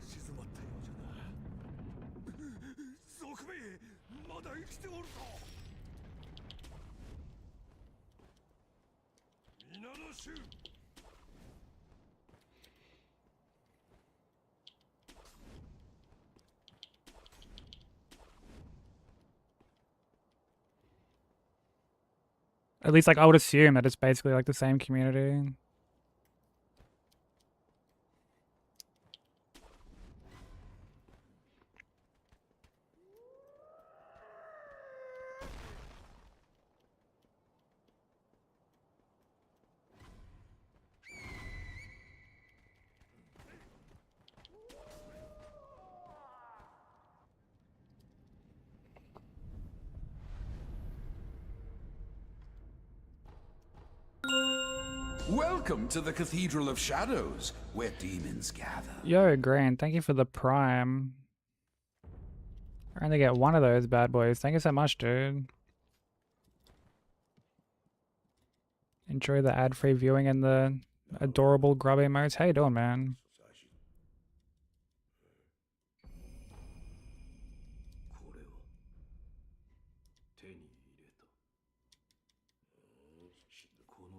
静まったようじゃな。賊め、まだ生きておるぞ。皆の衆。At least, like, I would assume that it's basically like the same community. Welcome to the Cathedral of Shadows, where demons gather. Yo, Grant, thank you for the prime. I only get one of those bad boys. Thank you so much, dude. Enjoy the ad-free viewing and the adorable grub emotes. How you doing, man? これは手に入れた。この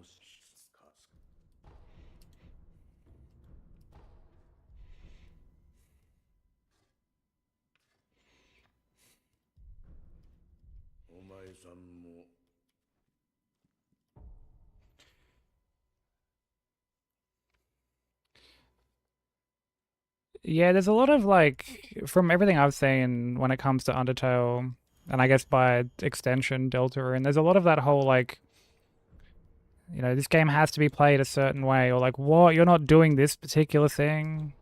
お前さんも Yeah, there's a lot of like, from everything I've seen when it comes to Undertale, and I guess by extension Deltarune, there's a lot of that whole like, you know, this game has to be played a certain way, or like, what, you're not doing this particular thing,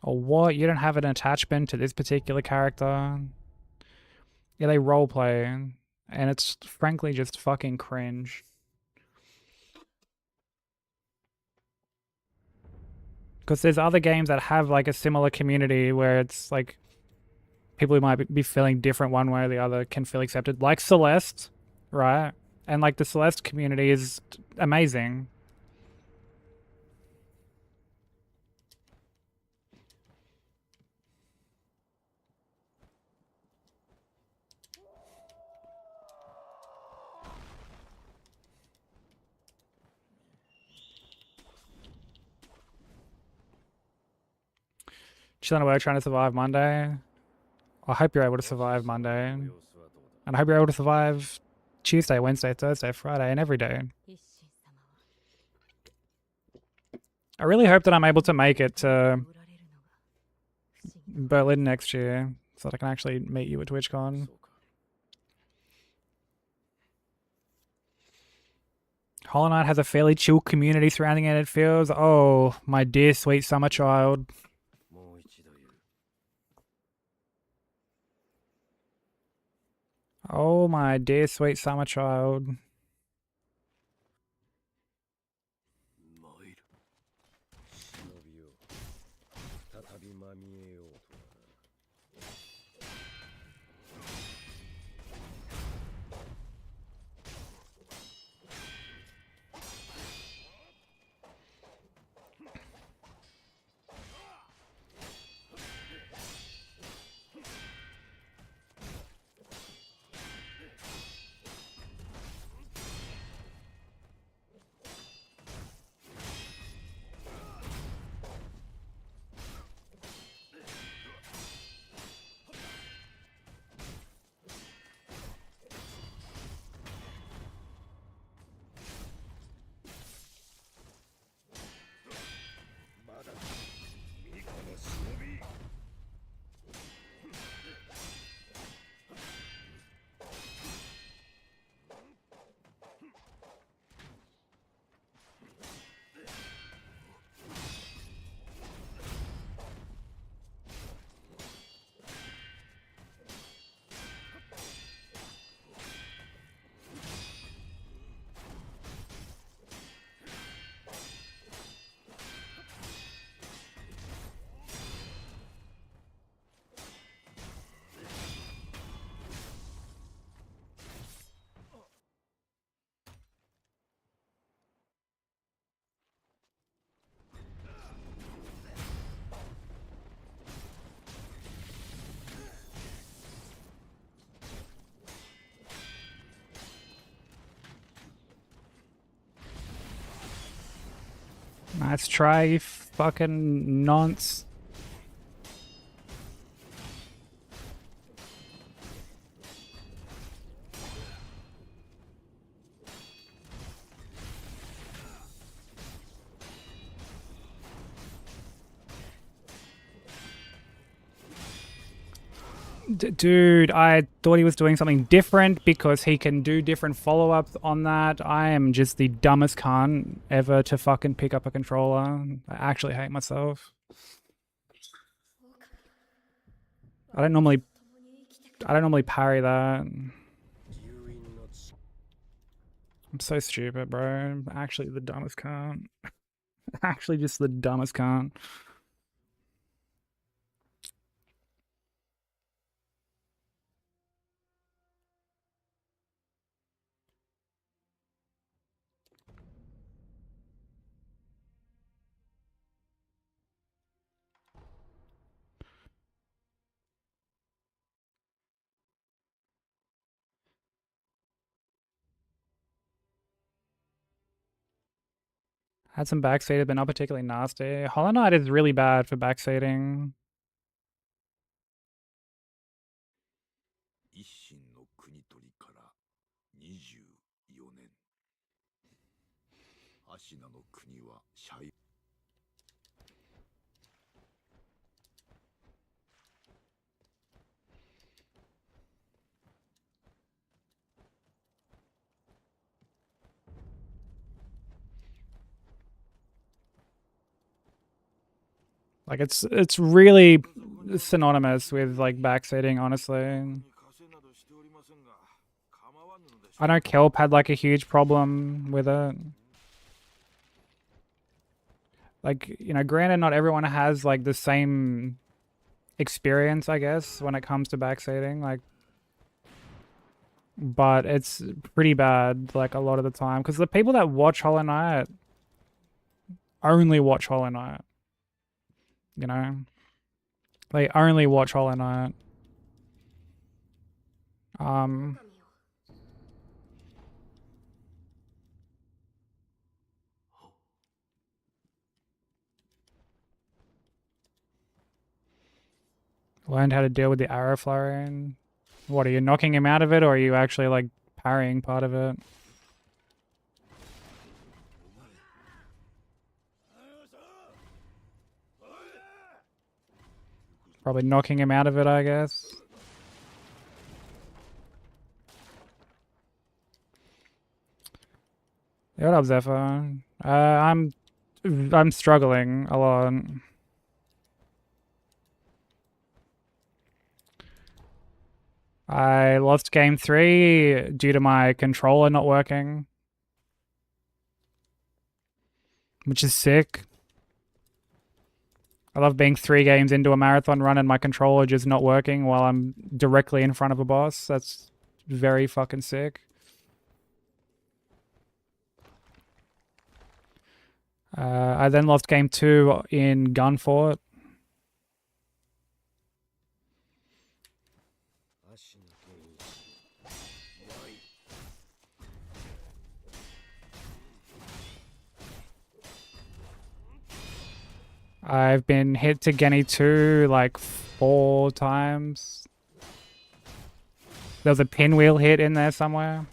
or what, you don't have an attachment to this particular character. Yeah, they roleplay, and it's frankly just fucking cringe. Because there's other games that have like a similar community where it's like people who might be feeling different one way or the other can feel accepted, like Celeste, right? And like the Celeste community is amazing. She's on work trying to survive Monday. I hope you're able to survive Monday. And I hope you're able to survive Tuesday, Wednesday, Thursday, Friday, and every day. 一心様は I really hope that I'm able to make it to おられるのが不思議な Berlin next year so that I can actually meet you at TwitchCon. Hollow Knight has a fairly chill community surrounding it, it feels. Oh, my dear sweet summer child. もう一度言う。 Oh, my dear sweet summer child. 参る。忍びよ。再びまみえようとはな。 Nice try, you fucking nonce. Dude, I thought he was doing something different because he can do different follow-ups on that. I am just the dumbest cunt ever to fucking pick up a controller. I actually hate myself. I don't normally parry that. I'm so stupid, bro. I'm actually the dumbest cunt. Actually just the dumbest cunt. Had some backseated, but not particularly nasty. Hollow Knight is really bad for backseating. 一心の国取りから24年。アシナの国はシャイ。 Like it's really synonymous with like backseating, honestly. I know Kelp had like a huge problem with it. Like, you know, granted not everyone has like the same experience, I guess, when it comes to backseating, like, but it's pretty bad like a lot of the time because the people that watch Hollow Knight only watch Hollow Knight. You know, they only watch Hollow Knight. Learned how to deal with the arrow flurry. What, are you knocking him out of it, or are you actually like parrying part of it? Probably knocking him out of it, I guess. Yeah, what up, Zephyr? I'm struggling a lot. I lost game 3 due to my controller not working, which is sick. I love being 3 games into a marathon run and my controller just not working while I'm directly in front of a boss. That's very fucking sick. I then lost game 2 in Gunfort. I've been hit to Genny 2 like 4 times. There was a pinwheel hit in there somewhere.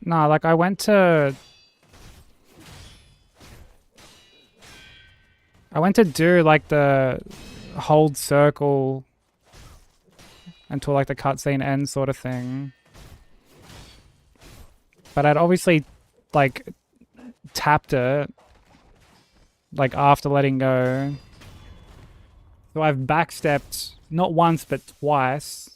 Nah, like I went to do like the hold circle until like the cutscene ends sort of thing. But I'd obviously like tapped it like after letting go. So I've backstepped not once but twice.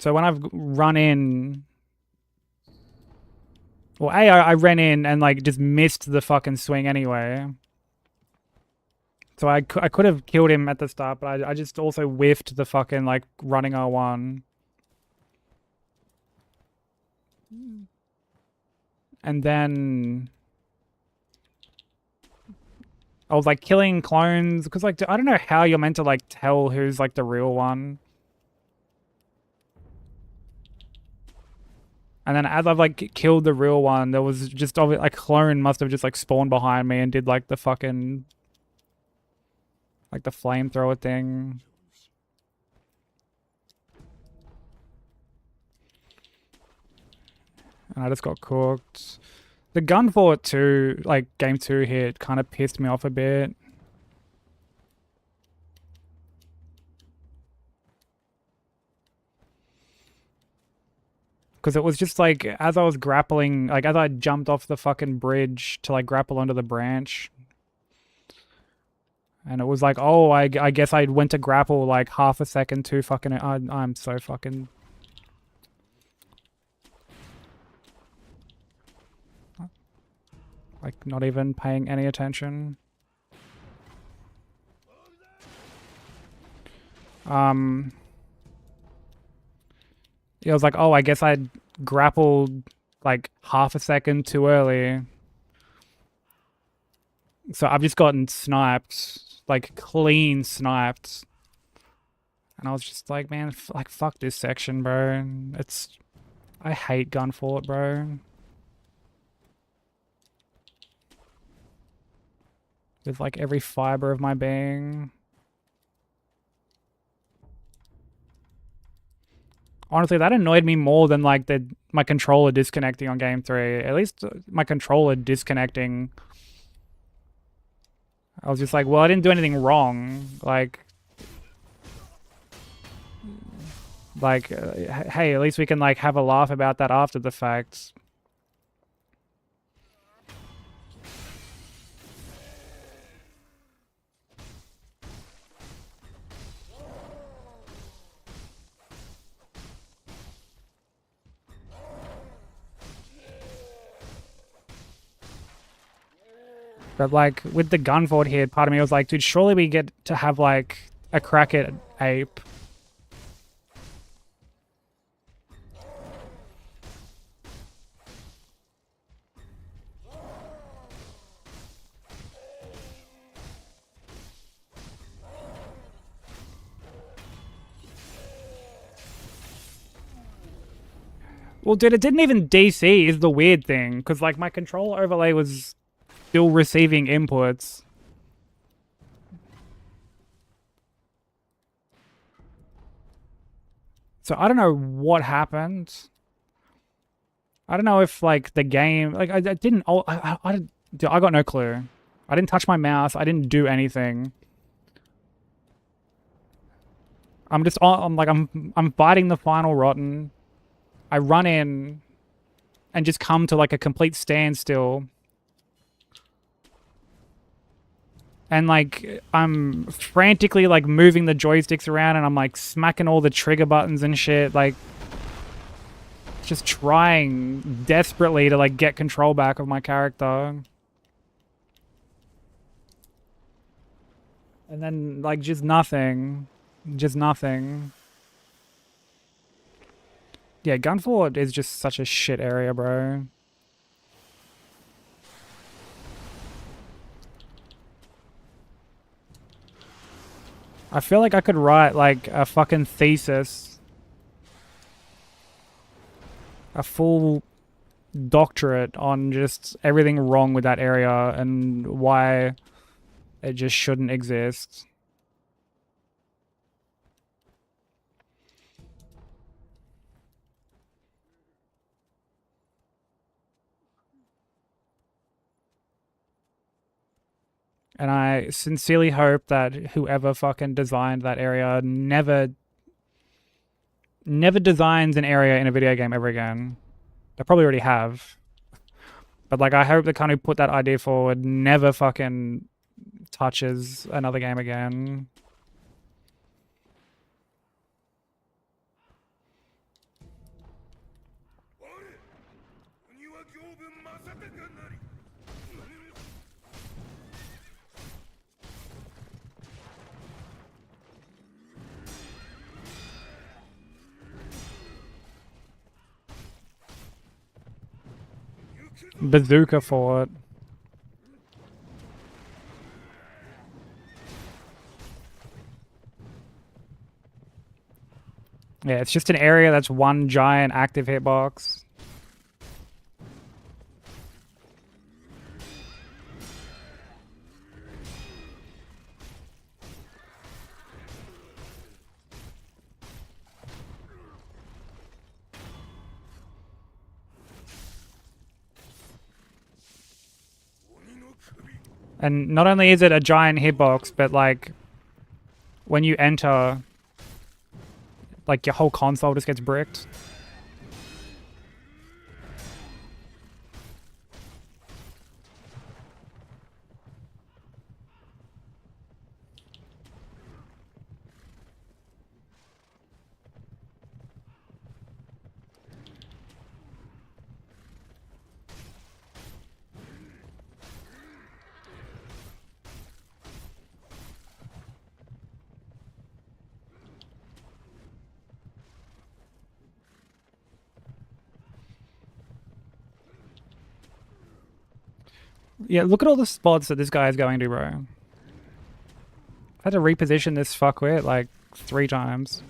So when I've run in, well, I ran in and like just missed the fucking swing anyway. So I could have killed him at the start, but I just also whiffed the fucking like running R1. And then I was like killing clones because like I don't know how you're meant to like tell who's like the real one. And then as I've like killed the real one, there was just like a clone must have just like spawned behind me and did like the fucking like the flamethrower thing. And I just got cooked. The Gunfort 2, like game 2 hit, kind of pissed me off a bit. Because it was just like, as I was grappling, like as I jumped off the fucking bridge to like grapple onto the branch. And it was like, oh, I guess I went to grapple like half a second too fucking, I'm so fucking... Like not even paying any attention. Yeah, I was like, oh, I guess I grappled like half a second too early. So I've just gotten sniped, like clean sniped. And I was just like, man, like fuck this section, bro. I hate Gunfort, bro. With like every fiber of my being. Honestly, that annoyed me more than like my controller disconnecting on game 3. At least my controller disconnecting, I was just like, well, I didn't do anything wrong. Like, hey, at least we can like have a laugh about that after the fact. But like with the gun fort here, part of me was like, dude, surely we get to have like a crack at ape. Well, dude, it didn't even DC is the weird thing, because like my control overlay was still receiving inputs. So I don't know what happened. I don't know if like the game, like I didn't, dude, I got no clue. I didn't touch my mouse. I didn't do anything. I'm just on, I'm fighting the final rotten. I run in and just come to like a complete standstill. And like I'm frantically like moving the joysticks around and I'm like smacking all the trigger buttons and shit, like just trying desperately to like get control back of my character. And then like just nothing. Just nothing. Yeah, Gunfort is just such a shit area, bro. I feel like I could write like a fucking thesis. A full doctorate on just everything wrong with that area and why it just shouldn't exist. And I sincerely hope that whoever fucking designed that area never designs an area in a video game ever again. They probably already have. But like I hope the kind who put that idea forward never fucking touches another game again. Bazooka fort. Yeah, it's just an area that's one giant active hitbox. And not only is it a giant hitbox, but like when you enter, like your whole console just gets bricked. Yeah, look at all the spots that this guy is going to, bro. I had to reposition this fuckwit like 3 times.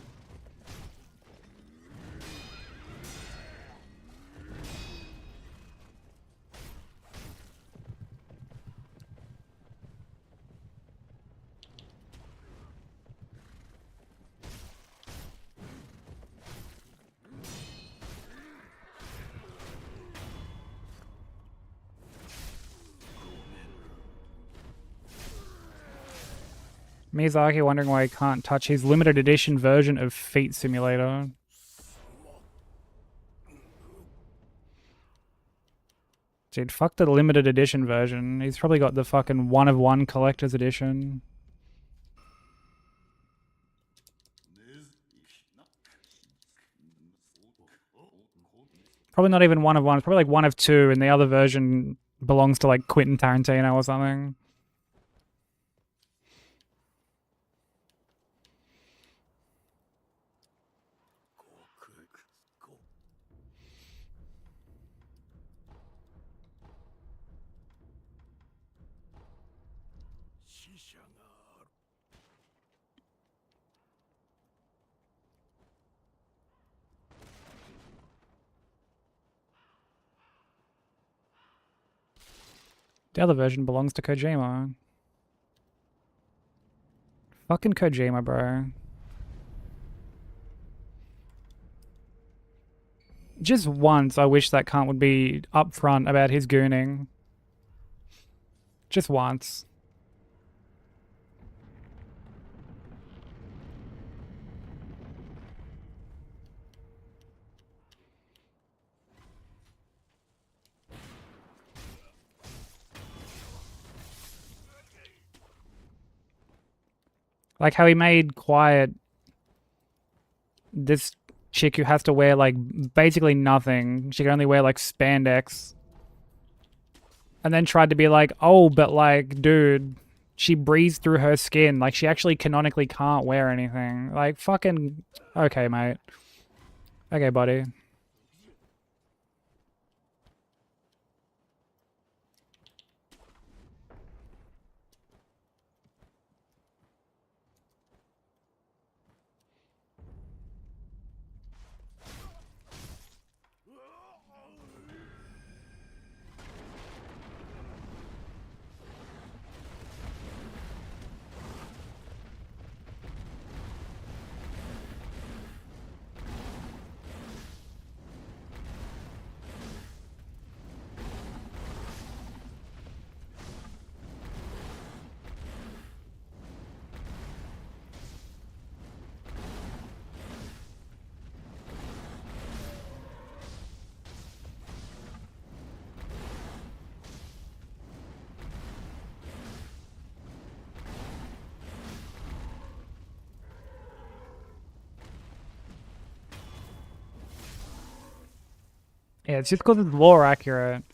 Miyazaki wondering why he can't touch his limited edition version of Feet Simulator. Dude, fuck the limited edition version. He's probably got the fucking 1 of 1 collector's edition. Probably not even 1 of 1. It's probably like 1 of 2, and the other version belongs to like Quentin Tarantino or something. The other version belongs to Kojima. Fucking Kojima, bro. Just once, I wish that cunt would be upfront about his gooning. Just once. Like how he made Quiet this chick who has to wear like basically nothing. She can only wear like spandex. And then tried to be like, oh, but like, dude, she breathes through her skin. Like she actually canonically can't wear anything. Like fucking okay, mate. Okay, buddy. Yeah, it's just because it's lore accurate.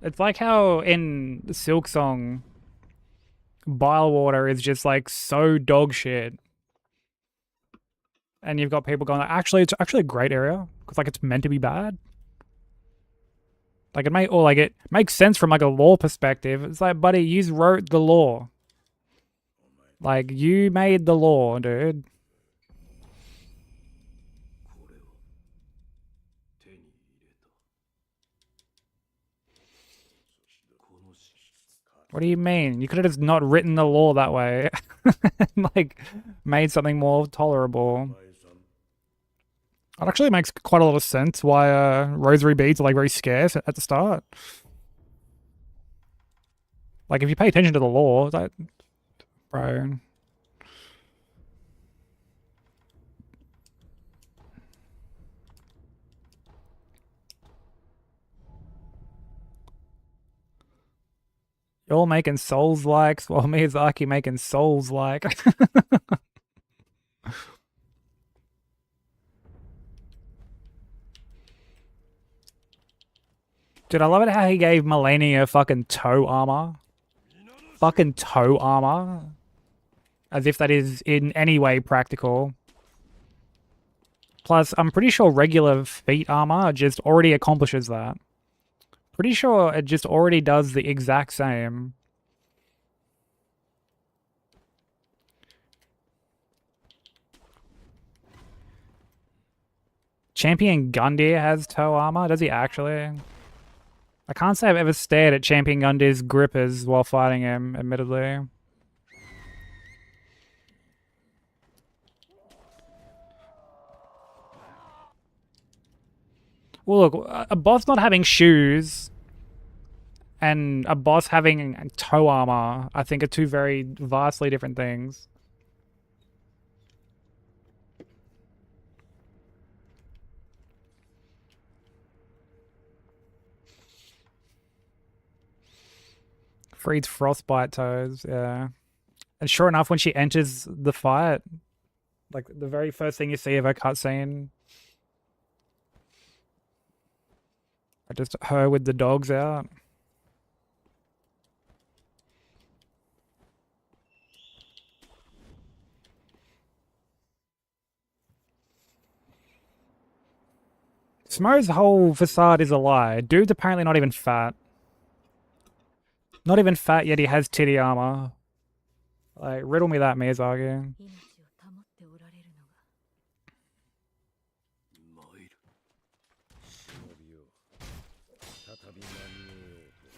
It's like how in Silk Song, Bile Water is just like so dog shit. And you've got people going, like, actually, it's actually a great area because like it's meant to be bad. Like it makes sense from like a lore perspective. It's like, buddy, you wrote the lore. Like you made the lore, dude. What do you mean? You could have just not written the lore that way. Like, made something more tolerable. It actually makes quite a lot of sense why rosary beads are like very scarce at the start. Like, if you pay attention to the lore, that... Bro... You're all making souls likes while Miyazaki making souls like. Dude, I love it how he gave Melania fucking toe armor. Fucking toe armor. As if that is in any way practical. Plus, I'm pretty sure regular feet armor just already accomplishes that. Pretty sure it just already does the exact same. Champion Gundyr has toe armor? Does he actually? I can't say I've ever stared at Champion Gundyr's grippers while fighting him, admittedly. Well, look, a boss not having shoes and a boss having toe armor, I think, are two very vastly different things. Freed's frostbite toes, yeah. And sure enough, when she enters the fight, Like the very first thing you see of a cutscene. Just her with the dogs out. Smo's whole facade is a lie. Dude's apparently not even fat. Not even fat, yet he has titty armor. Like, riddle me that, Miyazaki. 命を保っておられるのが参る忍びよ再び間に合おうと。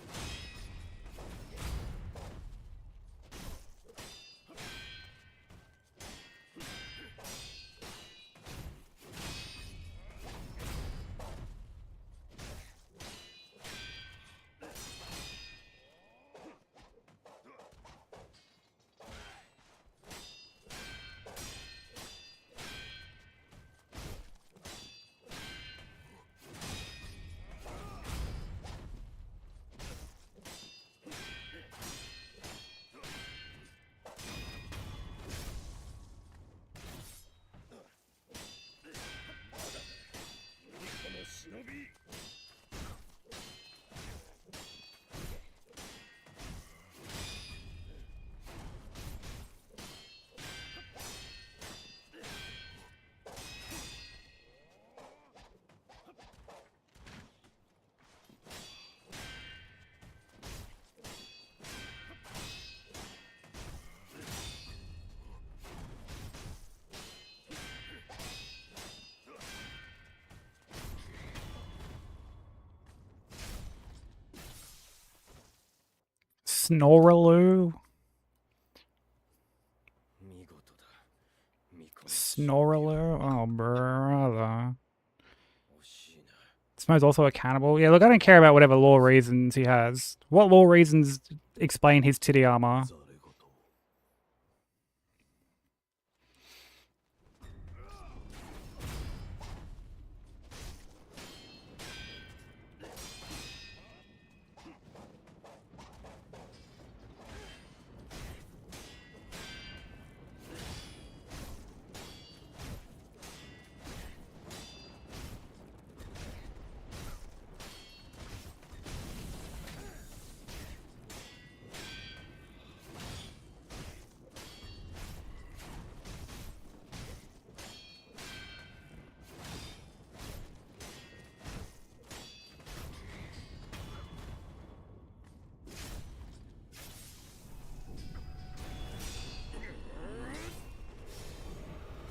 この忍び Snoraloo? 見事だ。見込み Snoraloo? Oh, brother. 惜しいな。 Smo's also a cannibal. Yeah, look, I don't care about whatever law reasons he has. What law reasons explain his titty armor? ざれ言を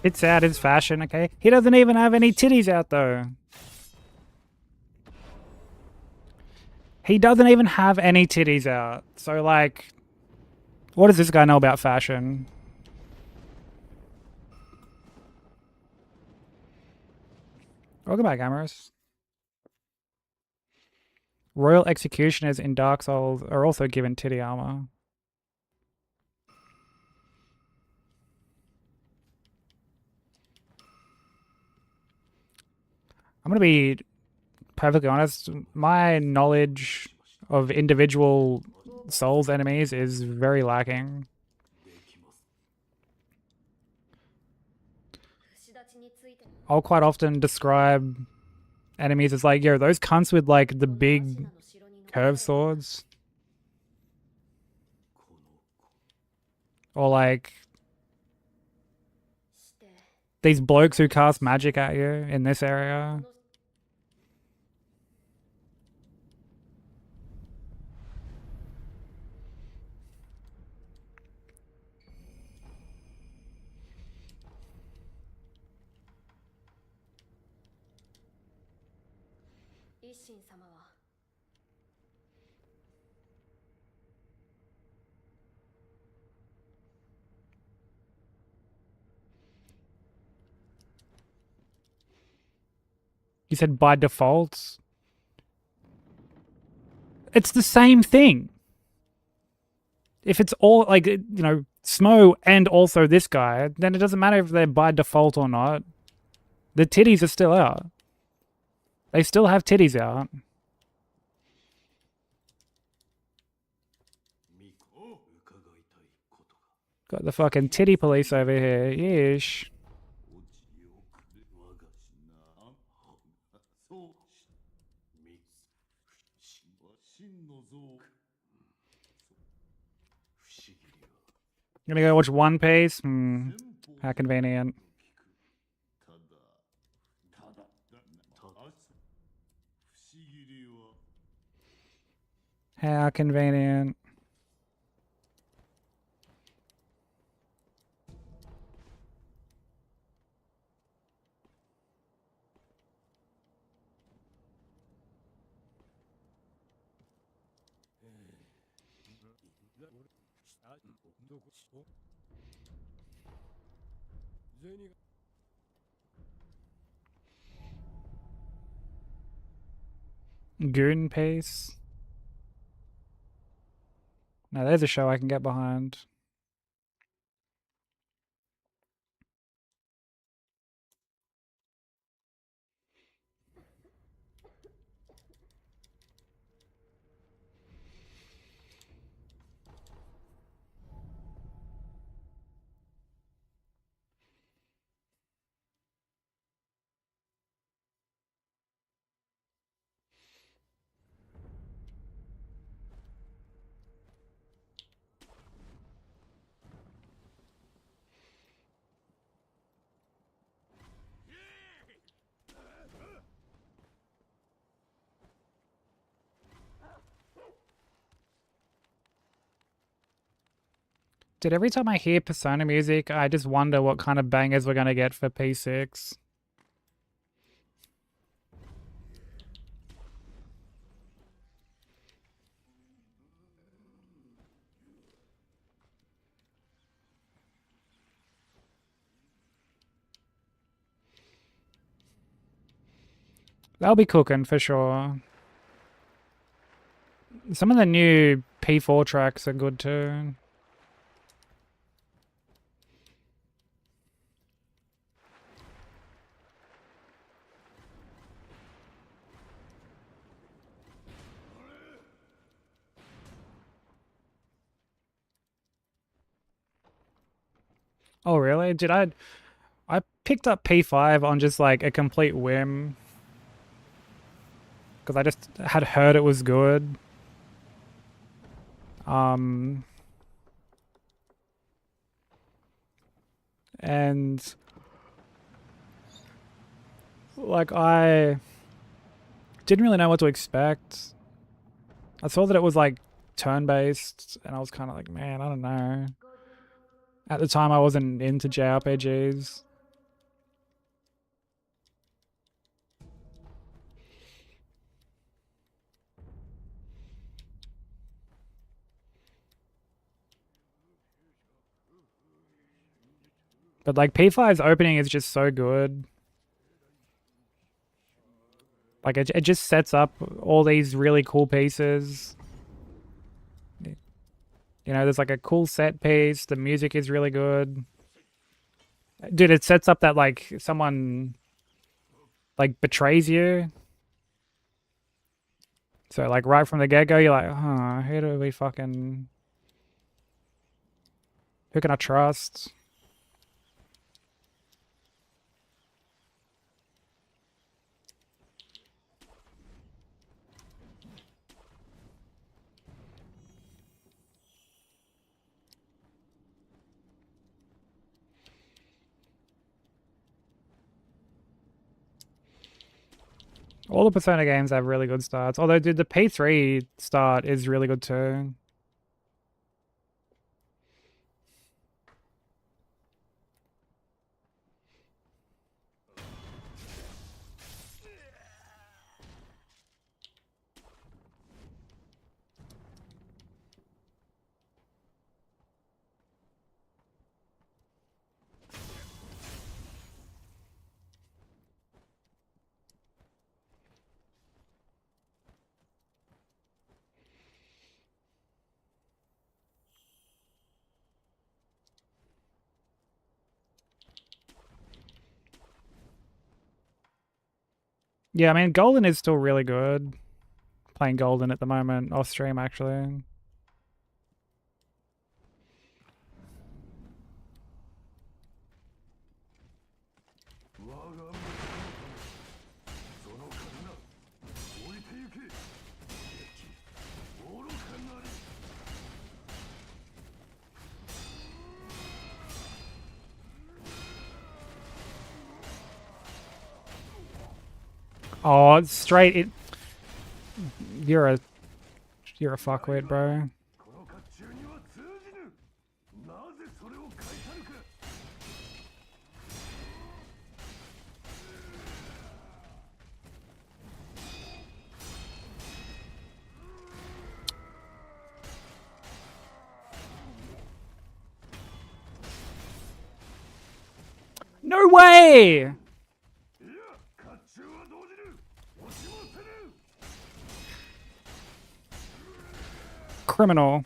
It's out his fashion, okay? He doesn't even have any titties out, though. He doesn't even have any titties out. So, like, what does this guy know about fashion? Welcome back, Amorous. Royal Executioners in Dark Souls are also given titty armor. I'm gonna be perfectly honest. My knowledge of individual Souls enemies is very lacking. できます 串立ちについて I'll quite often describe enemies as like, yo, those cunts with like the big の城に curved swords, この子 or like して these blokes who cast magic at you in this area. この 一心様は You said by default. It's the same thing. If it's all like, you know, Smo and also this guy, then it doesn't matter if they're by default or not. The titties are still out. They still have titties out. 巫女伺いたいことが Got the fucking titty police over here. Yeesh. Gonna go watch One Piece? How convenient. ただ不思議では How convenient. Goon Piece. Now there's a show I can get behind. Dude, every time I hear Persona music, I just wonder what kind of bangers we're gonna get for P6. They'll be cooking for sure. Some of the new P4 tracks are good too. Oh really? Did I picked up P5 on just like a complete whim. Because I just had heard it was good. And like I didn't really know what to expect. I saw that it was like turn-based and I was kind of like, man, I don't know. At the time I wasn't into JRPGs. But like P5's opening is just so good. Like it just sets up all these really cool pieces. You know, there's like a cool set piece. The music is really good. Dude, it sets up that like someone like betrays you. So like right from the get-go, you're like, huh, who can I trust? All the Persona games have really good starts. Although, dude, the P3 start is really good too. Yeah, I mean, Golden is still really good. Playing Golden at the moment, off stream actually. Oh, it's straight. You're a fuckwit, bro. この甲冑には通じぬ。なぜそれを変えたのか。 No way! いや、甲冑は動じぬ。押しもせぬ。 Criminal.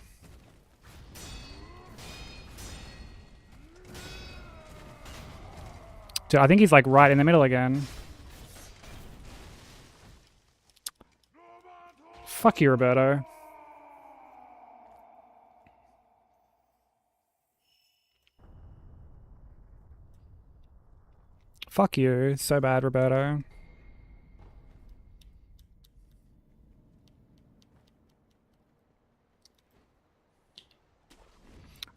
Dude, I think he's like right in the middle again. Fuck you, Roberto. Fuck you. So bad, Roberto.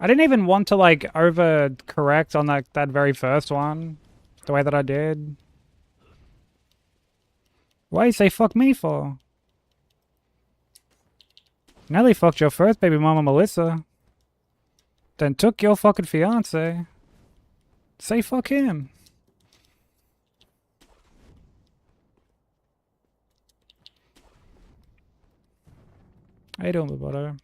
I didn't even want to like overcorrect on that very first one. The way that I did. Why you say fuck me for? Now they fucked your first baby mama Melissa. Then took your fucking fiance. Say fuck him. How you doing, Roberto?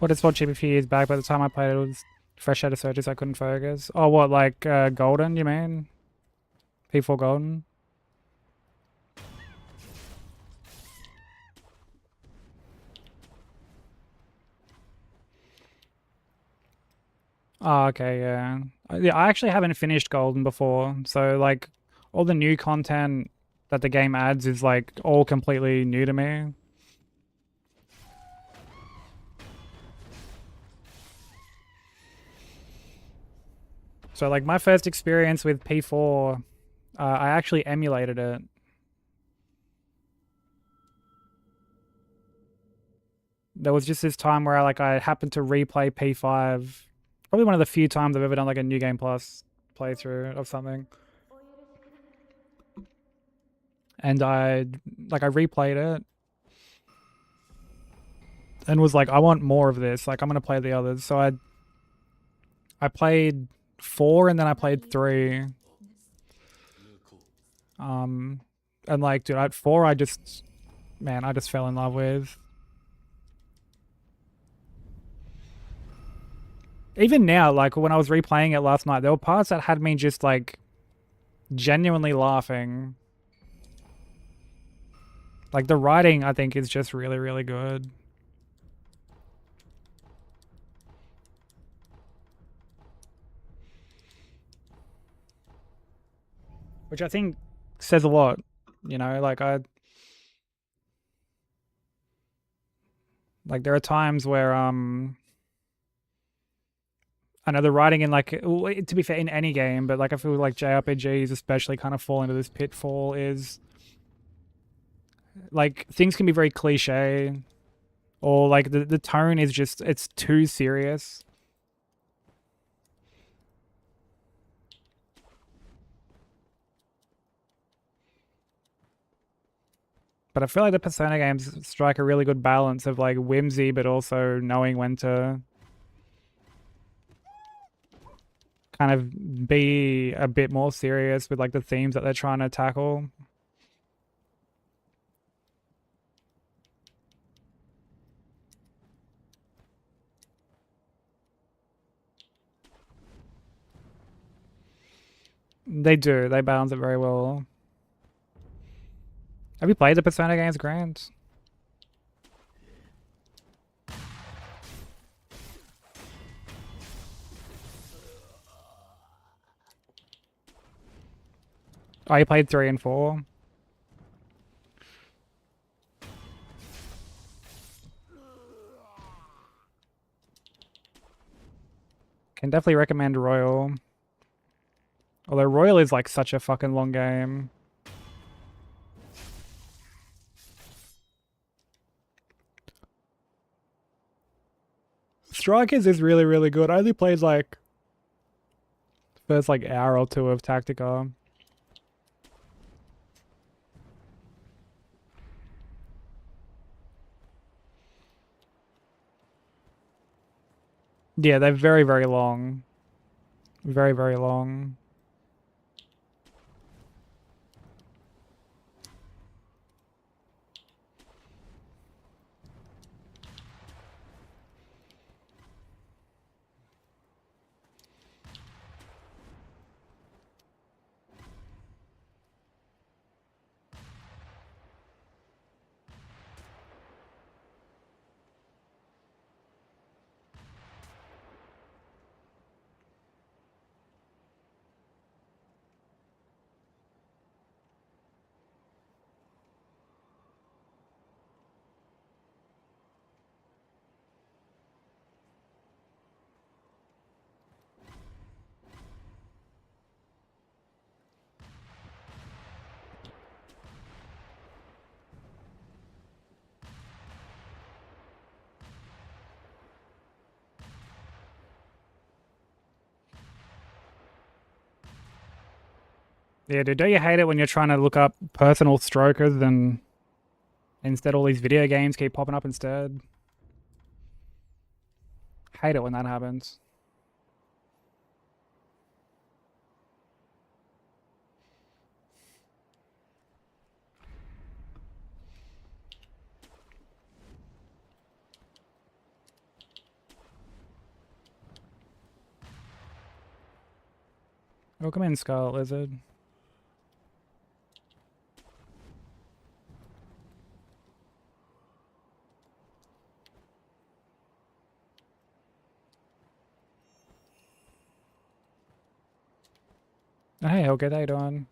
What is watching a few years back? By the time I played it, was fresh out of surgery, so I couldn't focus. Oh, what, like Golden, you mean? P4 Golden? Oh, okay, yeah. Yeah, I actually haven't finished Golden before, so like all the new content that the game adds is like all completely new to me. So like my first experience with P4, I actually emulated it. There was just this time where I happened to replay P5. Probably one of the few times I've ever done like a New Game Plus playthrough of something. And I replayed it and was like, I want more of this. Like I'm gonna play the others. So I played 4 and then I played 3. And like, dude, at 4 I just fell in love with. Even now, like when I was replaying it last night, there were parts that had me just like genuinely laughing. Like the writing, I think, is just really, really good. Which I think says a lot, you know, like there are times where I know the writing in like, to be fair, in any game, but like I feel like JRPGs especially kind of fall into this pitfall is like things can be very cliche, or like the tone is just, it's too serious. But I feel like the Persona games strike a really good balance of like whimsy, but also knowing when to kind of be a bit more serious with like the themes that they're trying to tackle. They do. They balance it very well. Have you played the Persona games, Grant? Oh, you played 3 and 4? Can definitely recommend Royal. Although Royal is like such a fucking long game. Strikers is really, really good. I only played like first like hour or two of Tactica. Yeah, they're very, very long. Very, very long. Yeah, dude, don't you hate it when you're trying to look up personal strokers and instead all these video games keep popping up instead? Hate it when that happens. Welcome in, Scarlet Lizard. Hey, Helga, how you doing?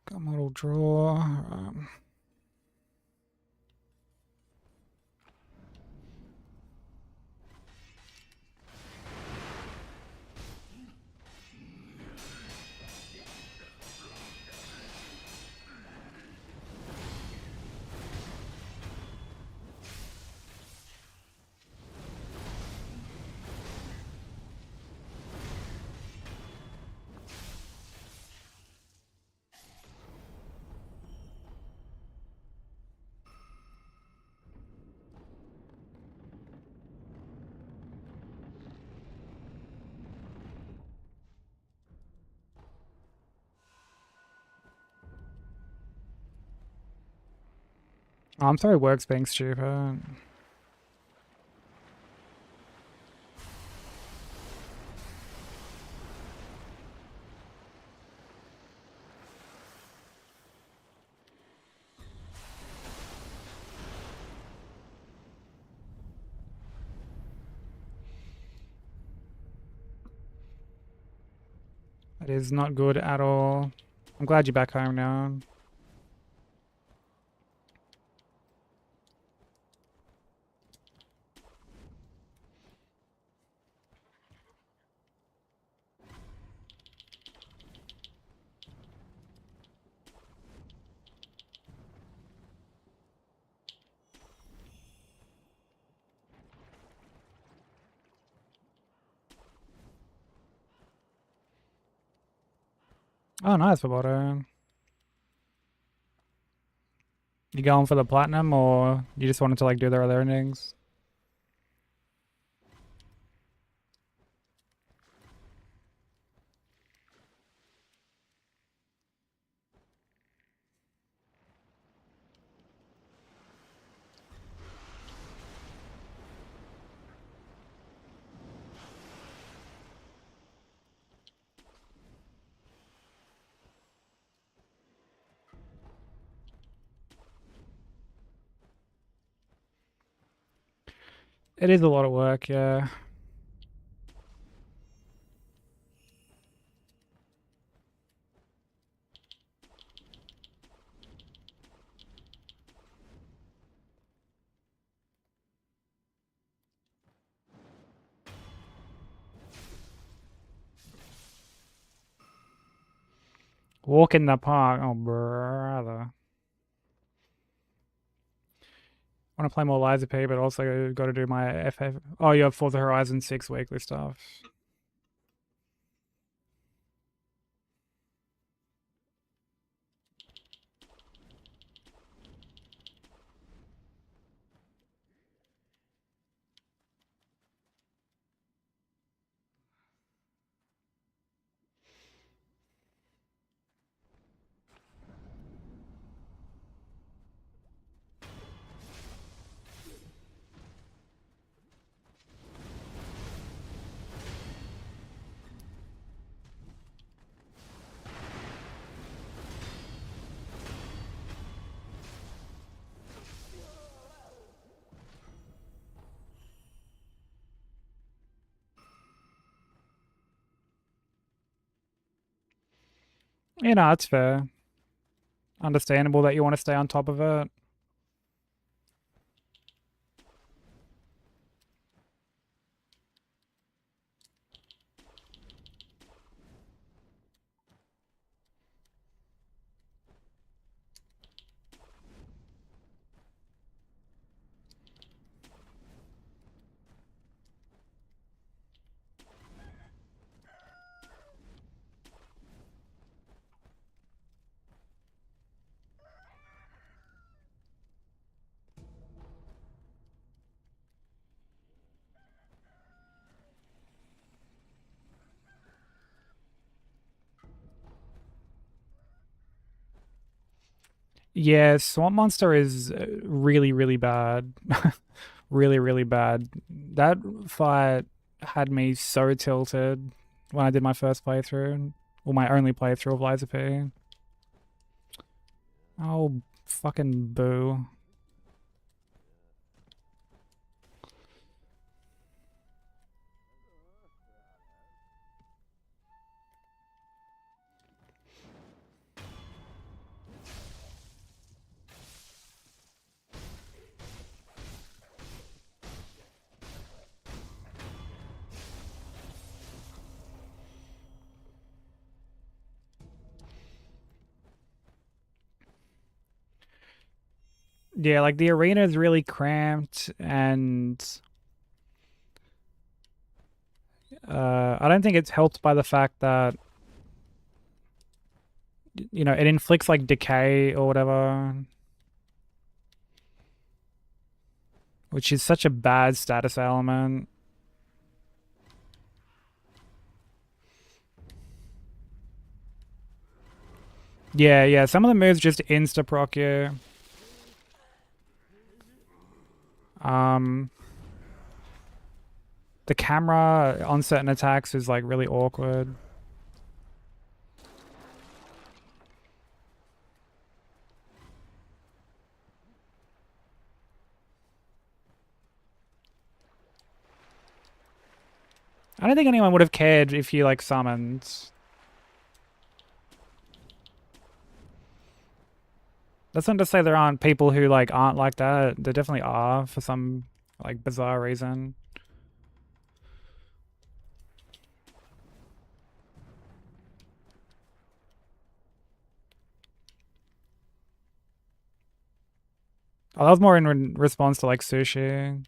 Got model draw. Oh, I'm sorry, work's being stupid. That is not good at all. I'm glad you're back home now. Oh, nice, Roboto. You going for the platinum, or you just wanted to like do their other endings? It is a lot of work, yeah. Walk in the park. Oh, brother. I want to play more Lies of P, but also got to do my FF. Oh, you have Forza Horizon 6 weekly stuff. You know, it's fair. Understandable that you want to stay on top of it. Yeah, Swamp Monster is really, really bad. Really, really bad. That fight had me so tilted when I did my first playthrough, or my only playthrough of Lies of P. Oh, fucking boo. Yeah, like the arena is really cramped, and I don't think it's helped by the fact that you know it inflicts like decay or whatever, which is such a bad status element. Yeah, yeah. Some of the moves just insta proc you. Um, the camera on certain attacks is like really awkward. I don't think anyone would have cared if you like summoned. That's not to say there aren't people who like aren't like that. There definitely are for some like bizarre reason. Oh, that was more in response to like sushi.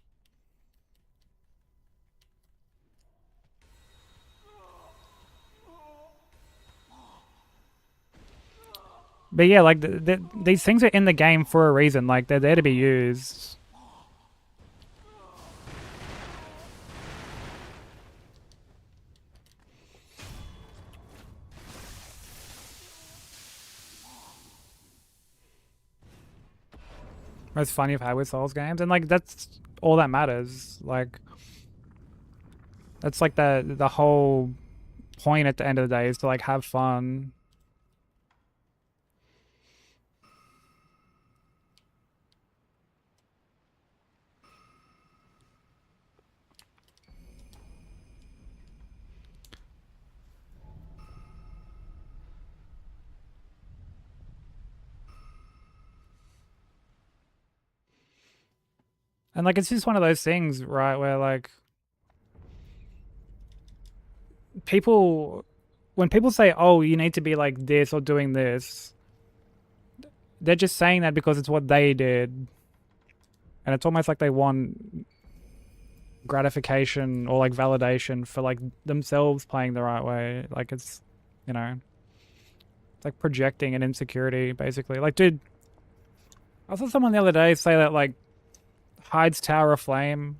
But yeah, like these things are in the game for a reason. Like they're there to be used. Most fun you've had with Souls games, and like that's all that matters. Like that's like the whole point at the end of the day is to like have fun. And like it's just one of those things, right, where like people when people say, "Oh, you need to be like this or doing this," they're just saying that because it's what they did. And it's almost like they want gratification or like validation for like themselves playing the right way. Like it's, you know, it's like projecting an insecurity basically. Like, dude, I saw someone the other day say that like Hyde's Tower of Flame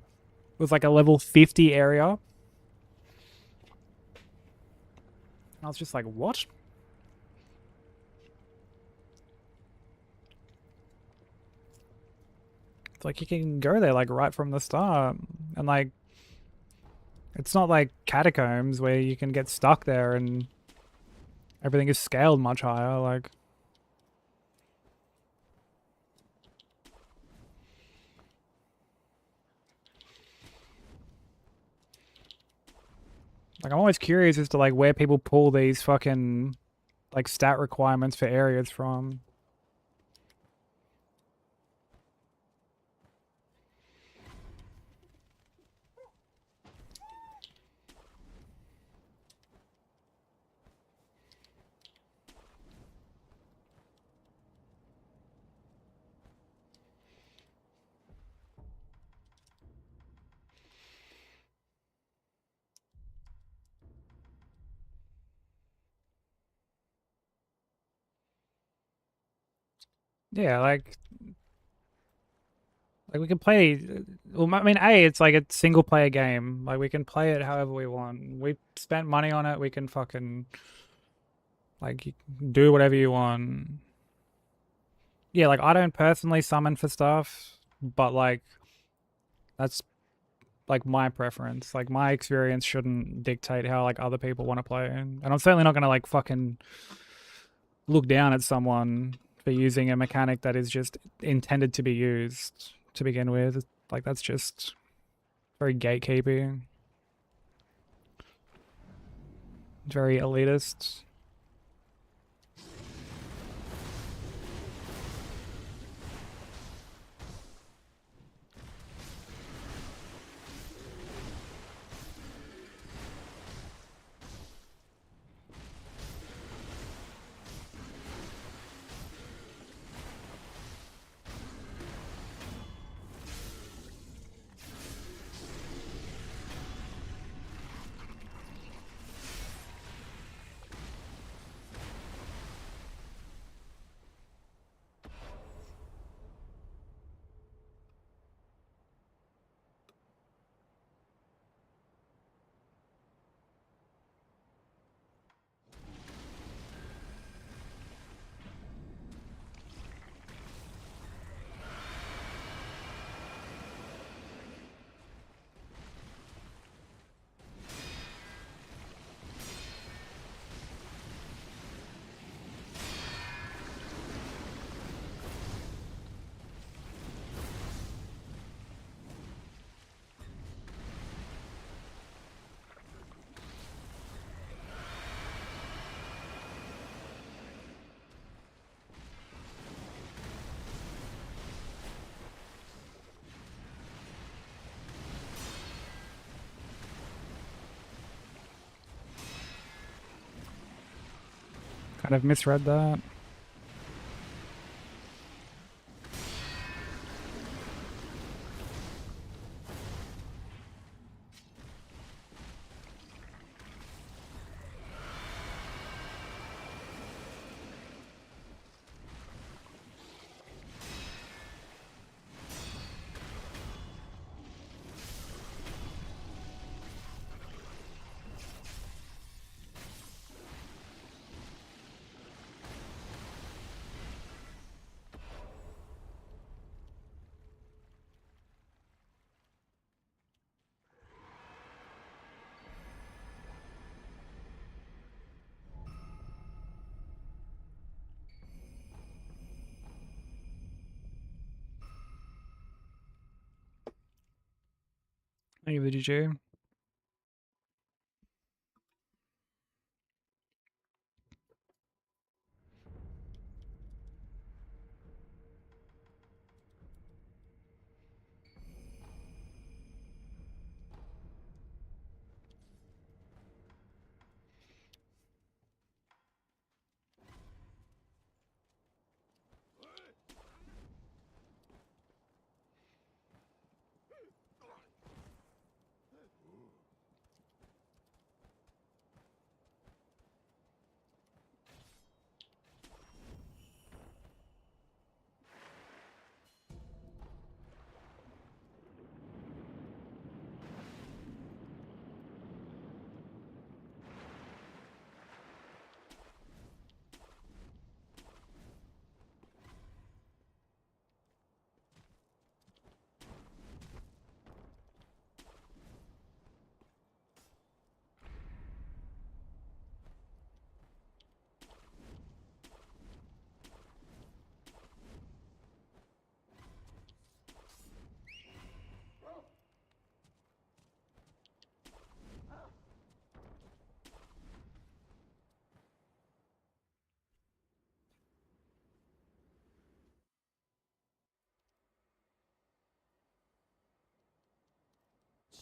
was like a level 50 area. And I was just like, what? It's like you can go there like right from the start. And like it's not like catacombs where you can get stuck there and everything is scaled much higher. Like I'm always curious as to like where people pull these fucking like stat requirements for areas from. Yeah, like we can play. Well, I mean, it's like a single player game. Like we can play it however we want. We spent money on it. We can fucking like do whatever you want. Yeah, like I don't personally summon for stuff, but like that's like my preference. Like my experience shouldn't dictate how like other people want to play. And I'm certainly not gonna like fucking look down at someone for using a mechanic that is just intended to be used to begin with. Like that's just very gatekeeping, very elitist. Kind of misread that. Thank you for the GG.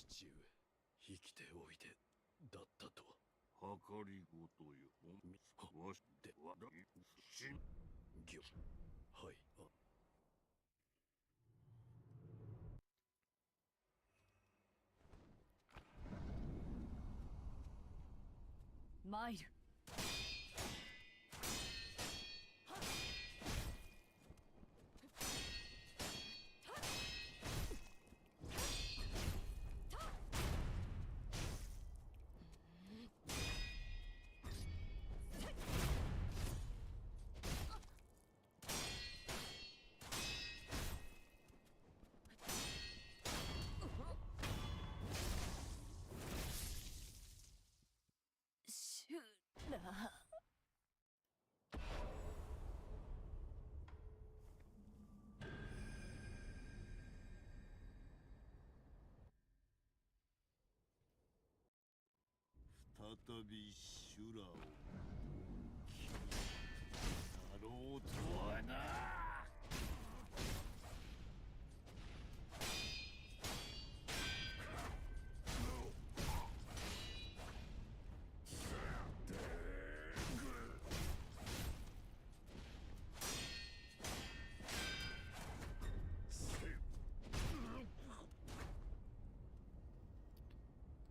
父上、生きておいでだったとは。計りごとよ。わしではだしんぎょ、はい。参る。シュラ。再び修羅を切るだろうとはな。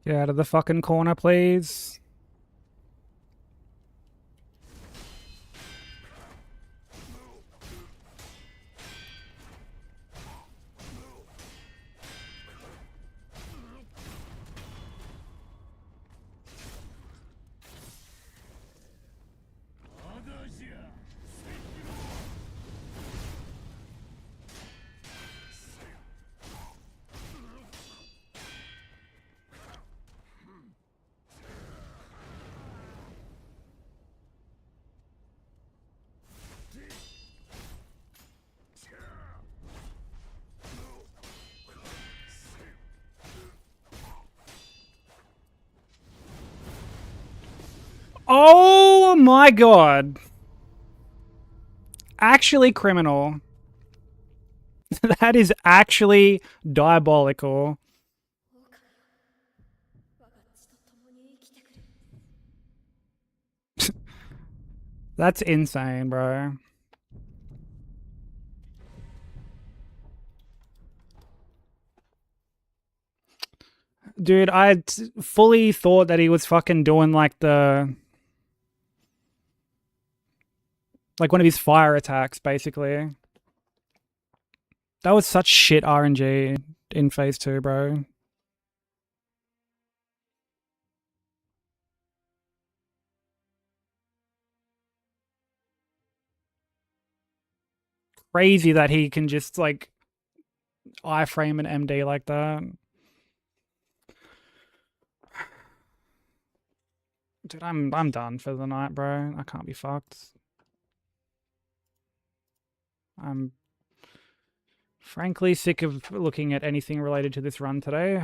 Get out of the fucking corner, please. Oh my god. Actually criminal. That is actually diabolical. 我が血と共に生きてくれ。 That's insane, bro. Dude, I fully thought that he was fucking doing like one of his fire attacks, basically. That was such shit RNG in phase 2, bro. Crazy that he can just like iframe an MD like that. Dude, I'm done for the night, bro. I can't be fucked. I'm frankly sick of looking at anything related to this run today.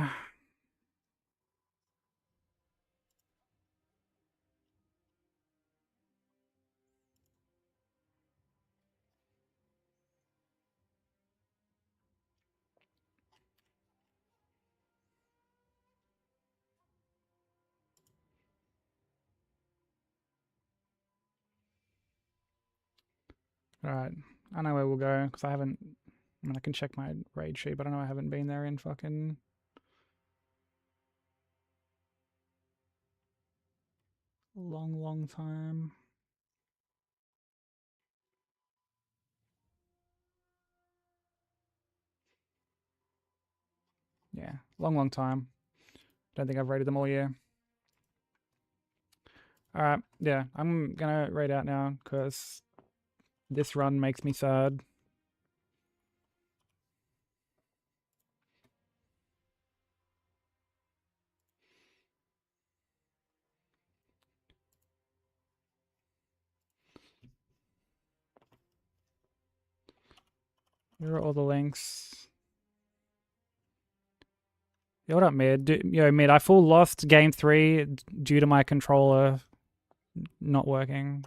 Alright, I know where we'll go, because I haven't... I mean, I can check my raid sheet, but I know I haven't been there in fucking... long time. Yeah, long time. Don't think I've raided them all year. Alright, yeah, I'm gonna raid out now, because this run makes me sad. Here are all the links. Yo, what up, Mid? Yo, Mid, I full lost game 3 due to my controller not working.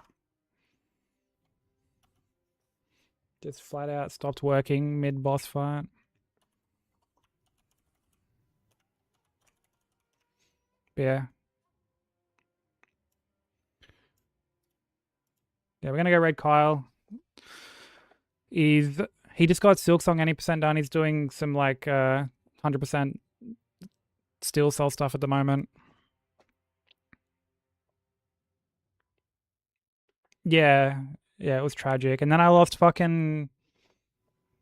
Just flat out stopped working mid-boss fight. But yeah. Yeah, we're gonna go Red Kyle. He just got Silksong 80% done. He's doing some like 100% Steel Soul stuff at the moment. Yeah, it was tragic. And then I lost fucking